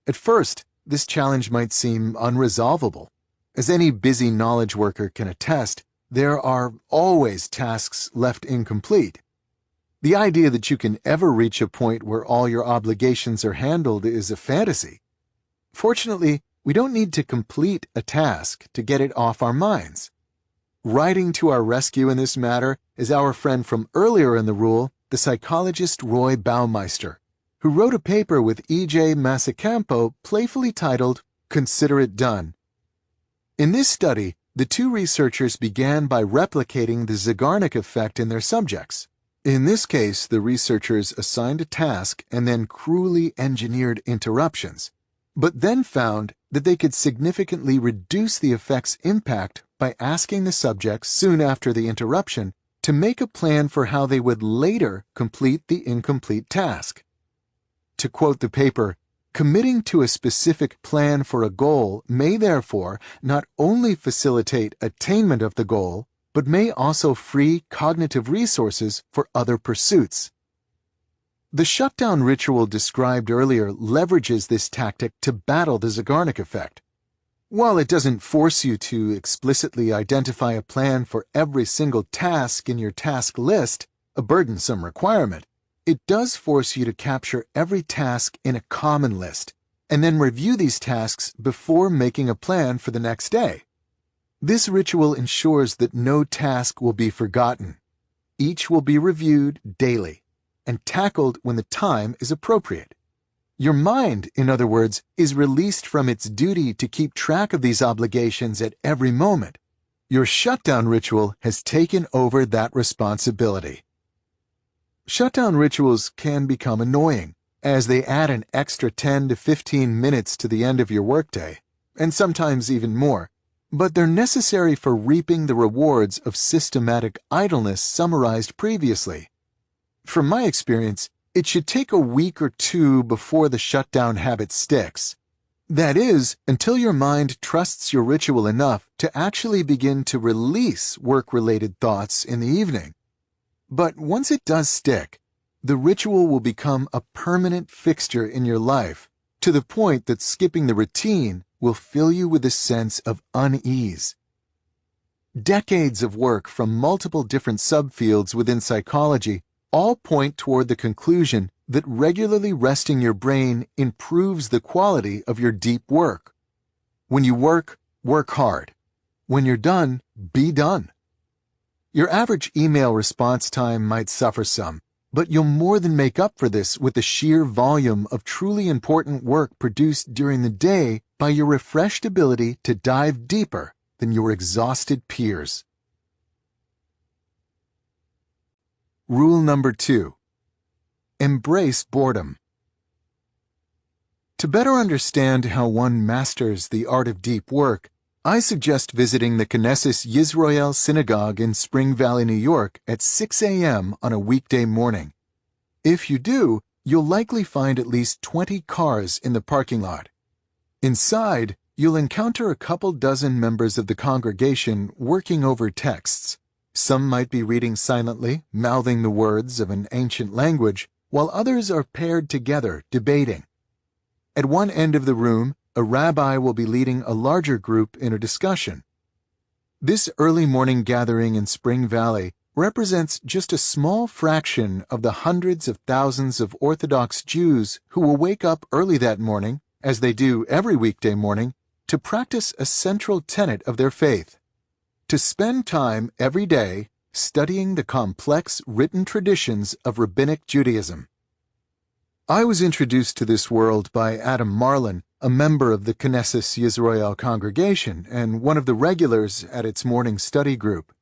At first, this challenge might seem unresolvable. As any busy knowledge worker can attest, there are always tasks left incomplete. The idea that you can ever reach a point where all your obligations are handled is a fantasy. Fortunately, we don't need to complete a task to get it off our minds. Riding to our rescue in this matter is our friend from earlier in the rule, the psychologist Roy Baumeister, who wrote a paper with E.J. Masacampo playfully titled, "Consider It Done." In this study, the two researchers began by replicating the Zeigarnik effect in their subjects. In this case, the researchers assigned a task and then cruelly engineered interruptions, but then found that they could significantly reduce the effect's impact by asking the subjects soon after the interruption to make a plan for how they would later complete the incomplete task. To quote the paper, "Committing to a specific plan for a goal may therefore not only facilitate attainment of the goal, but may also free cognitive resources for other pursuits." The shutdown ritual described earlier leverages this tactic to battle the Zeigarnik effect. While it doesn't force you to explicitly identify a plan for every single task in your task list, a burdensome requirement, it does force you to capture every task in a common list, and then review these tasks before making a plan for the next day. This ritual ensures that no task will be forgotten. Each will be reviewed daily and tackled when the time is appropriate. Your mind, in other words, is released from its duty to keep track of these obligations at every moment. Your shutdown ritual has taken over that responsibility. Shutdown rituals can become annoying, as they add an extra 10 to 15 minutes to the end of your workday, and sometimes even more, but they're necessary for reaping the rewards of systematic idleness summarized previously. From my experience, it should take a week or two before the shutdown habit sticks. That is, until your mind trusts your ritual enough to actually begin to release work-related thoughts in the evening. But once it does stick, the ritual will become a permanent fixture in your life, to the point that skipping the routine will fill you with a sense of unease. Decades of work from multiple different subfields within psychology all point toward the conclusion that regularly resting your brain improves the quality of your deep work. When you work, work hard. When you're done, be done. Your average email response time might suffer some, but you'll more than make up for this with the sheer volume of truly important work produced during the day by your refreshed ability to dive deeper than your exhausted peers. Rule number 2. Embrace boredom. To better understand how one masters the art of deep work, I suggest visiting the Knesset Yisroel Synagogue in Spring Valley, New York at 6 a.m. on a weekday morning. If you do, you'll likely find at least 20 cars in the parking lot. Inside, you'll encounter a couple dozen members of the congregation working over texts. Some might be reading silently, mouthing the words of an ancient language, while others are paired together, debating. At one end of the room, a rabbi will be leading a larger group in a discussion. This early morning gathering in Spring Valley represents just a small fraction of the hundreds of thousands of Orthodox Jews who will wake up early that morning, as they do every weekday morning, to practice a central tenet of their faith: to spend time every day studying the complex written traditions of Rabbinic Judaism. I was introduced to this world by Adam Marlin, a member of the Knesset Yisroel congregation and one of the regulars at its morning study group.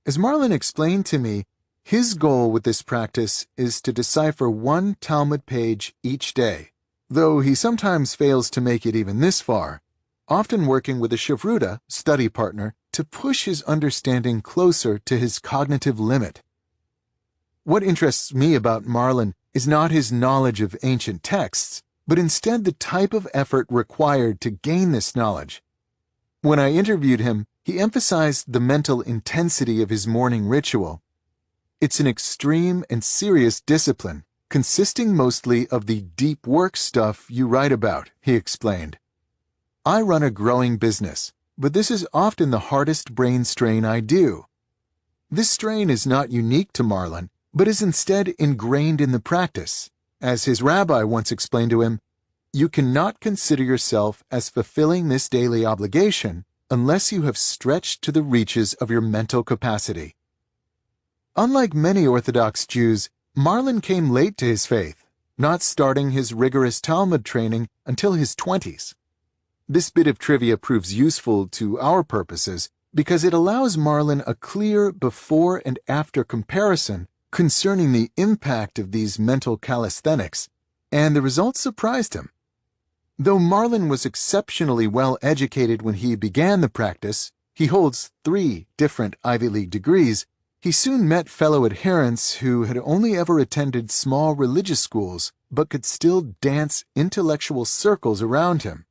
As Marlin explained to me, his goal with this practice is to decipher one Talmud page each day, though he sometimes fails to make it even this far, often working with a shavruta, study partner, to push his understanding closer to his cognitive limit. What interests me about Marlin is not his knowledge of ancient texts, but instead the type of effort required to gain this knowledge. When I interviewed him, he emphasized the mental intensity of his morning ritual. It's an extreme and serious discipline, consisting mostly of the deep work stuff you write about, he explained. I run a growing business, but this is often the hardest brain strain I do. This strain is not unique to Marlin, but is instead ingrained in the practice. As his rabbi once explained to him, "You cannot consider yourself as fulfilling this daily obligation unless you have stretched to the reaches of your mental capacity. Unlike many Orthodox Jews, Marlon came late to his faith, not starting his rigorous Talmud training until his 20s. This bit of trivia proves useful to our purposes because it allows Marlon a clear before and after comparison concerning the impact of these mental calisthenics, and the results surprised him. Though Marlon was exceptionally well educated when he began the practice, he holds 3 different Ivy League degrees, he soon met fellow adherents who had only ever attended small religious schools but could still dance intellectual circles around him.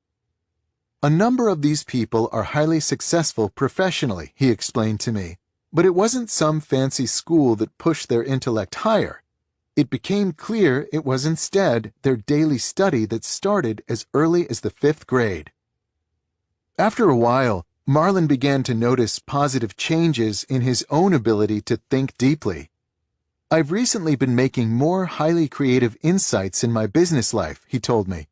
A number of these people are highly successful professionally, he explained to me, but it wasn't some fancy school that pushed their intellect higher. It became clear it was instead their daily study that started as early as the 5th grade. After a while, Marlon began to notice positive changes in his own ability to think deeply. "I've recently been making more highly creative insights in my business life," he told me.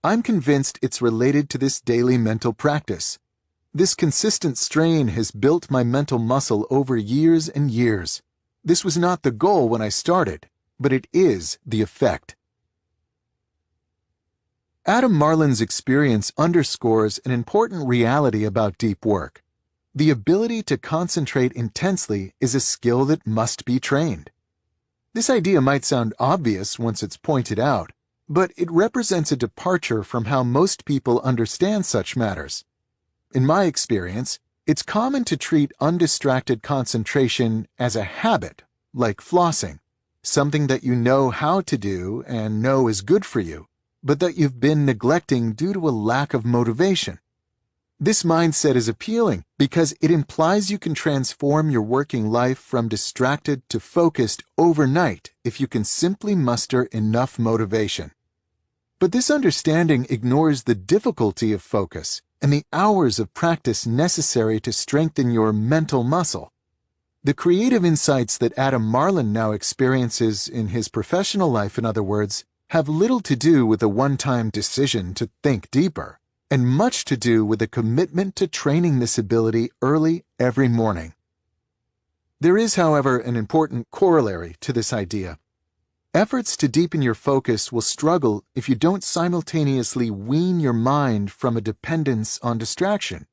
"I'm convinced it's related to this daily mental practice. This consistent strain has built my mental muscle over years and years. This was not the goal when I started, but it is the effect." Adam Marlin's experience underscores an important reality about deep work. The ability to concentrate intensely is a skill that must be trained. This idea might sound obvious once it's pointed out, but it represents a departure from how most people understand such matters. In my experience, it's common to treat undistracted concentration as a habit, like flossing, something that you know how to do and know is good for you, but that you've been neglecting due to a lack of motivation. This mindset is appealing because it implies you can transform your working life from distracted to focused overnight if you can simply muster enough motivation. But this understanding ignores the difficulty of focus and the hours of practice necessary to strengthen your mental muscle. The creative insights that Adam Marlin now experiences in his professional life, in other words, have little to do with a one-time decision to think deeper, and much to do with a commitment to training this ability early every morning. There is, however, an important corollary to this idea. Efforts to deepen your focus will struggle if you don't simultaneously wean your mind from a dependence on distraction.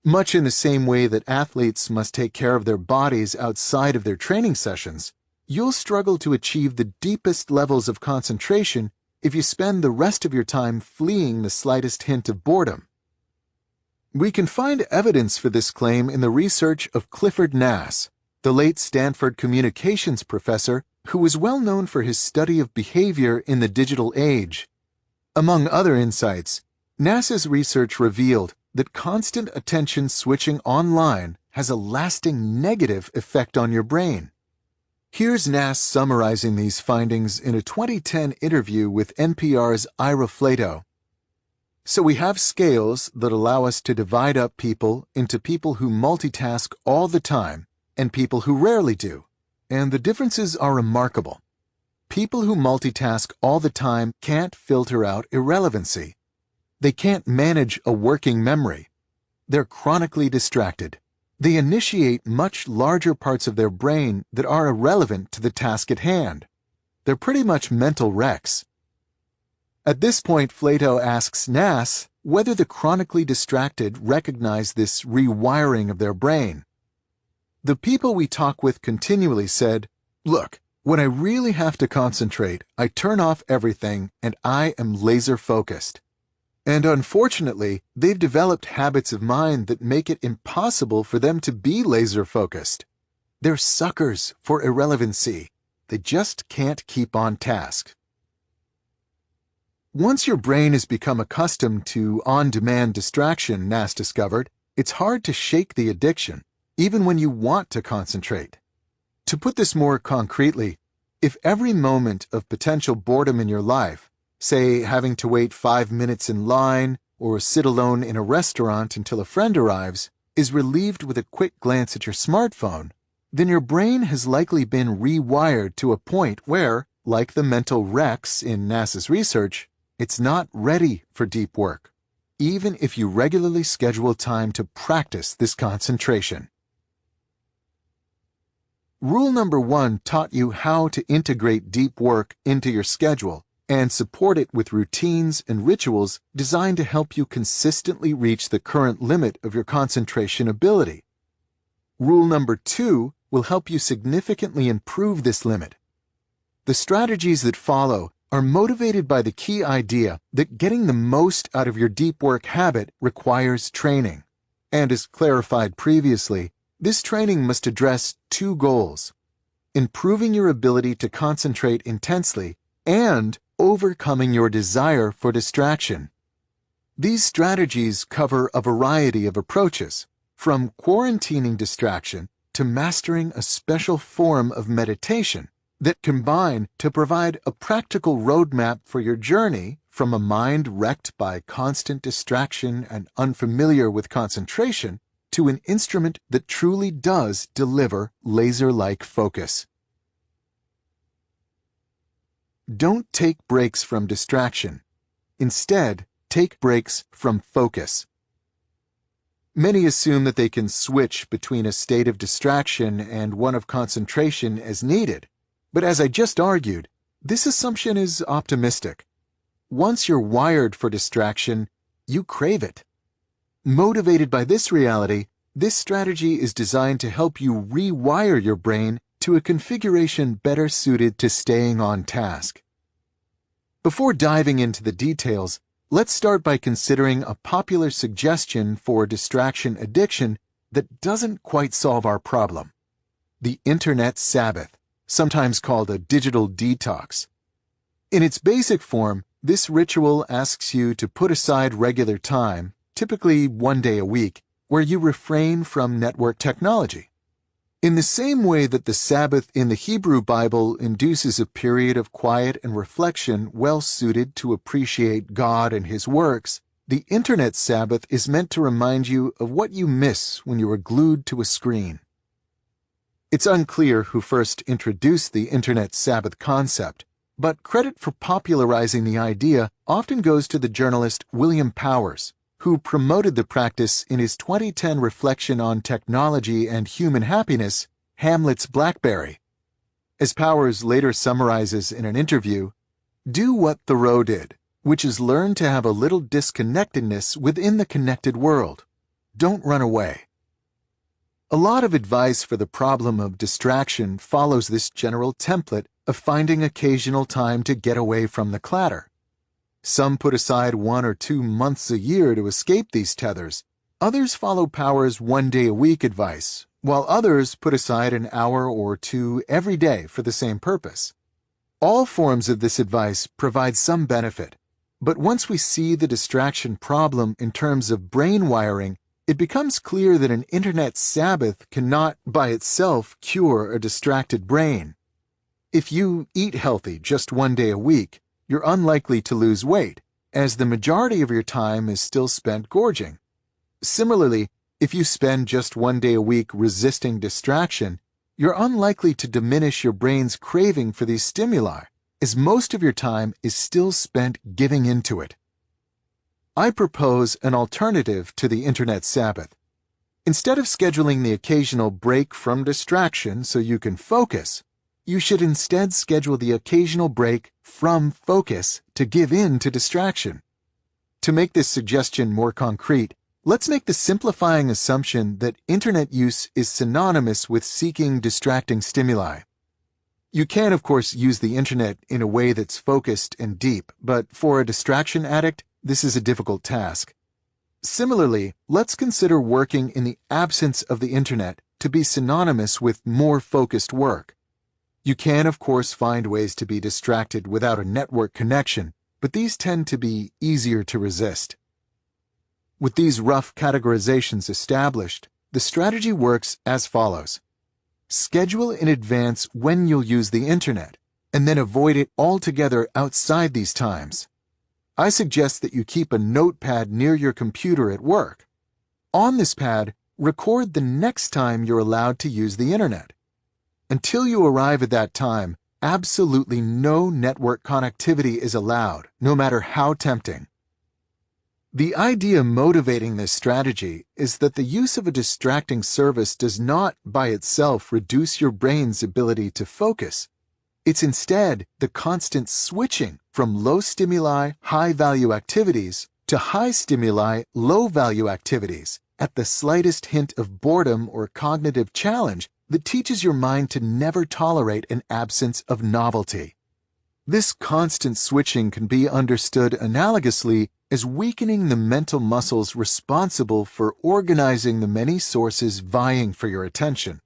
Much in the same way that athletes must take care of their bodies outside of their training sessions, you'll struggle to achieve the deepest levels of concentration if you spend the rest of your time fleeing the slightest hint of boredom. We can find evidence for this claim in the research of Clifford Nass, the late Stanford communications professor who was well known for his study of behavior in the digital age. Among other insights, Nass's research revealed that constant attention switching online has a lasting negative effect on your brain. Here's Nass summarizing these findings in a 2010 interview with NPR's Ira Flatow. "So we have scales that allow us to divide up people into people who multitask all the time and people who rarely do, and the differences are remarkable. People who multitask all the time can't filter out irrelevancy. They can't manage a working memory. They're chronically distracted. They initiate much larger parts of their brain that are irrelevant to the task at hand. They're pretty much mental wrecks." At this point, Flatow asks Nass whether the chronically distracted recognize this rewiring of their brain. "The people we talk with continually said, 'Look, when I really have to concentrate, I turn off everything and I am laser focused.' And unfortunately, they've developed habits of mind that make it impossible for them to be laser-focused. They're suckers for irrelevancy. They just can't keep on task." Once your brain has become accustomed to on-demand distraction, Nass discovered, it's hard to shake the addiction, even when you want to concentrate. To put this more concretely, if every moment of potential boredom in your life, say having to wait 5 minutes in line or sit alone in a restaurant until a friend arrives, is relieved with a quick glance at your smartphone, then your brain has likely been rewired to a point where, like the mental wrecks in Nass's research, it's not ready for deep work. even if you regularly schedule time to practice this concentration. Rule number 1 taught you how to integrate deep work into your schedule and support it with routines and rituals designed to help you consistently reach the current limit of your concentration ability. Rule number 2 will help you significantly improve this limit. The strategies that follow are motivated by the key idea that getting the most out of your deep work habit requires training. And as clarified previously, this training must address 2 goals: improving your ability to concentrate intensely and overcoming your desire for distraction. These strategies cover a variety of approaches, from quarantining distraction to mastering a special form of meditation that combine to provide a practical roadmap for your journey from a mind wrecked by constant distraction and unfamiliar with concentration to an instrument that truly does deliver laser-like focus. Don't take breaks from distraction. Instead, take breaks from focus. Many assume that they can switch between a state of distraction and one of concentration as needed. But as I just argued, this assumption is optimistic. Once you're wired for distraction, you crave it. Motivated by this reality, this strategy is designed to help you rewire your brain to a configuration better suited to staying on task. Before diving into the details, let's start by considering a popular suggestion for distraction addiction that doesn't quite solve our problem: the Internet Sabbath, sometimes called a digital detox. In its basic form, this ritual asks you to put aside regular time, typically 1 day a week, where you refrain from network technology. In the same way that the Sabbath in the Hebrew Bible induces a period of quiet and reflection well suited to appreciate God and His works, the Internet Sabbath is meant to remind you of what you miss when you are glued to a screen. It's unclear who first introduced the Internet Sabbath concept, but credit for popularizing the idea often goes to the journalist William Powers, who promoted the practice in his 2010 reflection on technology and human happiness, Hamlet's BlackBerry. As Powers later summarizes in an interview, "Do what Thoreau did, which is learn to have a little disconnectedness within the connected world. Don't run away." A lot of advice for the problem of distraction follows this general template of finding occasional time to get away from the clatter. Some put aside 1 or 2 months a year to escape these tethers. Others follow Powers' 1 day a week advice, while others put aside an hour or 2 every day for the same purpose. All forms of this advice provide some benefit, but once we see the distraction problem in terms of brain wiring, it becomes clear that an Internet Sabbath cannot by itself cure a distracted brain. If you eat healthy just 1 day a week, you're unlikely to lose weight, as the majority of your time is still spent gorging. Similarly, if you spend just 1 day a week resisting distraction, you're unlikely to diminish your brain's craving for these stimuli, as most of your time is still spent giving into it. I propose an alternative to the Internet Sabbath. Instead of scheduling the occasional break from distraction so you can focus, you should instead schedule the occasional break from focus to give in to distraction. To make this suggestion more concrete, let's make the simplifying assumption that Internet use is synonymous with seeking distracting stimuli. You can, of course, use the Internet in a way that's focused and deep, but for a distraction addict, this is a difficult task. Similarly, let's consider working in the absence of the Internet to be synonymous with more focused work. You can, of course, find ways to be distracted without a network connection, but these tend to be easier to resist. With these rough categorizations established, the strategy works as follows. Schedule in advance when you'll use the Internet, and then avoid it altogether outside these times. I suggest that you keep a notepad near your computer at work. On this pad, record the next time you're allowed to use the Internet. Until you arrive at that time, absolutely no network connectivity is allowed, no matter how tempting. The idea motivating this strategy is that the use of a distracting service does not, by itself, reduce your brain's ability to focus. It's instead the constant switching from low stimuli, high-value activities to high stimuli, low-value activities at the slightest hint of boredom or cognitive challenge that teaches your mind to never tolerate an absence of novelty. This constant switching can be understood analogously as weakening the mental muscles responsible for organizing the many sources vying for your attention.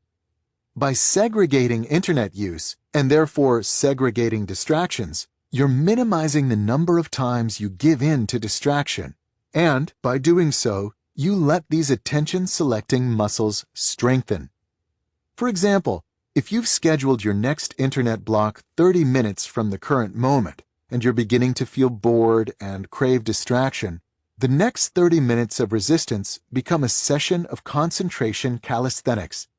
By segregating internet use, and therefore segregating distractions, you're minimizing the number of times you give in to distraction, and by doing so, you let these attention-selecting muscles strengthen. For example, if you've scheduled your next internet block 30 minutes from the current moment, and you're beginning to feel bored and crave distraction, the next 30 minutes of resistance become a session of concentration calisthenics.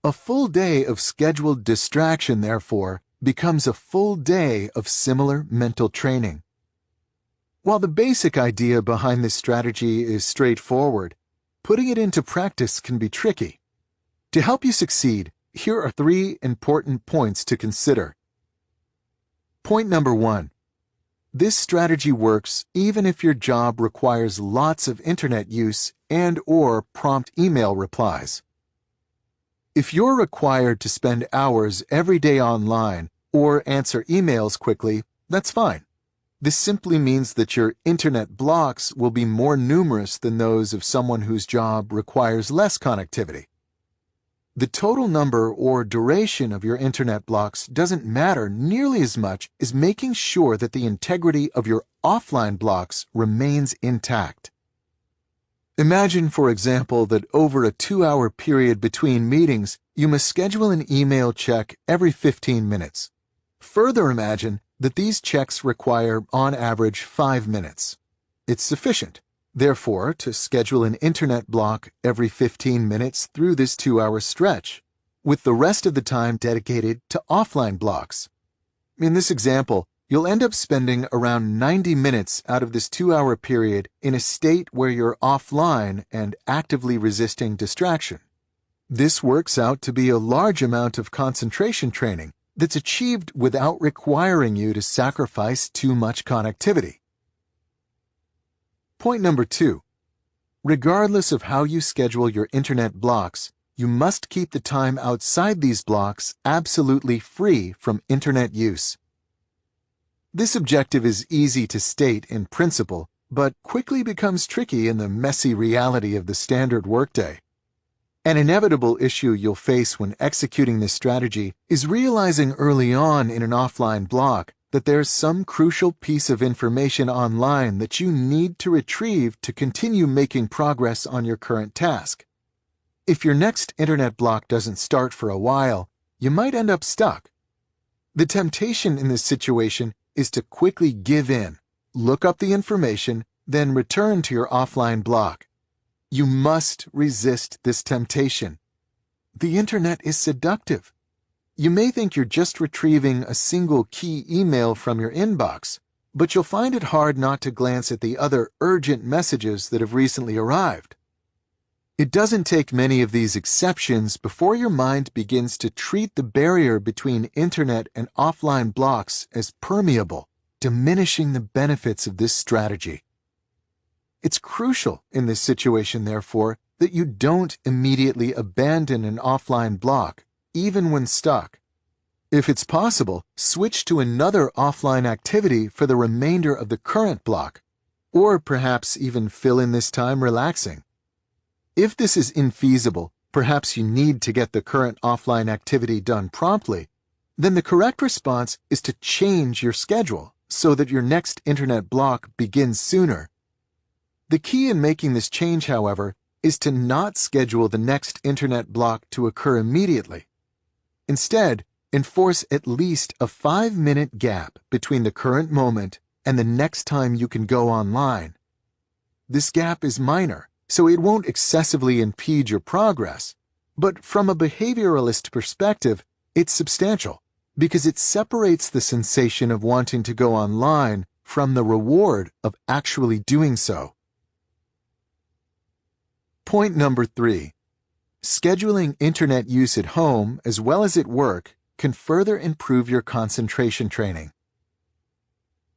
A full day of scheduled distraction, therefore, becomes a full day of similar mental training. While the basic idea behind this strategy is straightforward, putting it into practice can be tricky. To help you succeed, here are 3 important points to consider. Point number 1. This strategy works even if your job requires lots of internet use and/or prompt email replies. If you're required to spend hours every day online or answer emails quickly, that's fine. This simply means that your internet blocks will be more numerous than those of someone whose job requires less connectivity. The total number or duration of your internet blocks doesn't matter nearly as much as making sure that the integrity of your offline blocks remains intact. Imagine, for example, that over a 2-hour period between meetings, you must schedule an email check every 15 minutes. Further imagine that these checks require, on average, 5 minutes. It's sufficient, therefore, to schedule an internet block every 15 minutes through this 2-hour stretch, with the rest of the time dedicated to offline blocks. In this example, you'll end up spending around 90 minutes out of this 2-hour period in a state where you're offline and actively resisting distraction. This works out to be a large amount of concentration training that's achieved without requiring you to sacrifice too much connectivity. Point number 2. Regardless of how you schedule your internet blocks, you must keep the time outside these blocks absolutely free from internet use. This objective is easy to state in principle, but quickly becomes tricky in the messy reality of the standard workday. An inevitable issue you'll face when executing this strategy is realizing early on in an offline block that there's some crucial piece of information online that you need to retrieve to continue making progress on your current task. If your next internet block doesn't start for a while, you might end up stuck. The temptation in this situation is to quickly give in, look up the information, then return to your offline block. You must resist this temptation. The internet is seductive. You may think you're just retrieving a single key email from your inbox, but you'll find it hard not to glance at the other urgent messages that have recently arrived. It doesn't take many of these exceptions before your mind begins to treat the barrier between internet and offline blocks as permeable, diminishing the benefits of this strategy. It's crucial in this situation, therefore, that you don't immediately abandon an offline block, even when stuck. If it's possible, switch to another offline activity for the remainder of the current block, or perhaps even fill in this time relaxing. If this is infeasible, perhaps you need to get the current offline activity done promptly, then the correct response is to change your schedule so that your next internet block begins sooner. The key in making this change, however, is to not schedule the next internet block to occur immediately. Instead, enforce at least a 5-minute gap between the current moment and the next time you can go online. This gap is minor, so it won't excessively impede your progress, but from a behavioralist perspective, it's substantial because it separates the sensation of wanting to go online from the reward of actually doing so. Point number 3. Scheduling internet use at home as well as at work can further improve your concentration training.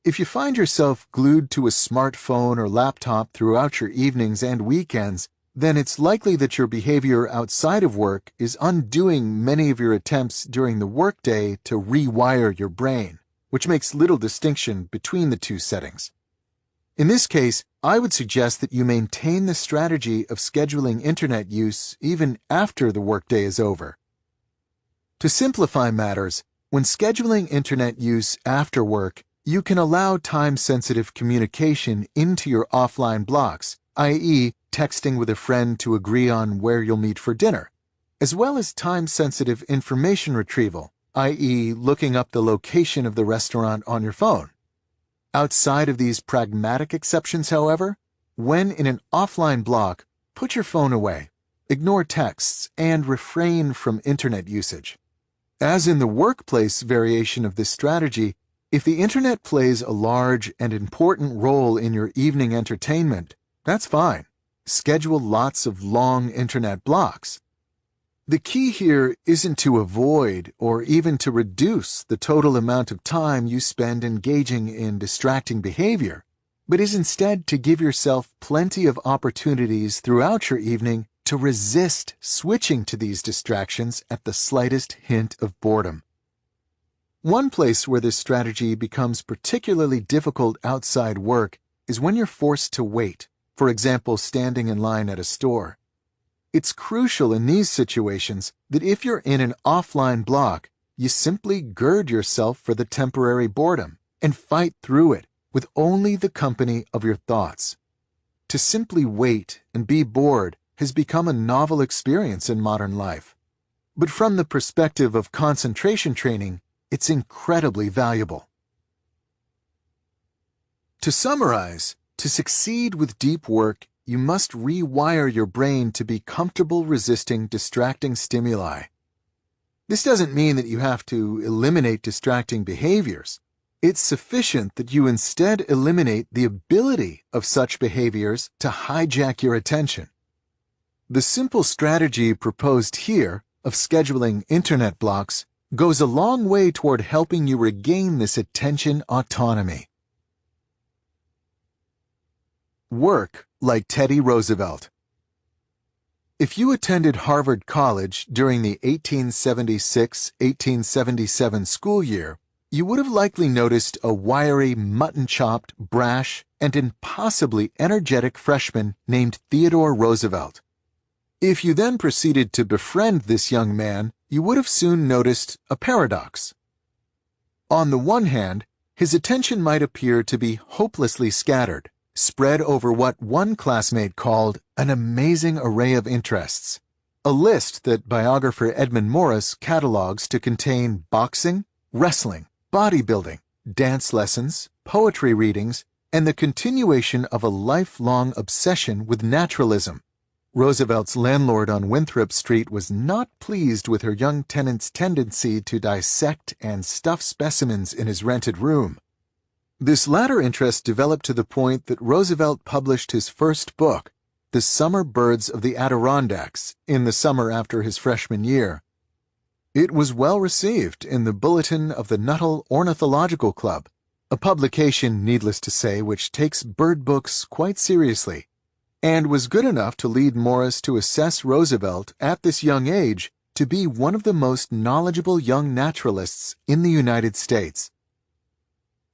If you find yourself glued to a smartphone or laptop throughout your evenings and weekends, then it's likely that your behavior outside of work is undoing many of your attempts during the workday to rewire your brain, which makes little distinction between the two settings. In this case, I would suggest that you maintain the strategy of scheduling internet use even after the workday is over. To simplify matters, when scheduling internet use after work, you can allow time-sensitive communication into your offline blocks, i.e., texting with a friend to agree on where you'll meet for dinner, as well as time-sensitive information retrieval, i.e., looking up the location of the restaurant on your phone. Outside of these pragmatic exceptions, however, when in an offline block, put your phone away, ignore texts, and refrain from internet usage. As in the workplace variation of this strategy, if the internet plays a large and important role in your evening entertainment, that's fine. Schedule lots of long internet blocks. The key here isn't to avoid or even to reduce the total amount of time you spend engaging in distracting behavior, but is instead to give yourself plenty of opportunities throughout your evening to resist switching to these distractions at the slightest hint of boredom. One place where this strategy becomes particularly difficult outside work is when you're forced to wait, for example, standing in line at a store. It's crucial in these situations that if you're in an offline block, you simply gird yourself for the temporary boredom and fight through it with only the company of your thoughts. To simply wait and be bored has become a novel experience in modern life. But from the perspective of concentration training, it's incredibly valuable. To summarize, to succeed with deep work, you must rewire your brain to be comfortable resisting distracting stimuli. This doesn't mean that you have to eliminate distracting behaviors. It's sufficient that you instead eliminate the ability of such behaviors to hijack your attention. The simple strategy proposed here of scheduling internet blocks goes a long way toward helping you regain this attention autonomy. Work like Teddy Roosevelt. If you attended Harvard College during the 1876-1877 school year, you would have likely noticed a wiry, mutton-chopped, brash, and impossibly energetic freshman named Theodore Roosevelt. If you then proceeded to befriend this young man, you would have soon noticed a paradox. On the one hand, his attention might appear to be hopelessly scattered, spread over what one classmate called an amazing array of interests, a list that biographer Edmund Morris catalogs to contain boxing, wrestling, bodybuilding, dance lessons, poetry readings, and the continuation of a lifelong obsession with naturalism. Roosevelt's landlord on Winthrop Street was not pleased with her young tenant's tendency to dissect and stuff specimens in his rented room. This latter interest developed to the point that Roosevelt published his first book, The Summer Birds of the Adirondacks, in the summer after his freshman year. It was well received in the Bulletin of the Nuttall Ornithological Club, a publication, needless to say, which takes bird books quite seriously, and was good enough to lead Morris to assess Roosevelt at this young age to be one of the most knowledgeable young naturalists in the United States.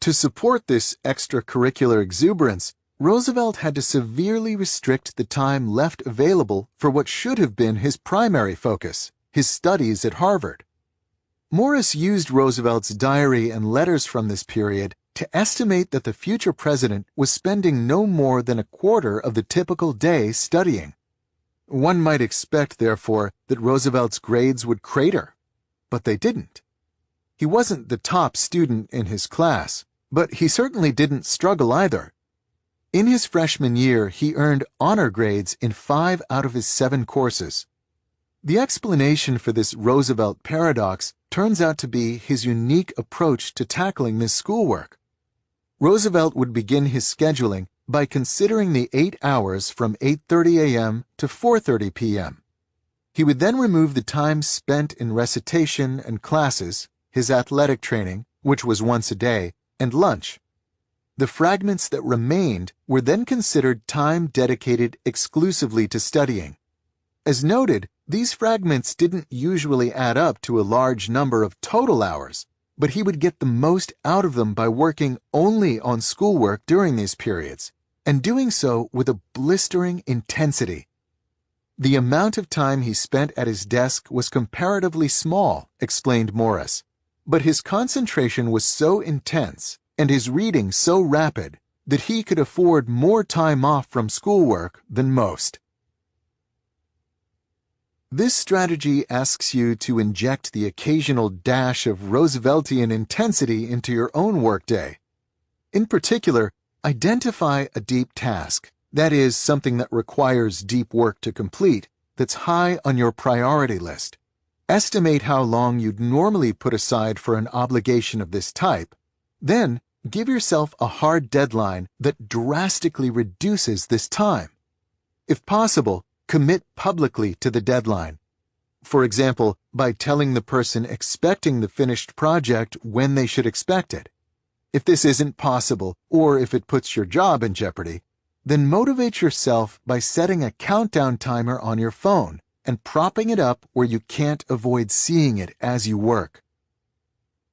To support this extracurricular exuberance, Roosevelt had to severely restrict the time left available for what should have been his primary focus, his studies at Harvard. Morris used Roosevelt's diary and letters from this period to estimate that the future president was spending no more than a quarter of the typical day studying. One might expect, therefore, that Roosevelt's grades would crater, but they didn't. He wasn't the top student in his class, but he certainly didn't struggle either. In his freshman year, he earned honor grades in 5 out of his 7 courses. The explanation for this Roosevelt paradox turns out to be his unique approach to tackling this schoolwork. Roosevelt would begin his scheduling by considering the 8 hours from 8:30 a.m. to 4:30 p.m. He would then remove the time spent in recitation and classes, his athletic training, which was once a day, and lunch. The fragments that remained were then considered time dedicated exclusively to studying. As noted, these fragments didn't usually add up to a large number of total hours, but he would get the most out of them by working only on schoolwork during these periods, and doing so with a blistering intensity. The amount of time he spent at his desk was comparatively small, explained Morris, but his concentration was so intense and his reading so rapid that he could afford more time off from schoolwork than most. This strategy asks you to inject the occasional dash of Rooseveltian intensity into your own workday. In particular, identify a deep task, that is, something that requires deep work to complete, that's high on your priority list. Estimate how long you'd normally put aside for an obligation of this type. Then, give yourself a hard deadline that drastically reduces this time. If possible, commit publicly to the deadline. For example, by telling the person expecting the finished project when they should expect it. If this isn't possible, or if it puts your job in jeopardy, then motivate yourself by setting a countdown timer on your phone and propping it up where you can't avoid seeing it as you work.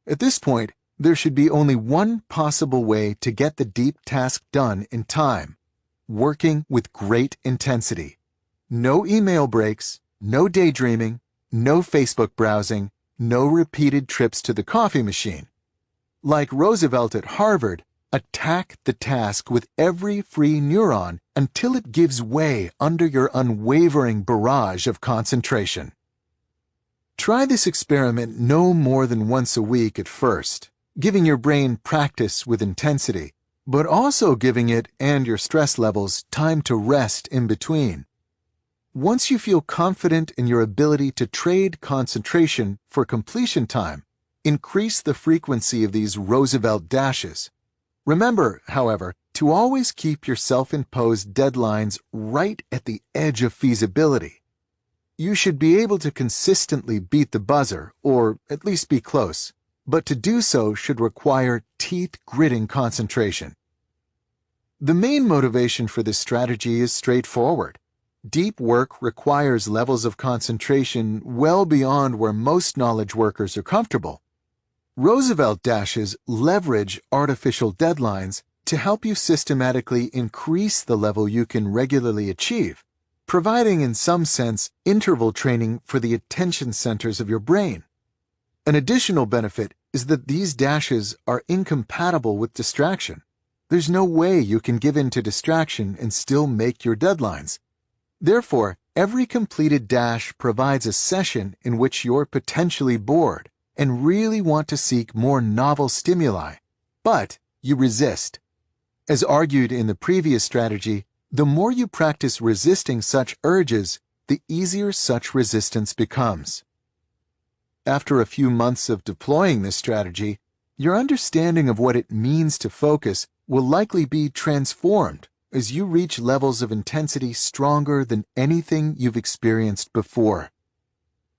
At this point, there should be only one possible way to get the deep task done in time: working with great intensity. No email breaks, no daydreaming, no Facebook browsing, no repeated trips to the coffee machine. Like Roosevelt at Harvard, attack the task with every free neuron until it gives way under your unwavering barrage of concentration. Try this experiment no more than once a week at first, giving your brain practice with intensity, but also giving it and your stress levels time to rest in between. Once you feel confident in your ability to trade concentration for completion time, increase the frequency of these Roosevelt dashes. Remember, however, to always keep your self-imposed deadlines right at the edge of feasibility. You should be able to consistently beat the buzzer, or at least be close, but to do so should require teeth-gritting concentration. The main motivation for this strategy is straightforward. Deep work requires levels of concentration well beyond where most knowledge workers are comfortable. Roosevelt dashes leverage artificial deadlines to help you systematically increase the level you can regularly achieve, providing in some sense interval training for the attention centers of your brain. An additional benefit is that these dashes are incompatible with distraction. There's no way you can give in to distraction and still make your deadlines. Therefore, every completed dash provides a session in which you're potentially bored and really want to seek more novel stimuli, but you resist. As argued in the previous strategy, the more you practice resisting such urges, the easier such resistance becomes. After a few months of deploying this strategy, your understanding of what it means to focus will likely be transformed as you reach levels of intensity stronger than anything you've experienced before.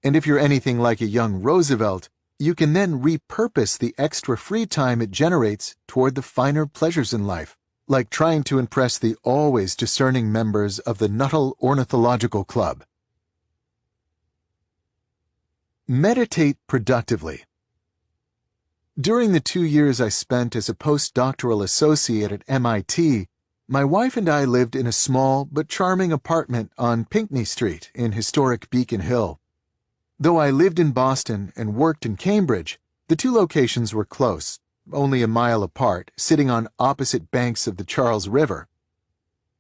And if you're anything like a young Roosevelt, you can then repurpose the extra free time it generates toward the finer pleasures in life, like trying to impress the always discerning members of the Nuttall Ornithological Club. Meditate productively. During the 2 years I spent as a postdoctoral associate at MIT, my wife and I lived in a small but charming apartment on Pinckney Street in historic Beacon Hill. Though I lived in Boston and worked in Cambridge, the two locations were close, only a mile apart, sitting on opposite banks of the Charles River.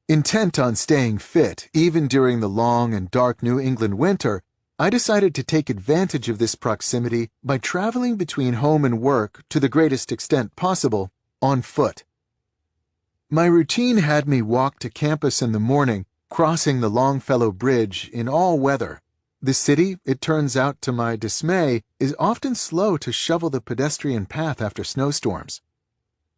Intent on staying fit, even during the long and dark New England winter, I decided to take advantage of this proximity by traveling between home and work to the greatest extent possible on foot. My routine had me walk to campus in the morning, crossing the Longfellow Bridge in all weather. The city, it turns out to my dismay, is often slow to shovel the pedestrian path after snowstorms.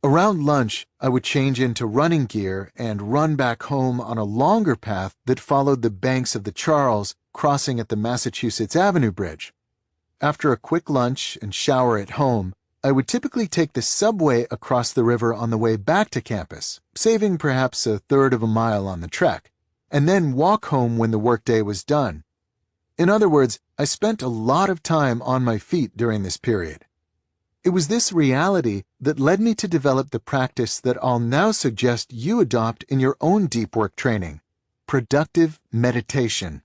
Around lunch, I would change into running gear and run back home on a longer path that followed the banks of the Charles, crossing at the Massachusetts Avenue Bridge. After a quick lunch and shower at home, I would typically take the subway across the river on the way back to campus, saving perhaps a third of a mile on the trek, and then walk home when the workday was done. In other words, I spent a lot of time on my feet during this period. It was this reality that led me to develop the practice that I'll now suggest you adopt in your own deep work training: productive meditation.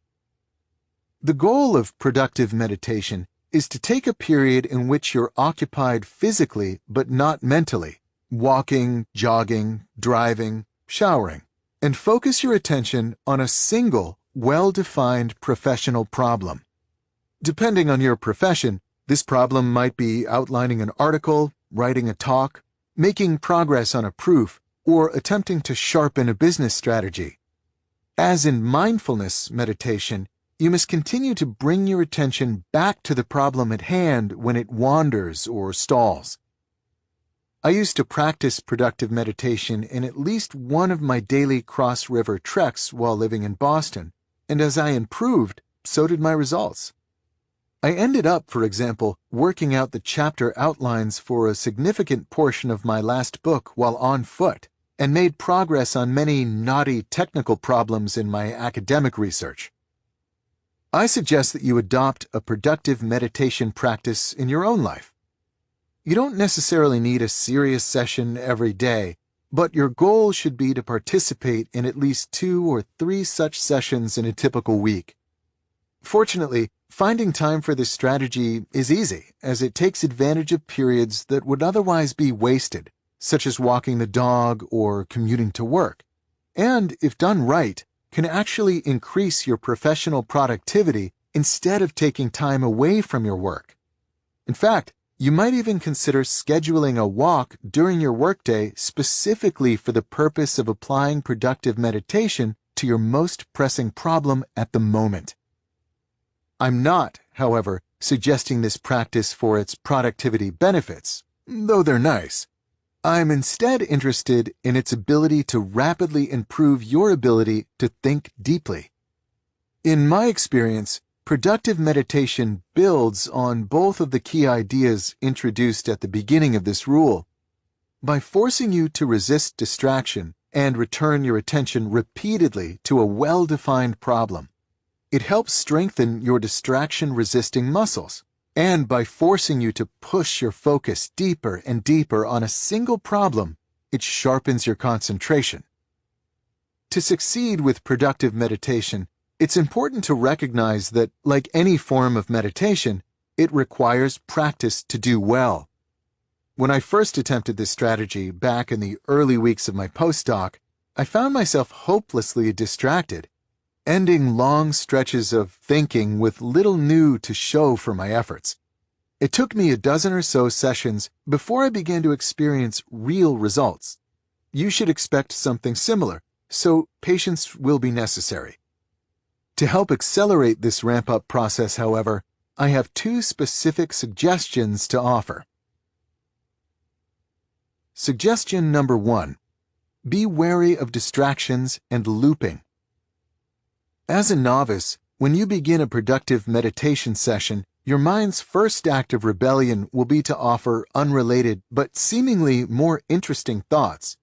The goal of productive meditation is to take a period in which you're occupied physically but not mentally, walking, jogging, driving, showering, and focus your attention on a single, well-defined professional problem. Depending on your profession, this problem might be outlining an article, writing a talk, making progress on a proof, or attempting to sharpen a business strategy. As in mindfulness meditation, you must continue to bring your attention back to the problem at hand when it wanders or stalls. I used to practice productive meditation in at least one of my daily cross-river treks while living in Boston, and as I improved, so did my results. I ended up, for example, working out the chapter outlines for a significant portion of my last book while on foot, and made progress on many knotty technical problems in my academic research. I suggest that you adopt a productive meditation practice in your own life. You don't necessarily need a serious session every day, but your goal should be to participate in at least 2 or 3 such sessions in a typical week. Fortunately, finding time for this strategy is easy, as it takes advantage of periods that would otherwise be wasted, such as walking the dog or commuting to work, and, if done right, can actually increase your professional productivity instead of taking time away from your work. In fact, you might even consider scheduling a walk during your workday specifically for the purpose of applying productive meditation to your most pressing problem at the moment. I'm not, however, suggesting this practice for its productivity benefits, though they're nice. I'm instead interested in its ability to rapidly improve your ability to think deeply. In my experience, productive meditation builds on both of the key ideas introduced at the beginning of this rule. By forcing you to resist distraction and return your attention repeatedly to a well-defined problem, it helps strengthen your distraction-resisting muscles. And by forcing you to push your focus deeper and deeper on a single problem, it sharpens your concentration. To succeed with productive meditation, it's important to recognize that, like any form of meditation, it requires practice to do well. When I first attempted this strategy back in the early weeks of my postdoc, I found myself hopelessly distracted, ending long stretches of thinking with little new to show for my efforts. It took me a dozen or so sessions before I began to experience real results. You should expect something similar, so patience will be necessary. To help accelerate this ramp-up process, however, I have 2 specific suggestions to offer. Suggestion number 1. Be wary of distractions and looping. As a novice, when you begin a productive meditation session, your mind's first act of rebellion will be to offer unrelated but seemingly more interesting thoughts.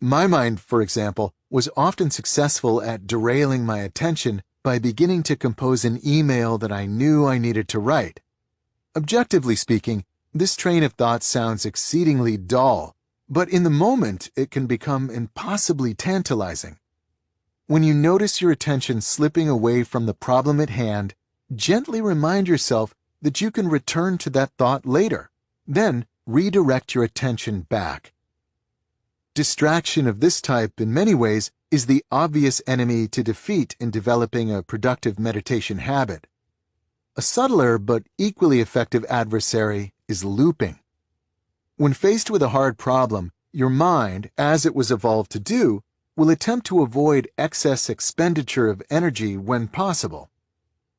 My mind, for example, was often successful at derailing my attention by beginning to compose an email that I knew I needed to write. Objectively speaking, this train of thought sounds exceedingly dull, but in the moment it can become impossibly tantalizing. When you notice your attention slipping away from the problem at hand, gently remind yourself that you can return to that thought later. Then redirect your attention back. Distraction of this type, in many ways, is the obvious enemy to defeat in developing a productive meditation habit. A subtler but equally effective adversary is looping. When faced with a hard problem, your mind, as it was evolved to do, will attempt to avoid excess expenditure of energy when possible.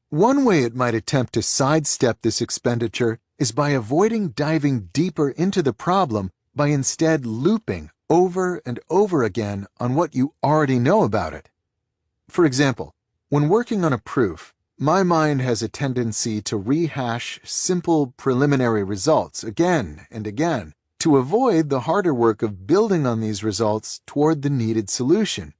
One way it might attempt to sidestep this expenditure is by avoiding diving deeper into the problem by instead looping over and over again on what you already know about it. For example, when working on a proof, my mind has a tendency to rehash simple preliminary results again and again to avoid the harder work of building on these results toward the needed solution.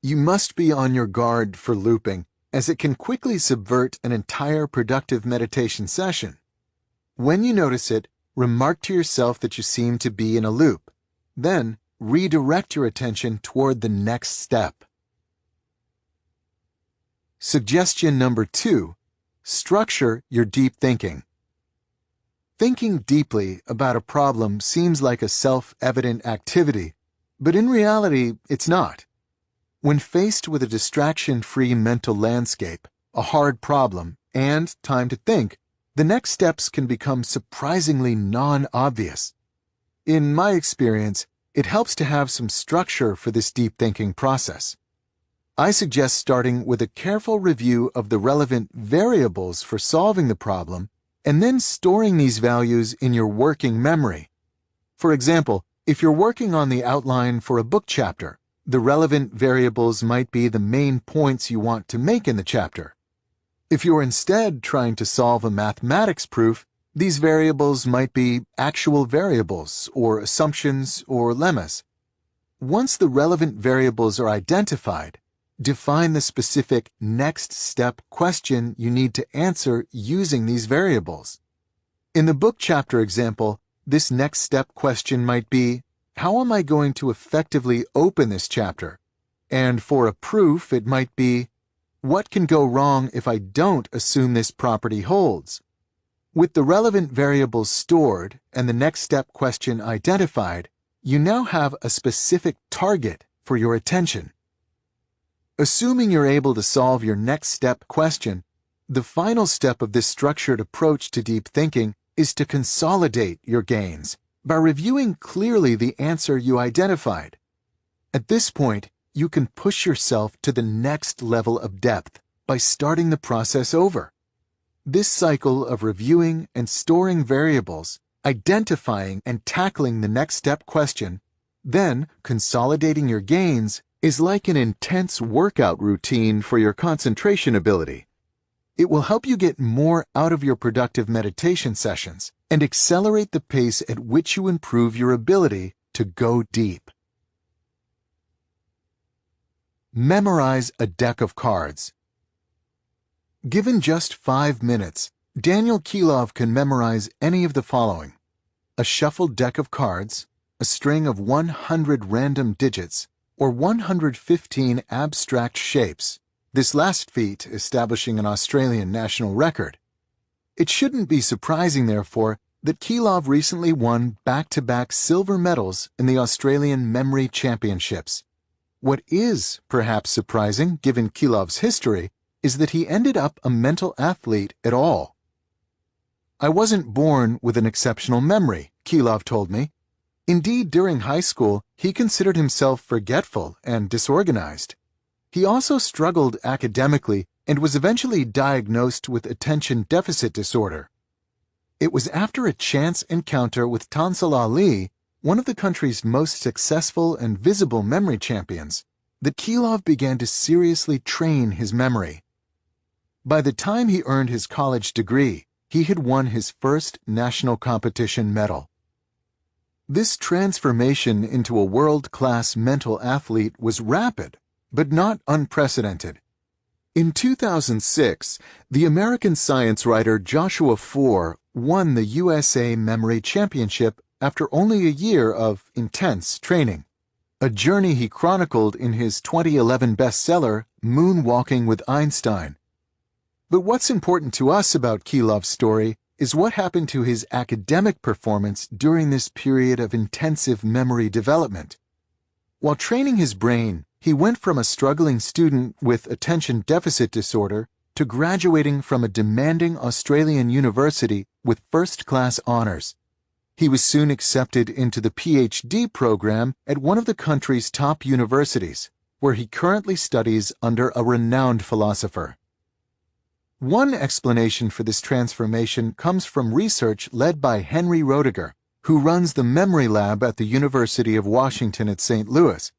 You must be on your guard for looping, as it can quickly subvert an entire productive meditation session. When you notice it, remark to yourself that you seem to be in a loop. Then, redirect your attention toward the next step. Suggestion number 2. Structure your deep thinking. Thinking deeply about a problem seems like a self-evident activity, but in reality, it's not. When faced with a distraction-free mental landscape, a hard problem, and time to think, the next steps can become surprisingly non-obvious. In my experience, it helps to have some structure for this deep thinking process. I suggest starting with a careful review of the relevant variables for solving the problem, and then storing these values in your working memory. For example, if you're working on the outline for a book chapter, the relevant variables might be the main points you want to make in the chapter. If you're instead trying to solve a mathematics proof, these variables might be actual variables, or assumptions, or lemmas. Once the relevant variables are identified, define the specific next step question you need to answer using these variables. In the book chapter example, this next step question might be, how am I going to effectively open this chapter? And for a proof, it might be, what can go wrong if I don't assume this property holds? With the relevant variables stored and the next step question identified, you now have a specific target for your attention. Assuming you're able to solve your next step question, the final step of this structured approach to deep thinking is to consolidate your gains by reviewing clearly the answer you identified. At this point, you can push yourself to the next level of depth by starting the process over. This cycle of reviewing and storing variables, identifying and tackling the next step question, then consolidating your gains is like an intense workout routine for your concentration ability. It will help you get more out of your productive meditation sessions and accelerate the pace at which you improve your ability to go deep. Memorize a deck of cards. Given just 5 minutes, Daniel Kilov can memorize any of the following: a shuffled deck of cards, a string of 100 random digits, or 115 abstract shapes, this last feat establishing an Australian national record. It shouldn't be surprising, therefore, that Kilov recently won back-to-back silver medals in the Australian Memory Championships. What is perhaps surprising, given Kilov's history, is that he ended up a mental athlete at all. I wasn't born with an exceptional memory, Kilov told me. Indeed, during high school, he considered himself forgetful and disorganized. He also struggled academically and was eventually diagnosed with attention deficit disorder. It was after a chance encounter with Tansal Ali, one of the country's most successful and visible memory champions, that Kilov began to seriously train his memory. By the time he earned his college degree, he had won his first national competition medal. This transformation into a world-class mental athlete was rapid, but not unprecedented. In 2006, the American science writer Joshua Foer won the USA Memory Championship after only a year of intense training, a journey he chronicled in his 2011 bestseller, Moonwalking with Einstein. But what's important to us about Kilov's story is what happened to his academic performance during this period of intensive memory development. While training his brain, he went from a struggling student with attention deficit disorder to graduating from a demanding Australian university with first-class honors. He was soon accepted into the PhD program at one of the country's top universities, where he currently studies under a renowned philosopher. One explanation for this transformation comes from research led by Henry Roediger, who runs the Memory Lab at the University of Washington at St. Louis.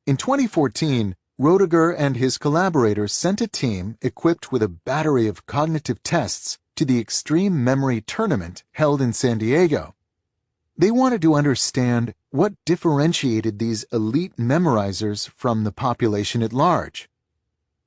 In 2014, Roediger and his collaborators sent a team equipped with a battery of cognitive tests to the Extreme Memory Tournament held in San Diego. They wanted to understand what differentiated these elite memorizers from the population at large.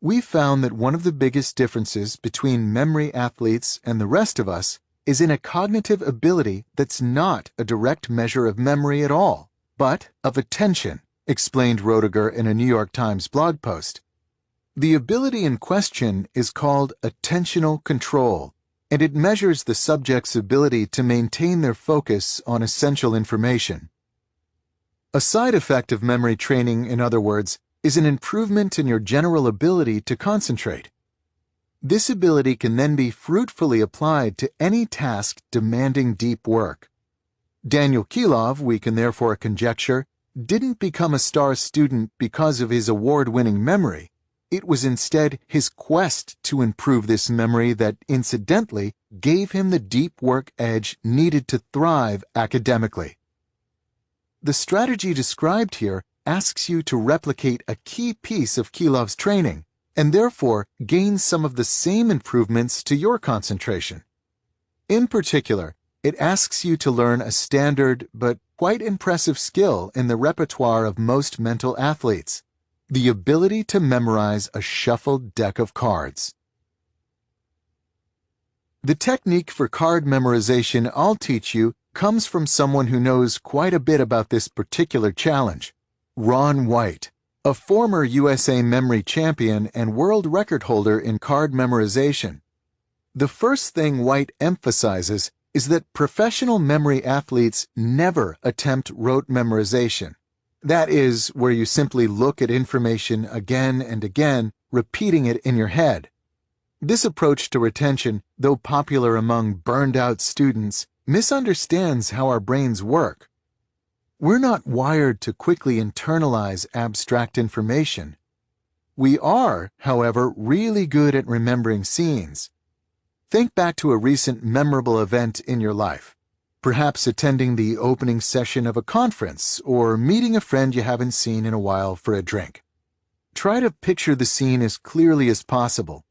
We found that one of the biggest differences between memory athletes and the rest of us is in a cognitive ability that's not a direct measure of memory at all, but of attention, explained Roediger in a New York Times blog post. The ability in question is called attentional control, and it measures the subject's ability to maintain their focus on essential information. A side effect of memory training, in other words, is an improvement in your general ability to concentrate. This ability can then be fruitfully applied to any task demanding deep work. Daniel Kilov, we can therefore conjecture, didn't become a star student because of his award-winning memory. It was instead his quest to improve this memory that, incidentally, gave him the deep work edge needed to thrive academically. The strategy described here asks you to replicate a key piece of Kilov's training, and therefore gain some of the same improvements to your concentration. In particular, it asks you to learn a standard but quite impressive skill in the repertoire of most mental athletes: the ability to memorize a shuffled deck of cards. The technique for card memorization I'll teach you comes from someone who knows quite a bit about this particular challenge: Ron White, a former USA memory champion and world record holder in card memorization. The first thing White emphasizes is that professional memory athletes never attempt rote memorization. That is, where you simply look at information again and again, repeating it in your head. This approach to retention, though popular among burned-out students, misunderstands how our brains work. We're not wired to quickly internalize abstract information. We are, however, really good at remembering scenes. Think back to a recent memorable event in your life. Perhaps attending the opening session of a conference or meeting a friend you haven't seen in a while for a drink. Try to picture the scene as clearly as possible.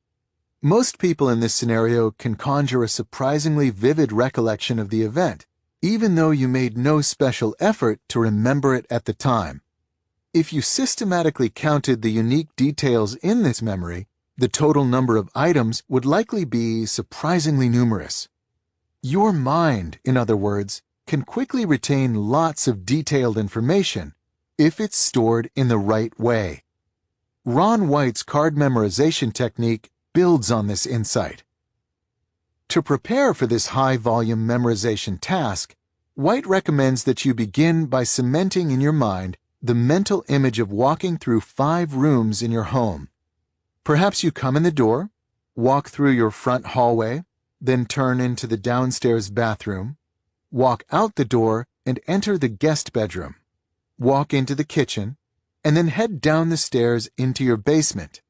Most people in this scenario can conjure a surprisingly vivid recollection of the event, even though you made no special effort to remember it at the time. If you systematically counted the unique details in this memory, the total number of items would likely be surprisingly numerous. Your mind, in other words, can quickly retain lots of detailed information if it's stored in the right way. Ron White's card memorization technique builds on this insight. To prepare for this high-volume memorization task, White recommends that you begin by cementing in your mind the mental image of walking through 5 rooms in your home. Perhaps you come in the door, walk through your front hallway, then turn into the downstairs bathroom, walk out the door and enter the guest bedroom, walk into the kitchen, and then head down the stairs into your basement.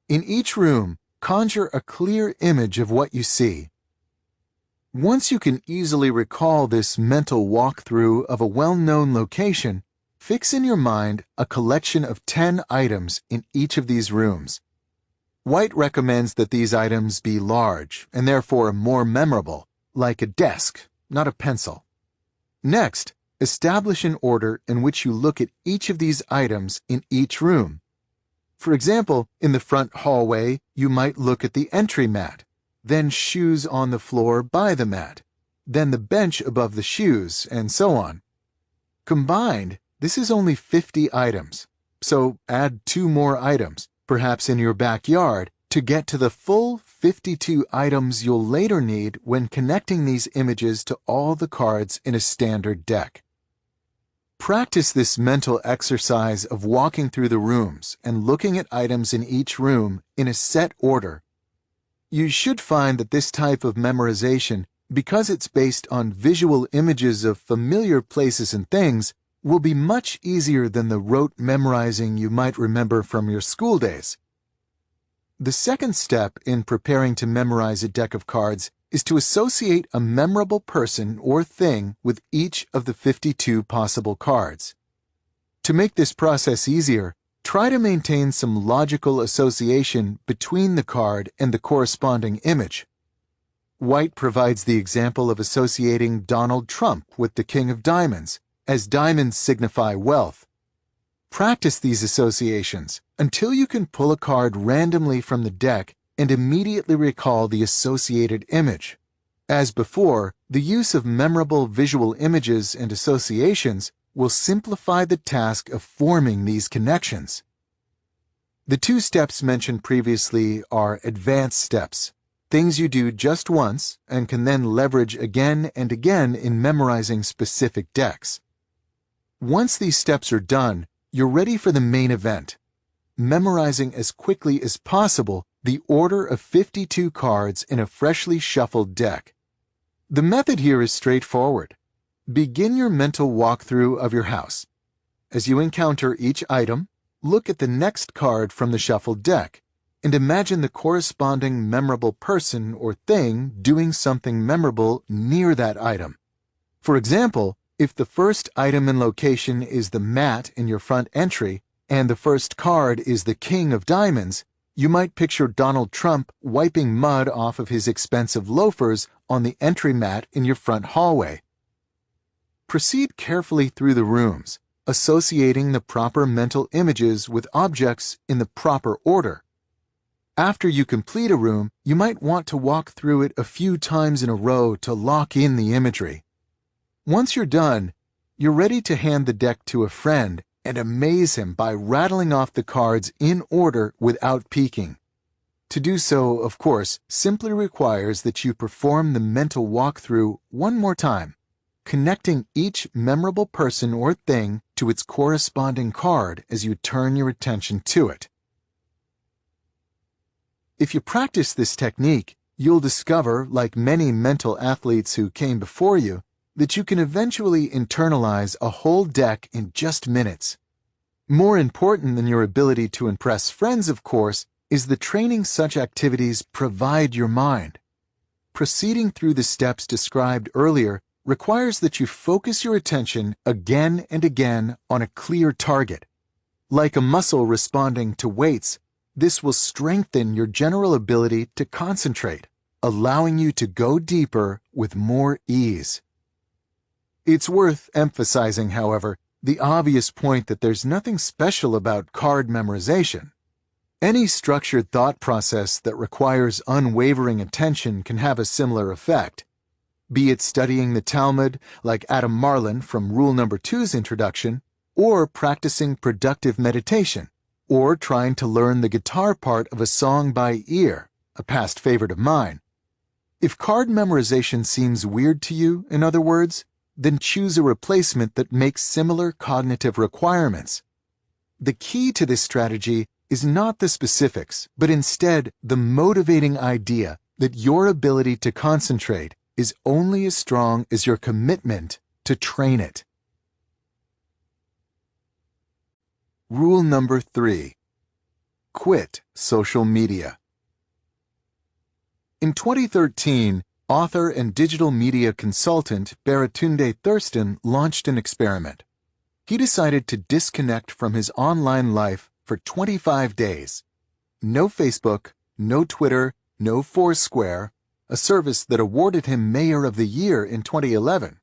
In each room, conjure a clear image of what you see. Once you can easily recall this mental walkthrough of a well-known location, fix in your mind a collection of 10 items in each of these rooms. White recommends that these items be large and therefore more memorable, like a desk, not a pencil. Next, establish an order in which you look at each of these items in each room. For example, in the front hallway, you might look at the entry mat, then shoes on the floor by the mat, then the bench above the shoes, and so on. Combined, this is only 50 items, so add 2 more items, perhaps in your backyard, to get to the full 52 items you'll later need when connecting these images to all the cards in a standard deck. Practice this mental exercise of walking through the rooms and looking at items in each room in a set order. You should find that this type of memorization, because it's based on visual images of familiar places and things, will be much easier than the rote memorizing you might remember from your school days. The second step in preparing to memorize a deck of cards is to associate a memorable person or thing with each of the 52 possible cards. To make this process easier, try to maintain some logical association between the card and the corresponding image. White provides the example of associating Donald Trump with the King of Diamonds, as diamonds signify wealth. Practice these associations until you can pull a card randomly from the deck and immediately recall the associated image. As before, the use of memorable visual images and associations will simplify the task of forming these connections. The 2 steps mentioned previously are advanced steps, things you do just once and can then leverage again and again in memorizing specific decks. Once these steps are done, you're ready for the main event, memorizing as quickly as possible the order of 52 cards in a freshly shuffled deck. The method here is straightforward. Begin your mental walkthrough of your house. As you encounter each item, look at the next card from the shuffled deck and imagine the corresponding memorable person or thing doing something memorable near that item. For example, if the first item and location is the mat in your front entry and the first card is the King of Diamonds, you might picture Donald Trump wiping mud off of his expensive loafers on the entry mat in your front hallway. Proceed carefully through the rooms, associating the proper mental images with objects in the proper order. After you complete a room, you might want to walk through it a few times in a row to lock in the imagery. Once you're done, you're ready to hand the deck to a friend and amaze him by rattling off the cards in order without peeking. To do so, of course, simply requires that you perform the mental walkthrough one more time, connecting each memorable person or thing to its corresponding card as you turn your attention to it. If you practice this technique, you'll discover, like many mental athletes who came before you, that you can eventually internalize a whole deck in just minutes. More important than your ability to impress friends, of course, is the training such activities provide your mind. Proceeding through the steps described earlier requires that you focus your attention again and again on a clear target. Like a muscle responding to weights, this will strengthen your general ability to concentrate, allowing you to go deeper with more ease. It's worth emphasizing, however, the obvious point that there's nothing special about card memorization. Any structured thought process that requires unwavering attention can have a similar effect. Be it studying the Talmud, like Adam Marlin from Rule Number 2's introduction, or practicing productive meditation, or trying to learn the guitar part of a song by ear, a past favorite of mine. If card memorization seems weird to you, in other words, then choose a replacement that makes similar cognitive requirements. The key to this strategy is not the specifics, but instead the motivating idea that your ability to concentrate is only as strong as your commitment to train it. Rule number 3. Quit social media. In 2013, author and digital media consultant Baratunde Thurston launched an experiment. He decided to disconnect from his online life for 25 days. No Facebook, no Twitter, no Foursquare, a service that awarded him Mayor of the Year in 2011.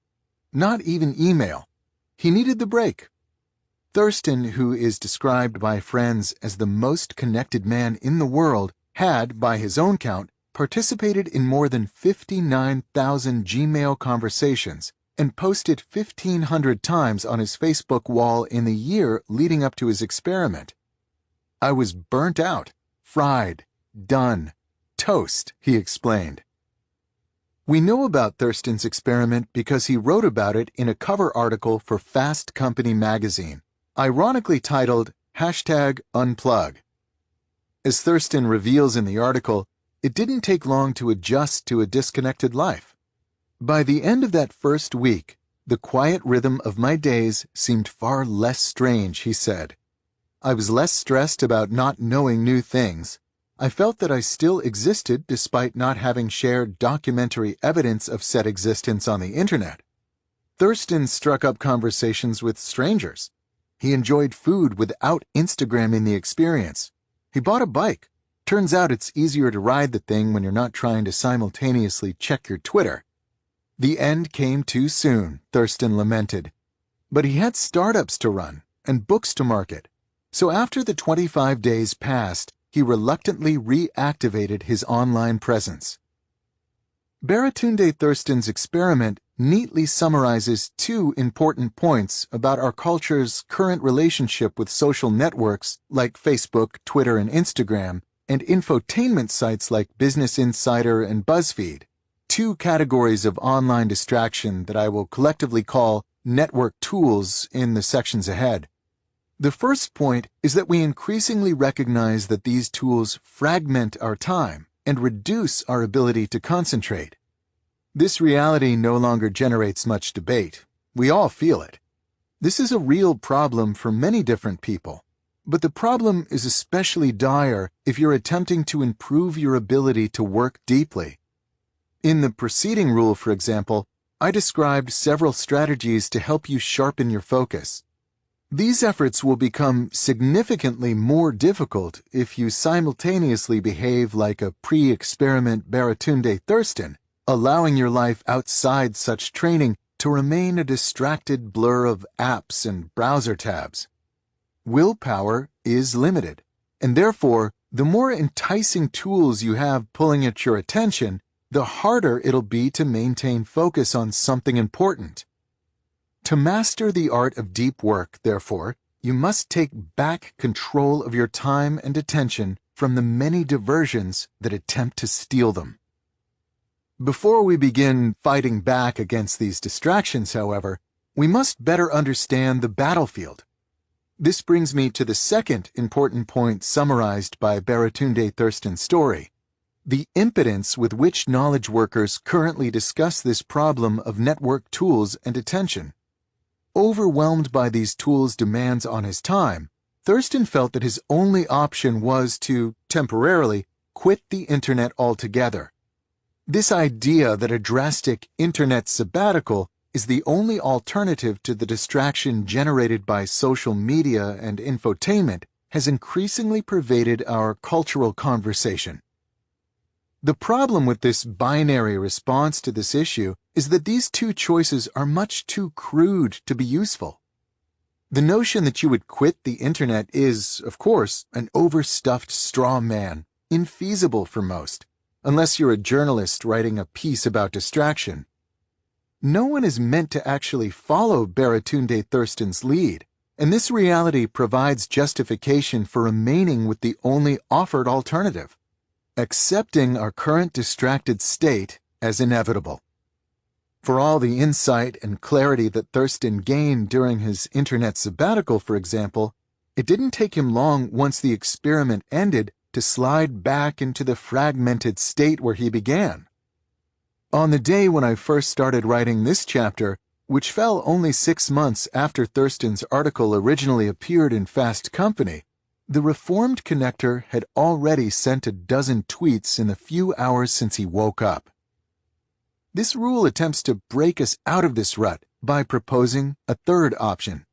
Not even email. He needed the break. Thurston, who is described by friends as the most connected man in the world, had, by his own count, participated in more than 59,000 Gmail conversations and posted 1,500 times on his Facebook wall in the year leading up to his experiment. "I was burnt out, fried, done, toast," he explained. We know about Thurston's experiment because he wrote about it in a cover article for Fast Company magazine, ironically titled #Unplug. As Thurston reveals in the article, it didn't take long to adjust to a disconnected life. By the end of that first week, the quiet rhythm of my days seemed far less strange, he said. I was less stressed about not knowing new things. I felt that I still existed despite not having shared documentary evidence of said existence on the internet. Thurston struck up conversations with strangers. He enjoyed food without Instagramming the experience. He bought a bike. Turns out it's easier to ride the thing when you're not trying to simultaneously check your Twitter. The end came too soon, Thurston lamented. But he had startups to run and books to market. So after the 25 days passed, he reluctantly reactivated his online presence. Baratunde Thurston's experiment neatly summarizes two important points about our culture's current relationship with social networks like Facebook, Twitter, and Instagram, and infotainment sites like Business Insider and BuzzFeed, two categories of online distraction that I will collectively call network tools in the sections ahead. The first point is that we increasingly recognize that these tools fragment our time and reduce our ability to concentrate. This reality no longer generates much debate. We all feel it. This is a real problem for many different people, but the problem is especially dire if you're attempting to improve your ability to work deeply. In the preceding rule, for example, I described several strategies to help you sharpen your focus. These efforts will become significantly more difficult if you simultaneously behave like a pre-experiment Baratunde Thurston, allowing your life outside such training to remain a distracted blur of apps and browser tabs. Willpower is limited, and therefore, the more enticing tools you have pulling at your attention, the harder it'll be to maintain focus on something important. To master the art of deep work, therefore, you must take back control of your time and attention from the many diversions that attempt to steal them. Before we begin fighting back against these distractions, however, we must better understand the battlefield. This brings me to the second important point summarized by Baratunde Thurston's story: the impotence with which knowledge workers currently discuss this problem of network tools and attention. Overwhelmed by these tools' demands on his time, Thurston felt that his only option was to, temporarily, quit the internet altogether. This idea that a drastic internet sabbatical is the only alternative to the distraction generated by social media and infotainment has increasingly pervaded our cultural conversation. The problem with this binary response to this issue is that these two choices are much too crude to be useful. The notion that you would quit the internet is, of course, an overstuffed straw man, infeasible for most, unless you're a journalist writing a piece about distraction. No one is meant to actually follow Baratunde Thurston's lead, and this reality provides justification for remaining with the only offered alternative: accepting our current distracted state as inevitable. For all the insight and clarity that Thurston gained during his internet sabbatical, for example, it didn't take him long once the experiment ended to slide back into the fragmented state where he began. On the day when I first started writing this chapter, which fell only 6 months after Thurston's article originally appeared in Fast Company, the Reformed Connector had already sent a dozen tweets in the few hours since he woke up. This rule attempts to break us out of this rut by proposing a third option: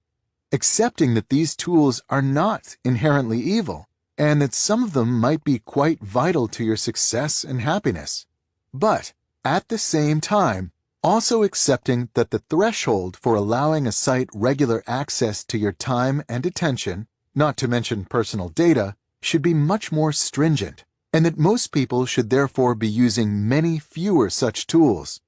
accepting that these tools are not inherently evil, and that some of them might be quite vital to your success and happiness. But, at the same time, also accepting that the threshold for allowing a site regular access to your time and attention, not to mention personal data, should be much more stringent, and that most people should therefore be using many fewer such tools.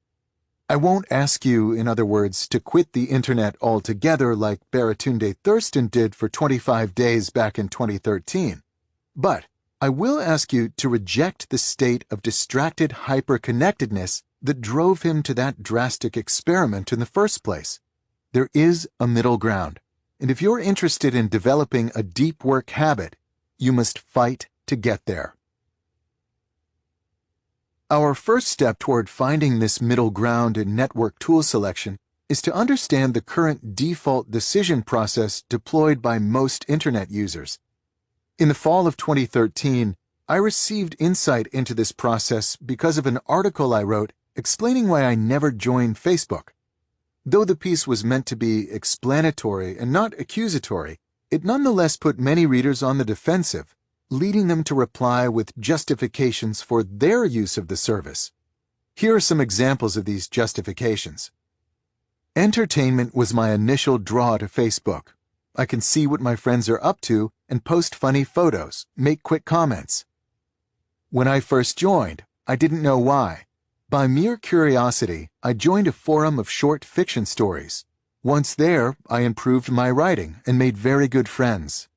I won't ask you, in other words, to quit the internet altogether like Baratunde Thurston did for 25 days back in 2013. But I will ask you to reject the state of distracted hyperconnectedness that drove him to that drastic experiment in the first place. There is a middle ground, and if you're interested in developing a deep work habit, you must fight to get there. Our first step toward finding this middle ground in network tool selection is to understand the current default decision process deployed by most internet users. In the fall of 2013, I received insight into this process because of an article I wrote explaining why I never joined Facebook. Though the piece was meant to be explanatory and not accusatory, it nonetheless put many readers on the defensive, leading them to reply with justifications for their use of the service. Here are some examples of these justifications. Entertainment was my initial draw to Facebook. I can see what my friends are up to and post funny photos, make quick comments. When I first joined, I didn't know why. By mere curiosity, I joined a forum of short fiction stories. Once there, I improved my writing and made very good friends.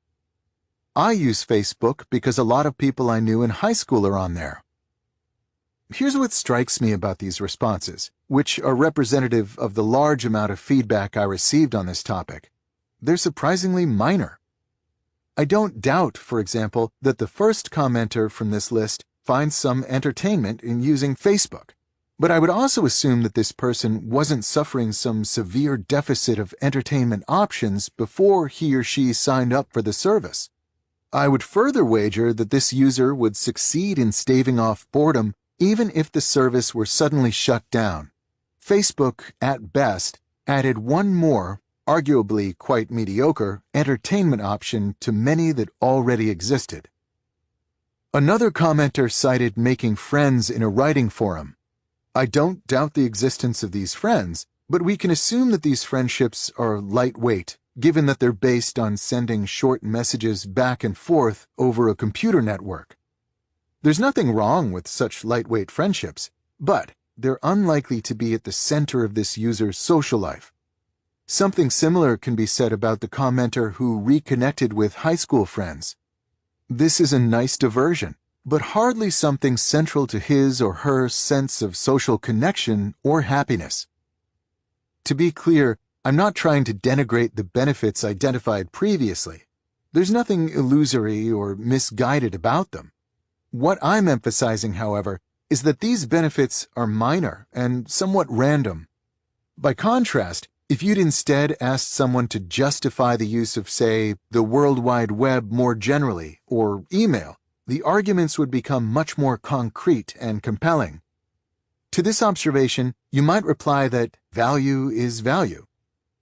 I use Facebook because a lot of people I knew in high school are on there. Here's what strikes me about these responses, which are representative of the large amount of feedback I received on this topic. They're surprisingly minor. I don't doubt, for example, that the first commenter from this list finds some entertainment in using Facebook. But I would also assume that this person wasn't suffering some severe deficit of entertainment options before he or she signed up for the service. I would further wager that this user would succeed in staving off boredom even if the service were suddenly shut down. Facebook, at best, added one more, arguably quite mediocre, entertainment option to many that already existed. Another commenter cited making friends in a writing forum. I don't doubt the existence of these friends, but we can assume that these friendships are lightweight, given that they're based on sending short messages back and forth over a computer network. There's nothing wrong with such lightweight friendships, but they're unlikely to be at the center of this user's social life. Something similar can be said about the commenter who reconnected with high school friends. This is a nice diversion, but hardly something central to his or her sense of social connection or happiness. To be clear, I'm not trying to denigrate the benefits identified previously. There's nothing illusory or misguided about them. What I'm emphasizing, however, is that these benefits are minor and somewhat random. By contrast, if you'd instead asked someone to justify the use of, say, the World Wide Web more generally, or email, the arguments would become much more concrete and compelling. To this observation, you might reply that value is value.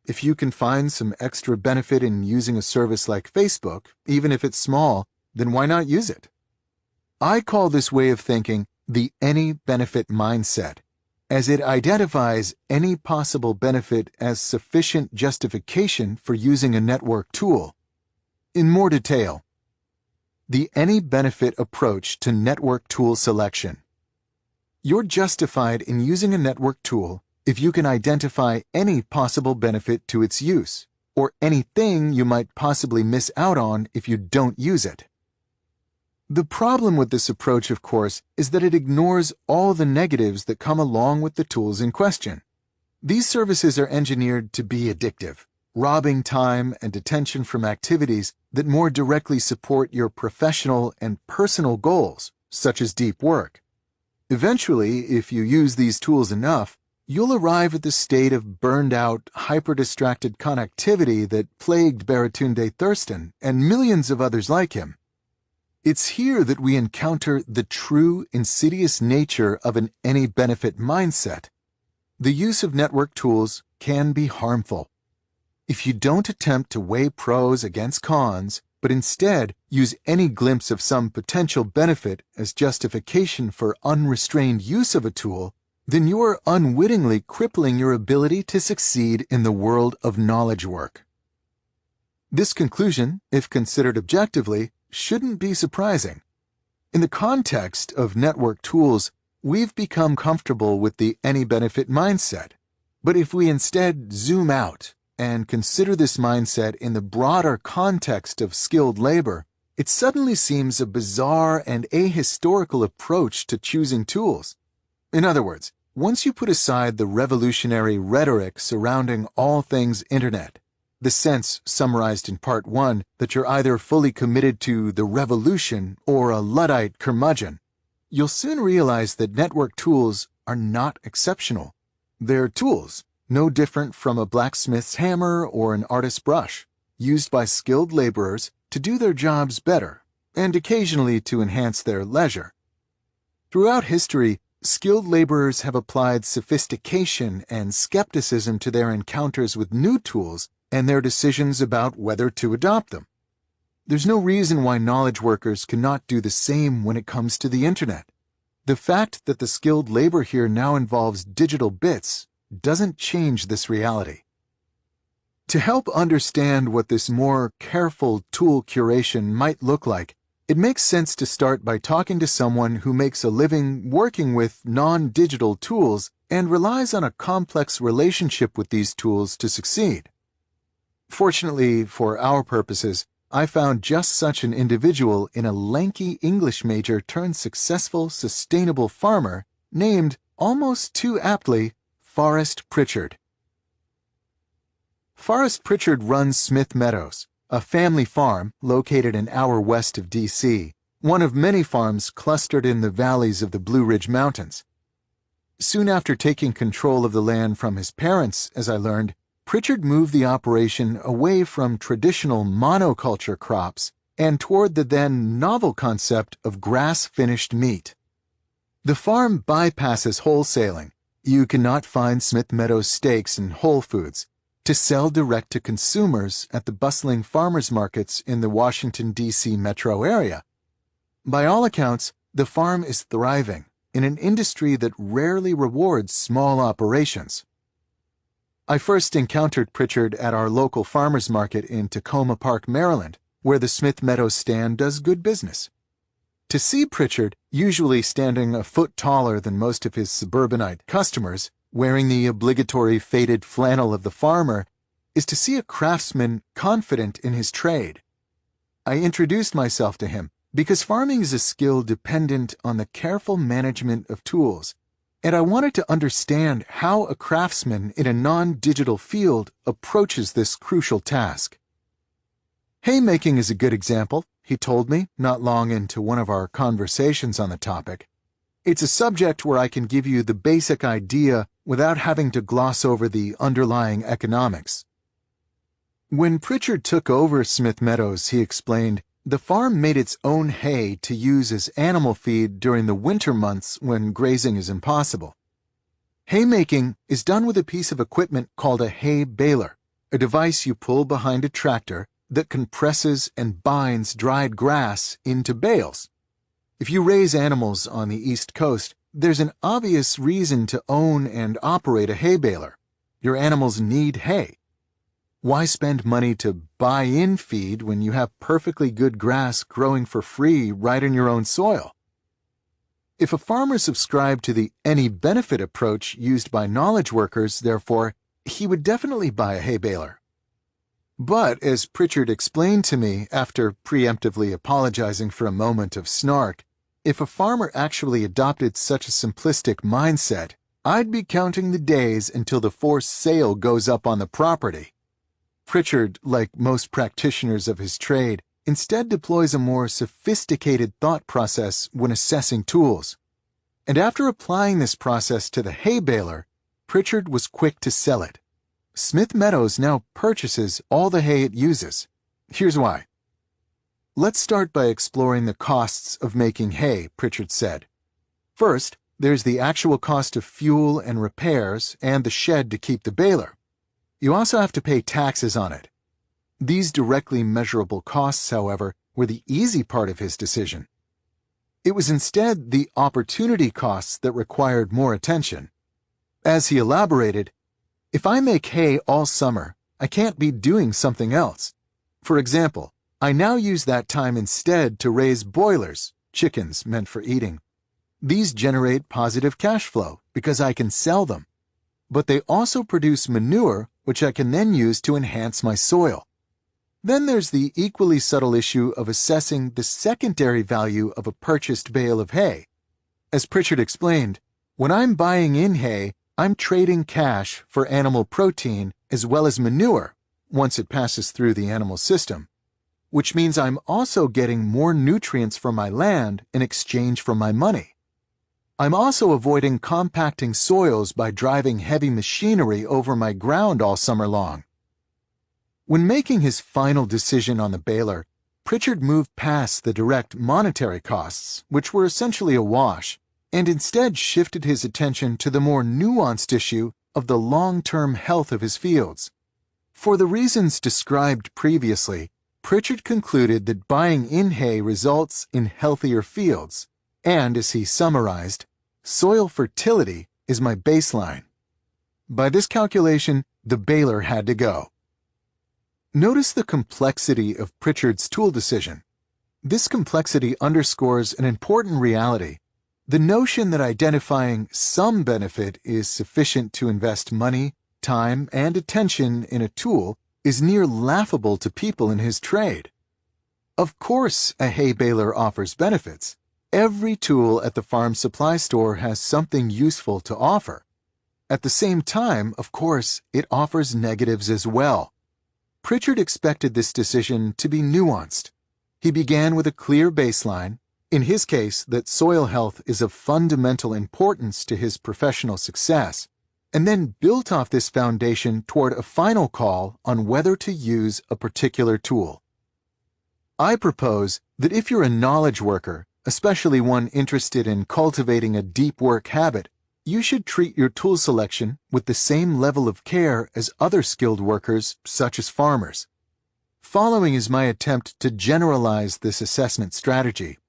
If you can find some extra benefit in using a service like Facebook, even if it's small, then why not use it? I call this way of thinking the any benefit mindset, as it identifies any possible benefit as sufficient justification for using a network tool. In more detail, the any benefit approach to network tool selection. You're justified in using a network tool if you can identify any possible benefit to its use, or anything you might possibly miss out on if you don't use it. The problem with this approach, of course, is that it ignores all the negatives that come along with the tools in question. These services are engineered to be addictive, robbing time and attention from activities that more directly support your professional and personal goals, such as deep work. Eventually, if you use these tools enough, you'll arrive at the state of burned-out, hyper-distracted connectivity that plagued Baratunde Thurston and millions of others like him. It's here that we encounter the true, insidious nature of an any-benefit mindset. The use of network tools can be harmful. If you don't attempt to weigh pros against cons, but instead use any glimpse of some potential benefit as justification for unrestrained use of a tool, then you are unwittingly crippling your ability to succeed in the world of knowledge work. This conclusion, if considered objectively, shouldn't be surprising. In the context of network tools, we've become comfortable with the any-benefit mindset. But if we instead zoom out and consider this mindset in the broader context of skilled labor, it suddenly seems a bizarre and ahistorical approach to choosing tools. In other words, once you put aside the revolutionary rhetoric surrounding all things Internet, the sense summarized in Part 1 that you're either fully committed to the revolution or a Luddite curmudgeon, you'll soon realize that network tools are not exceptional. They're tools, no different from a blacksmith's hammer or an artist's brush, used by skilled laborers to do their jobs better, and occasionally to enhance their leisure. Throughout history, skilled laborers have applied sophistication and skepticism to their encounters with new tools and their decisions about whether to adopt them. There's no reason why knowledge workers cannot do the same when it comes to the internet. The fact that the skilled labor here now involves digital bits doesn't change this reality. To help understand what this more careful tool curation might look like, it makes sense to start by talking to someone who makes a living working with non-digital tools and relies on a complex relationship with these tools to succeed. Fortunately, for our purposes, I found just such an individual in a lanky English major turned successful, sustainable farmer named, almost too aptly, Forrest Pritchard. Forrest Pritchard runs Smith Meadows, a family farm located an hour west of D.C., one of many farms clustered in the valleys of the Blue Ridge Mountains. Soon after taking control of the land from his parents, as I learned, Pritchard moved the operation away from traditional monoculture crops and toward the then novel concept of grass-finished meat. The farm bypasses wholesaling. You cannot find Smith Meadows steaks in Whole Foods to sell direct to consumers at the bustling farmers markets in the Washington, D.C. metro area. By all accounts, the farm is thriving in an industry that rarely rewards small operations. I first encountered Pritchard at our local farmers market in Tacoma Park, Maryland, where the Smith Meadows stand does good business. To see Pritchard, usually standing a foot taller than most of his suburbanite customers, wearing the obligatory faded flannel of the farmer, is to see a craftsman confident in his trade. I introduced myself to him because farming is a skill dependent on the careful management of tools, and I wanted to understand how a craftsman in a non-digital field approaches this crucial task. Haymaking is a good example, he told me not long into one of our conversations on the topic. It's a subject where I can give you the basic idea without having to gloss over the underlying economics. When Pritchard took over Smith Meadows, he explained, the farm made its own hay to use as animal feed during the winter months when grazing is impossible. Haymaking is done with a piece of equipment called a hay baler, a device you pull behind a tractor that compresses and binds dried grass into bales. If you raise animals on the East Coast, there's an obvious reason to own and operate a hay baler. Your animals need hay. Why spend money to buy in feed when you have perfectly good grass growing for free right in your own soil? If a farmer subscribed to the any benefit approach used by knowledge workers, therefore, he would definitely buy a hay baler. But, as Pritchard explained to me after preemptively apologizing for a moment of snark, if a farmer actually adopted such a simplistic mindset, I'd be counting the days until the forced sale goes up on the property. Pritchard, like most practitioners of his trade, instead deploys a more sophisticated thought process when assessing tools. And after applying this process to the hay baler, Pritchard was quick to sell it. Smith Meadows now purchases all the hay it uses. Here's why. Let's start by exploring the costs of making hay, Pritchard said. First, there's the actual cost of fuel and repairs and the shed to keep the baler. You also have to pay taxes on it. These directly measurable costs, however, were the easy part of his decision. It was instead the opportunity costs that required more attention. As he elaborated, if I make hay all summer, I can't be doing something else. For example, I now use that time instead to raise boilers, chickens meant for eating. These generate positive cash flow because I can sell them. But they also produce manure, which I can then use to enhance my soil. Then there's the equally subtle issue of assessing the secondary value of a purchased bale of hay. As Pritchard explained, when I'm buying in hay, I'm trading cash for animal protein as well as manure once it passes through the animal system, which means I'm also getting more nutrients from my land in exchange for my money. I'm also avoiding compacting soils by driving heavy machinery over my ground all summer long. When making his final decision on the baler, Pritchard moved past the direct monetary costs, which were essentially a wash, and instead shifted his attention to the more nuanced issue of the long-term health of his fields. For the reasons described previously, Pritchard concluded that buying in hay results in healthier fields, and, as he summarized, soil fertility is my baseline. By this calculation, the baler had to go. Notice the complexity of Pritchard's tool decision. This complexity underscores an important reality: the notion that identifying some benefit is sufficient to invest money, time, and attention in a tool is near laughable to people in his trade. Of course, a hay baler offers benefits. Every tool at the farm supply store has something useful to offer. At the same time, of course, it offers negatives as well. Pritchard expected this decision to be nuanced. He began with a clear baseline, in his case that soil health is of fundamental importance to his professional success, and then built off this foundation toward a final call on whether to use a particular tool. I propose that if you're a knowledge worker, especially one interested in cultivating a deep work habit, you should treat your tool selection with the same level of care as other skilled workers, such as farmers. Following is my attempt to generalize this assessment strategy.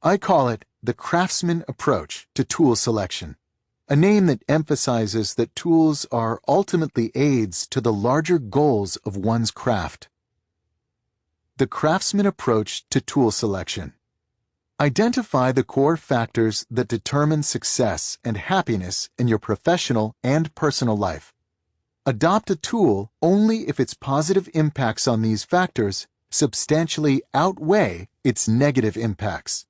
I call it the craftsman approach to tool selection, a name that emphasizes that tools are ultimately aids to the larger goals of one's craft. The craftsman approach to tool selection. Identify the core factors that determine success and happiness in your professional and personal life. Adopt a tool only if its positive impacts on these factors substantially outweigh its negative impacts.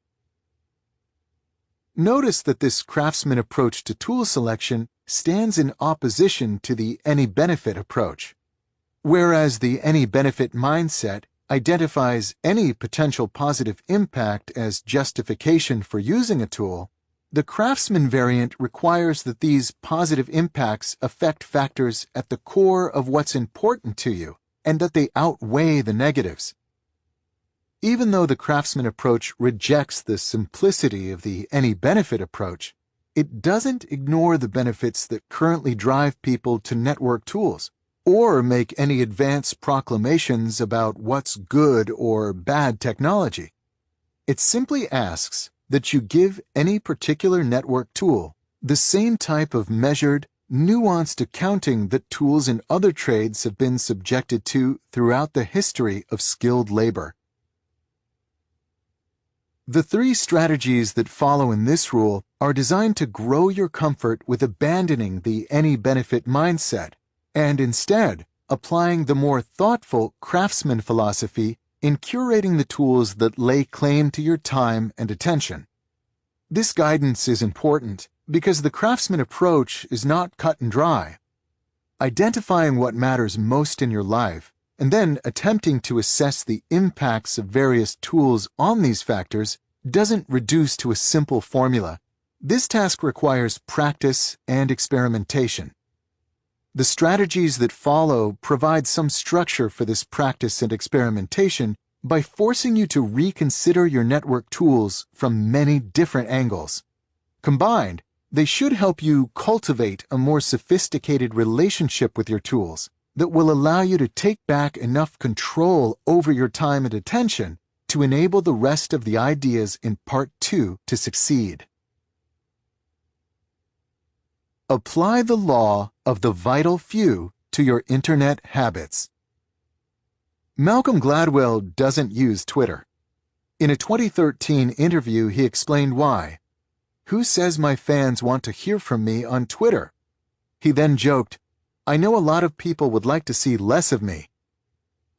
Notice that this craftsman approach to tool selection stands in opposition to the any-benefit approach. Whereas the any-benefit mindset identifies any potential positive impact as justification for using a tool, the craftsman variant requires that these positive impacts affect factors at the core of what's important to you, and that they outweigh the negatives. Even though the craftsman approach rejects the simplicity of the any-benefit approach, it doesn't ignore the benefits that currently drive people to network tools, or make any advance proclamations about what's good or bad technology. It simply asks that you give any particular network tool the same type of measured, nuanced accounting that tools in other trades have been subjected to throughout the history of skilled labor. The three strategies that follow in this rule are designed to grow your comfort with abandoning the any-benefit mindset and instead applying the more thoughtful craftsman philosophy in curating the tools that lay claim to your time and attention. This guidance is important because the craftsman approach is not cut and dry. Identifying what matters most in your life and then attempting to assess the impacts of various tools on these factors doesn't reduce to a simple formula. This task requires practice and experimentation. The strategies that follow provide some structure for this practice and experimentation by forcing you to reconsider your network tools from many different angles. Combined, they should help you cultivate a more sophisticated relationship with your tools that will allow you to take back enough control over your time and attention to enable the rest of the ideas in Part 2 to succeed. Apply the law of the vital few to your internet habits. Malcolm Gladwell doesn't use Twitter. In a 2013 interview, he explained why. "Who says my fans want to hear from me on Twitter?" He then joked, "I know a lot of people would like to see less of me."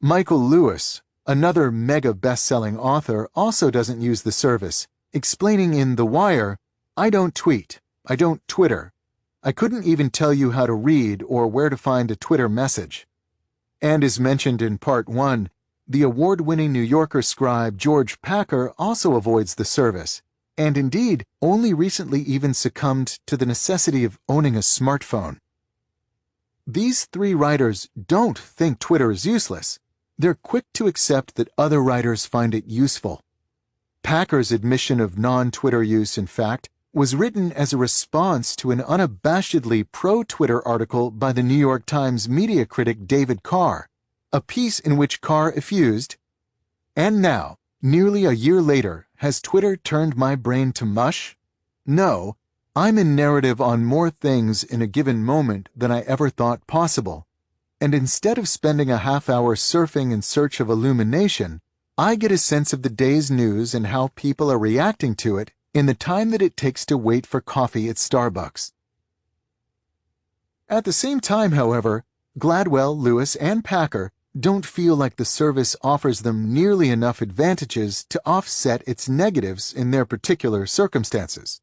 Michael Lewis, another mega best-selling author, also doesn't use the service, explaining in The Wire, "I don't tweet. I don't Twitter. I couldn't even tell you how to read or where to find a Twitter message." And as mentioned in Part 1, the award-winning New Yorker scribe George Packer also avoids the service, and indeed only recently even succumbed to the necessity of owning a smartphone. These three writers don't think Twitter is useless. They're quick to accept that other writers find it useful. Packer's admission of non-Twitter use, in fact, was written as a response to an unabashedly pro-Twitter article by the New York Times media critic David Carr, a piece in which Carr effused, "And now, nearly a year later, has Twitter turned my brain to mush? No, I'm in narrative on more things in a given moment than I ever thought possible. And instead of spending a half-hour surfing in search of illumination, I get a sense of the day's news and how people are reacting to it in the time that it takes to wait for coffee at Starbucks." At the same time, however, Gladwell, Lewis, and Packer don't feel like the service offers them nearly enough advantages to offset its negatives in their particular circumstances.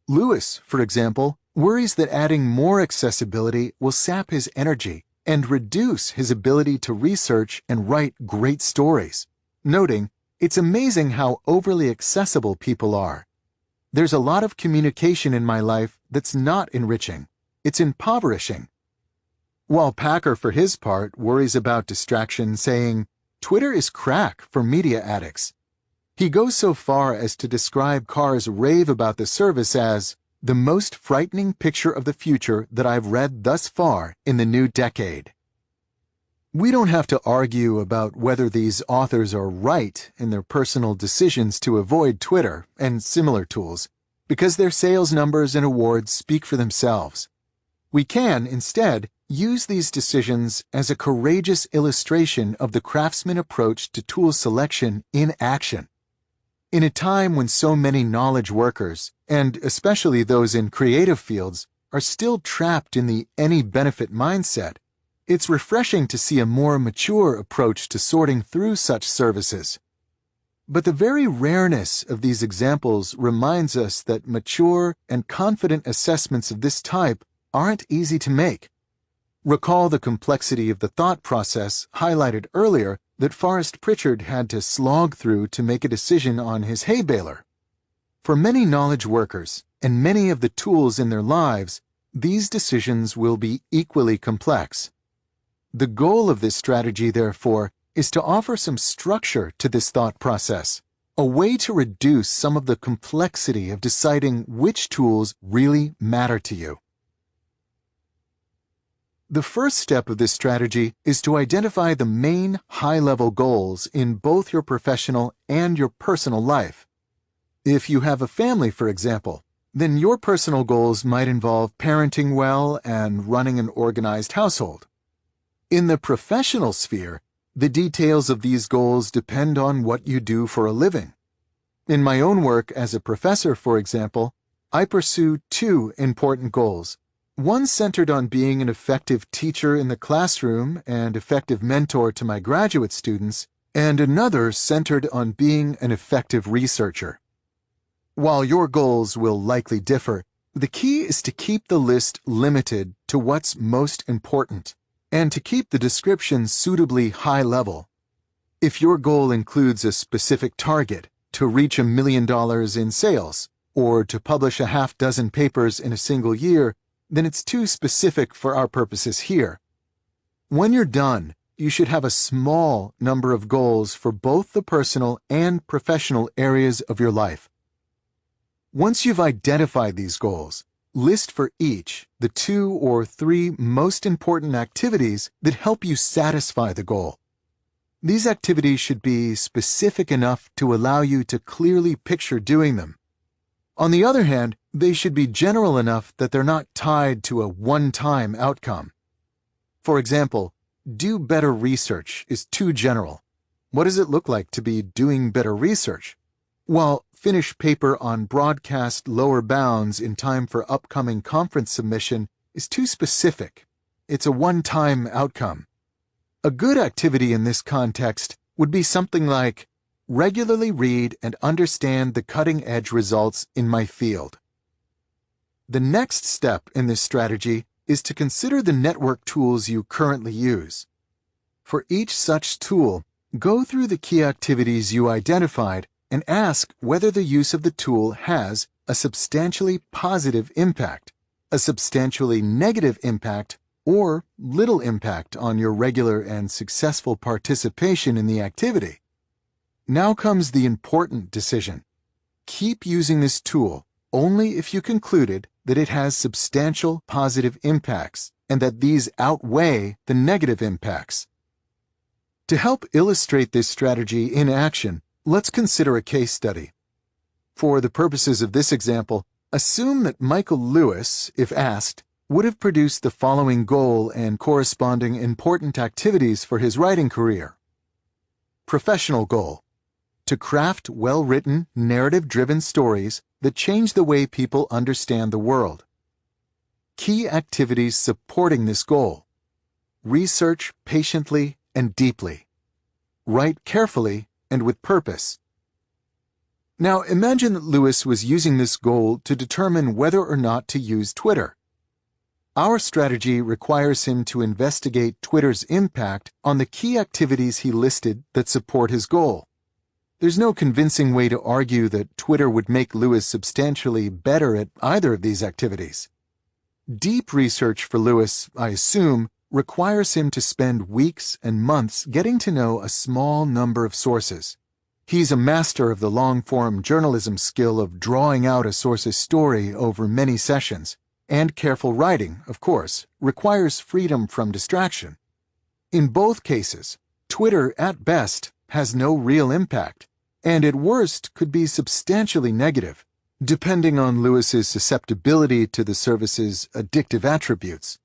Lewis, for example, worries that adding more accessibility will sap his energy and reduce his ability to research and write great stories, noting, "It's amazing how overly accessible people are. There's a lot of communication in my life that's not enriching. It's impoverishing." While Packer, for his part, worries about distraction, saying, "Twitter is crack for media addicts." He goes so far as to describe Carr's rave about the service as the most frightening picture of the future that I've read thus far in the new decade. We don't have to argue about whether these authors are right in their personal decisions to avoid Twitter and similar tools, because their sales numbers and awards speak for themselves. We can, instead, use these decisions as a courageous illustration of the craftsman approach to tool selection in action. In a time when so many knowledge workers, and especially those in creative fields, are still trapped in the any benefit mindset, it's refreshing to see a more mature approach to sorting through such services. But the very rareness of these examples reminds us that mature and confident assessments of this type aren't easy to make. Recall the complexity of the thought process highlighted earlier that Forrest Pritchard had to slog through to make a decision on his hay baler. For many knowledge workers and many of the tools in their lives, these decisions will be equally complex. The goal of this strategy, therefore, is to offer some structure to this thought process, a way to reduce some of the complexity of deciding which tools really matter to you. The first step of this strategy is to identify the main high-level goals in both your professional and your personal life. If you have a family, for example, then your personal goals might involve parenting well and running an organized household. In the professional sphere, the details of these goals depend on what you do for a living. In my own work as a professor, for example, I pursue two important goals. One centered on being an effective teacher in the classroom and effective mentor to my graduate students, and another centered on being an effective researcher. While your goals will likely differ, the key is to keep the list limited to what's most important, and to keep the description suitably high level. If your goal includes a specific target, to reach $1 million in sales, or to publish a half-dozen papers in a single year, then it's too specific for our purposes here. When you're done, you should have a small number of goals for both the personal and professional areas of your life. Once you've identified these goals, list for each the 2 or 3 most important activities that help you satisfy the goal. These activities should be specific enough to allow you to clearly picture doing them. On the other hand, they should be general enough that they're not tied to a one-time outcome. For example, do better research is too general. What does it look like to be doing better research? While finish paper on broadcast lower bounds in time for upcoming conference submission is too specific. It's a one-time outcome. A good activity in this context would be something like, regularly read and understand the cutting-edge results in my field. The next step in this strategy is to consider the network tools you currently use. For each such tool, go through the key activities you identified and ask whether the use of the tool has a substantially positive impact, a substantially negative impact, or little impact on your regular and successful participation in the activity. Now comes the important decision. Keep using this tool only if you concluded that it has substantial positive impacts and that these outweigh the negative impacts. To help illustrate this strategy in action, let's consider a case study. For the purposes of this example, assume that Michael Lewis, if asked, would have produced the following goal and corresponding important activities for his writing career. Professional goal: to craft well-written, narrative-driven stories that change the way people understand the world. Key activities supporting this goal: research patiently and deeply. Write carefully and with purpose. Now imagine that Lewis was using this goal to determine whether or not to use Twitter. Our strategy requires him to investigate Twitter's impact on the key activities he listed that support his goal. There's no convincing way to argue that Twitter would make Lewis substantially better at either of these activities. Deep research for Lewis, I assume, requires him to spend weeks and months getting to know a small number of sources. He's a master of the long-form journalism skill of drawing out a source's story over many sessions, and careful writing, of course, requires freedom from distraction. In both cases, Twitter, at best, has no real impact, and at worst could be substantially negative, depending on Lewis's susceptibility to the service's addictive attributes.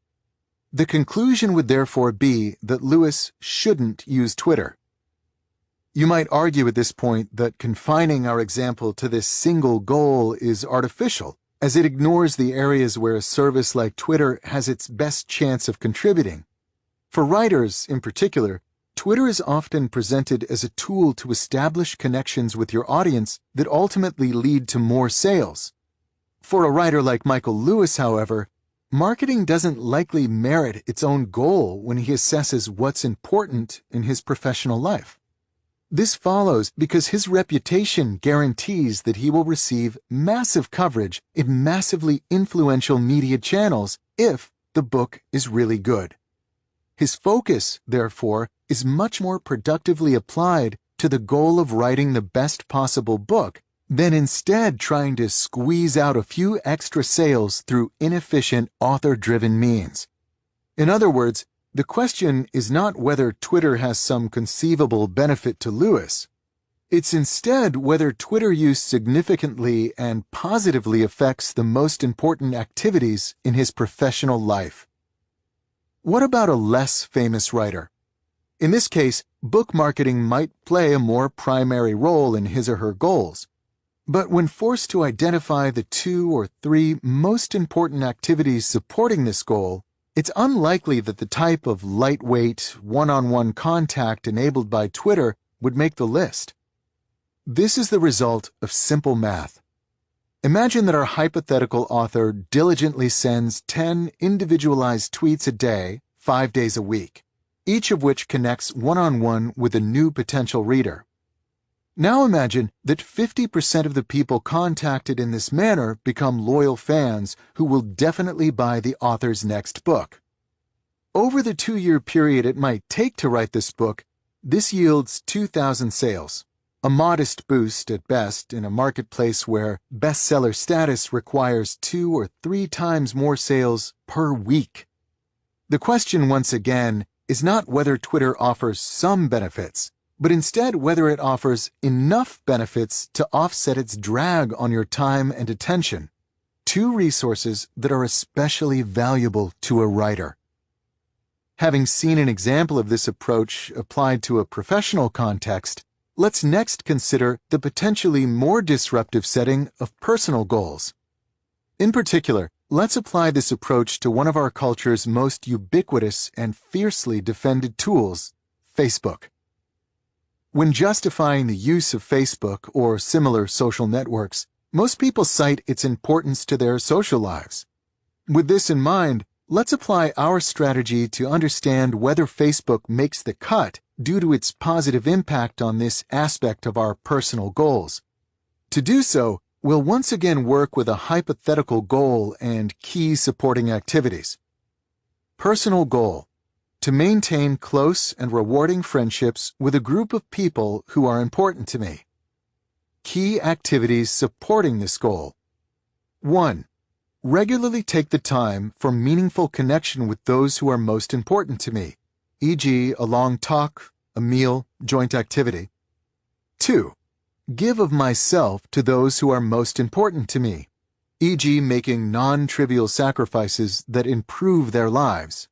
The conclusion would therefore be that Lewis shouldn't use Twitter. You might argue at this point that confining our example to this single goal is artificial, as it ignores the areas where a service like Twitter has its best chance of contributing. For writers, in particular, Twitter is often presented as a tool to establish connections with your audience that ultimately lead to more sales. For a writer like Michael Lewis, however, marketing doesn't likely merit its own goal when he assesses what's important in his professional life. This follows because his reputation guarantees that he will receive massive coverage in massively influential media channels if the book is really good. His focus, therefore, is much more productively applied to the goal of writing the best possible book than instead trying to squeeze out a few extra sales through inefficient author-driven means. In other words, the question is not whether Twitter has some conceivable benefit to Lewis. It's instead whether Twitter use significantly and positively affects the most important activities in his professional life. What about a less famous writer? In this case, book marketing might play a more primary role in his or her goals. But when forced to identify the 2 or 3 most important activities supporting this goal, it's unlikely that the type of lightweight, one-on-one contact enabled by Twitter would make the list. This is the result of simple math. Imagine that our hypothetical author diligently sends 10 individualized tweets a day, 5 days a week, each of which connects one-on-one with a new potential reader. Now imagine that 50% of the people contacted in this manner become loyal fans who will definitely buy the author's next book. Over the 2-year period it might take to write this book, this yields 2,000 sales, a modest boost at best in a marketplace where bestseller status requires 2 or 3 times more sales per week. The question, once again, is not whether Twitter offers some benefits, but instead whether it offers enough benefits to offset its drag on your time and attention, 2 resources that are especially valuable to a writer. Having seen an example of this approach applied to a professional context, let's next consider the potentially more disruptive setting of personal goals. In particular, let's apply this approach to one of our culture's most ubiquitous and fiercely defended tools, Facebook. When justifying the use of Facebook or similar social networks, most people cite its importance to their social lives. With this in mind, let's apply our strategy to understand whether Facebook makes the cut due to its positive impact on this aspect of our personal goals. To do so, we'll once again work with a hypothetical goal and key supporting activities. Personal goal: to maintain close and rewarding friendships with a group of people who are important to me. Key activities supporting this goal. 1. Regularly take the time for meaningful connection with those who are most important to me, e.g., a long talk, a meal, joint activity. 2. Give of myself to those who are most important to me, e.g., making non-trivial sacrifices that improve their lives.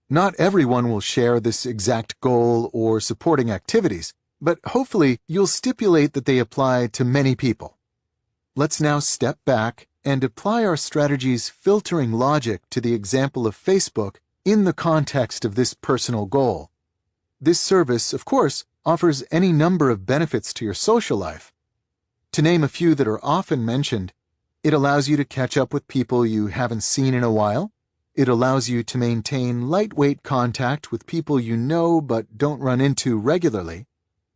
Not everyone will share this exact goal or supporting activities, but hopefully you'll stipulate that they apply to many people. Let's now step back and apply our strategy's filtering logic to the example of Facebook in the context of this personal goal. This service, of course, offers any number of benefits to your social life. To name a few that are often mentioned, it allows you to catch up with people you haven't seen in a while. It allows you to maintain lightweight contact with people you know but don't run into regularly.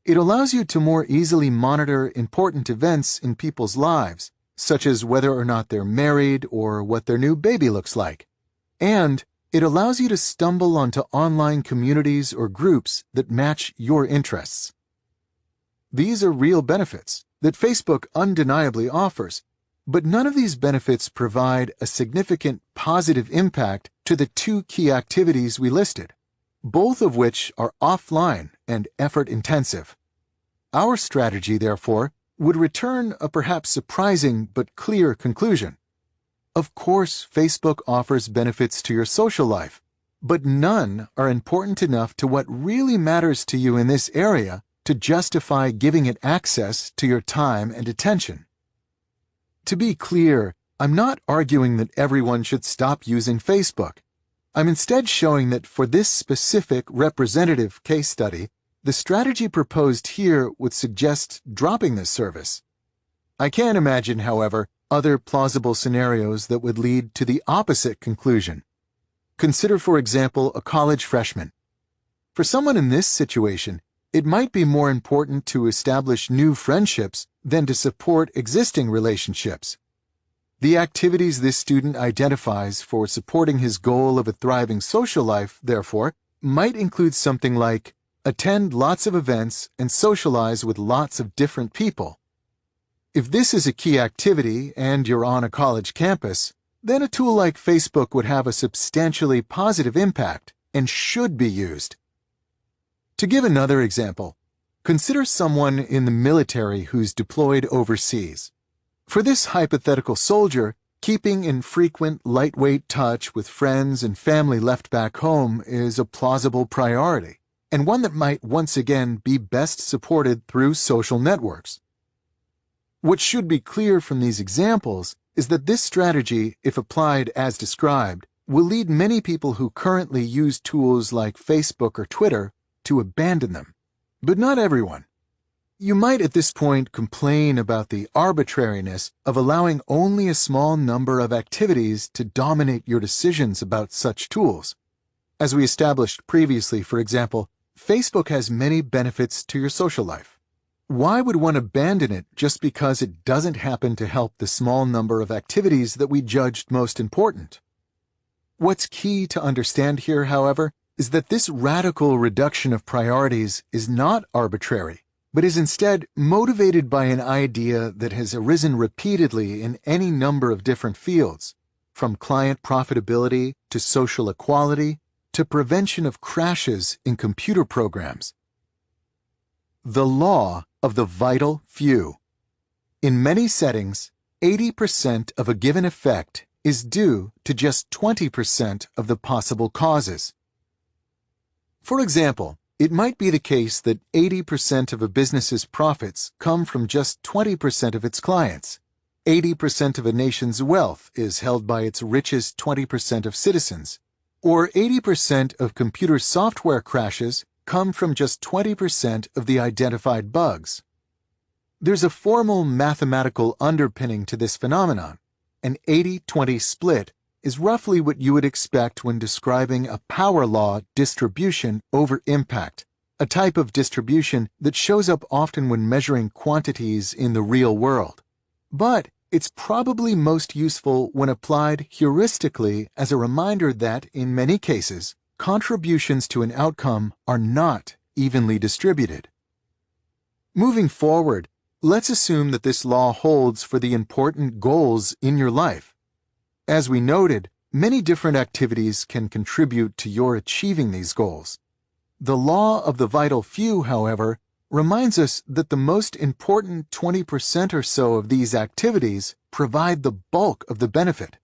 It allows you to more easily monitor important events in people's lives, such as whether or not they're married or what their new baby looks like. And it allows you to stumble onto online communities or groups that match your interests. These are real benefits that Facebook undeniably offers, but none of these benefits provide a significant positive impact to the two key activities we listed, both of which are offline and effort-intensive. Our strategy, therefore, would return a perhaps surprising but clear conclusion. Of course, Facebook offers benefits to your social life, but none are important enough to what really matters to you in this area to justify giving it access to your time and attention. To be clear, I'm not arguing that everyone should stop using Facebook. I'm instead showing that for this specific representative case study, the strategy proposed here would suggest dropping this service. I can imagine, however, other plausible scenarios that would lead to the opposite conclusion. Consider, for example, a college freshman. For someone in this situation, it might be more important to establish new friendships than to support existing relationships. The activities this student identifies for supporting his goal of a thriving social life, therefore, might include something like attend lots of events and socialize with lots of different people. If this is a key activity and you're on a college campus, then a tool like Facebook would have a substantially positive impact and should be used. To give another example, consider someone in the military who's deployed overseas. For this hypothetical soldier, keeping in frequent, lightweight touch with friends and family left back home is a plausible priority, and one that might once again be best supported through social networks. What should be clear from these examples is that this strategy, if applied as described, will lead many people who currently use tools like Facebook or Twitter to abandon them. But not everyone. You might at this point complain about the arbitrariness of allowing only a small number of activities to dominate your decisions about such tools. As we established previously, for example, Facebook has many benefits to your social life. Why would one abandon it just because it doesn't happen to help the small number of activities that we judged most important? What's key to understand here, however, is that this radical reduction of priorities is not arbitrary, but is instead motivated by an idea that has arisen repeatedly in any number of different fields, from client profitability to social equality to prevention of crashes in computer programs. The law of the vital few. In many settings, 80% of a given effect is due to just 20% of the possible causes. For example, it might be the case that 80% of a business's profits come from just 20% of its clients. 80% of a nation's wealth is held by its richest 20% of citizens. Or 80% of computer software crashes come from just 20% of the identified bugs. There's a formal mathematical underpinning to this phenomenon. An 80-20 split is roughly what you would expect when describing a power law distribution over impact, a type of distribution that shows up often when measuring quantities in the real world. But It's probably most useful when applied heuristically as a reminder that, in many cases, contributions to an outcome are not evenly distributed. Moving forward, let's assume that this law holds for the important goals in your life. As we noted, many different activities can contribute to your achieving these goals. The law of the vital few, however, reminds us that the most important 20% or so of these activities provide the bulk of the benefit.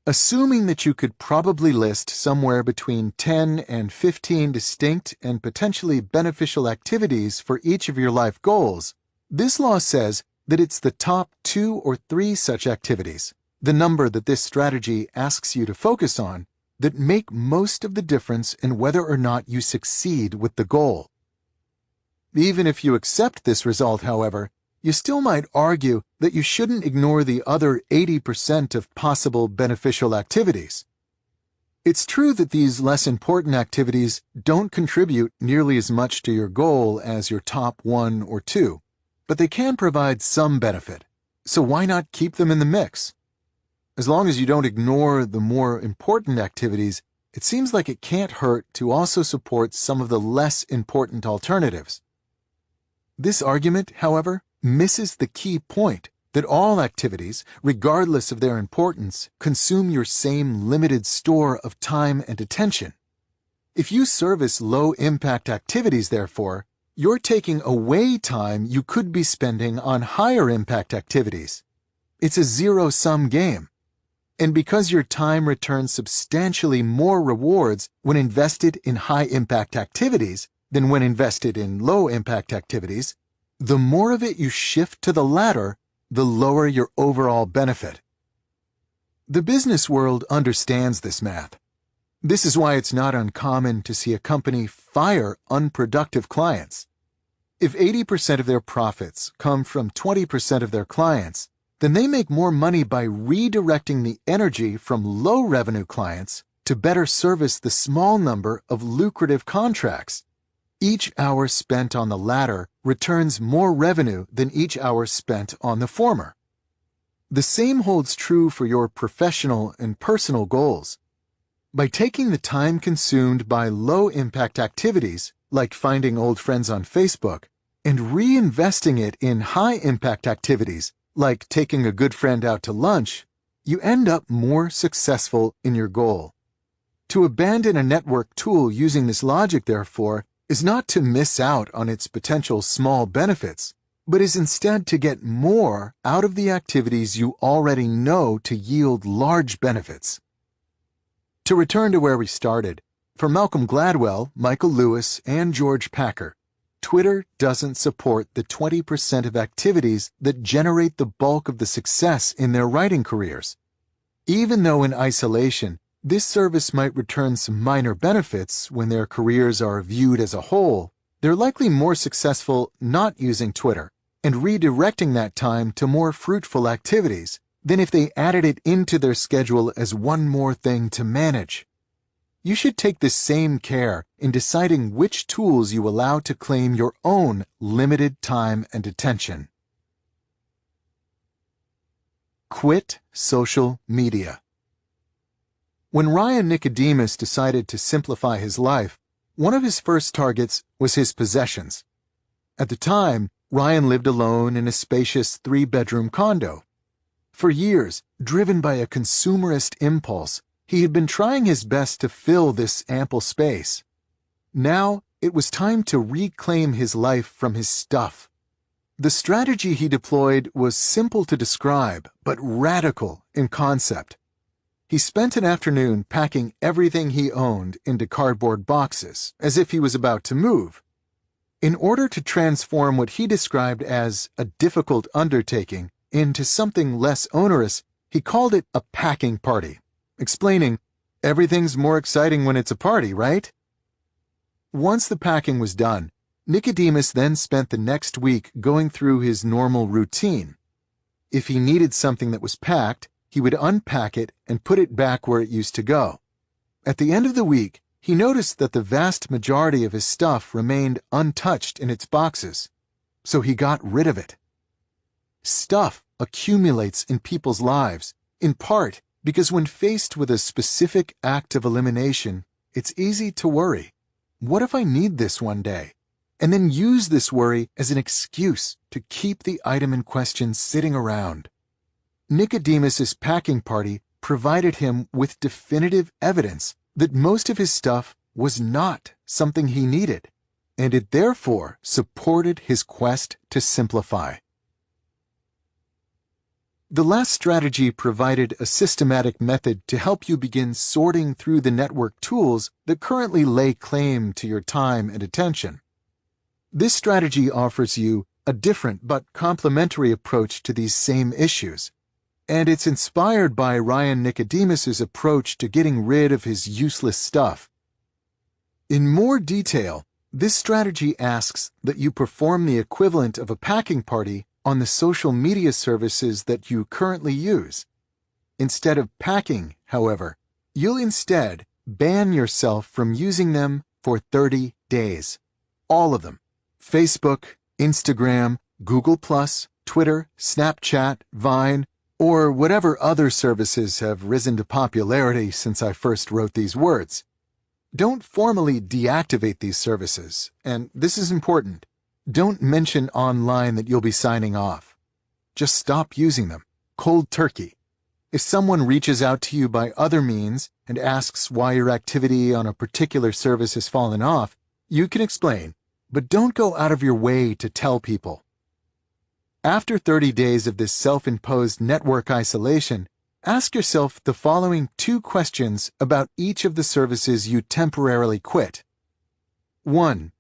Assuming that you could probably list somewhere between 10 and 15 distinct and potentially beneficial activities for each of your life goals, this law says that it's the top 2 or 3 such activities, the number that this strategy asks you to focus on, that make most of the difference in whether or not you succeed with the goal. Even if you accept this result, however, you still might argue that you shouldn't ignore the other 80% of possible beneficial activities. It's true that these less important activities don't contribute nearly as much to your goal as your top 1 or 2, but they can provide some benefit, so why not keep them in the mix? As long as you don't ignore the more important activities, it seems like it can't hurt to also support some of the less important alternatives. This argument, however, misses the key point that all activities, regardless of their importance, consume your same limited store of time and attention. If you service low-impact activities, therefore, you're taking away time you could be spending on higher-impact activities. It's a zero-sum game. And because your time returns substantially more rewards when invested in high-impact activities than when invested in low-impact activities, the more of it you shift to the latter, the lower your overall benefit. The business world understands this math. This is why it's not uncommon to see a company fire unproductive clients. If 80% of their profits come from 20% of their clients, then they make more money by redirecting the energy from low-revenue clients to better service the small number of lucrative contracts. Each hour spent on the latter returns more revenue than each hour spent on the former. The same holds true for your professional and personal goals. By taking the time consumed by low-impact activities, like finding old friends on Facebook, and reinvesting it in high-impact activities, like taking a good friend out to lunch, you end up more successful in your goal. To abandon a network tool using this logic, therefore, is not to miss out on its potential small benefits, but is instead to get more out of the activities you already know to yield large benefits. To return to where we started, for Malcolm Gladwell, Michael Lewis, and George Packer, Twitter doesn't support the 20% of activities that generate the bulk of the success in their writing careers. Even though in isolation, this service might return some minor benefits when their careers are viewed as a whole, they're likely more successful not using Twitter and redirecting that time to more fruitful activities than if they added it into their schedule as one more thing to manage. You should take the same care in deciding which tools you allow to claim your own limited time and attention. Quit social media. When Ryan Nicodemus decided to simplify his life, one of his first targets was his possessions. At the time, Ryan lived alone in a spacious 3-bedroom condo. For years, driven by a consumerist impulse, he had been trying his best to fill this ample space. Now, it was time to reclaim his life from his stuff. The strategy he deployed was simple to describe, but radical in concept. He spent an afternoon packing everything he owned into cardboard boxes, as if he was about to move. In order to transform what he described as a difficult undertaking into something less onerous, he called it a packing party, explaining, "Everything's more exciting when it's a party, right?" Once the packing was done, Nicodemus then spent the next week going through his normal routine. If he needed something that was packed, he would unpack it and put it back where it used to go. At the end of the week, he noticed that the vast majority of his stuff remained untouched in its boxes, so he got rid of it. Stuff accumulates in people's lives, in part because when faced with a specific act of elimination, it's easy to worry. What if I need this one day? And then use this worry as an excuse to keep the item in question sitting around. Nicodemus's packing party provided him with definitive evidence that most of his stuff was not something he needed, and it therefore supported his quest to simplify. The last strategy provided a systematic method to help you begin sorting through the network tools that currently lay claim to your time and attention. This strategy offers you a different but complementary approach to these same issues, and it's inspired by Ryan Nicodemus's approach to getting rid of his useless stuff. In more detail, this strategy asks that you perform the equivalent of a packing party on the social media services that you currently use. Instead of packing, however, you'll instead ban yourself from using them for 30 days. All of them. Facebook, Instagram, Google+, Twitter, Snapchat, Vine, or whatever other services have risen to popularity since I first wrote these words. Don't formally deactivate these services, and this is important. Don't mention online that you'll be signing off. Just stop using them, cold turkey. If someone reaches out to you by other means and asks why your activity on a particular service has fallen off, you can explain, but don't go out of your way to tell people. After 30 days of this self-imposed network isolation, ask yourself the following 2 questions about each of the services you temporarily quit. 1.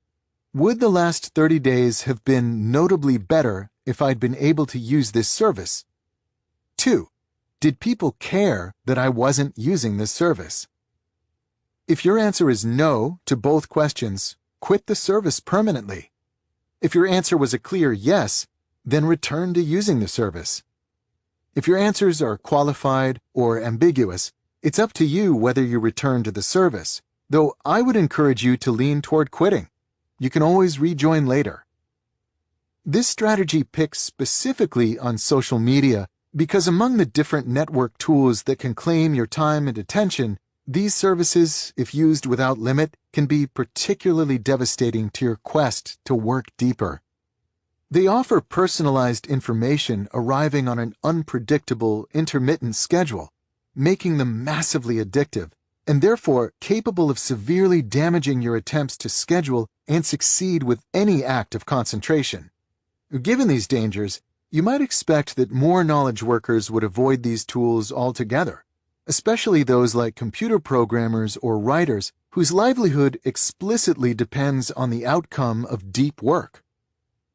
Would the last 30 days have been notably better if I'd been able to use this service? 2. Did people care that I wasn't using this service? If your answer is no to both questions, quit the service permanently. If your answer was a clear yes, then return to using the service. If your answers are qualified or ambiguous, it's up to you whether you return to the service, though I would encourage you to lean toward quitting. You can always rejoin later. This strategy picks specifically on social media because among the different network tools that can claim your time and attention, these services, if used without limit, can be particularly devastating to your quest to work deeper. They offer personalized information arriving on an unpredictable, intermittent schedule, making them massively addictive, and therefore capable of severely damaging your attempts to schedule and succeed with any act of concentration. Given these dangers, you might expect that more knowledge workers would avoid these tools altogether, especially those like computer programmers or writers whose livelihood explicitly depends on the outcome of deep work.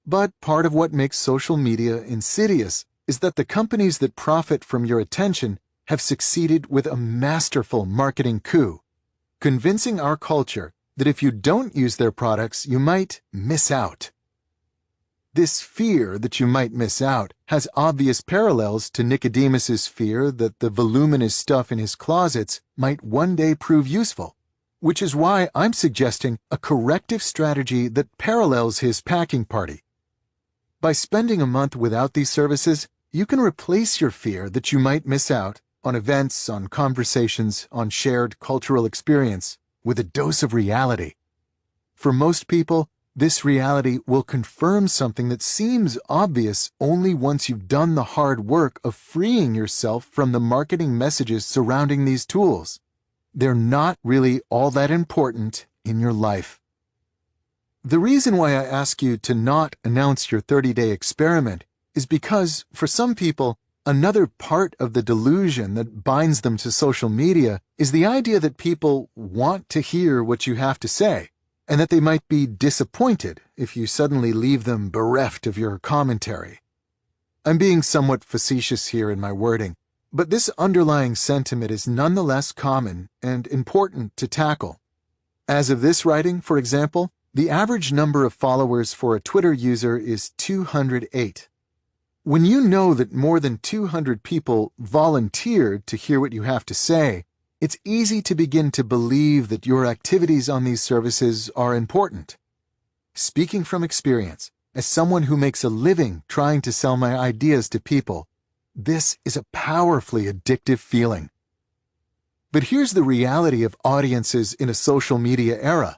But part of what makes social media insidious is that the companies that profit from your attention have succeeded with a masterful marketing coup, convincing our culture that if you don't use their products, you might miss out. This fear that you might miss out has obvious parallels to Nicodemus's fear that the voluminous stuff in his closets might one day prove useful, which is why I'm suggesting a corrective strategy that parallels his packing party. By spending a month without these services, you can replace your fear that you might miss out on events, on conversations, on shared cultural experience, with a dose of reality. For most people, this reality will confirm something that seems obvious only once you've done the hard work of freeing yourself from the marketing messages surrounding these tools. They're not really all that important in your life. The reason why I ask you to not announce your 30-day experiment is because, for some people, another part of the delusion that binds them to social media is the idea that people want to hear what you have to say, and that they might be disappointed if you suddenly leave them bereft of your commentary. I'm being somewhat facetious here in my wording, but this underlying sentiment is nonetheless common and important to tackle. As of this writing, for example, the average number of followers for a Twitter user is 208. When you know that more than 200 people volunteered to hear what you have to say, it's easy to begin to believe that your activities on these services are important. Speaking from experience, as someone who makes a living trying to sell my ideas to people, this is a powerfully addictive feeling. But here's the reality of audiences in a social media era.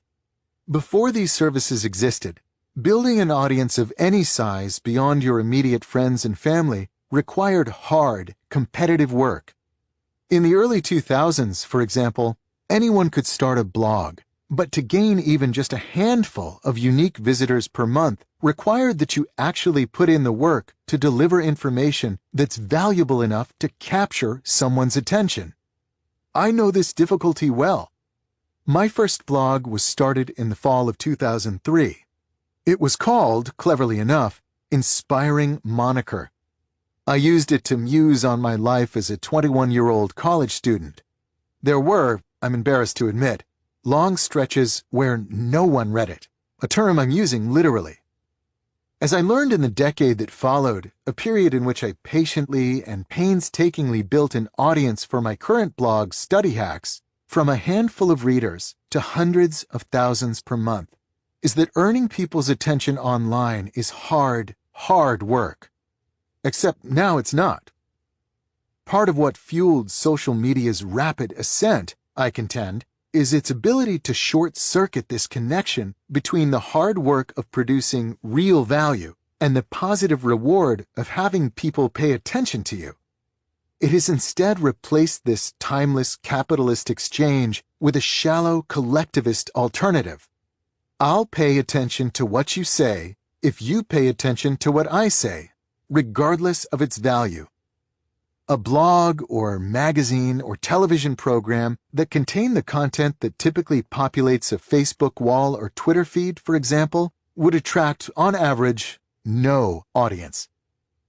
Before these services existed, building an audience of any size beyond your immediate friends and family required hard, competitive work. In the early 2000s, for example, anyone could start a blog, but to gain even just a handful of unique visitors per month required that you actually put in the work to deliver information that's valuable enough to capture someone's attention. I know this difficulty well. My first blog was started in the fall of 2003. It was called, cleverly enough, Inspiring Moniker. I used it to muse on my life as a 21-year-old college student. There were, I'm embarrassed to admit, long stretches where no one read it, a term I'm using literally. As I learned in the decade that followed, a period in which I patiently and painstakingly built an audience for my current blog, Study Hacks, from a handful of readers to hundreds of thousands per month, is that earning people's attention online is hard, hard work. Except now it's not. Part of what fueled social media's rapid ascent, I contend, is its ability to short-circuit this connection between the hard work of producing real value and the positive reward of having people pay attention to you. It has instead replaced this timeless capitalist exchange with a shallow collectivist alternative. I'll pay attention to what you say if you pay attention to what I say, regardless of its value. A blog or magazine or television program that contain the content that typically populates a Facebook wall or Twitter feed, for example, would attract, on average, no audience.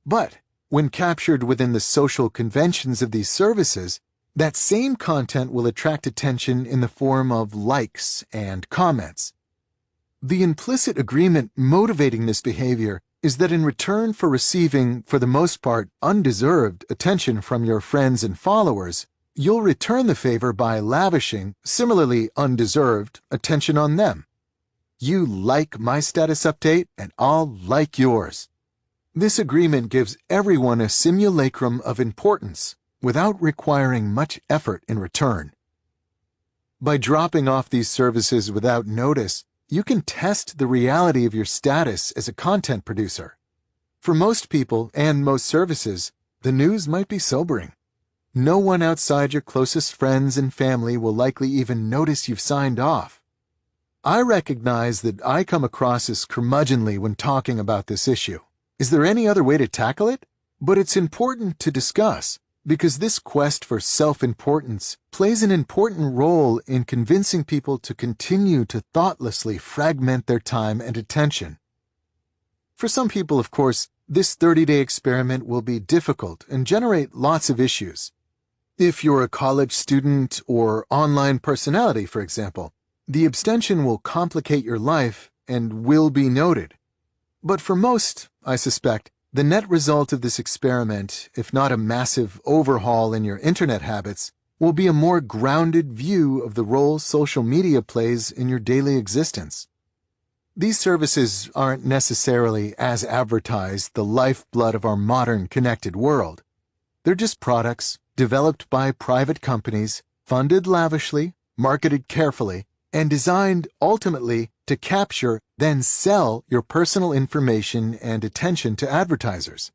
But when captured within the social conventions of these services, that same content will attract attention in the form of likes and comments. The implicit agreement motivating this behavior is that in return for receiving, for the most part, undeserved attention from your friends and followers, you'll return the favor by lavishing, similarly undeserved, attention on them. You like my status update, and I'll like yours. This agreement gives everyone a simulacrum of importance without requiring much effort in return. By dropping off these services without notice, you can test the reality of your status as a content producer. For most people and most services, the news might be sobering. No one outside your closest friends and family will likely even notice you've signed off. I recognize that I come across as curmudgeonly when talking about this issue. Is there any other way to tackle it? But it's important to discuss, because this quest for self-importance plays an important role in convincing people to continue to thoughtlessly fragment their time and attention. For some people, of course, this 30-day experiment will be difficult and generate lots of issues. If you're a college student or online personality, for example, the abstention will complicate your life and will be noted. But for most, I suspect, the net result of this experiment, if not a massive overhaul in your internet habits, will be a more grounded view of the role social media plays in your daily existence. These services aren't necessarily, as advertised, the lifeblood of our modern connected world. They're just products developed by private companies, funded lavishly, marketed carefully, and designed ultimately to capture, then sell your personal information and attention to advertisers.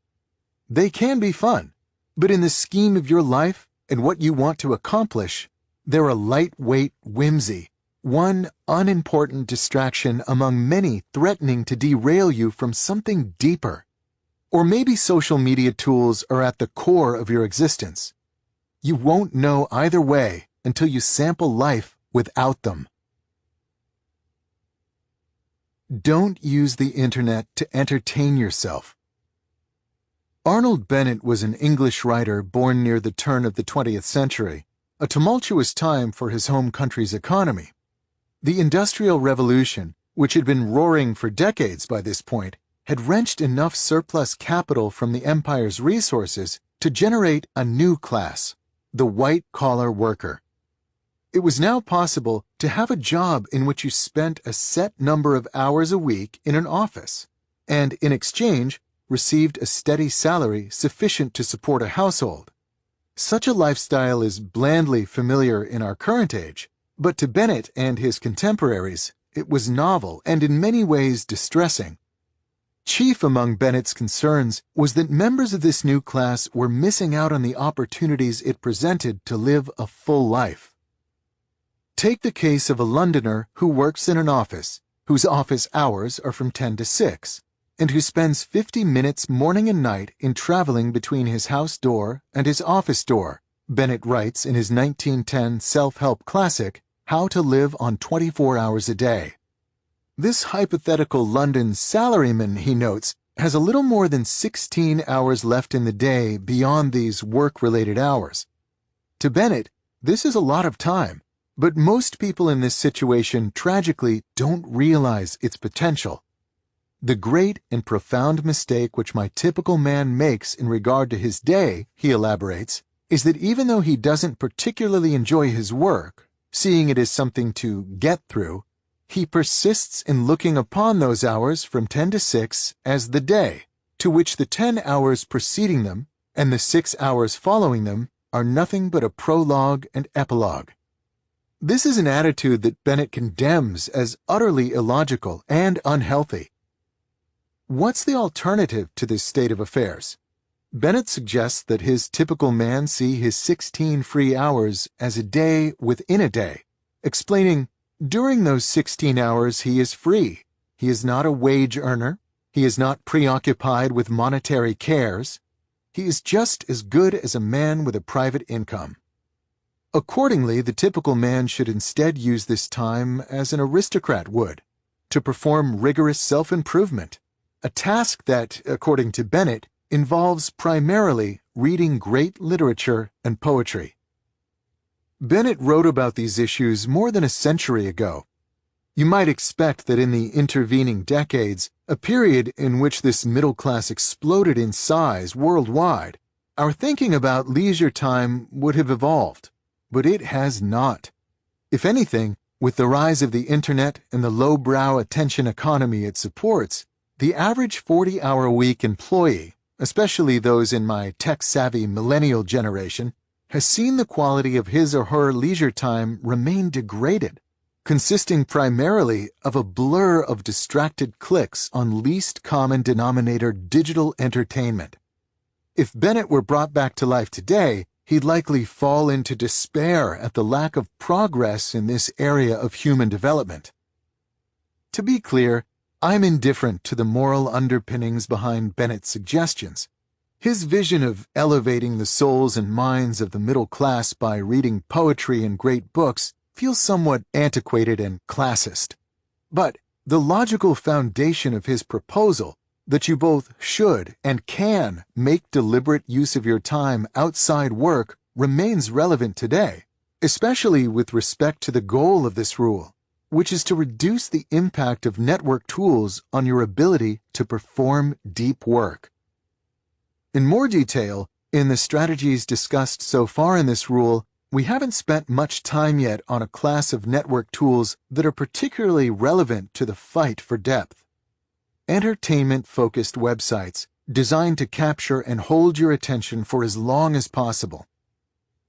They can be fun, but in the scheme of your life and what you want to accomplish, they're a lightweight whimsy, one unimportant distraction among many threatening to derail you from something deeper. Or maybe social media tools are at the core of your existence. You won't know either way until you sample life without them. Don't use the internet to entertain yourself. Arnold Bennett was an English writer born near the turn of the 20th century, a tumultuous time for his home country's economy. The Industrial Revolution, which had been roaring for decades by this point, had wrenched enough surplus capital from the empire's resources to generate a new class, the white-collar worker. It was now possible to have a job in which you spent a set number of hours a week in an office, and in exchange received a steady salary sufficient to support a household. Such a lifestyle is blandly familiar in our current age, but to Bennett and his contemporaries, it was novel and in many ways distressing. Chief among Bennett's concerns was that members of this new class were missing out on the opportunities it presented to live a full life. Take the case of a Londoner who works in an office, whose office hours are from 10 to 6, and who spends 50 minutes morning and night in traveling between his house door and his office door, Bennett writes in his 1910 self-help classic, How to Live on 24 Hours a Day. This hypothetical London salaryman, he notes, has a little more than 16 hours left in the day beyond these work-related hours. To Bennett, this is a lot of time, but most people in this situation tragically don't realize its potential. The great and profound mistake which my typical man makes in regard to his day, he elaborates, is that even though he doesn't particularly enjoy his work, seeing it as something to get through, he persists in looking upon those hours from 10 to 6 as the day, to which the 10 hours preceding them and the 6 hours following them are nothing but a prologue and epilogue. This is an attitude that Bennett condemns as utterly illogical and unhealthy. What's the alternative to this state of affairs? Bennett suggests that his typical man see his 16 free hours as a day within a day, explaining, during those 16 hours he is free. He is not a wage earner. He is not preoccupied with monetary cares. He is just as good as a man with a private income. Accordingly, the typical man should instead use this time as an aristocrat would, to perform rigorous self-improvement, a task that, according to Bennett, involves primarily reading great literature and poetry. Bennett wrote about these issues more than a century ago. You might expect that in the intervening decades, a period in which this middle class exploded in size worldwide, our thinking about leisure time would have evolved. But it has not. If anything, with the rise of the Internet and the lowbrow attention economy it supports, the average 40-hour-a-week employee, especially those in my tech-savvy millennial generation, has seen the quality of his or her leisure time remain degraded, consisting primarily of a blur of distracted clicks on least common denominator digital entertainment. If Bennett were brought back to life today, he'd likely fall into despair at the lack of progress in this area of human development. To be clear, I'm indifferent to the moral underpinnings behind Bennett's suggestions. His vision of elevating the souls and minds of the middle class by reading poetry and great books feels somewhat antiquated and classist. But the logical foundation of his proposal, that you both should and can make deliberate use of your time outside work, remains relevant today, especially with respect to the goal of this rule, which is to reduce the impact of network tools on your ability to perform deep work. In more detail, in the strategies discussed so far in this rule, we haven't spent much time yet on a class of network tools that are particularly relevant to the fight for depth. Entertainment-focused websites designed to capture and hold your attention for as long as possible.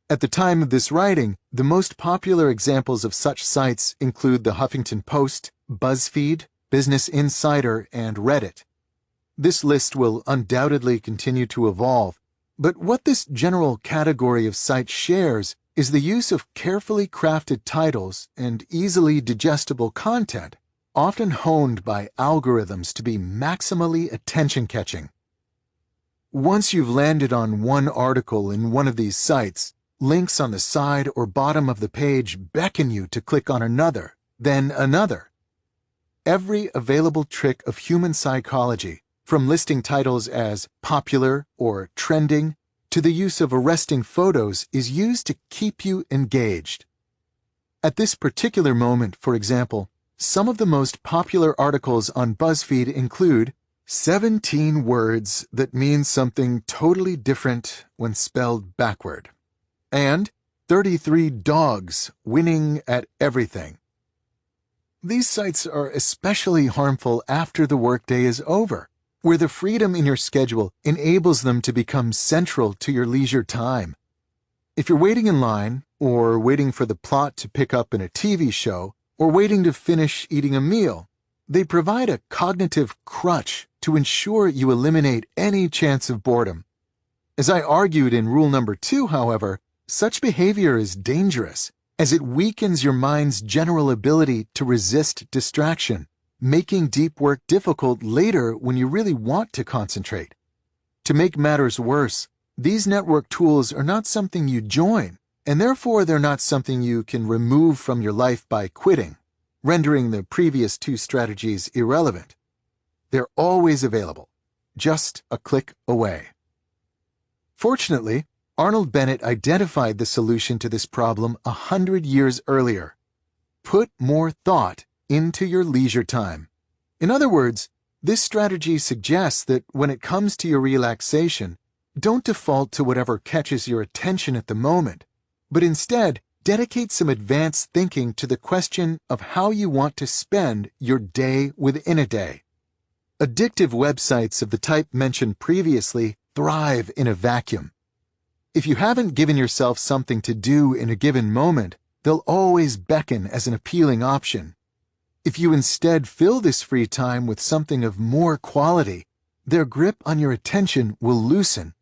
At the time of this writing, the most popular examples of such sites include the Huffington Post, BuzzFeed, Business Insider, and Reddit. This list will undoubtedly continue to evolve, but what this general category of sites shares is the use of carefully crafted titles and easily digestible content, often honed by algorithms to be maximally attention-catching. Once you've landed on one article in one of these sites, links on the side or bottom of the page beckon you to click on another, then another. Every available trick of human psychology, from listing titles as popular or trending to the use of arresting photos, is used to keep you engaged. At this particular moment, for example, some of the most popular articles on BuzzFeed include 17 words that mean something totally different when spelled backward, and 33 dogs winning at everything. These sites are especially harmful after the workday is over, where the freedom in your schedule enables them to become central to your leisure time. If you're waiting in line, or waiting for the plot to pick up in a TV show, or waiting to finish eating a meal, they provide a cognitive crutch to ensure you eliminate any chance of boredom. As I argued in rule number 2, however, such behavior is dangerous, as it weakens your mind's general ability to resist distraction, making deep work difficult later when you really want to concentrate. To make matters worse, these network tools are not something you join, and therefore they're not something you can remove from your life by quitting, rendering the previous 2 strategies irrelevant. They're always available, just a click away. Fortunately, Arnold Bennett identified the solution to this problem 100 years earlier. Put more thought into your leisure time. In other words, this strategy suggests that when it comes to your relaxation, don't default to whatever catches your attention at the moment, but instead dedicate some advanced thinking to the question of how you want to spend your day within a day. Addictive websites of the type mentioned previously thrive in a vacuum. If you haven't given yourself something to do in a given moment, they'll always beckon as an appealing option. If you instead fill this free time with something of more quality, their grip on your attention will loosen.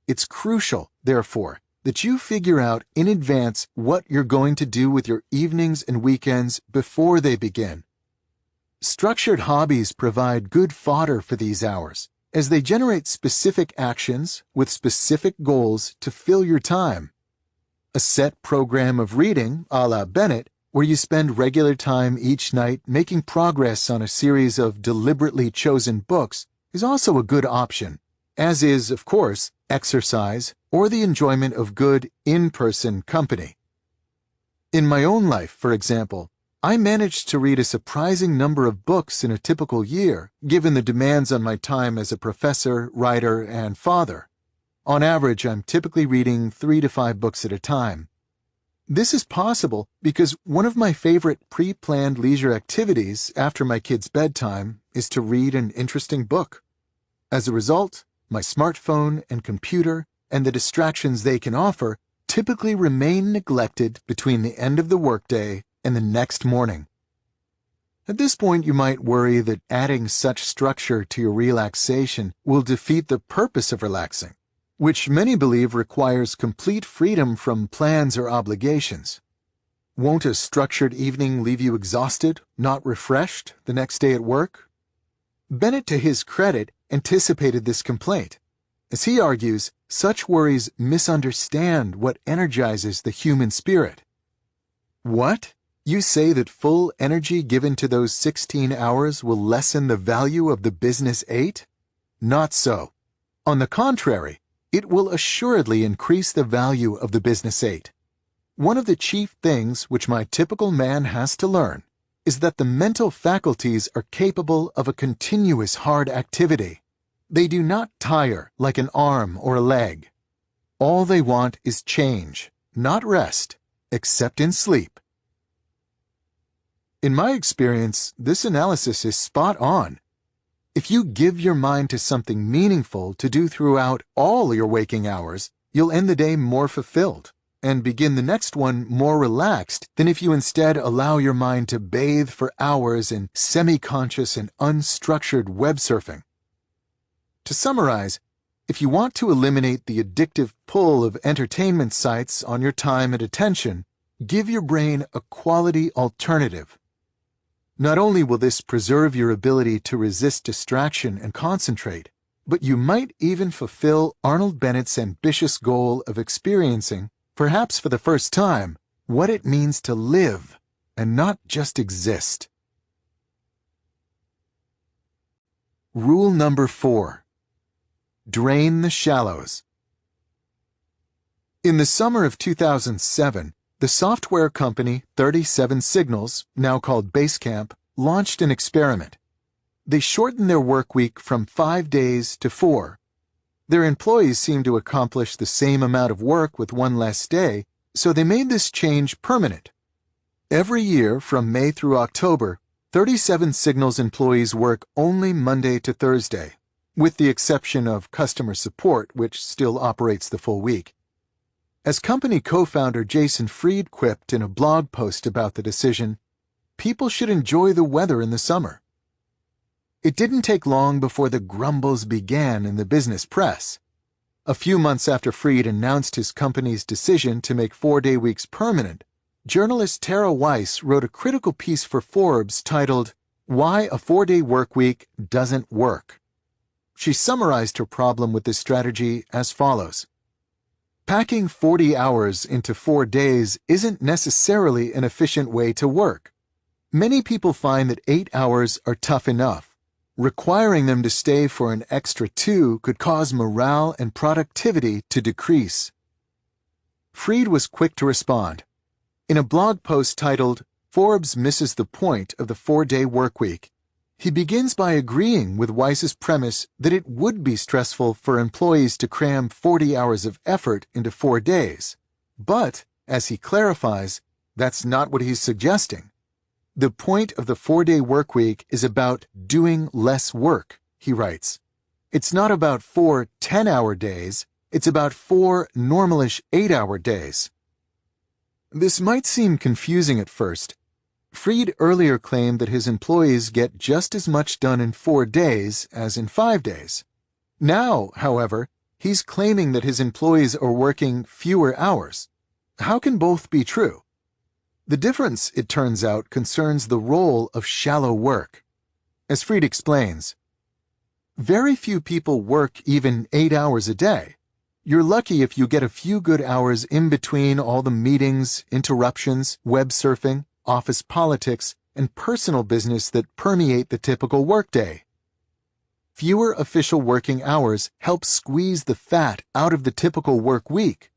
It's crucial, therefore, that you figure out in advance what you're going to do with your evenings and weekends before they begin. Structured hobbies provide good fodder for these hours, as they generate specific actions with specific goals to fill your time. A set program of reading, a la Bennett, where you spend regular time each night making progress on a series of deliberately chosen books, is also a good option, as is, of course, exercise or the enjoyment of good in-person company. In my own life, for example, I managed to read a surprising number of books in a typical year, given the demands on my time as a professor, writer, and father. On average, I'm typically reading 3 to 5 books at a time. This is possible because one of my favorite pre-planned leisure activities after my kids' bedtime is to read an interesting book. As a result, my smartphone and computer and the distractions they can offer typically remain neglected between the end of the workday and the next morning. At this point, you might worry that adding such structure to your relaxation will defeat the purpose of relaxing, which many believe requires complete freedom from plans or obligations. Won't a structured evening leave you exhausted, not refreshed, the next day at work? Bennett, to his credit, anticipated this complaint. As he argues, such worries misunderstand what energizes the human spirit. What? You say that full energy given to those 16 hours will lessen the value of the business 8? Not so. On the contrary, it will assuredly increase the value of the business 8. One of the chief things which my typical man has to learn is that the mental faculties are capable of a continuous hard activity. They do not tire like an arm or a leg. All they want is change, not rest, except in sleep. In my experience, this analysis is spot on. If you give your mind to something meaningful to do throughout all your waking hours, you'll end the day more fulfilled and begin the next one more relaxed than if you instead allow your mind to bathe for hours in semi-conscious and unstructured web surfing. To summarize, if you want to eliminate the addictive pull of entertainment sites on your time and attention, give your brain a quality alternative. Not only will this preserve your ability to resist distraction and concentrate, but you might even fulfill Arnold Bennett's ambitious goal of experiencing, perhaps for the first time, what it means to live and not just exist. Rule number 4. Drain the shallows. In the summer of 2007, the software company 37 Signals, now called Basecamp, launched an experiment. They shortened their work week from 5 days to 4. Their employees seemed to accomplish the same amount of work with one less day, so they made this change permanent. Every year, from May through October, 37 Signals employees work only Monday to Thursday, with the exception of customer support, which still operates the full week. As company co-founder Jason Fried quipped in a blog post about the decision, people should enjoy the weather in the summer. It didn't take long before the grumbles began in the business press. A few months after Fried announced his company's decision to make 4-day weeks permanent, journalist Tara Weiss wrote a critical piece for Forbes titled, "Why a 4-Day Workweek Doesn't Work." She summarized her problem with this strategy as follows. Packing 40 hours into 4 days isn't necessarily an efficient way to work. Many people find that 8 hours are tough enough. Requiring them to stay for an extra 2 could cause morale and productivity to decrease. Fried was quick to respond. In a blog post titled, "Forbes Misses the Point of the 4-Day Workweek," he begins by agreeing with Weiss's premise that it would be stressful for employees to cram 40 hours of effort into 4 days. But, as he clarifies, that's not what he's suggesting. The point of the 4-day workweek is about doing less work, he writes. It's not about 4 10-hour days, it's about 4 normalish 8-hour days. This might seem confusing at first. Fried earlier claimed that his employees get just as much done in 4 days as in 5 days. Now, however, he's claiming that his employees are working fewer hours. How can both be true? The difference, it turns out, concerns the role of shallow work. As Fried explains, very few people work even 8 hours a day. You're lucky if you get a few good hours in between all the meetings, interruptions, web surfing, office politics, and personal business that permeate the typical workday. Fewer official working hours help squeeze the fat out of the typical work week.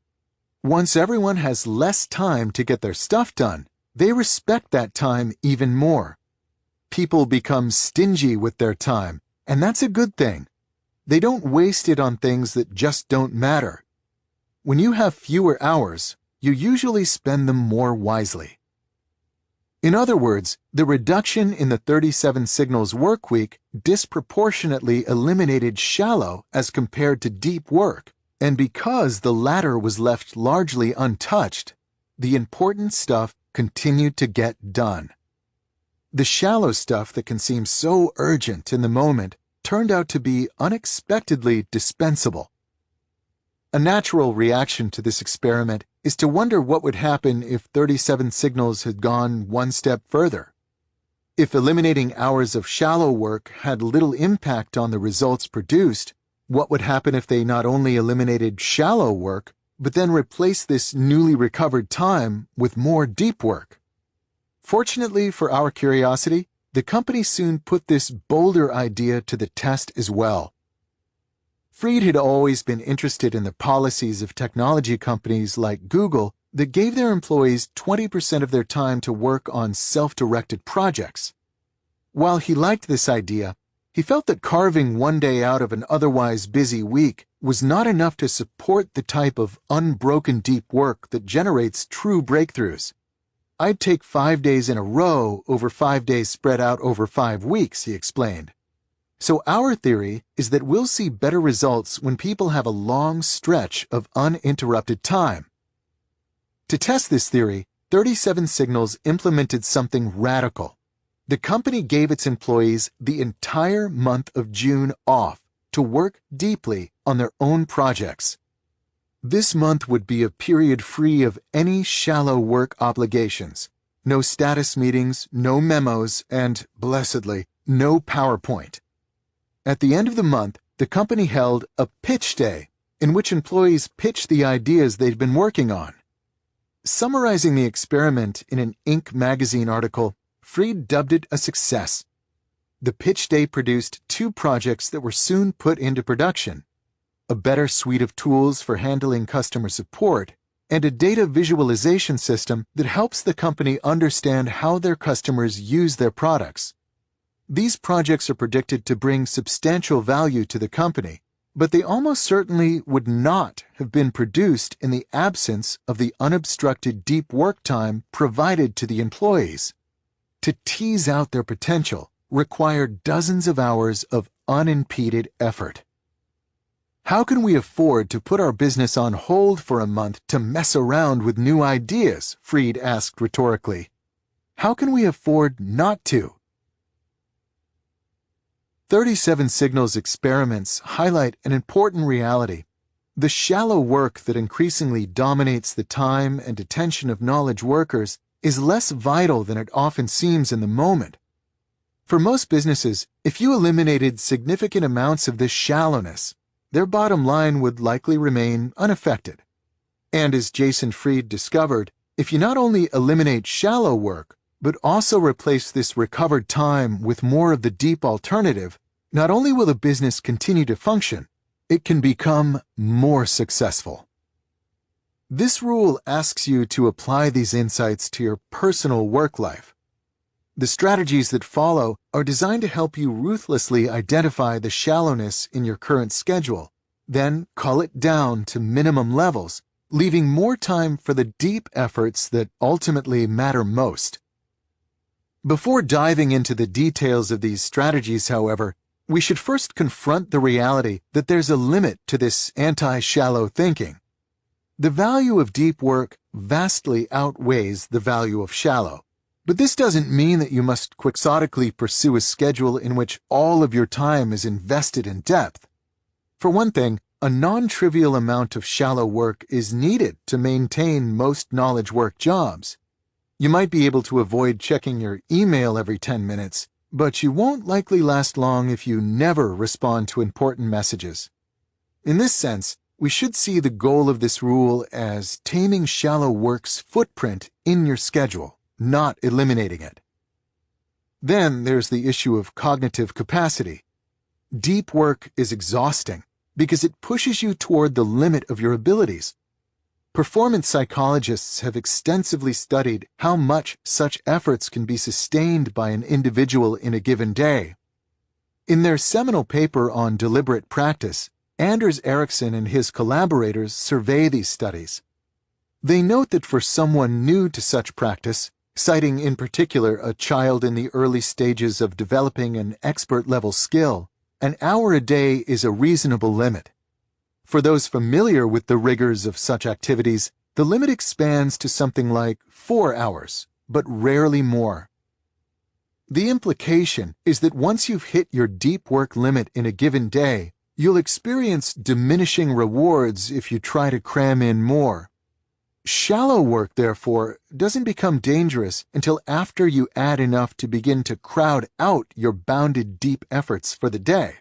Once everyone has less time to get their stuff done, they respect that time even more. People become stingy with their time, and that's a good thing. They don't waste it on things that just don't matter. When you have fewer hours, you usually spend them more wisely. In other words, the reduction in the 37 Signals workweek disproportionately eliminated shallow as compared to deep work, and because the latter was left largely untouched, the important stuff continued to get done. The shallow stuff that can seem so urgent in the moment turned out to be unexpectedly dispensable. A natural reaction to this experiment is to wonder what would happen if 37 Signals had gone one step further. If eliminating hours of shallow work had little impact on the results produced, what would happen if they not only eliminated shallow work, but then replaced this newly recovered time with more deep work? Fortunately for our curiosity, the company soon put this bolder idea to the test as well. Fried had always been interested in the policies of technology companies like Google that gave their employees 20% of their time to work on self-directed projects. While he liked this idea, he felt that carving one day out of an otherwise busy week was not enough to support the type of unbroken deep work that generates true breakthroughs. I'd take 5 days in a row over 5 days spread out over 5 weeks, he explained. So our theory is that we'll see better results when people have a long stretch of uninterrupted time. To test this theory, 37 Signals implemented something radical. The company gave its employees the entire month of June off to work deeply on their own projects. This month would be a period free of any shallow work obligations. No status meetings, no memos, and, blessedly, no PowerPoint. At the end of the month, the company held a pitch day, in which employees pitched the ideas they'd been working on. Summarizing the experiment in an Inc. magazine article, Fried dubbed it a success. The pitch day produced 2 projects that were soon put into production: a better suite of tools for handling customer support, and a data visualization system that helps the company understand how their customers use their products. These projects are predicted to bring substantial value to the company, but they almost certainly would not have been produced in the absence of the unobstructed deep work time provided to the employees. To tease out their potential required dozens of hours of unimpeded effort. How can we afford to put our business on hold for a month to mess around with new ideas? Freed asked rhetorically. How can we afford not to? 37 Signals experiments highlight an important reality. The shallow work that increasingly dominates the time and attention of knowledge workers is less vital than it often seems in the moment. For most businesses, if you eliminated significant amounts of this shallowness, their bottom line would likely remain unaffected. And as Jason Fried discovered, if you not only eliminate shallow work, but also replace this recovered time with more of the deep alternative, not only will the business continue to function, it can become more successful. This rule asks you to apply these insights to your personal work life. The strategies that follow are designed to help you ruthlessly identify the shallowness in your current schedule, then cull it down to minimum levels, leaving more time for the deep efforts that ultimately matter most. Before diving into the details of these strategies, however, we should first confront the reality that there's a limit to this anti-shallow thinking. The value of deep work vastly outweighs the value of shallow. But this doesn't mean that you must quixotically pursue a schedule in which all of your time is invested in depth. For one thing, a non-trivial amount of shallow work is needed to maintain most knowledge work jobs. You might be able to avoid checking your email every 10 minutes, but you won't likely last long if you never respond to important messages. In this sense, we should see the goal of this rule as taming shallow work's footprint in your schedule, not eliminating it. Then there's the issue of cognitive capacity. Deep work is exhausting because it pushes you toward the limit of your abilities. Performance psychologists have extensively studied how much such efforts can be sustained by an individual in a given day. In their seminal paper on deliberate practice, Anders Ericsson and his collaborators survey these studies. They note that for someone new to such practice, citing in particular a child in the early stages of developing an expert-level skill, an hour a day is a reasonable limit. For those familiar with the rigors of such activities, the limit expands to something like 4 hours, but rarely more. The implication is that once you've hit your deep work limit in a given day, you'll experience diminishing rewards if you try to cram in more. Shallow work, therefore, doesn't become dangerous until after you add enough to begin to crowd out your bounded deep efforts for the day.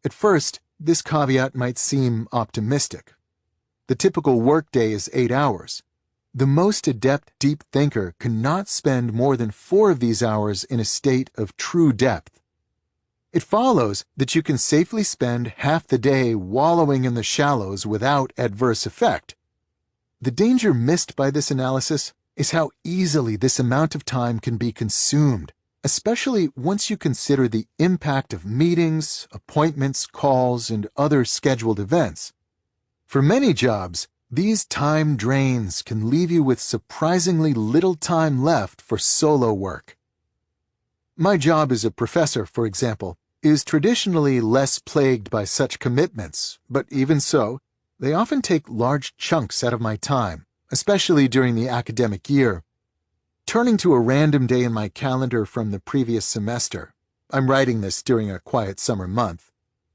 At first, this caveat might seem optimistic. The typical workday is 8 hours. The most adept deep thinker cannot spend more than 4 of these hours in a state of true depth. It follows that you can safely spend half the day wallowing in the shallows without adverse effect. The danger missed by this analysis is how easily this amount of time can be consumed, especially once you consider the impact of meetings, appointments, calls, and other scheduled events. For many jobs, these time drains can leave you with surprisingly little time left for solo work. My job as a professor, for example, is traditionally less plagued by such commitments, but even so, they often take large chunks out of my time, especially during the academic year. Turning to a random day in my calendar from the previous semester, I'm writing this during a quiet summer month.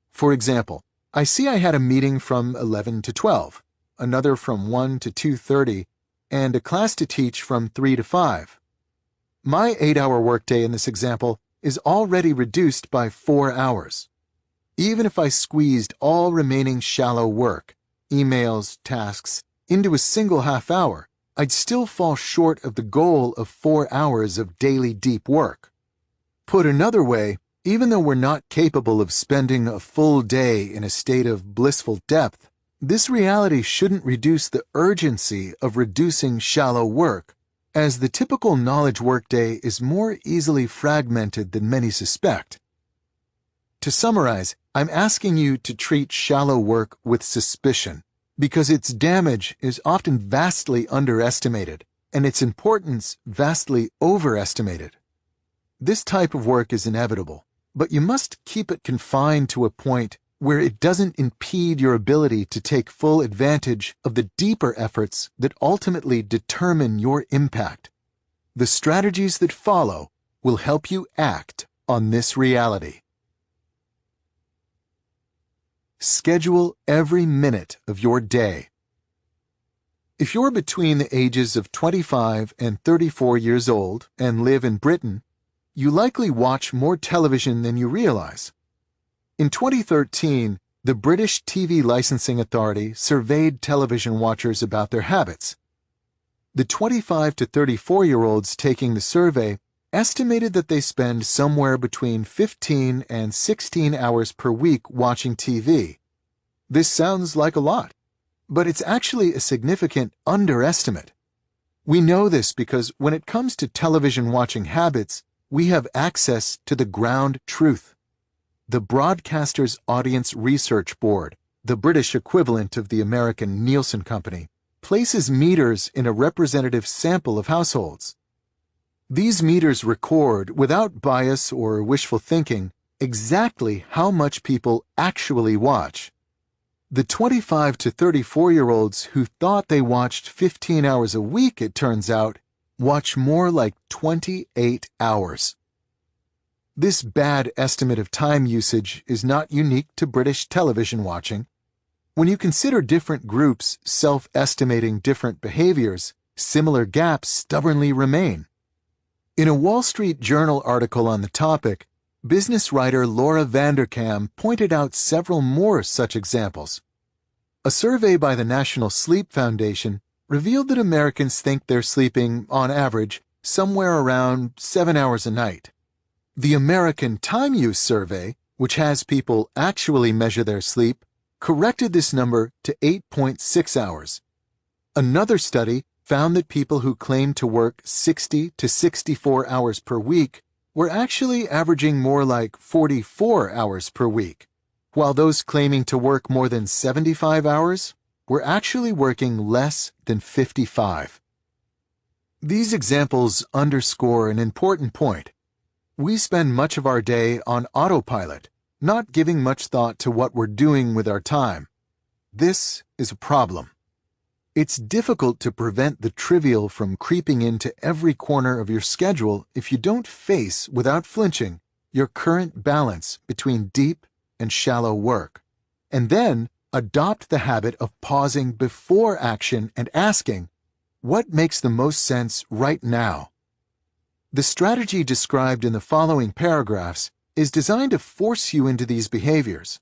For example, I see I had a meeting from 11 to 12, another from 1 to 2:30, and a class to teach from 3 to 5. My 8-hour workday in this example is already reduced by 4 hours. Even if I squeezed all remaining shallow work, emails, tasks, into a single half hour, I'd still fall short of the goal of 4 hours of daily deep work. Put another way, even though we're not capable of spending a full day in a state of blissful depth, this reality shouldn't reduce the urgency of reducing shallow work, as the typical knowledge workday is more easily fragmented than many suspect. To summarize, I'm asking you to treat shallow work with suspicion, because its damage is often vastly underestimated and its importance vastly overestimated. This type of work is inevitable, but you must keep it confined to a point where it doesn't impede your ability to take full advantage of the deeper efforts that ultimately determine your impact. The strategies that follow will help you act on this reality. Schedule every minute of your day. If you're between the ages of 25 and 34 years old and live in Britain, you likely watch more television than you realize. In 2013, the British TV Licensing Authority surveyed television watchers about their habits. The 25 to 34-year-olds taking the survey estimated that they spend somewhere between 15 and 16 hours per week watching TV. This sounds like a lot, but it's actually a significant underestimate. We know this because when it comes to television watching habits, we have access to the ground truth. The Broadcasters Audience Research Board, the British equivalent of the American Nielsen Company, places meters in a representative sample of households. These meters record, without bias or wishful thinking, exactly how much people actually watch. The 25 to 34-year-olds who thought they watched 15 hours a week, it turns out, watch more like 28 hours. This bad estimate of time usage is not unique to British television watching. When you consider different groups self-estimating different behaviors, similar gaps stubbornly remain. In a Wall Street Journal article on the topic, business writer Laura Vanderkam pointed out several more such examples. A survey by the National Sleep Foundation revealed that Americans think they're sleeping, on average, somewhere around 7 hours a night. The American Time Use Survey, which has people actually measure their sleep, corrected this number to 8.6 hours. Another study found that people who claimed to work 60 to 64 hours per week were actually averaging more like 44 hours per week, while those claiming to work more than 75 hours were actually working less than 55. These examples underscore an important point. We spend much of our day on autopilot, not giving much thought to what we're doing with our time. This is a problem. It's difficult to prevent the trivial from creeping into every corner of your schedule if you don't face, without flinching, your current balance between deep and shallow work, and then adopt the habit of pausing before action and asking, what makes the most sense right now? The strategy described in the following paragraphs is designed to force you into these behaviors.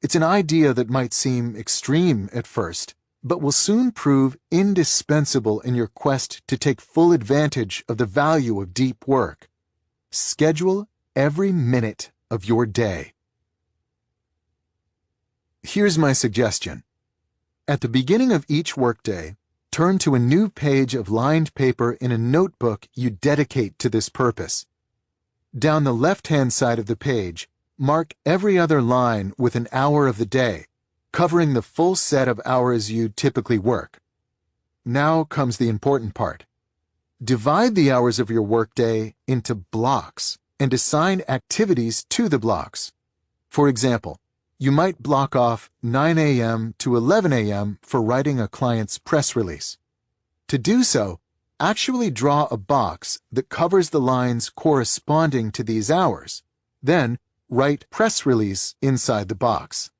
It's an idea that might seem extreme at first, but will soon prove indispensable in your quest to take full advantage of the value of deep work. Schedule every minute of your day. Here's my suggestion. At the beginning of each workday, turn to a new page of lined paper in a notebook you dedicate to this purpose. Down the left-hand side of the page, mark every other line with an hour of the day, covering the full set of hours you typically work. Now comes the important part. Divide the hours of your workday into blocks and assign activities to the blocks. For example, you might block off 9 a.m. to 11 a.m. for writing a client's press release. To do so, actually draw a box that covers the lines corresponding to these hours. Then, write press release inside the box.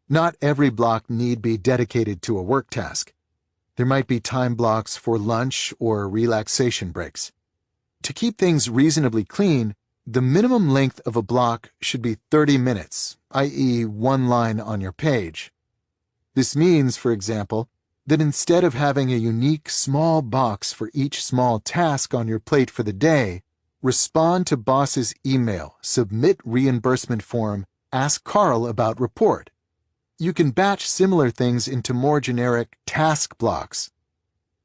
Not every block need be dedicated to a work task. There might be time blocks for lunch or relaxation breaks. To keep things reasonably clean, the minimum length of a block should be 30 minutes, i.e., one line on your page. This means, for example, that instead of having a unique small box for each small task on your plate for the day, respond to boss's email, submit reimbursement form, ask Carl about report. You can batch similar things into more generic task blocks.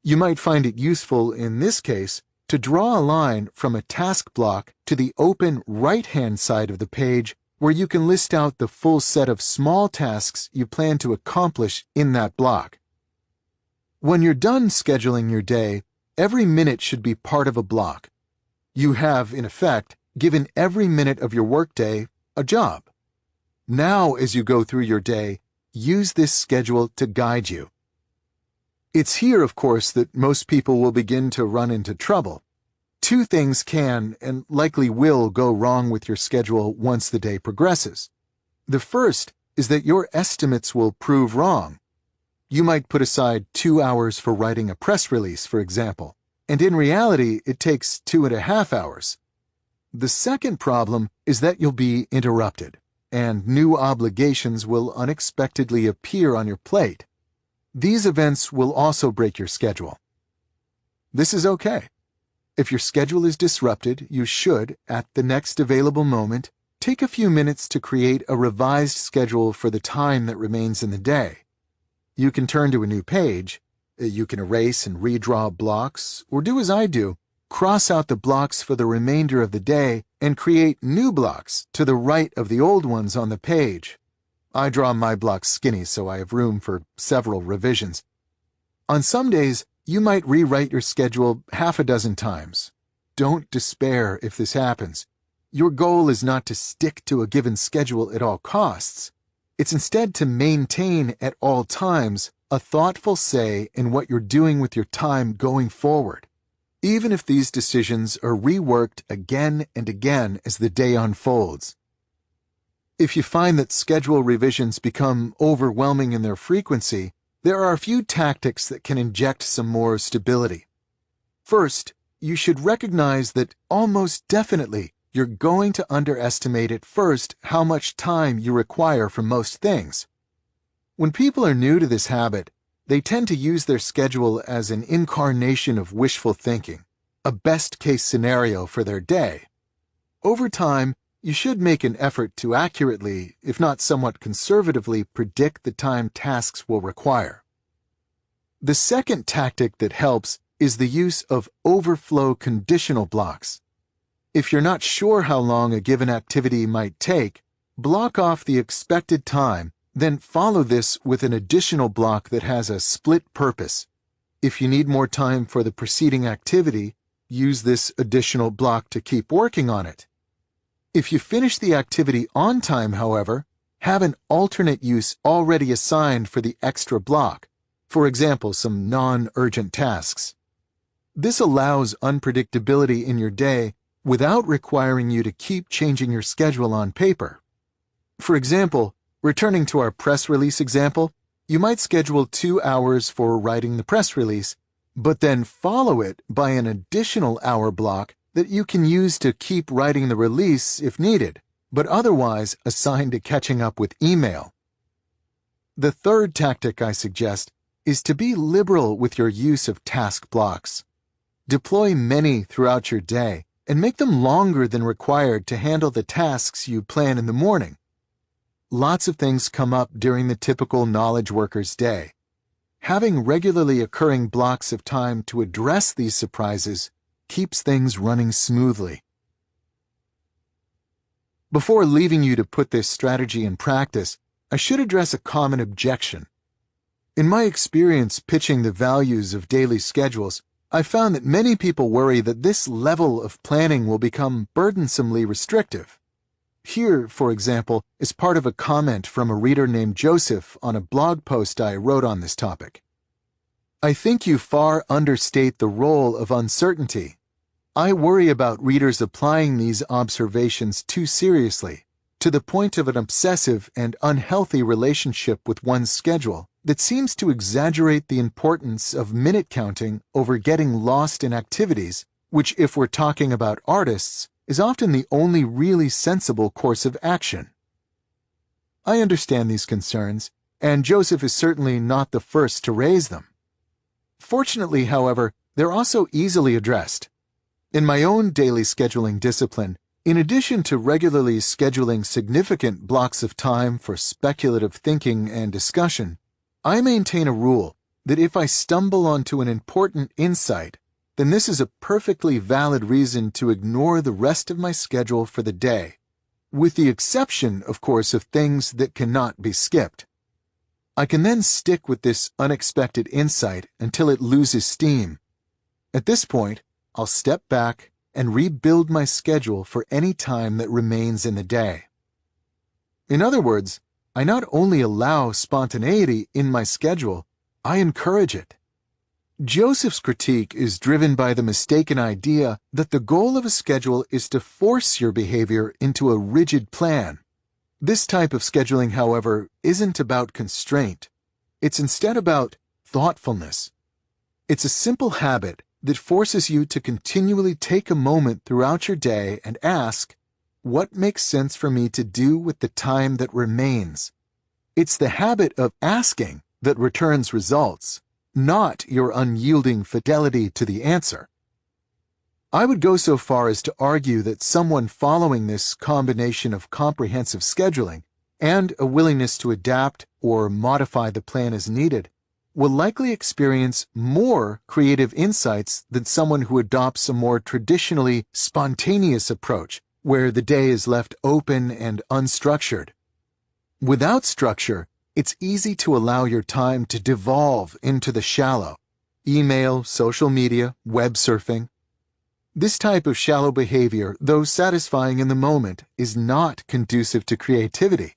You might find it useful, in this case, to draw a line from a task block to the open right-hand side of the page where you can list out the full set of small tasks you plan to accomplish in that block. When you're done scheduling your day, every minute should be part of a block. You have, in effect, given every minute of your workday a job. Now, as you go through your day, use this schedule to guide you. It's here, of course, that most people will begin to run into trouble. Two things can and likely will go wrong with your schedule once the day progresses. The first is that your estimates will prove wrong. You might put aside 2 hours for writing a press release, for example, and in reality, it takes 2.5 hours. The second problem is that you'll be interrupted, and new obligations will unexpectedly appear on your plate. These events will also break your schedule. This is okay. If your schedule is disrupted, you should, at the next available moment, take a few minutes to create a revised schedule for the time that remains in the day. You can turn to a new page, you can erase and redraw blocks, or do as I do, cross out the blocks for the remainder of the day and create new blocks to the right of the old ones on the page. I draw my blocks skinny so I have room for several revisions. On some days, you might rewrite your schedule half a dozen times. Don't despair if this happens. Your goal is not to stick to a given schedule at all costs. It's instead to maintain at all times a thoughtful say in what you're doing with your time going forward, even if these decisions are reworked again and again as the day unfolds. If you find that schedule revisions become overwhelming in their frequency, there are a few tactics that can inject some more stability. First, you should recognize that almost definitely you're going to underestimate at first how much time you require for most things. When people are new to this habit, they tend to use their schedule as an incarnation of wishful thinking, a best-case scenario for their day. Over time, you should make an effort to accurately, if not somewhat conservatively, predict the time tasks will require. The second tactic that helps is the use of overflow conditional blocks. If you're not sure how long a given activity might take, block off the expected time, then follow this with an additional block that has a split purpose. If you need more time for the preceding activity, use this additional block to keep working on it. If you finish the activity on time, however, have an alternate use already assigned for the extra block, for example, some non-urgent tasks. This allows unpredictability in your day without requiring you to keep changing your schedule on paper. For example, returning to our press release example, you might schedule 2 hours for writing the press release, but then follow it by an additional hour block that you can use to keep writing the release if needed, but otherwise assign to catching up with email. The third tactic I suggest is to be liberal with your use of task blocks. Deploy many throughout your day and make them longer than required to handle the tasks you plan in the morning. Lots of things come up during the typical knowledge worker's day. Having regularly occurring blocks of time to address these surprises keeps things running smoothly. Before leaving you to put this strategy in practice, I should address a common objection. In my experience pitching the values of daily schedules, I found that many people worry that this level of planning will become burdensomely restrictive. Here, for example, is part of a comment from a reader named Joseph on a blog post I wrote on this topic. I think you far understate the role of uncertainty. I worry about readers applying these observations too seriously, to the point of an obsessive and unhealthy relationship with one's schedule that seems to exaggerate the importance of minute counting over getting lost in activities, which, if we're talking about artists, is often the only really sensible course of action. I understand these concerns, and Joseph is certainly not the first to raise them. Fortunately, however, they're also easily addressed. In my own daily scheduling discipline, in addition to regularly scheduling significant blocks of time for speculative thinking and discussion, I maintain a rule that if I stumble onto an important insight, then this is a perfectly valid reason to ignore the rest of my schedule for the day. with the exception, of course, of things that cannot be skipped. I can then stick with this unexpected insight until it loses steam. At this point, I'll step back and rebuild my schedule for any time that remains in the day. In other words, I not only allow spontaneity in my schedule, I encourage it. Joseph's critique is driven by the mistaken idea that the goal of a schedule is to force your behavior into a rigid plan. This type of scheduling, however, isn't about constraint. It's instead about thoughtfulness. It's a simple habit that forces you to continually take a moment throughout your day and ask, what makes sense for me to do with the time that remains? It's the habit of asking that returns results, not your unyielding fidelity to the answer. I would go so far as to argue that someone following this combination of comprehensive scheduling and a willingness to adapt or modify the plan as needed will likely experience more creative insights than someone who adopts a more traditionally spontaneous approach, where the day is left open and unstructured. Without structure, it's easy to allow your time to devolve into the shallow. Email, social media, web surfing. This type of shallow behavior, though satisfying in the moment, is not conducive to creativity.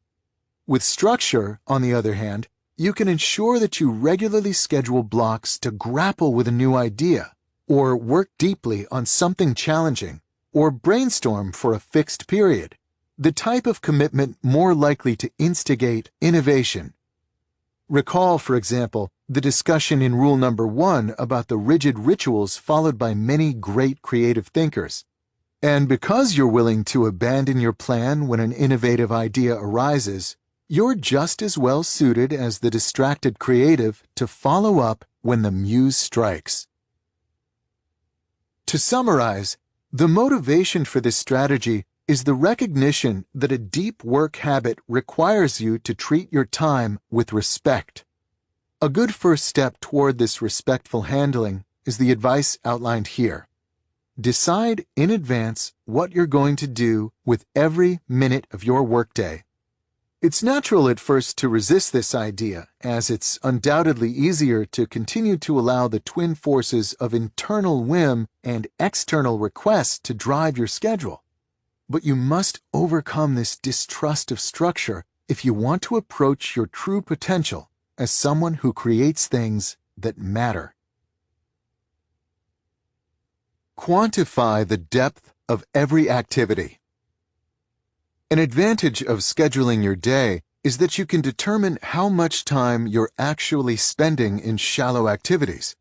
With structure, on the other hand, you can ensure that you regularly schedule blocks to grapple with a new idea, or work deeply on something challenging, or brainstorm for a fixed period, the type of commitment more likely to instigate innovation. Recall, for example, the discussion in rule number 1 about the rigid rituals followed by many great creative thinkers. And because you're willing to abandon your plan when an innovative idea arises, you're just as well suited as the distracted creative to follow up when the muse strikes. To summarize, the motivation for this strategy is the recognition that a deep work habit requires you to treat your time with respect. A good first step toward this respectful handling is the advice outlined here. Decide in advance what you're going to do with every minute of your workday. It's natural at first to resist this idea, as it's undoubtedly easier to continue to allow the twin forces of internal whim and external request to drive your schedule. But you must overcome this distrust of structure if you want to approach your true potential as someone who creates things that matter. Quantify the depth of every activity. An advantage of scheduling your day is that you can determine how much time you're actually spending in shallow activities.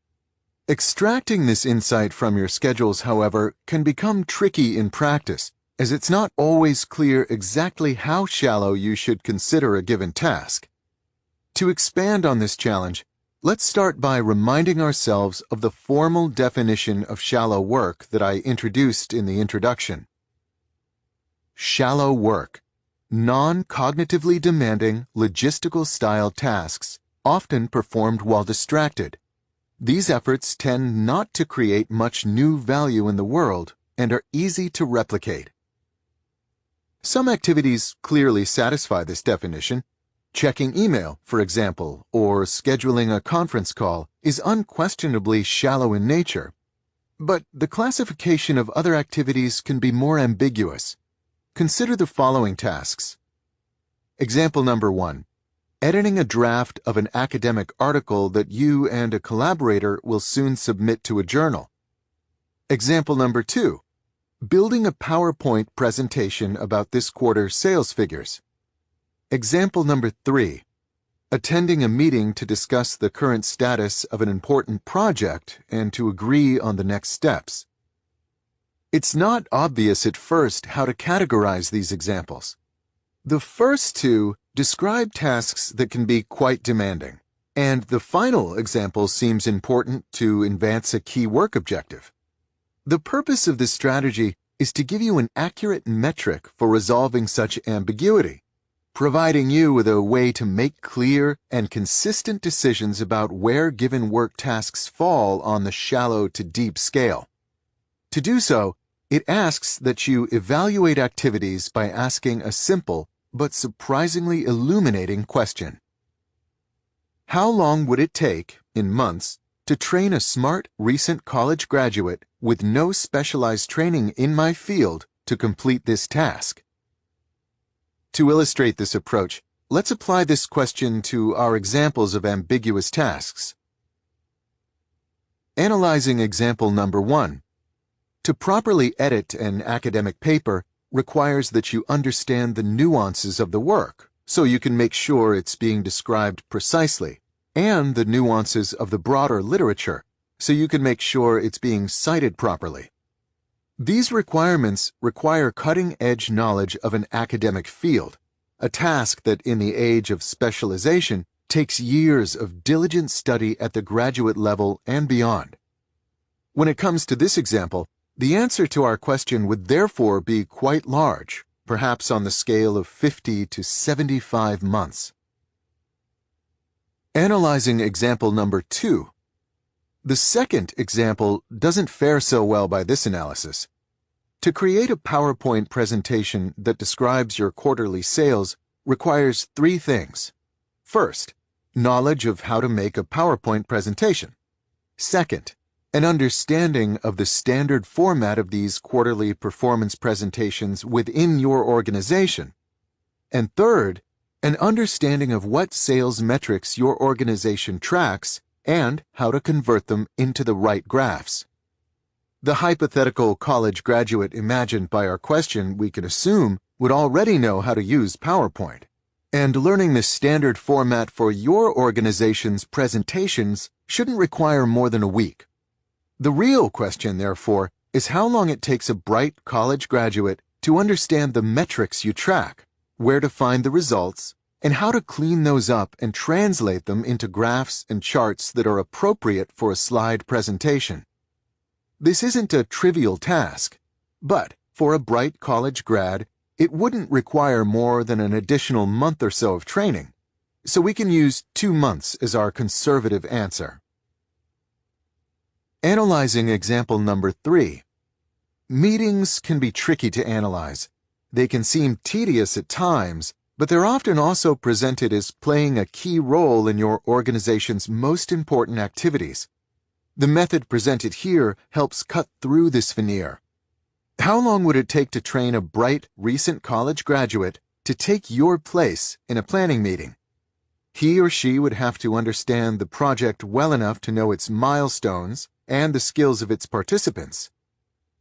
Extracting this insight from your schedules, however, can become tricky in practice, as it's not always clear exactly how shallow you should consider a given task. To expand on this challenge, let's start by reminding ourselves of the formal definition of shallow work that I introduced in the introduction. Shallow work, non-cognitively demanding, logistical-style tasks, often performed while distracted. These efforts tend not to create much new value in the world and are easy to replicate. Some activities clearly satisfy this definition. Checking email, for example, or scheduling a conference call is unquestionably shallow in nature. But the classification of other activities can be more ambiguous. Consider the following tasks. Example number 1. Editing a draft of an academic article that you and a collaborator will soon submit to a journal. Example number 2. Building a PowerPoint presentation about this quarter's sales figures. Example number 3. Attending a meeting to discuss the current status of an important project and to agree on the next steps. It's not obvious at first how to categorize these examples. The first two describe tasks that can be quite demanding, and the final example seems important to advance a key work objective. The purpose of this strategy is to give you an accurate metric for resolving such ambiguity, providing you with a way to make clear and consistent decisions about where given work tasks fall on the shallow to deep scale. To do so, It asks that you evaluate activities by asking a simple but surprisingly illuminating question. How long would it take, in months, to train a smart, recent college graduate with no specialized training in my field to complete this task? To illustrate this approach, let's apply this question to our examples of ambiguous tasks. Analyzing example number 1. To properly edit an academic paper requires that you understand the nuances of the work, so you can make sure it's being described precisely, and the nuances of the broader literature, so you can make sure it's being cited properly. These requirements require cutting-edge knowledge of an academic field, a task that in the age of specialization takes years of diligent study at the graduate level and beyond. When it comes to this example, the answer to our question would therefore be quite large, perhaps on the scale of 50 to 75 months. Analyzing example number 2. The second example doesn't fare so well by this analysis. To create a PowerPoint presentation that describes your quarterly sales requires 3 things. First, knowledge of how to make a PowerPoint presentation. Second, an understanding of the standard format of these quarterly performance presentations within your organization. And third, an understanding of what sales metrics your organization tracks and how to convert them into the right graphs. The hypothetical college graduate imagined by our question, we can assume, would already know how to use PowerPoint. And learning the standard format for your organization's presentations shouldn't require more than a week. The real question, therefore, is how long it takes a bright college graduate to understand the metrics you track, where to find the results, and how to clean those up and translate them into graphs and charts that are appropriate for a slide presentation. This isn't a trivial task, but for a bright college grad, it wouldn't require more than an additional month or so of training, so we can use 2 months as our conservative answer. Analyzing example number 3. Meetings can be tricky to analyze. They can seem tedious at times, but they're often also presented as playing a key role in your organization's most important activities. The method presented here helps cut through this veneer. How long would it take to train a bright, recent college graduate to take your place in a planning meeting? He or she would have to understand the project well enough to know its milestones and the skills of its participants.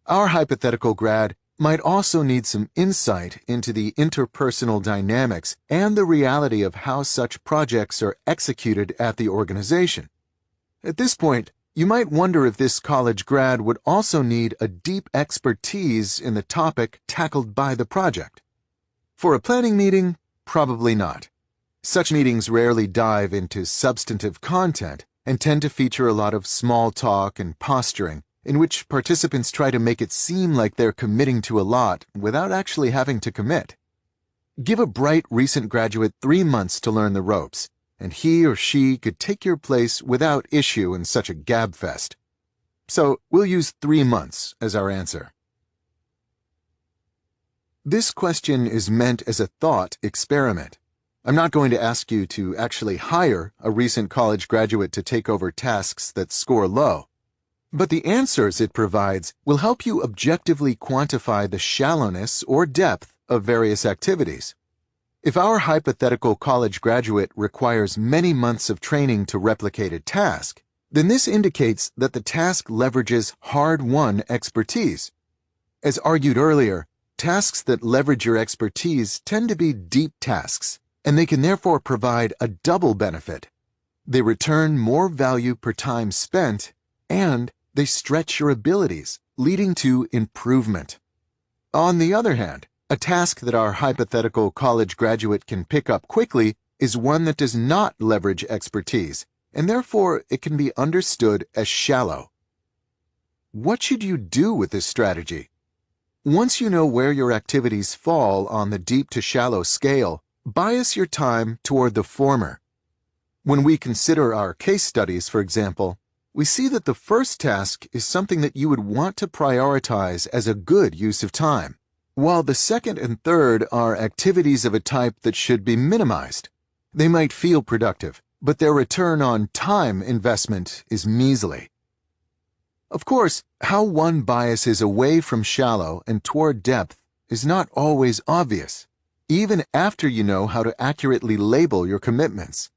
Our hypothetical grad might also need some insight into the interpersonal dynamics and the reality of how such projects are executed at the organization. At this point, you might wonder if this college grad would also need a deep expertise in the topic tackled by the project. For a planning meeting, probably not. Such meetings rarely dive into substantive content and tend to feature a lot of small talk and posturing, in which participants try to make it seem like they're committing to a lot without actually having to commit. Give a bright recent graduate 3 months to learn the ropes, and he or she could take your place without issue in such a gabfest. So we'll use 3 months as our answer. This question is meant as a thought experiment. I'm not going to ask you to actually hire a recent college graduate to take over tasks that score low. But the answers it provides will help you objectively quantify the shallowness or depth of various activities. If our hypothetical college graduate requires many months of training to replicate a task, then this indicates that the task leverages hard-won expertise. As argued earlier, tasks that leverage your expertise tend to be deep tasks, and they can therefore provide a double benefit. They return more value per time spent, and they stretch your abilities, leading to improvement. On the other hand, a task that our hypothetical college graduate can pick up quickly is one that does not leverage expertise, and therefore it can be understood as shallow. What should you do with this strategy? Once you know where your activities fall on the deep to shallow scale, bias your time toward the former. When we consider our case studies, for example, we see that the first task is something that you would want to prioritize as a good use of time, while the second and third are activities of a type that should be minimized. They might feel productive, but their return on time investment is measly. Of course, how one biases away from shallow and toward depth is not always obvious, even after you know how to accurately label your commitments.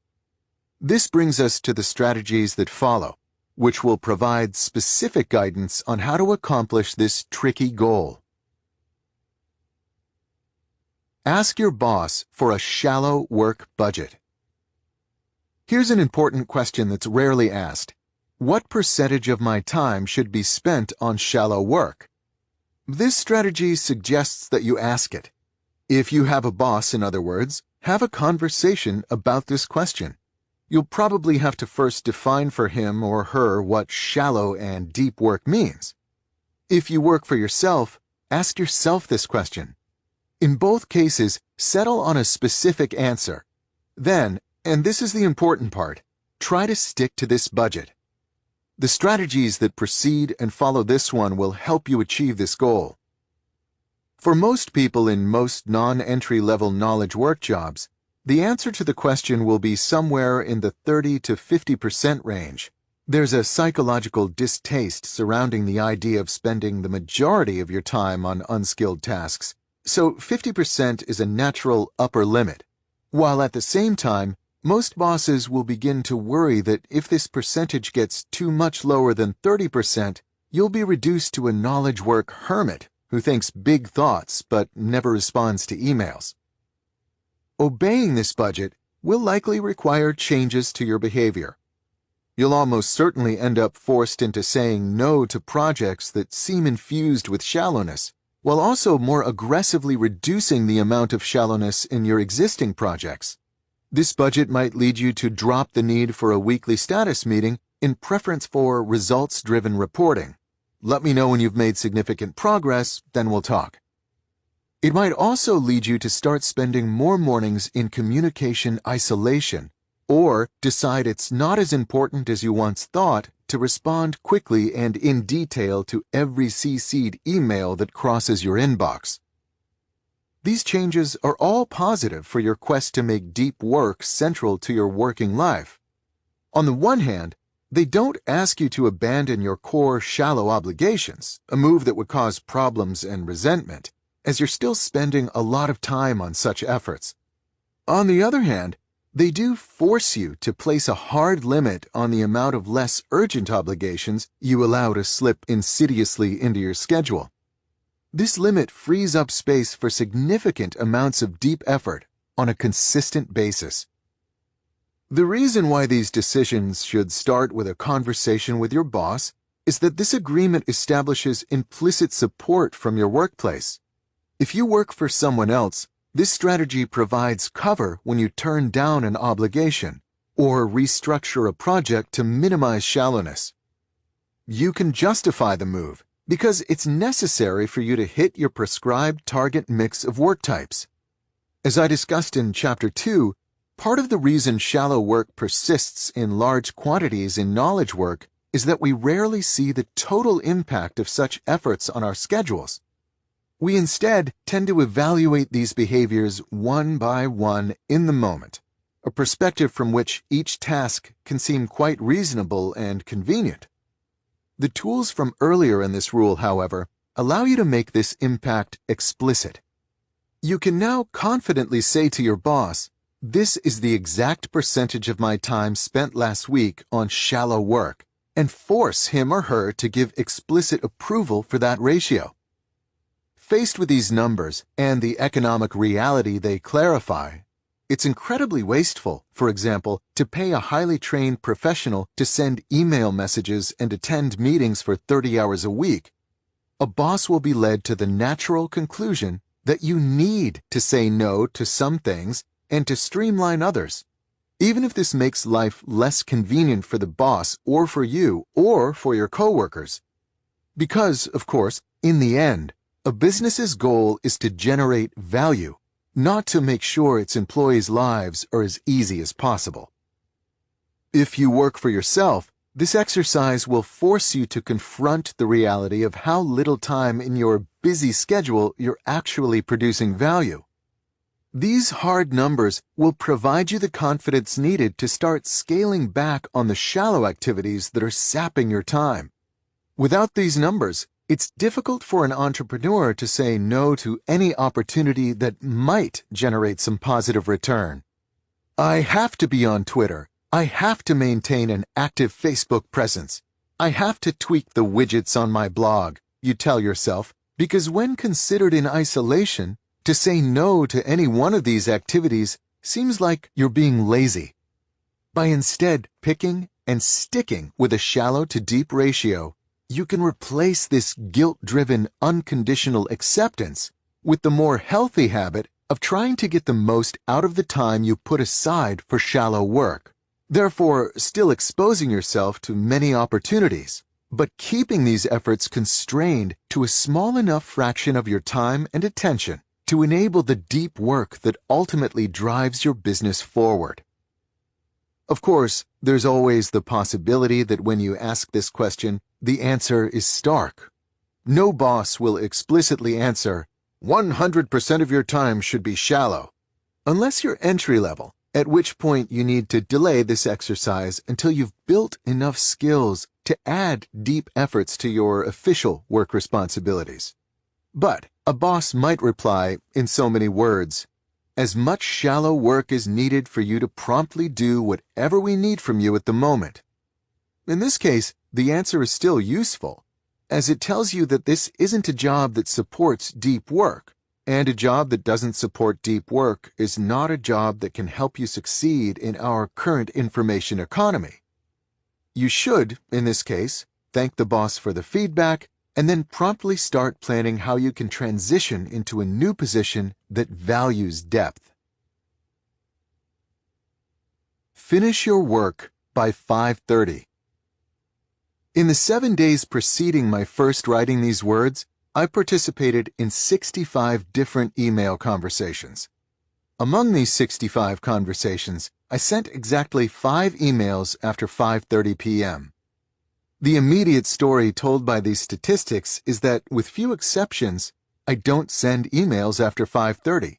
This brings us to the strategies that follow, which will provide specific guidance on how to accomplish this tricky goal. Ask your boss for a shallow work budget. Here's an important question that's rarely asked. What percentage of my time should be spent on shallow work? This strategy suggests that you ask it. If you have a boss, in other words, have a conversation about this question. You'll probably have to first define for him or her what shallow and deep work means. If you work for yourself, ask yourself this question. In both cases, settle on a specific answer. Then, and this is the important part, try to stick to this budget. The strategies that precede and follow this one will help you achieve this goal. For most people in most non-entry-level knowledge work jobs, the answer to the question will be somewhere in the 30 to 50% range. There's a psychological distaste surrounding the idea of spending the majority of your time on unskilled tasks, so 50% is a natural upper limit, while at the same time, most bosses will begin to worry that if this percentage gets too much lower than 30%, you'll be reduced to a knowledge work hermit who thinks big thoughts but never responds to emails. Obeying this budget will likely require changes to your behavior. You'll almost certainly end up forced into saying no to projects that seem infused with shallowness, while also more aggressively reducing the amount of shallowness in your existing projects. This budget might lead you to drop the need for a weekly status meeting in preference for results-driven reporting. Let me know when you've made significant progress, then we'll talk. It might also lead you to start spending more mornings in communication isolation, or decide it's not as important as you once thought to respond quickly and in detail to every CC'd email that crosses your inbox. These changes are all positive for your quest to make deep work central to your working life. On the one hand, they don't ask you to abandon your core shallow obligations, a move that would cause problems and resentment, as you're still spending a lot of time on such efforts. On the other hand, they do force you to place a hard limit on the amount of less urgent obligations you allow to slip insidiously into your schedule. This limit frees up space for significant amounts of deep effort on a consistent basis. The reason why these decisions should start with a conversation with your boss is that this agreement establishes implicit support from your workplace. If you work for someone else, this strategy provides cover when you turn down an obligation or restructure a project to minimize shallowness. You can justify the move because it's necessary for you to hit your prescribed target mix of work types. As I discussed in Chapter 2, part of the reason shallow work persists in large quantities in knowledge work is that we rarely see the total impact of such efforts on our schedules. We instead tend to evaluate these behaviors one by one in the moment, a perspective from which each task can seem quite reasonable and convenient. The tools from earlier in this rule, however, allow you to make this impact explicit. You can now confidently say to your boss, "This is the exact percentage of my time spent last week on shallow work," and force him or her to give explicit approval for that ratio. Faced with these numbers and the economic reality they clarify, it's incredibly wasteful, for example, to pay a highly trained professional to send email messages and attend meetings for 30 hours a week. A boss will be led to the natural conclusion that you need to say no to some things and to streamline others, even if this makes life less convenient for the boss or for you or for your coworkers. Because, of course, in the end, a business's goal is to generate value, not to make sure its employees' lives are as easy as possible. If you work for yourself, This exercise will force you to confront the reality of how little time in your busy schedule you're actually producing value. These hard numbers will provide you the confidence needed to start scaling back on the shallow activities that are sapping your time. Without these numbers, it's difficult for an entrepreneur to say no to any opportunity that might generate some positive return. I have to be on Twitter. I have to maintain an active Facebook presence. I have to tweak the widgets on my blog, you tell yourself, because when considered in isolation, to say no to any one of these activities seems like you're being lazy. By instead picking and sticking with a shallow to deep ratio, you can replace this guilt-driven unconditional acceptance with the more healthy habit of trying to get the most out of the time you put aside for shallow work. Therefore, still exposing yourself to many opportunities, but keeping these efforts constrained to a small enough fraction of your time and attention to enable the deep work that ultimately drives your business forward. Of course, there's always the possibility that when you ask this question, the answer is stark. No boss will explicitly answer, 100% of your time should be shallow, unless you're entry level, at which point you need to delay this exercise until you've built enough skills to add deep efforts to your official work responsibilities. But a boss might reply in so many words, as much shallow work is needed for you to promptly do whatever we need from you at the moment. In this case, the answer is still useful, as it tells you that this isn't a job that supports deep work, and a job that doesn't support deep work is not a job that can help you succeed in our current information economy. You should, in this case, thank the boss for the feedback and then promptly start planning how you can transition into a new position that values depth. Finish your work by 5:30. In the 7 days preceding my first writing these words, I participated in 65 different email conversations. Among these 65 conversations, I sent exactly 5 emails after 5:30 p.m. The immediate story told by these statistics is that, with few exceptions, I don't send emails after 5:30.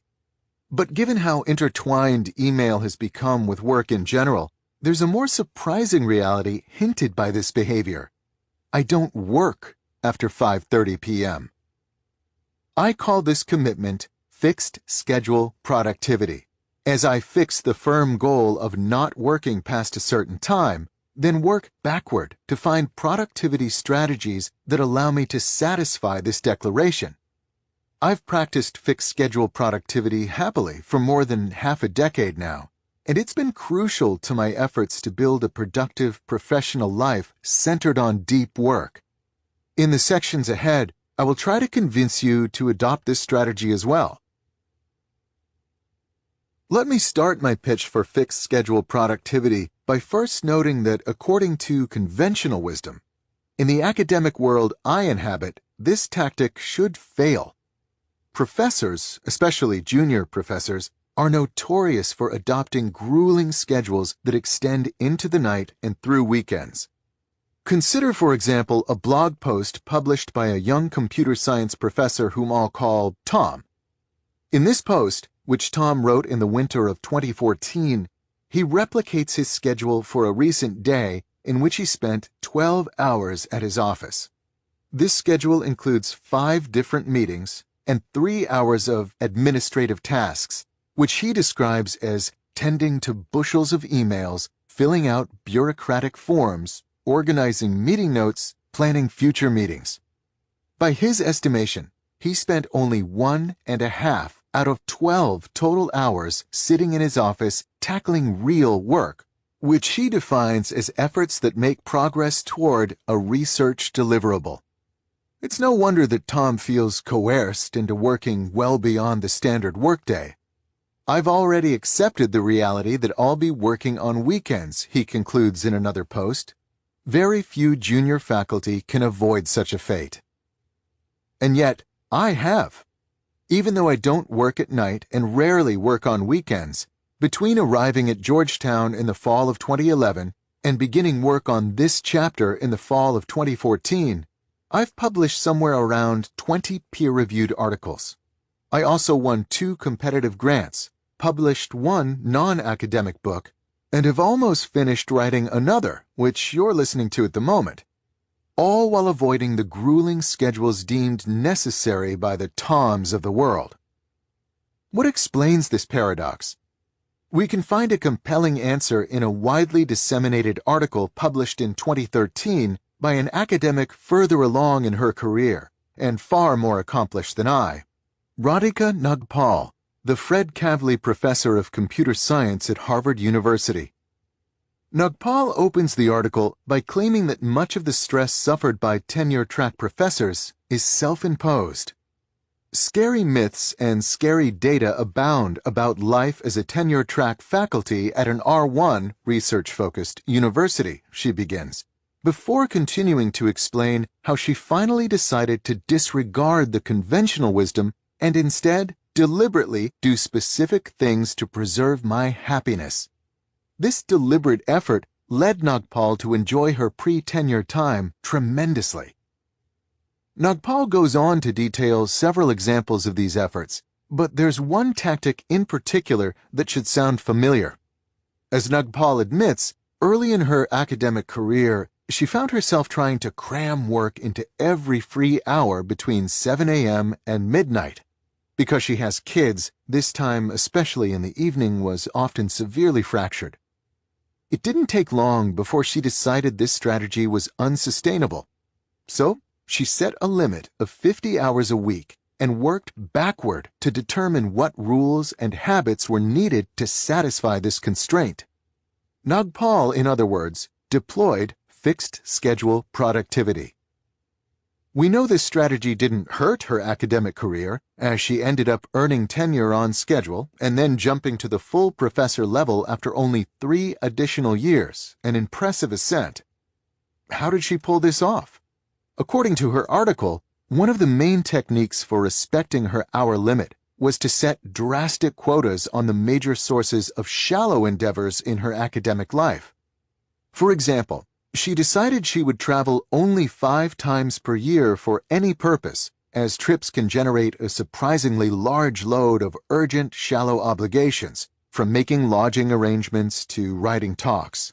But given how intertwined email has become with work in general, there's a more surprising reality hinted by this behavior. I don't work after 5:30 p.m. I call this commitment fixed schedule productivity, as I fix the firm goal of not working past a certain time, then work backward to find productivity strategies that allow me to satisfy this declaration. I've practiced fixed schedule productivity happily for more than half a decade now, and it's been crucial to my efforts to build a productive professional life centered on deep work. In the sections ahead, I will try to convince you to adopt this strategy as well. Let me start my pitch for fixed schedule productivity by first noting that according to conventional wisdom, in the academic world I inhabit, this tactic should fail. Professors, especially junior professors, are notorious for adopting grueling schedules that extend into the night and through weekends. Consider, for example, a blog post published by a young computer science professor whom I'll call Tom. In this post, which Tom wrote in the winter of 2014, he replicates his schedule for a recent day in which he spent 12 hours at his office. This schedule includes 5 different meetings and 3 hours of administrative tasks, which he describes as tending to bushels of emails, filling out bureaucratic forms, organizing meeting notes, planning future meetings. By his estimation, he spent only 1.5 out of 12 total hours sitting in his office tackling real work, which he defines as efforts that make progress toward a research deliverable. It's no wonder that Tom feels coerced into working well beyond the standard workday. I've already accepted the reality that I'll be working on weekends, he concludes in another post. Very few junior faculty can avoid such a fate. And yet, I have. Even though I don't work at night and rarely work on weekends, between arriving at Georgetown in the fall of 2011 and beginning work on this chapter in the fall of 2014, I've published somewhere around 20 peer-reviewed articles. I also won 2 competitive grants, published 1 non-academic book, and have almost finished writing another, which you're listening to at the moment, all while avoiding the grueling schedules deemed necessary by the Toms of the world. What explains this paradox? We can find a compelling answer in a widely disseminated article published in 2013 by an academic further along in her career and far more accomplished than I, Radhika Nagpal, the Fred Kavli Professor of Computer Science at Harvard University. Nagpal opens the article by claiming that much of the stress suffered by tenure-track professors is self-imposed. Scary myths and scary data abound about life as a tenure-track faculty at an R1 research-focused university, she begins, before continuing to explain how she finally decided to disregard the conventional wisdom and instead deliberately do specific things to preserve my happiness. This deliberate effort led Nagpal to enjoy her pre-tenure time tremendously. Nagpal goes on to detail several examples of these efforts, but there's one tactic in particular that should sound familiar. As Nagpal admits, early in her academic career, she found herself trying to cram work into every free hour between 7 a.m. and midnight. Because she has kids, this time, especially in the evening, was often severely fractured. It didn't take long before she decided this strategy was unsustainable. So, she set a limit of 50 hours a week and worked backward to determine what rules and habits were needed to satisfy this constraint. Nagpal, in other words, deployed fixed schedule productivity. We know this strategy didn't hurt her academic career, as she ended up earning tenure on schedule and then jumping to the full professor level after only 3 additional years, an impressive ascent. How did she pull this off? According to her article, one of the main techniques for respecting her hour limit was to set drastic quotas on the major sources of shallow endeavors in her academic life. For example, she decided she would travel only 5 times per year for any purpose, as trips can generate a surprisingly large load of urgent, shallow obligations, from making lodging arrangements to writing talks.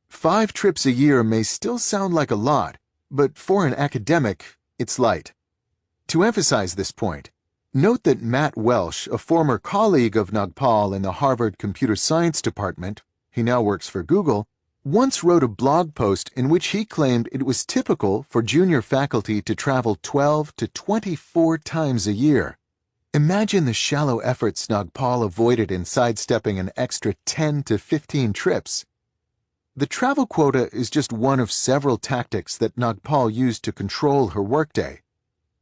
5 trips a year may still sound like a lot, but for an academic, it's light. To emphasize this point, note that Matt Welsh, a former colleague of Nagpal in the Harvard Computer Science Department, he now works for Google, once wrote a blog post in which he claimed it was typical for junior faculty to travel 12 to 24 times a year. Imagine the shallow efforts Nagpal avoided in sidestepping an extra 10 to 15 trips. The travel quota is just one of several tactics that Nagpal used to control her workday.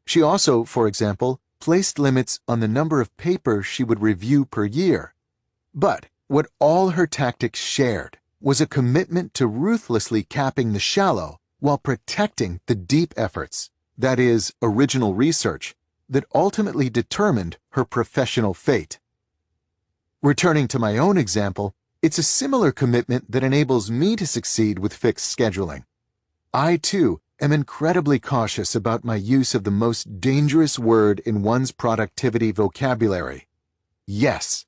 She also, for example, placed limits on the number of papers she would review per year. But what all her tactics shared was a commitment to ruthlessly capping the shallow while protecting the deep efforts, that is, original research, that ultimately determined her professional fate. Returning to my own example, it's a similar commitment that enables me to succeed with fixed scheduling. I, too, am incredibly cautious about my use of the most dangerous word in one's productivity vocabulary: yes.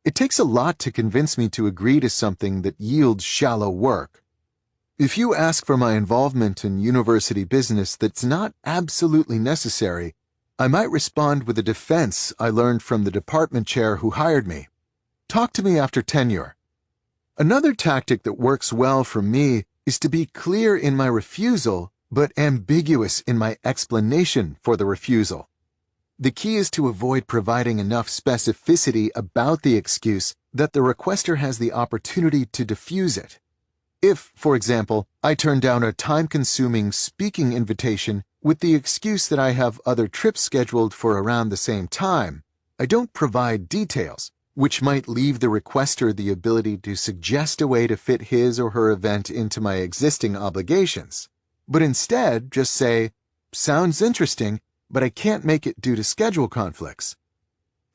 It takes a lot to convince me to agree to something that yields shallow work. If you ask for my involvement in university business that's not absolutely necessary, I might respond with a defense I learned from the department chair who hired me. Talk to me after tenure. Another tactic that works well for me is to be clear in my refusal, but ambiguous in my explanation for the refusal. The key is to avoid providing enough specificity about the excuse that the requester has the opportunity to diffuse it. If, for example, I turn down a time-consuming speaking invitation with the excuse that I have other trips scheduled for around the same time, I don't provide details, which might leave the requester the ability to suggest a way to fit his or her event into my existing obligations, but instead just say, "Sounds interesting, but I can't make it due to schedule conflicts."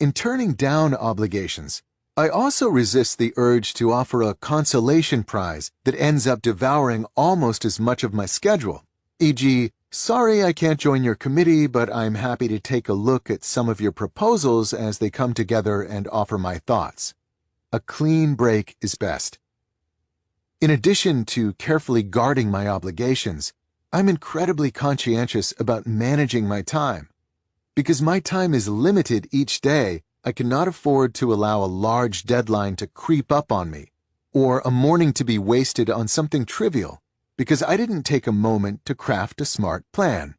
In turning down obligations, I also resist the urge to offer a consolation prize that ends up devouring almost as much of my schedule, e.g., sorry I can't join your committee, but I'm happy to take a look at some of your proposals as they come together and offer my thoughts. A clean break is best. In addition to carefully guarding my obligations, I'm incredibly conscientious about managing my time. Because my time is limited each day, I cannot afford to allow a large deadline to creep up on me, or a morning to be wasted on something trivial, because I didn't take a moment to craft a smart plan.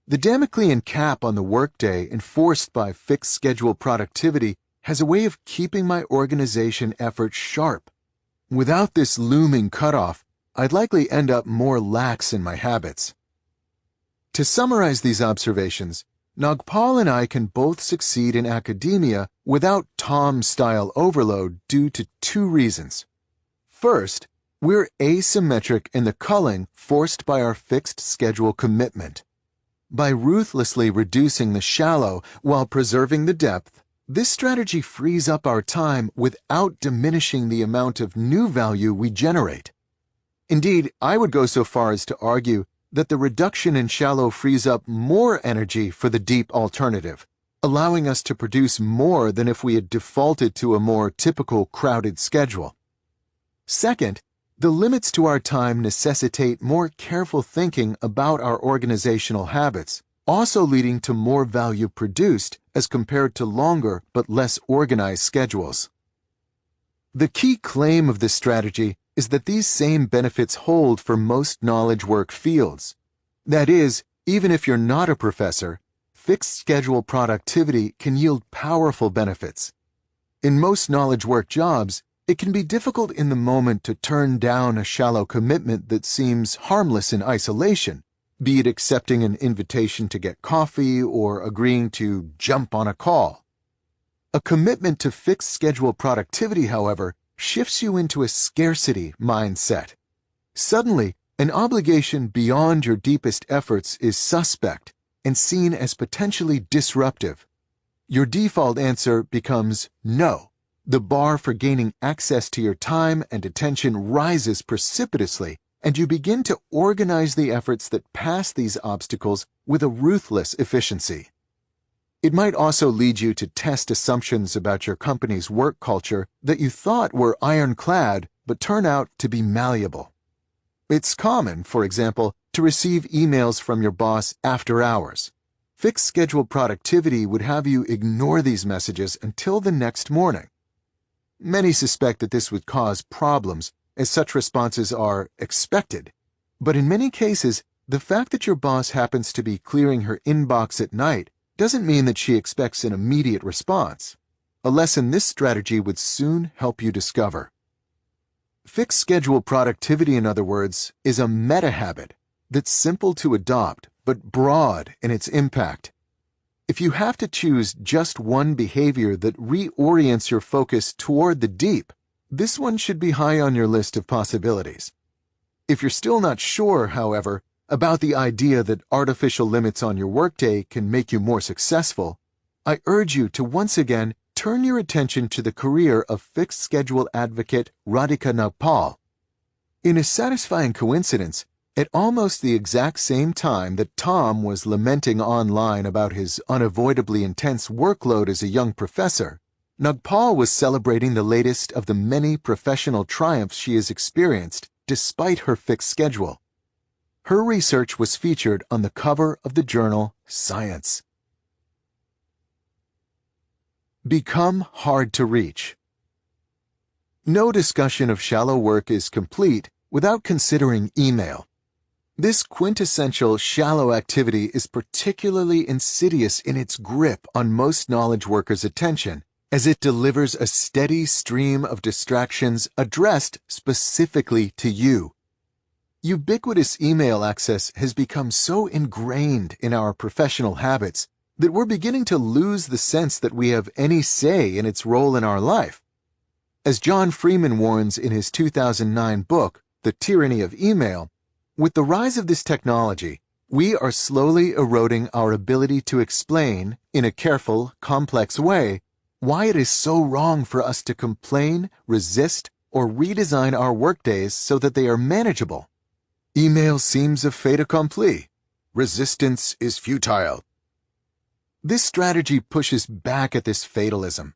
The Damoclean cap on the workday enforced by fixed schedule productivity has a way of keeping my organization efforts sharp. Without this looming cutoff, I'd likely end up more lax in my habits. To summarize these observations, Nagpal and I can both succeed in academia without Tom-style overload due to two reasons. First, we're asymmetric in the culling forced by our fixed schedule commitment. By ruthlessly reducing the shallow while preserving the depth, this strategy frees up our time without diminishing the amount of new value we generate. Indeed, I would go so far as to argue that the reduction in shallow frees up more energy for the deep alternative, allowing us to produce more than if we had defaulted to a more typical crowded schedule. Second, the limits to our time necessitate more careful thinking about our organizational habits, also leading to more value produced as compared to longer but less organized schedules. The key claim of this strategy is that these same benefits hold for most knowledge work fields. That is, even if you're not a professor, fixed schedule productivity can yield powerful benefits. In most knowledge work jobs, it can be difficult in the moment to turn down a shallow commitment that seems harmless in isolation, be it accepting an invitation to get coffee or agreeing to jump on a call. A commitment to fixed schedule productivity, however, shifts you into a scarcity mindset. Suddenly, an obligation beyond your deepest efforts is suspect and seen as potentially disruptive. Your default answer becomes no. The bar for gaining access to your time and attention rises precipitously, and you begin to organize the efforts that pass these obstacles with a ruthless efficiency. It might also lead you to test assumptions about your company's work culture that you thought were ironclad but turn out to be malleable. It's common, for example, to receive emails from your boss after hours. Fixed schedule productivity would have you ignore these messages until the next morning. Many suspect that this would cause problems, as such responses are expected. But in many cases, the fact that your boss happens to be clearing her inbox at night doesn't mean that she expects an immediate response. A lesson this strategy would soon help you discover. Fixed schedule productivity, in other words, is a meta-habit that's simple to adopt but broad in its impact. If you have to choose just one behavior that reorients your focus toward the deep, this one should be high on your list of possibilities. If you're still not sure, however, about the idea that artificial limits on your workday can make you more successful, I urge you to once again turn your attention to the career of fixed schedule advocate Radhika Nagpal. In a satisfying coincidence, at almost the exact same time that Tom was lamenting online about his unavoidably intense workload as a young professor, Nagpal was celebrating the latest of the many professional triumphs she has experienced despite her fixed schedule. Her research was featured on the cover of the journal Science. Become hard to reach. No discussion of shallow work is complete without considering email. This quintessential shallow activity is particularly insidious in its grip on most knowledge workers' attention, as it delivers a steady stream of distractions addressed specifically to you. Ubiquitous email access has become so ingrained in our professional habits that we're beginning to lose the sense that we have any say in its role in our life. As John Freeman warns in his 2009 book, The Tyranny of Email, with the rise of this technology, we are slowly eroding our ability to explain, in a careful, complex way, why it is so wrong for us to complain, resist, or redesign our workdays so that they are manageable. Email seems a fait accompli. Resistance is futile. This strategy pushes back at this fatalism.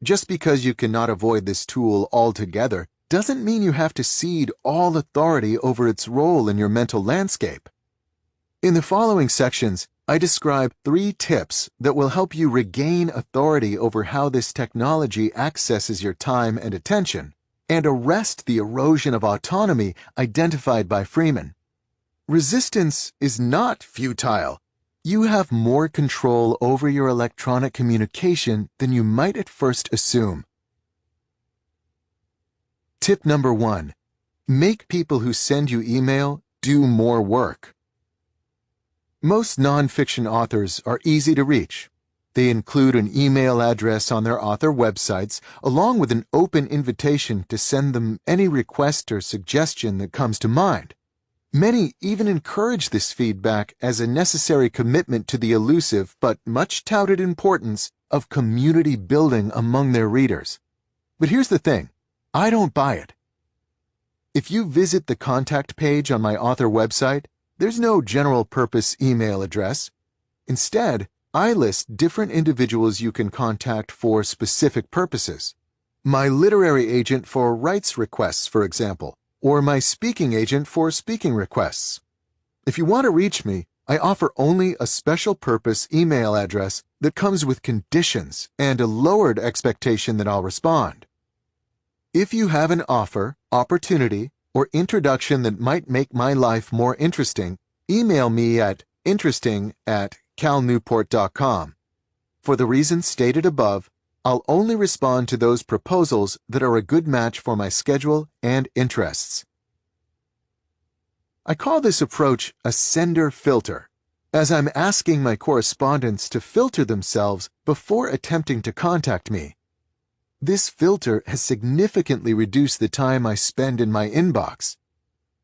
Just because you cannot avoid this tool altogether doesn't mean you have to cede all authority over its role in your mental landscape. In the following sections, I describe 3 tips that will help you regain authority over how this technology accesses your time and attention, and arrest the erosion of autonomy identified by Freeman. Resistance is not futile. You have more control over your electronic communication than you might at first assume. Tip number 1. Make people who send you email do more work. Most nonfiction authors are easy to reach. They include an email address on their author websites, along with an open invitation to send them any request or suggestion that comes to mind. Many even encourage this feedback as a necessary commitment to the elusive but much touted importance of community building among their readers. But here's the thing, I don't buy it. If you visit the contact page on my author website, there's no general-purpose email address. Instead, I list different individuals you can contact for specific purposes. My literary agent for rights requests, for example, or my speaking agent for speaking requests. If you want to reach me, I offer only a special-purpose email address that comes with conditions and a lowered expectation that I'll respond. If you have an offer, opportunity, or introduction that might make my life more interesting, email me at interesting@calnewport.com. For the reasons stated above, I'll only respond to those proposals that are a good match for my schedule and interests. I call this approach a sender filter, as I'm asking my correspondents to filter themselves before attempting to contact me. This filter has significantly reduced the time I spend in my inbox.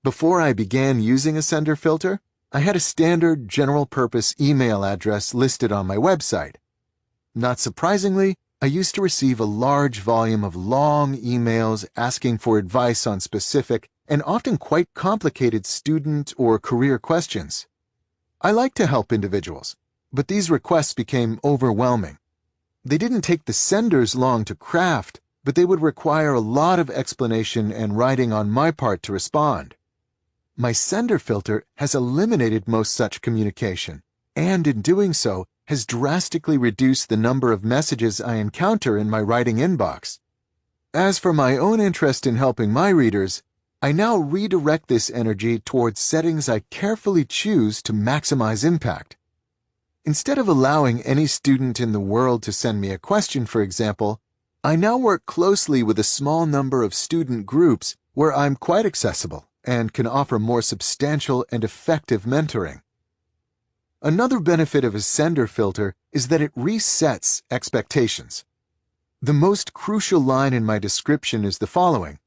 Before I began using a sender filter, I had a standard general-purpose email address listed on my website. Not surprisingly, I used to receive a large volume of long emails asking for advice on specific and often quite complicated student or career questions. I like to help individuals, but these requests became overwhelming. They didn't take the senders long to craft, but they would require a lot of explanation and writing on my part to respond. My sender filter has eliminated most such communication, and in doing so, has drastically reduced the number of messages I encounter in my writing inbox. As for my own interest in helping my readers, I now redirect this energy towards settings I carefully choose to maximize impact. Instead of allowing any student in the world to send me a question, for example, I now work closely with a small number of student groups where I'm quite accessible and can offer more substantial and effective mentoring. Another benefit of a sender filter is that it resets expectations. The most crucial line in my description is the following: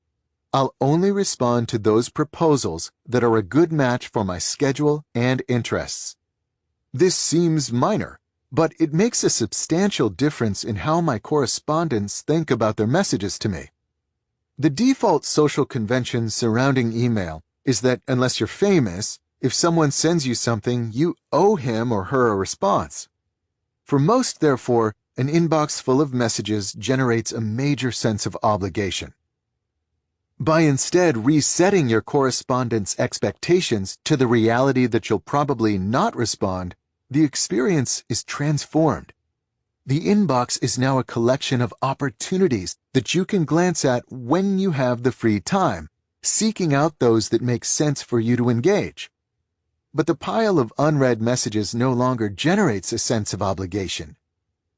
I'll only respond to those proposals that are a good match for my schedule and interests. This seems minor, but it makes a substantial difference in how my correspondents think about their messages to me. The default social convention surrounding email is that unless you're famous, if someone sends you something, you owe him or her a response. For most, therefore, an inbox full of messages generates a major sense of obligation. By instead resetting your correspondent's expectations to the reality that you'll probably not respond, the experience is transformed. The inbox is now a collection of opportunities that you can glance at when you have the free time, seeking out those that make sense for you to engage. But the pile of unread messages no longer generates a sense of obligation.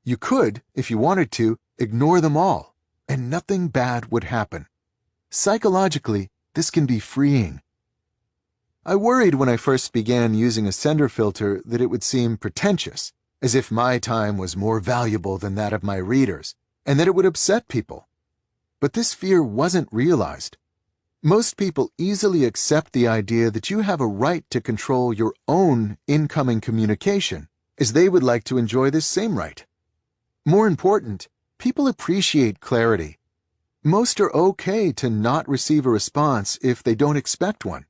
You could, if you wanted to, ignore them all, and nothing bad would happen. Psychologically, this can be freeing. I worried when I first began using a sender filter that it would seem pretentious, as if my time was more valuable than that of my readers, and that it would upset people. But this fear wasn't realized. Most people easily accept the idea that you have a right to control your own incoming communication, as they would like to enjoy this same right. More important, people appreciate clarity. Most are okay to not receive a response if they don't expect one.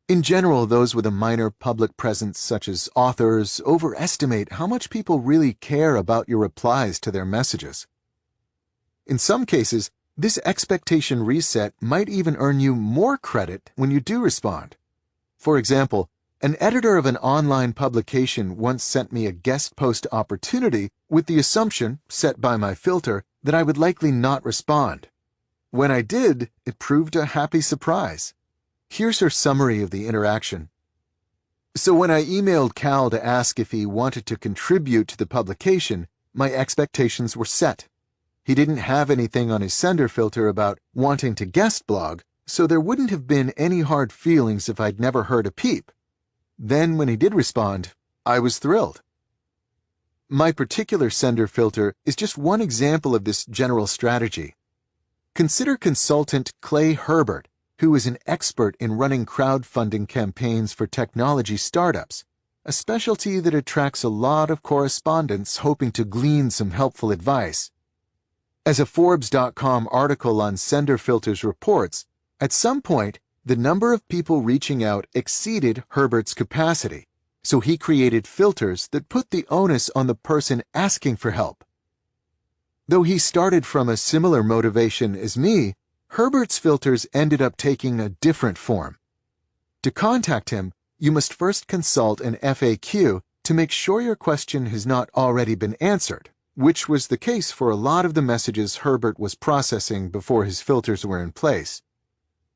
In general, those with a minor public presence, such as authors, overestimate how much people really care about your replies to their messages. In some cases, this expectation reset might even earn you more credit when you do respond. For example, an editor of an online publication once sent me a guest post opportunity with the assumption, set by my filter, that I would likely not respond. When I did, it proved a happy surprise. Here's her summary of the interaction. So when I emailed Cal to ask if he wanted to contribute to the publication, my expectations were set. He didn't have anything on his sender filter about wanting to guest blog, so there wouldn't have been any hard feelings if I'd never heard a peep. Then when he did respond, I was thrilled. My particular sender filter is just one example of this general strategy. Consider consultant Clay Herbert, who is an expert in running crowdfunding campaigns for technology startups, a specialty that attracts a lot of correspondents hoping to glean some helpful advice. As a Forbes.com article on sender filters reports, at some point, the number of people reaching out exceeded Herbert's capacity, so he created filters that put the onus on the person asking for help. Though he started from a similar motivation as me, Herbert's filters ended up taking a different form. To contact him, you must first consult an FAQ to make sure your question has not already been answered, which was the case for a lot of the messages Herbert was processing before his filters were in place.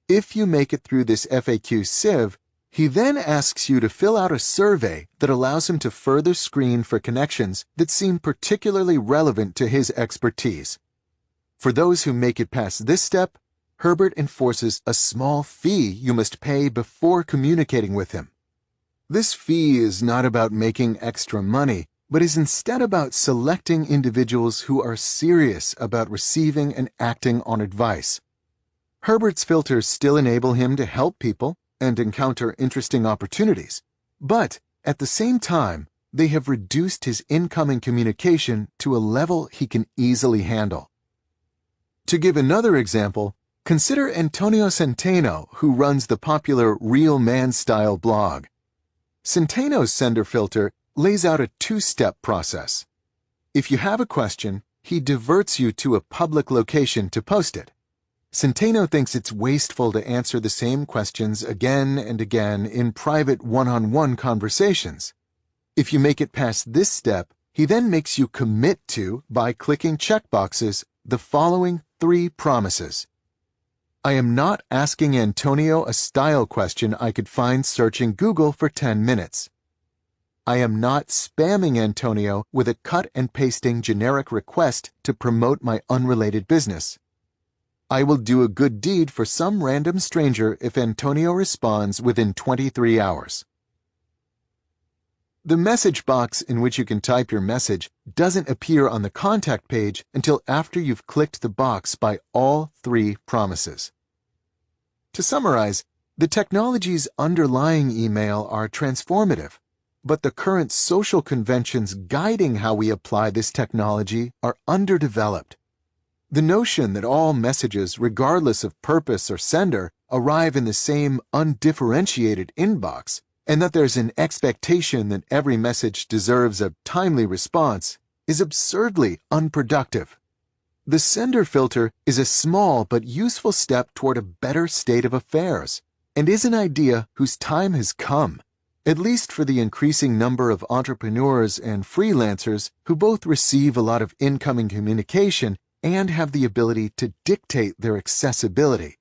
If you make it through this FAQ sieve, he then asks you to fill out a survey that allows him to further screen for connections that seem particularly relevant to his expertise. For those who make it past this step, Herbert enforces a small fee you must pay before communicating with him. This fee is not about making extra money, but is instead about selecting individuals who are serious about receiving and acting on advice. Herbert's filters still enable him to help people and encounter interesting opportunities, but at the same time, they have reduced his incoming communication to a level he can easily handle. To give another example, consider Antonio Centeno, who runs the popular Real Man Style blog. Centeno's sender filter lays out a two-step process. If you have a question, he diverts you to a public location to post it. Centeno thinks it's wasteful to answer the same questions again and again in private one-on-one conversations. If you make it past this step, he then makes you commit to, by clicking checkboxes, the following 3 promises. I am not asking Antonio a style question I could find searching Google for 10 minutes. I am not spamming Antonio with a cut and pasting generic request to promote my unrelated business. I will do a good deed for some random stranger if Antonio responds within 23 hours. The message box in which you can type your message doesn't appear on the contact page until after you've clicked the box by all 3 promises. To summarize, the technologies underlying email are transformative, but the current social conventions guiding how we apply this technology are underdeveloped. The notion that all messages, regardless of purpose or sender, arrive in the same undifferentiated inbox, and that there's an expectation that every message deserves a timely response, is absurdly unproductive. The sender filter is a small but useful step toward a better state of affairs, and is an idea whose time has come, at least for the increasing number of entrepreneurs and freelancers who both receive a lot of incoming communication and have the ability to dictate their accessibility.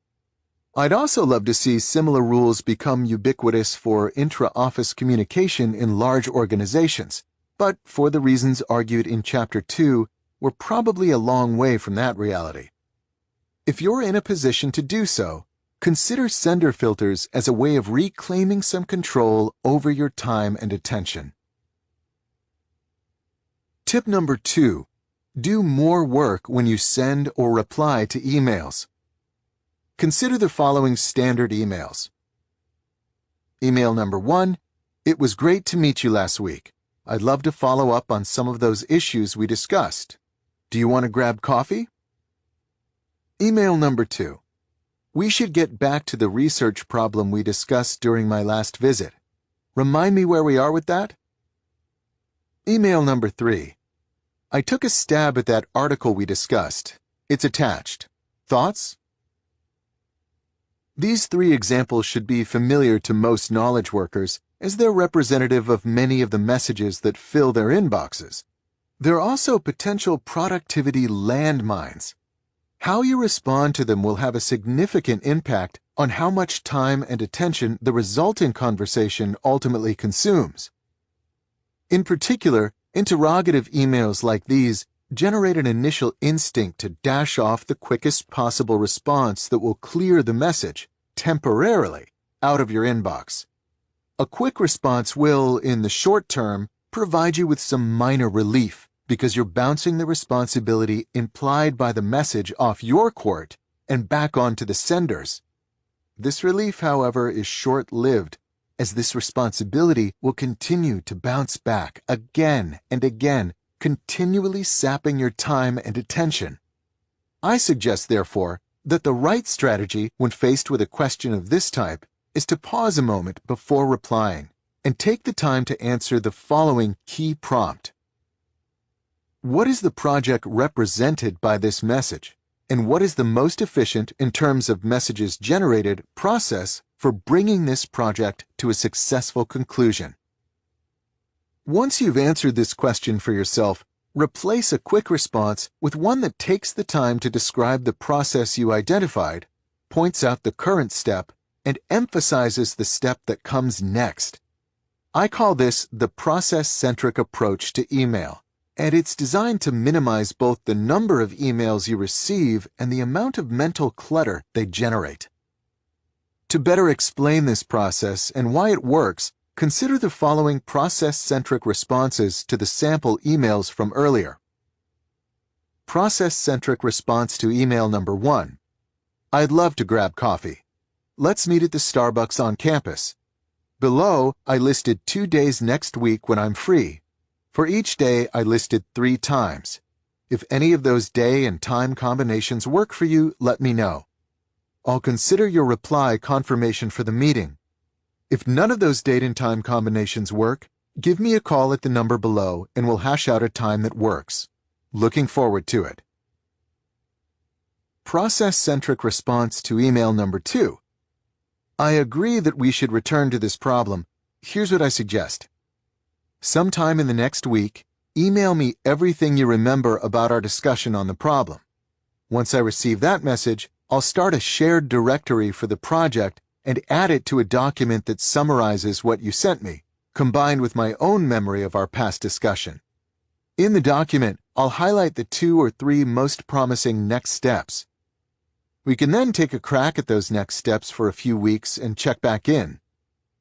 I'd also love to see similar rules become ubiquitous for intra-office communication in large organizations, but for the reasons argued in Chapter 2, we're probably a long way from that reality. If you're in a position to do so, consider sender filters as a way of reclaiming some control over your time and attention. Tip number 2. Do more work when you send or reply to emails. Consider the following standard emails. Email number 1, it was great to meet you last week. I'd love to follow up on some of those issues we discussed. Do you want to grab coffee? Email number 2. We should get back to the research problem we discussed during my last visit. Remind me where we are with that? Email number 3. I took a stab at that article we discussed. It's attached. Thoughts? These 3 examples should be familiar to most knowledge workers, as they're representative of many of the messages that fill their inboxes. They're also potential productivity landmines. How you respond to them will have a significant impact on how much time and attention the resulting conversation ultimately consumes. In particular, interrogative emails like these generate an initial instinct to dash off the quickest possible response that will clear the message, temporarily, out of your inbox. A quick response will, in the short term, provide you with some minor relief because you're bouncing the responsibility implied by the message off your court and back onto the sender's. This relief, however, is short-lived, as this responsibility will continue to bounce back again and again, continually sapping your time and attention. I suggest, therefore, that the right strategy when faced with a question of this type is to pause a moment before replying and take the time to answer the following key prompt. What is the project represented by this message, and what is the most efficient in terms of messages generated process for bringing this project to a successful conclusion? Once you've answered this question for yourself, replace a quick response with one that takes the time to describe the process you identified, points out the current step, and emphasizes the step that comes next. I call this the process-centric approach to email, and it's designed to minimize both the number of emails you receive and the amount of mental clutter they generate. To better explain this process and why it works, consider the following process-centric responses to the sample emails from earlier. Process-centric response to email number 1. I'd love to grab coffee. Let's meet at the Starbucks on campus. Below, I listed 2 days next week when I'm free. For each day, I listed 3 times. If any of those day and time combinations work for you, let me know. I'll consider your reply confirmation for the meeting. If none of those date and time combinations work, give me a call at the number below and we'll hash out a time that works. Looking forward to it. Process-centric response to email number 2. I agree that we should return to this problem. Here's what I suggest. Sometime in the next week, email me everything you remember about our discussion on the problem. Once I receive that message, I'll start a shared directory for the project and add it to a document that summarizes what you sent me, combined with my own memory of our past discussion. In the document, I'll highlight the 2 or 3 most promising next steps. We can then take a crack at those next steps for a few weeks and check back in.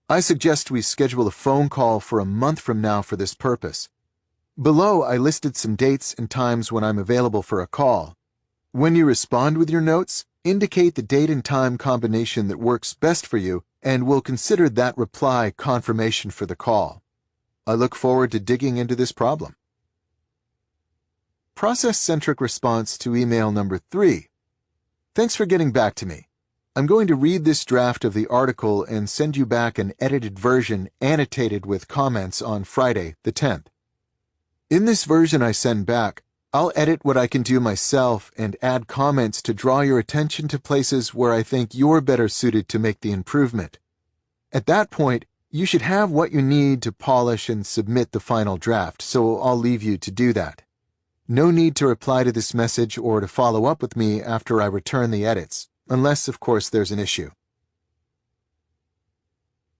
I suggest we schedule a phone call for a month from now for this purpose. Below, I listed some dates and times when I'm available for a call. When you respond with your notes, indicate the date and time combination that works best for you, and we'll consider that reply confirmation for the call. I look forward to digging into this problem. Process-centric response to email number 3. Thanks for getting back to me. I'm going to read this draft of the article and send you back an edited version annotated with comments on Friday, the 10th. In this version I send back, I'll edit what I can do myself and add comments to draw your attention to places where I think you're better suited to make the improvement. At that point, you should have what you need to polish and submit the final draft, so I'll leave you to do that. No need to reply to this message or to follow up with me after I return the edits, unless, of course, there's an issue.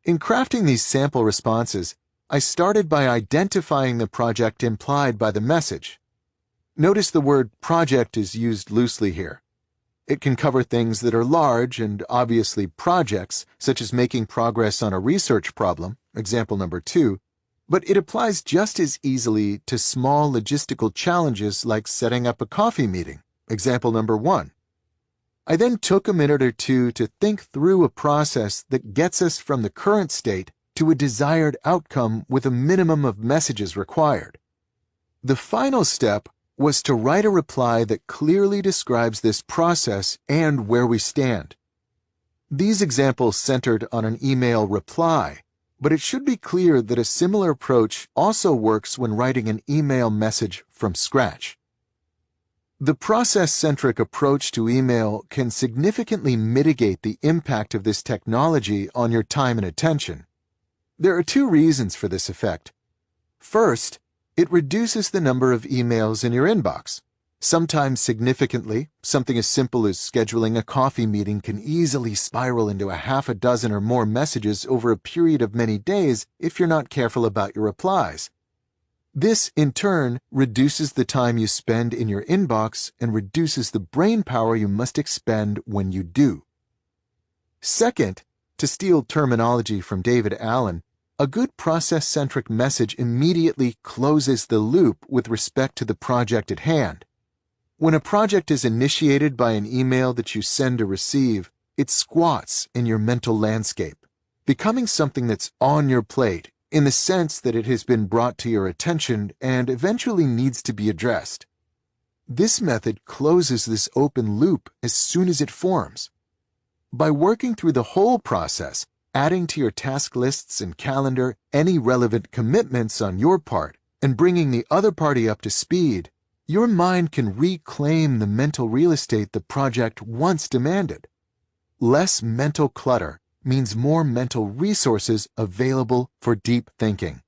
In crafting these sample responses, I started by identifying the project implied by the message. Notice the word project is used loosely here. It can cover things that are large and obviously projects, such as making progress on a research problem, example number 2, but it applies just as easily to small logistical challenges like setting up a coffee meeting, example number 1. I then took a minute or 2 to think through a process that gets us from the current state to a desired outcome with a minimum of messages required. The final step was to write a reply that clearly describes this process and where we stand. These examples centered on an email reply, but it should be clear that a similar approach also works when writing an email message from scratch. The process-centric approach to email can significantly mitigate the impact of this technology on your time and attention. There are two reasons for this effect. First, it reduces the number of emails in your inbox. Sometimes significantly, something as simple as scheduling a coffee meeting can easily spiral into a half a dozen or more messages over a period of many days if you're not careful about your replies. This, in turn, reduces the time you spend in your inbox and reduces the brain power you must expend when you do. Second, to steal terminology from David Allen, a good process-centric message immediately closes the loop with respect to the project at hand. When a project is initiated by an email that you send or receive, it squats in your mental landscape, becoming something that's on your plate in the sense that it has been brought to your attention and eventually needs to be addressed. This method closes this open loop as soon as it forms. By working through the whole process, adding to your task lists and calendar any relevant commitments on your part, and bringing the other party up to speed, your mind can reclaim the mental real estate the project once demanded. Less mental clutter means more mental resources available for deep thinking.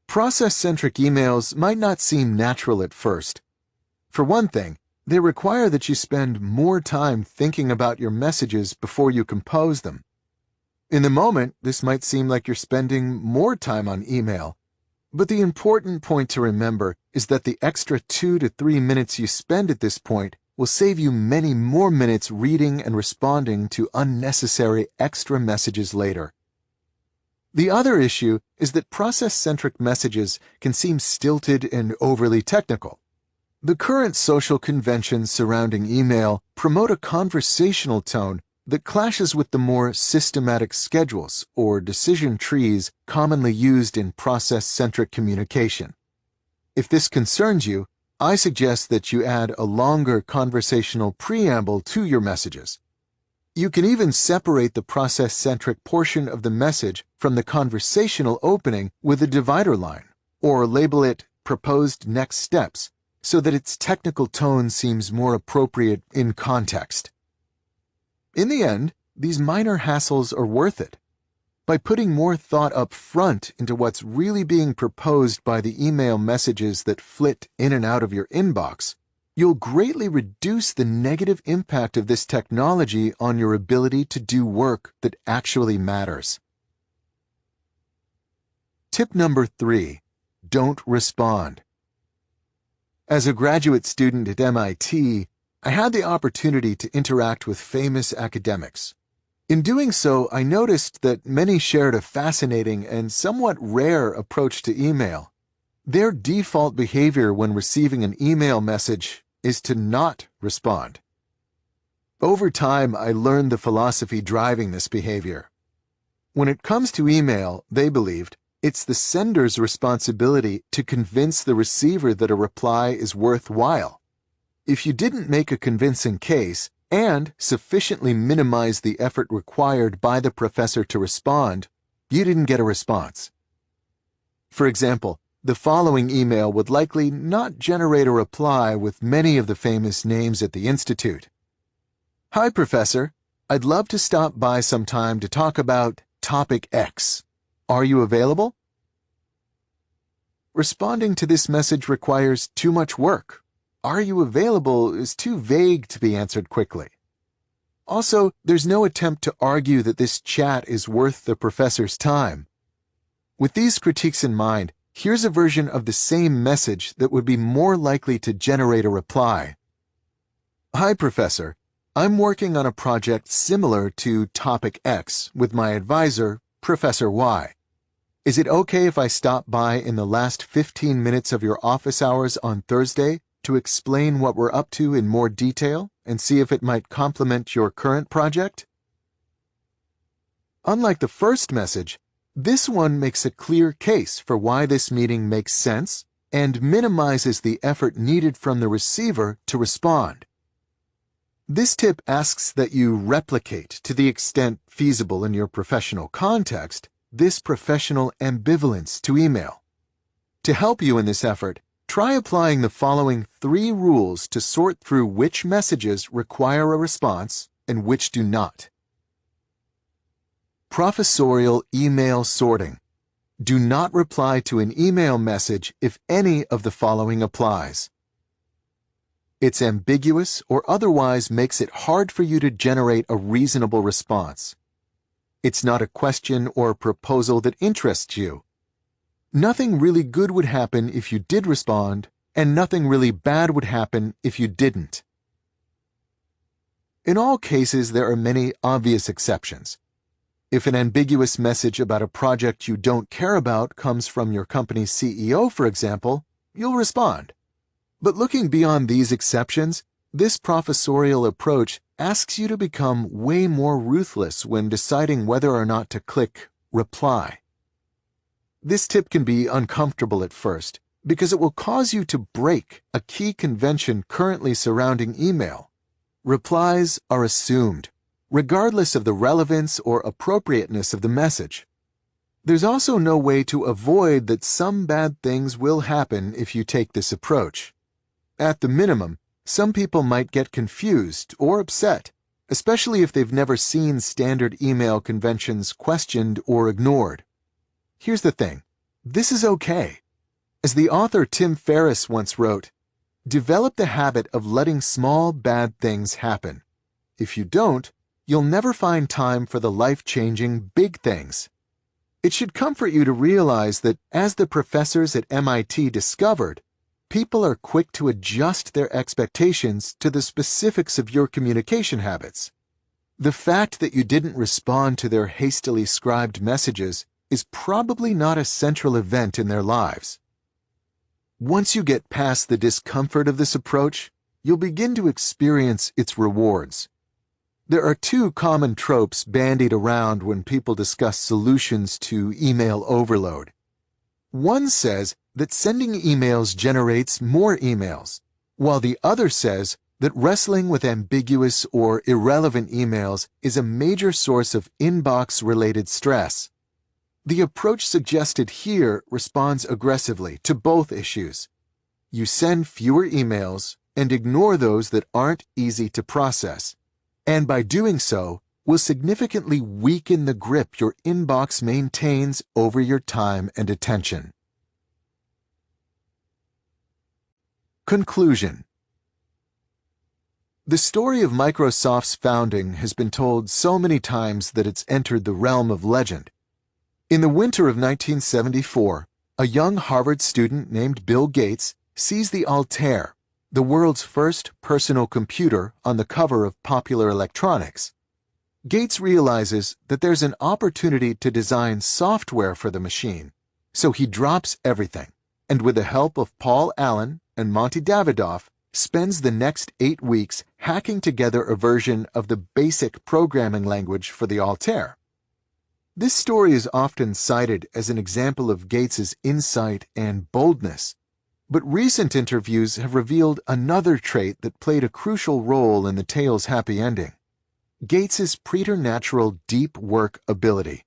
Process-centric emails might not seem natural at first. For one thing, they require that you spend more time thinking about your messages before you compose them. In the moment, this might seem like you're spending more time on email, but the important point to remember is that the extra 2 to 3 minutes you spend at this point will save you many more minutes reading and responding to unnecessary extra messages later. The other issue is that process-centric messages can seem stilted and overly technical. The current social conventions surrounding email promote a conversational tone that clashes with the more systematic schedules or decision trees commonly used in process-centric communication. If this concerns you, I suggest that you add a longer conversational preamble to your messages. You can even separate the process-centric portion of the message from the conversational opening with a divider line, or label it Proposed Next Steps, so that its technical tone seems more appropriate in context. In the end, these minor hassles are worth it. By putting more thought up front into what's really being proposed by the email messages that flit in and out of your inbox, you'll greatly reduce the negative impact of this technology on your ability to do work that actually matters. Tip number 3, don't respond. As a graduate student at MIT, I had the opportunity to interact with famous academics. In doing so, I noticed that many shared a fascinating and somewhat rare approach to email. Their default behavior when receiving an email message is to not respond. Over time, I learned the philosophy driving this behavior. When it comes to email, they believed, it's the sender's responsibility to convince the receiver that a reply is worthwhile. If you didn't make a convincing case and sufficiently minimize the effort required by the professor to respond, you didn't get a response. For example, the following email would likely not generate a reply with many of the famous names at the Institute. Hi, Professor. I'd love to stop by sometime to talk about topic X. Are you available? Responding to this message requires too much work. Are you available is too vague to be answered quickly. Also, there's no attempt to argue that this chat is worth the professor's time. With these critiques in mind, here's a version of the same message that would be more likely to generate a reply. Hi, Professor. I'm working on a project similar to Topic X with my advisor, Professor Y. Is it okay if I stop by in the last 15 minutes of your office hours on Thursday to explain what we're up to in more detail and see if it might complement your current project? Unlike the first message, this one makes a clear case for why this meeting makes sense and minimizes the effort needed from the receiver to respond. This tip asks that you replicate, to the extent feasible in your professional context, this professional ambivalence to email. To help you in this effort, try applying the following 3 rules to sort through which messages require a response and which do not. Professorial email sorting. Do not reply to an email message if any of the following applies. It's ambiguous or otherwise makes it hard for you to generate a reasonable response. It's not a question or proposal that interests you. Nothing really good would happen if you did respond, and nothing really bad would happen if you didn't. In all cases, there are many obvious exceptions. If an ambiguous message about a project you don't care about comes from your company's CEO, for example, you'll respond. But looking beyond these exceptions, this professorial approach asks you to become way more ruthless when deciding whether or not to click reply. This tip can be uncomfortable at first because it will cause you to break a key convention currently surrounding email. Replies are assumed, regardless of the relevance or appropriateness of the message. There's also no way to avoid that some bad things will happen if you take this approach. At the minimum, some people might get confused or upset, especially if they've never seen standard email conventions questioned or ignored. Here's the thing. This is okay. As the author Tim Ferriss once wrote, "Develop the habit of letting small bad things happen. If you don't, you'll never find time for the life-changing big things." It should comfort you to realize that, as the professors at MIT discovered, people are quick to adjust their expectations to the specifics of your communication habits. The fact that you didn't respond to their hastily scribed messages is probably not a central event in their lives. Once you get past the discomfort of this approach, you'll begin to experience its rewards. There are 2 common tropes bandied around when people discuss solutions to email overload. One says that sending emails generates more emails, while the other says that wrestling with ambiguous or irrelevant emails is a major source of inbox-related stress. The approach suggested here responds aggressively to both issues. You send fewer emails and ignore those that aren't easy to process, and by doing so, will significantly weaken the grip your inbox maintains over your time and attention. Conclusion. The story of Microsoft's founding has been told so many times that it's entered the realm of legend. In the winter of 1974, a young Harvard student named Bill Gates sees the Altair, the world's first personal computer, on the cover of Popular Electronics. Gates realizes that there's an opportunity to design software for the machine, so he drops everything, and with the help of Paul Allen and Monty Davidoff, spends the next 8 weeks hacking together a version of the basic programming language for the Altair. This story is often cited as an example of Gates's insight and boldness, but recent interviews have revealed another trait that played a crucial role in the tale's happy ending: Gates's preternatural deep work ability.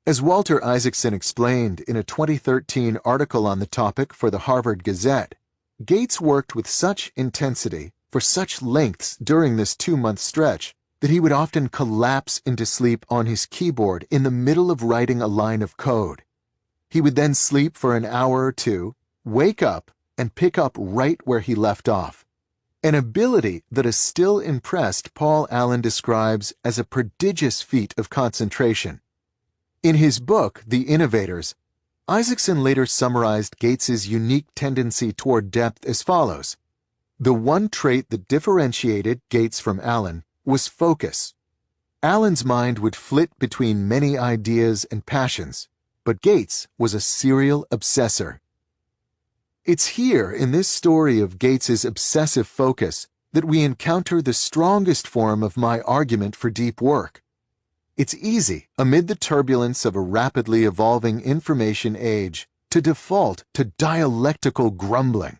As Walter Isaacson explained in a 2013 article on the topic for the Harvard Gazette, Gates worked with such intensity for such lengths during this 2-month stretch that he would often collapse into sleep on his keyboard in the middle of writing a line of code. He would then sleep for an hour or 2, wake up, and pick up right where he left off. An ability that has still impressed Paul Allen describes as a prodigious feat of concentration. In his book, The Innovators, Isaacson later summarized Gates's unique tendency toward depth as follows: "The one trait that differentiated Gates from Allen was focus. Allen's mind would flit between many ideas and passions, but Gates was a serial obsessor." It's here in this story of Gates's obsessive focus that we encounter the strongest form of my argument for deep work. It's easy, amid the turbulence of a rapidly evolving information age, to default to dialectical grumbling.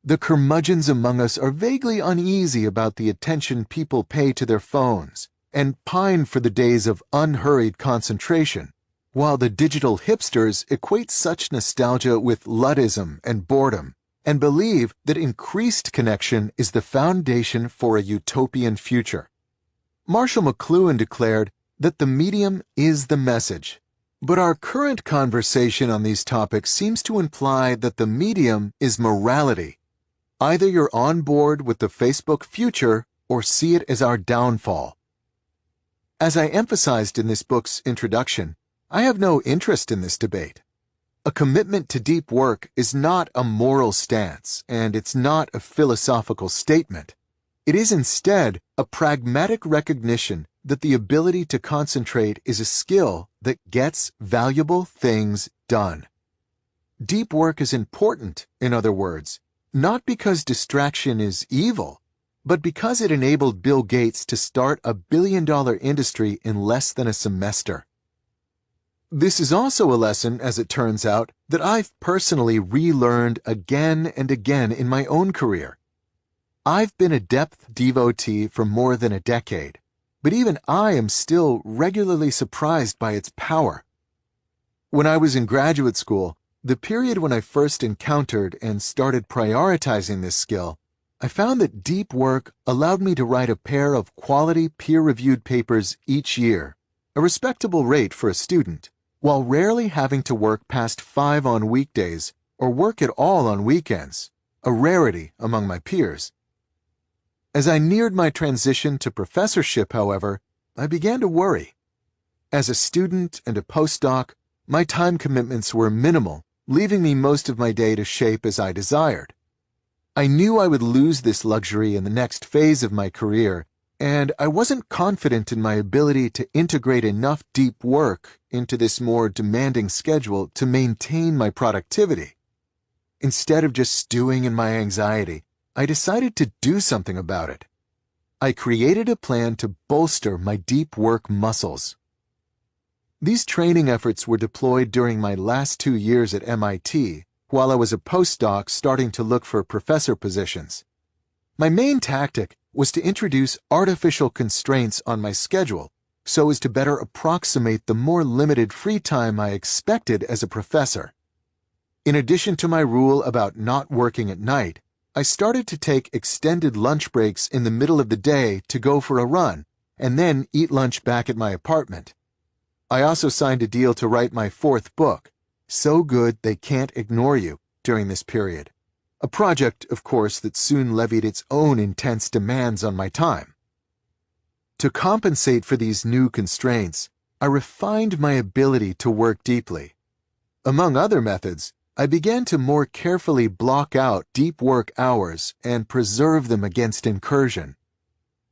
The curmudgeons among us are vaguely uneasy about the attention people pay to their phones and pine for the days of unhurried concentration, while the digital hipsters equate such nostalgia with Luddism and boredom and believe that increased connection is the foundation for a utopian future. Marshall McLuhan declared that the medium is the message. But our current conversation on these topics seems to imply that the medium is morality. Either you're on board with the Facebook future or see it as our downfall. As I emphasized in this book's introduction, I have no interest in this debate. A commitment to deep work is not a moral stance, and it's not a philosophical statement. It is instead a pragmatic recognition that the ability to concentrate is a skill that gets valuable things done. Deep work is important, in other words, not because distraction is evil, but because it enabled Bill Gates to start a billion-dollar industry in less than a semester. This is also a lesson, as it turns out, that I've personally relearned again and again in my own career. I've been a depth devotee for more than a decade, but even I am still regularly surprised by its power. When I was in graduate school, the period when I first encountered and started prioritizing this skill, I found that deep work allowed me to write a pair of quality peer-reviewed papers each year, a respectable rate for a student, while rarely having to work past 5 on weekdays or work at all on weekends, a rarity among my peers. As I neared my transition to professorship, however, I began to worry. As a student and a postdoc, my time commitments were minimal, leaving me most of my day to shape as I desired. I knew I would lose this luxury in the next phase of my career, and I wasn't confident in my ability to integrate enough deep work into this more demanding schedule to maintain my productivity. Instead of just stewing in my anxiety, I decided to do something about it. I created a plan to bolster my deep work muscles. These training efforts were deployed during my last 2 years at MIT, while I was a postdoc starting to look for professor positions. My main tactic was to introduce artificial constraints on my schedule so as to better approximate the more limited free time I expected as a professor. In addition to my rule about not working at night, I started to take extended lunch breaks in the middle of the day to go for a run, and then eat lunch back at my apartment. I also signed a deal to write my 4th book, So Good They Can't Ignore You, during this period. A project, of course, that soon levied its own intense demands on my time. To compensate for these new constraints, I refined my ability to work deeply. Among other methods, I began to more carefully block out deep work hours and preserve them against incursion.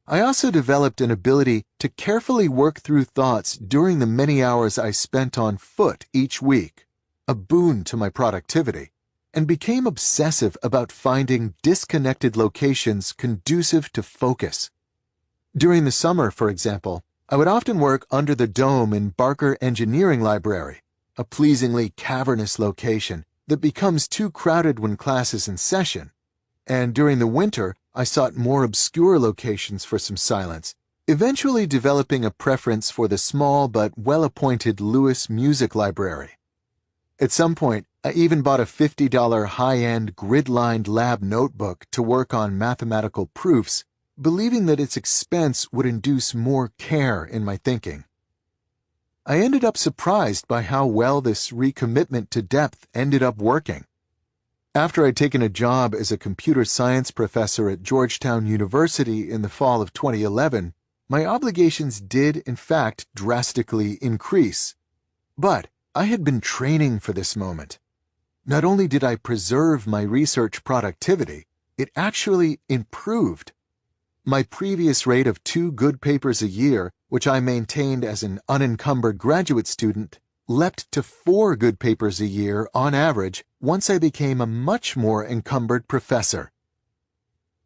I also developed an ability to carefully work through thoughts during the many hours I spent on foot each week, a boon to my productivity, and became obsessive about finding disconnected locations conducive to focus. During the summer, for example, I would often work under the dome in Barker Engineering Library, a pleasingly cavernous location that becomes too crowded when class is in session, and during the winter I sought more obscure locations for some silence, eventually developing a preference for the small but well-appointed Lewis Music Library. At some point, I even bought a $50 high-end grid-lined lab notebook to work on mathematical proofs, believing that its expense would induce more care in my thinking. I ended up surprised by how well this recommitment to depth ended up working. After I'd taken a job as a computer science professor at Georgetown University in the fall of 2011, my obligations did, in fact, drastically increase. But I had been training for this moment. Not only did I preserve my research productivity, it actually improved. My previous rate of 2 good papers a year, which I maintained as an unencumbered graduate student, leapt to 4 good papers a year on average once I became a much more encumbered professor.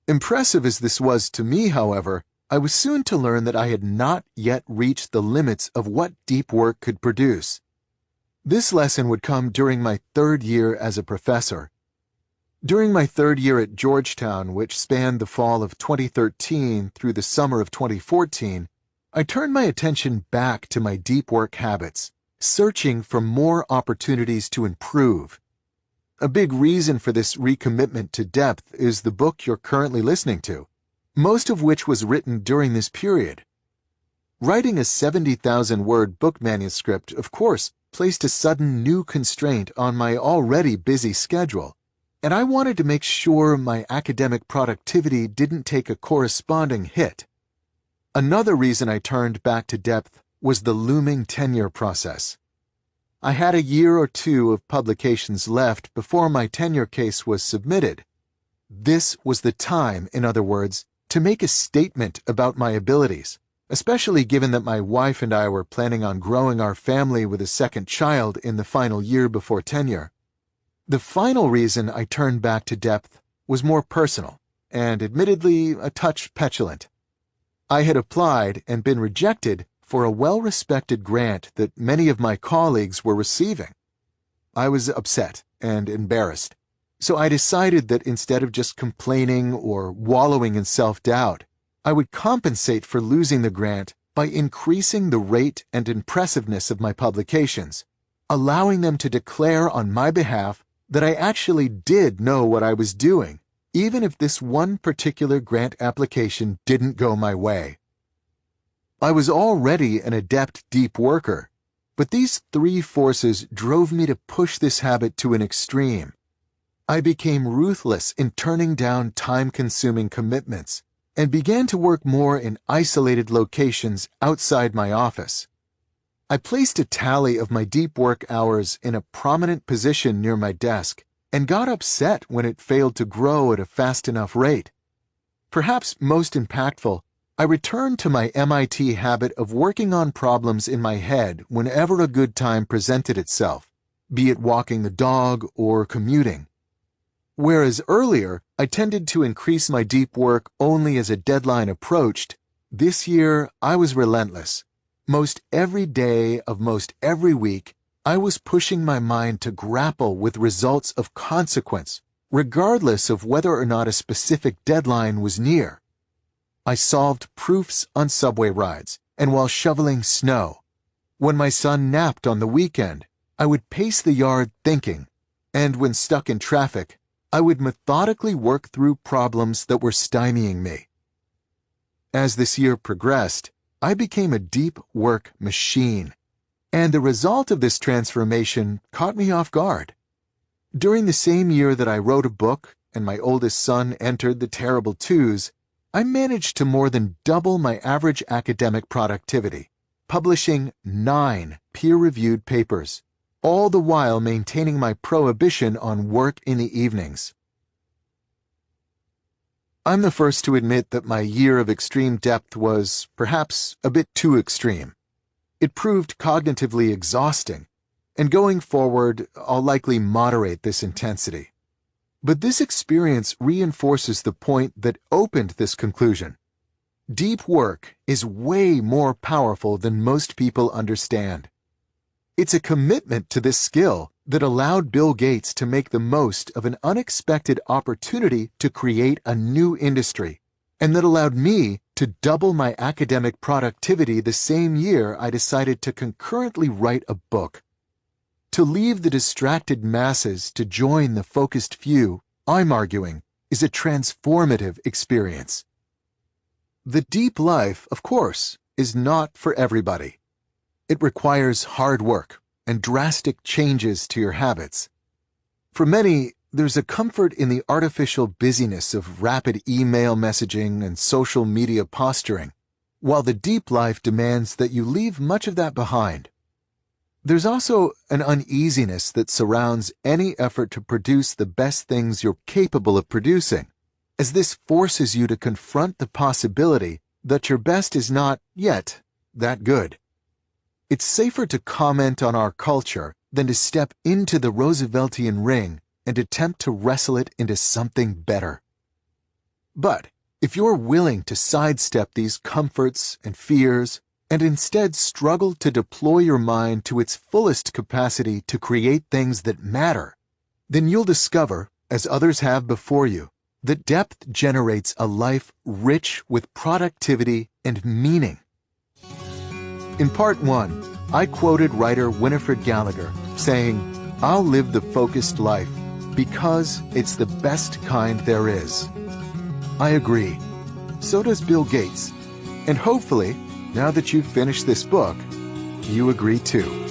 Impressive as this was to me, however, I was soon to learn that I had not yet reached the limits of what deep work could produce. This lesson would come during my third year as a professor. During my third year at Georgetown, which spanned the fall of 2013 through the summer of 2014, I turned my attention back to my deep work habits, searching for more opportunities to improve. A big reason for this recommitment to depth is the book you're currently listening to, most of which was written during this period. Writing a 70,000-word book manuscript, of course, placed a sudden new constraint on my already busy schedule, and I wanted to make sure my academic productivity didn't take a corresponding hit. Another reason I turned back to depth was the looming tenure process. I had a year or two of publications left before my tenure case was submitted. This was the time, in other words, to make a statement about my abilities, especially given that my wife and I were planning on growing our family with a second child in the final year before tenure. The final reason I turned back to depth was more personal, and admittedly a touch petulant. I had applied and been rejected for a well-respected grant that many of my colleagues were receiving. I was upset and embarrassed, so I decided that instead of just complaining or wallowing in self-doubt, I would compensate for losing the grant by increasing the rate and impressiveness of my publications, allowing them to declare on my behalf that I actually did know what I was doing, even if this one particular grant application didn't go my way. I was already an adept deep worker, but these three forces drove me to push this habit to an extreme. I became ruthless in turning down time-consuming commitments and began to work more in isolated locations outside my office. I placed a tally of my deep work hours in a prominent position near my desk and got upset when it failed to grow at a fast enough rate. Perhaps most impactful, I returned to my MIT habit of working on problems in my head whenever a good time presented itself, be it walking the dog or commuting. Whereas earlier, I tended to increase my deep work only as a deadline approached, this year I was relentless. Most every day of most every week, I was pushing my mind to grapple with results of consequence, regardless of whether or not a specific deadline was near. I solved proofs on subway rides and while shoveling snow. When my son napped on the weekend, I would pace the yard thinking, and when stuck in traffic, I would methodically work through problems that were stymieing me. As this year progressed, I became a deep work machine, and the result of this transformation caught me off guard. During the same year that I wrote a book and my oldest son entered the terrible twos, I managed to more than double my average academic productivity, publishing 9 peer-reviewed papers, all the while maintaining my prohibition on work in the evenings. I'm the first to admit that my year of extreme depth was, perhaps, a bit too extreme. It proved cognitively exhausting, and going forward, I'll likely moderate this intensity. But this experience reinforces the point that opened this conclusion. Deep work is way more powerful than most people understand. It's a commitment to this skill that allowed Bill Gates to make the most of an unexpected opportunity to create a new industry, and that allowed me to double my academic productivity the same year I decided to concurrently write a book. To leave the distracted masses to join the focused few, I'm arguing, is a transformative experience. The deep life, of course, is not for everybody. It requires hard work and drastic changes to your habits. For many, there's a comfort in the artificial busyness of rapid email messaging and social media posturing, while the deep life demands that you leave much of that behind. There's also an uneasiness that surrounds any effort to produce the best things you're capable of producing, as this forces you to confront the possibility that your best is not, yet, that good. It's safer to comment on our culture than to step into the Rooseveltian ring and attempt to wrestle it into something better. But if you're willing to sidestep these comforts and fears, and instead struggle to deploy your mind to its fullest capacity to create things that matter, then you'll discover, as others have before you, that depth generates a life rich with productivity and meaning. In part 1, I quoted writer Winifred Gallagher saying, "I'll live the focused life because it's the best kind there is." I agree. So does Bill Gates. And hopefully, now that you've finished this book, you agree too.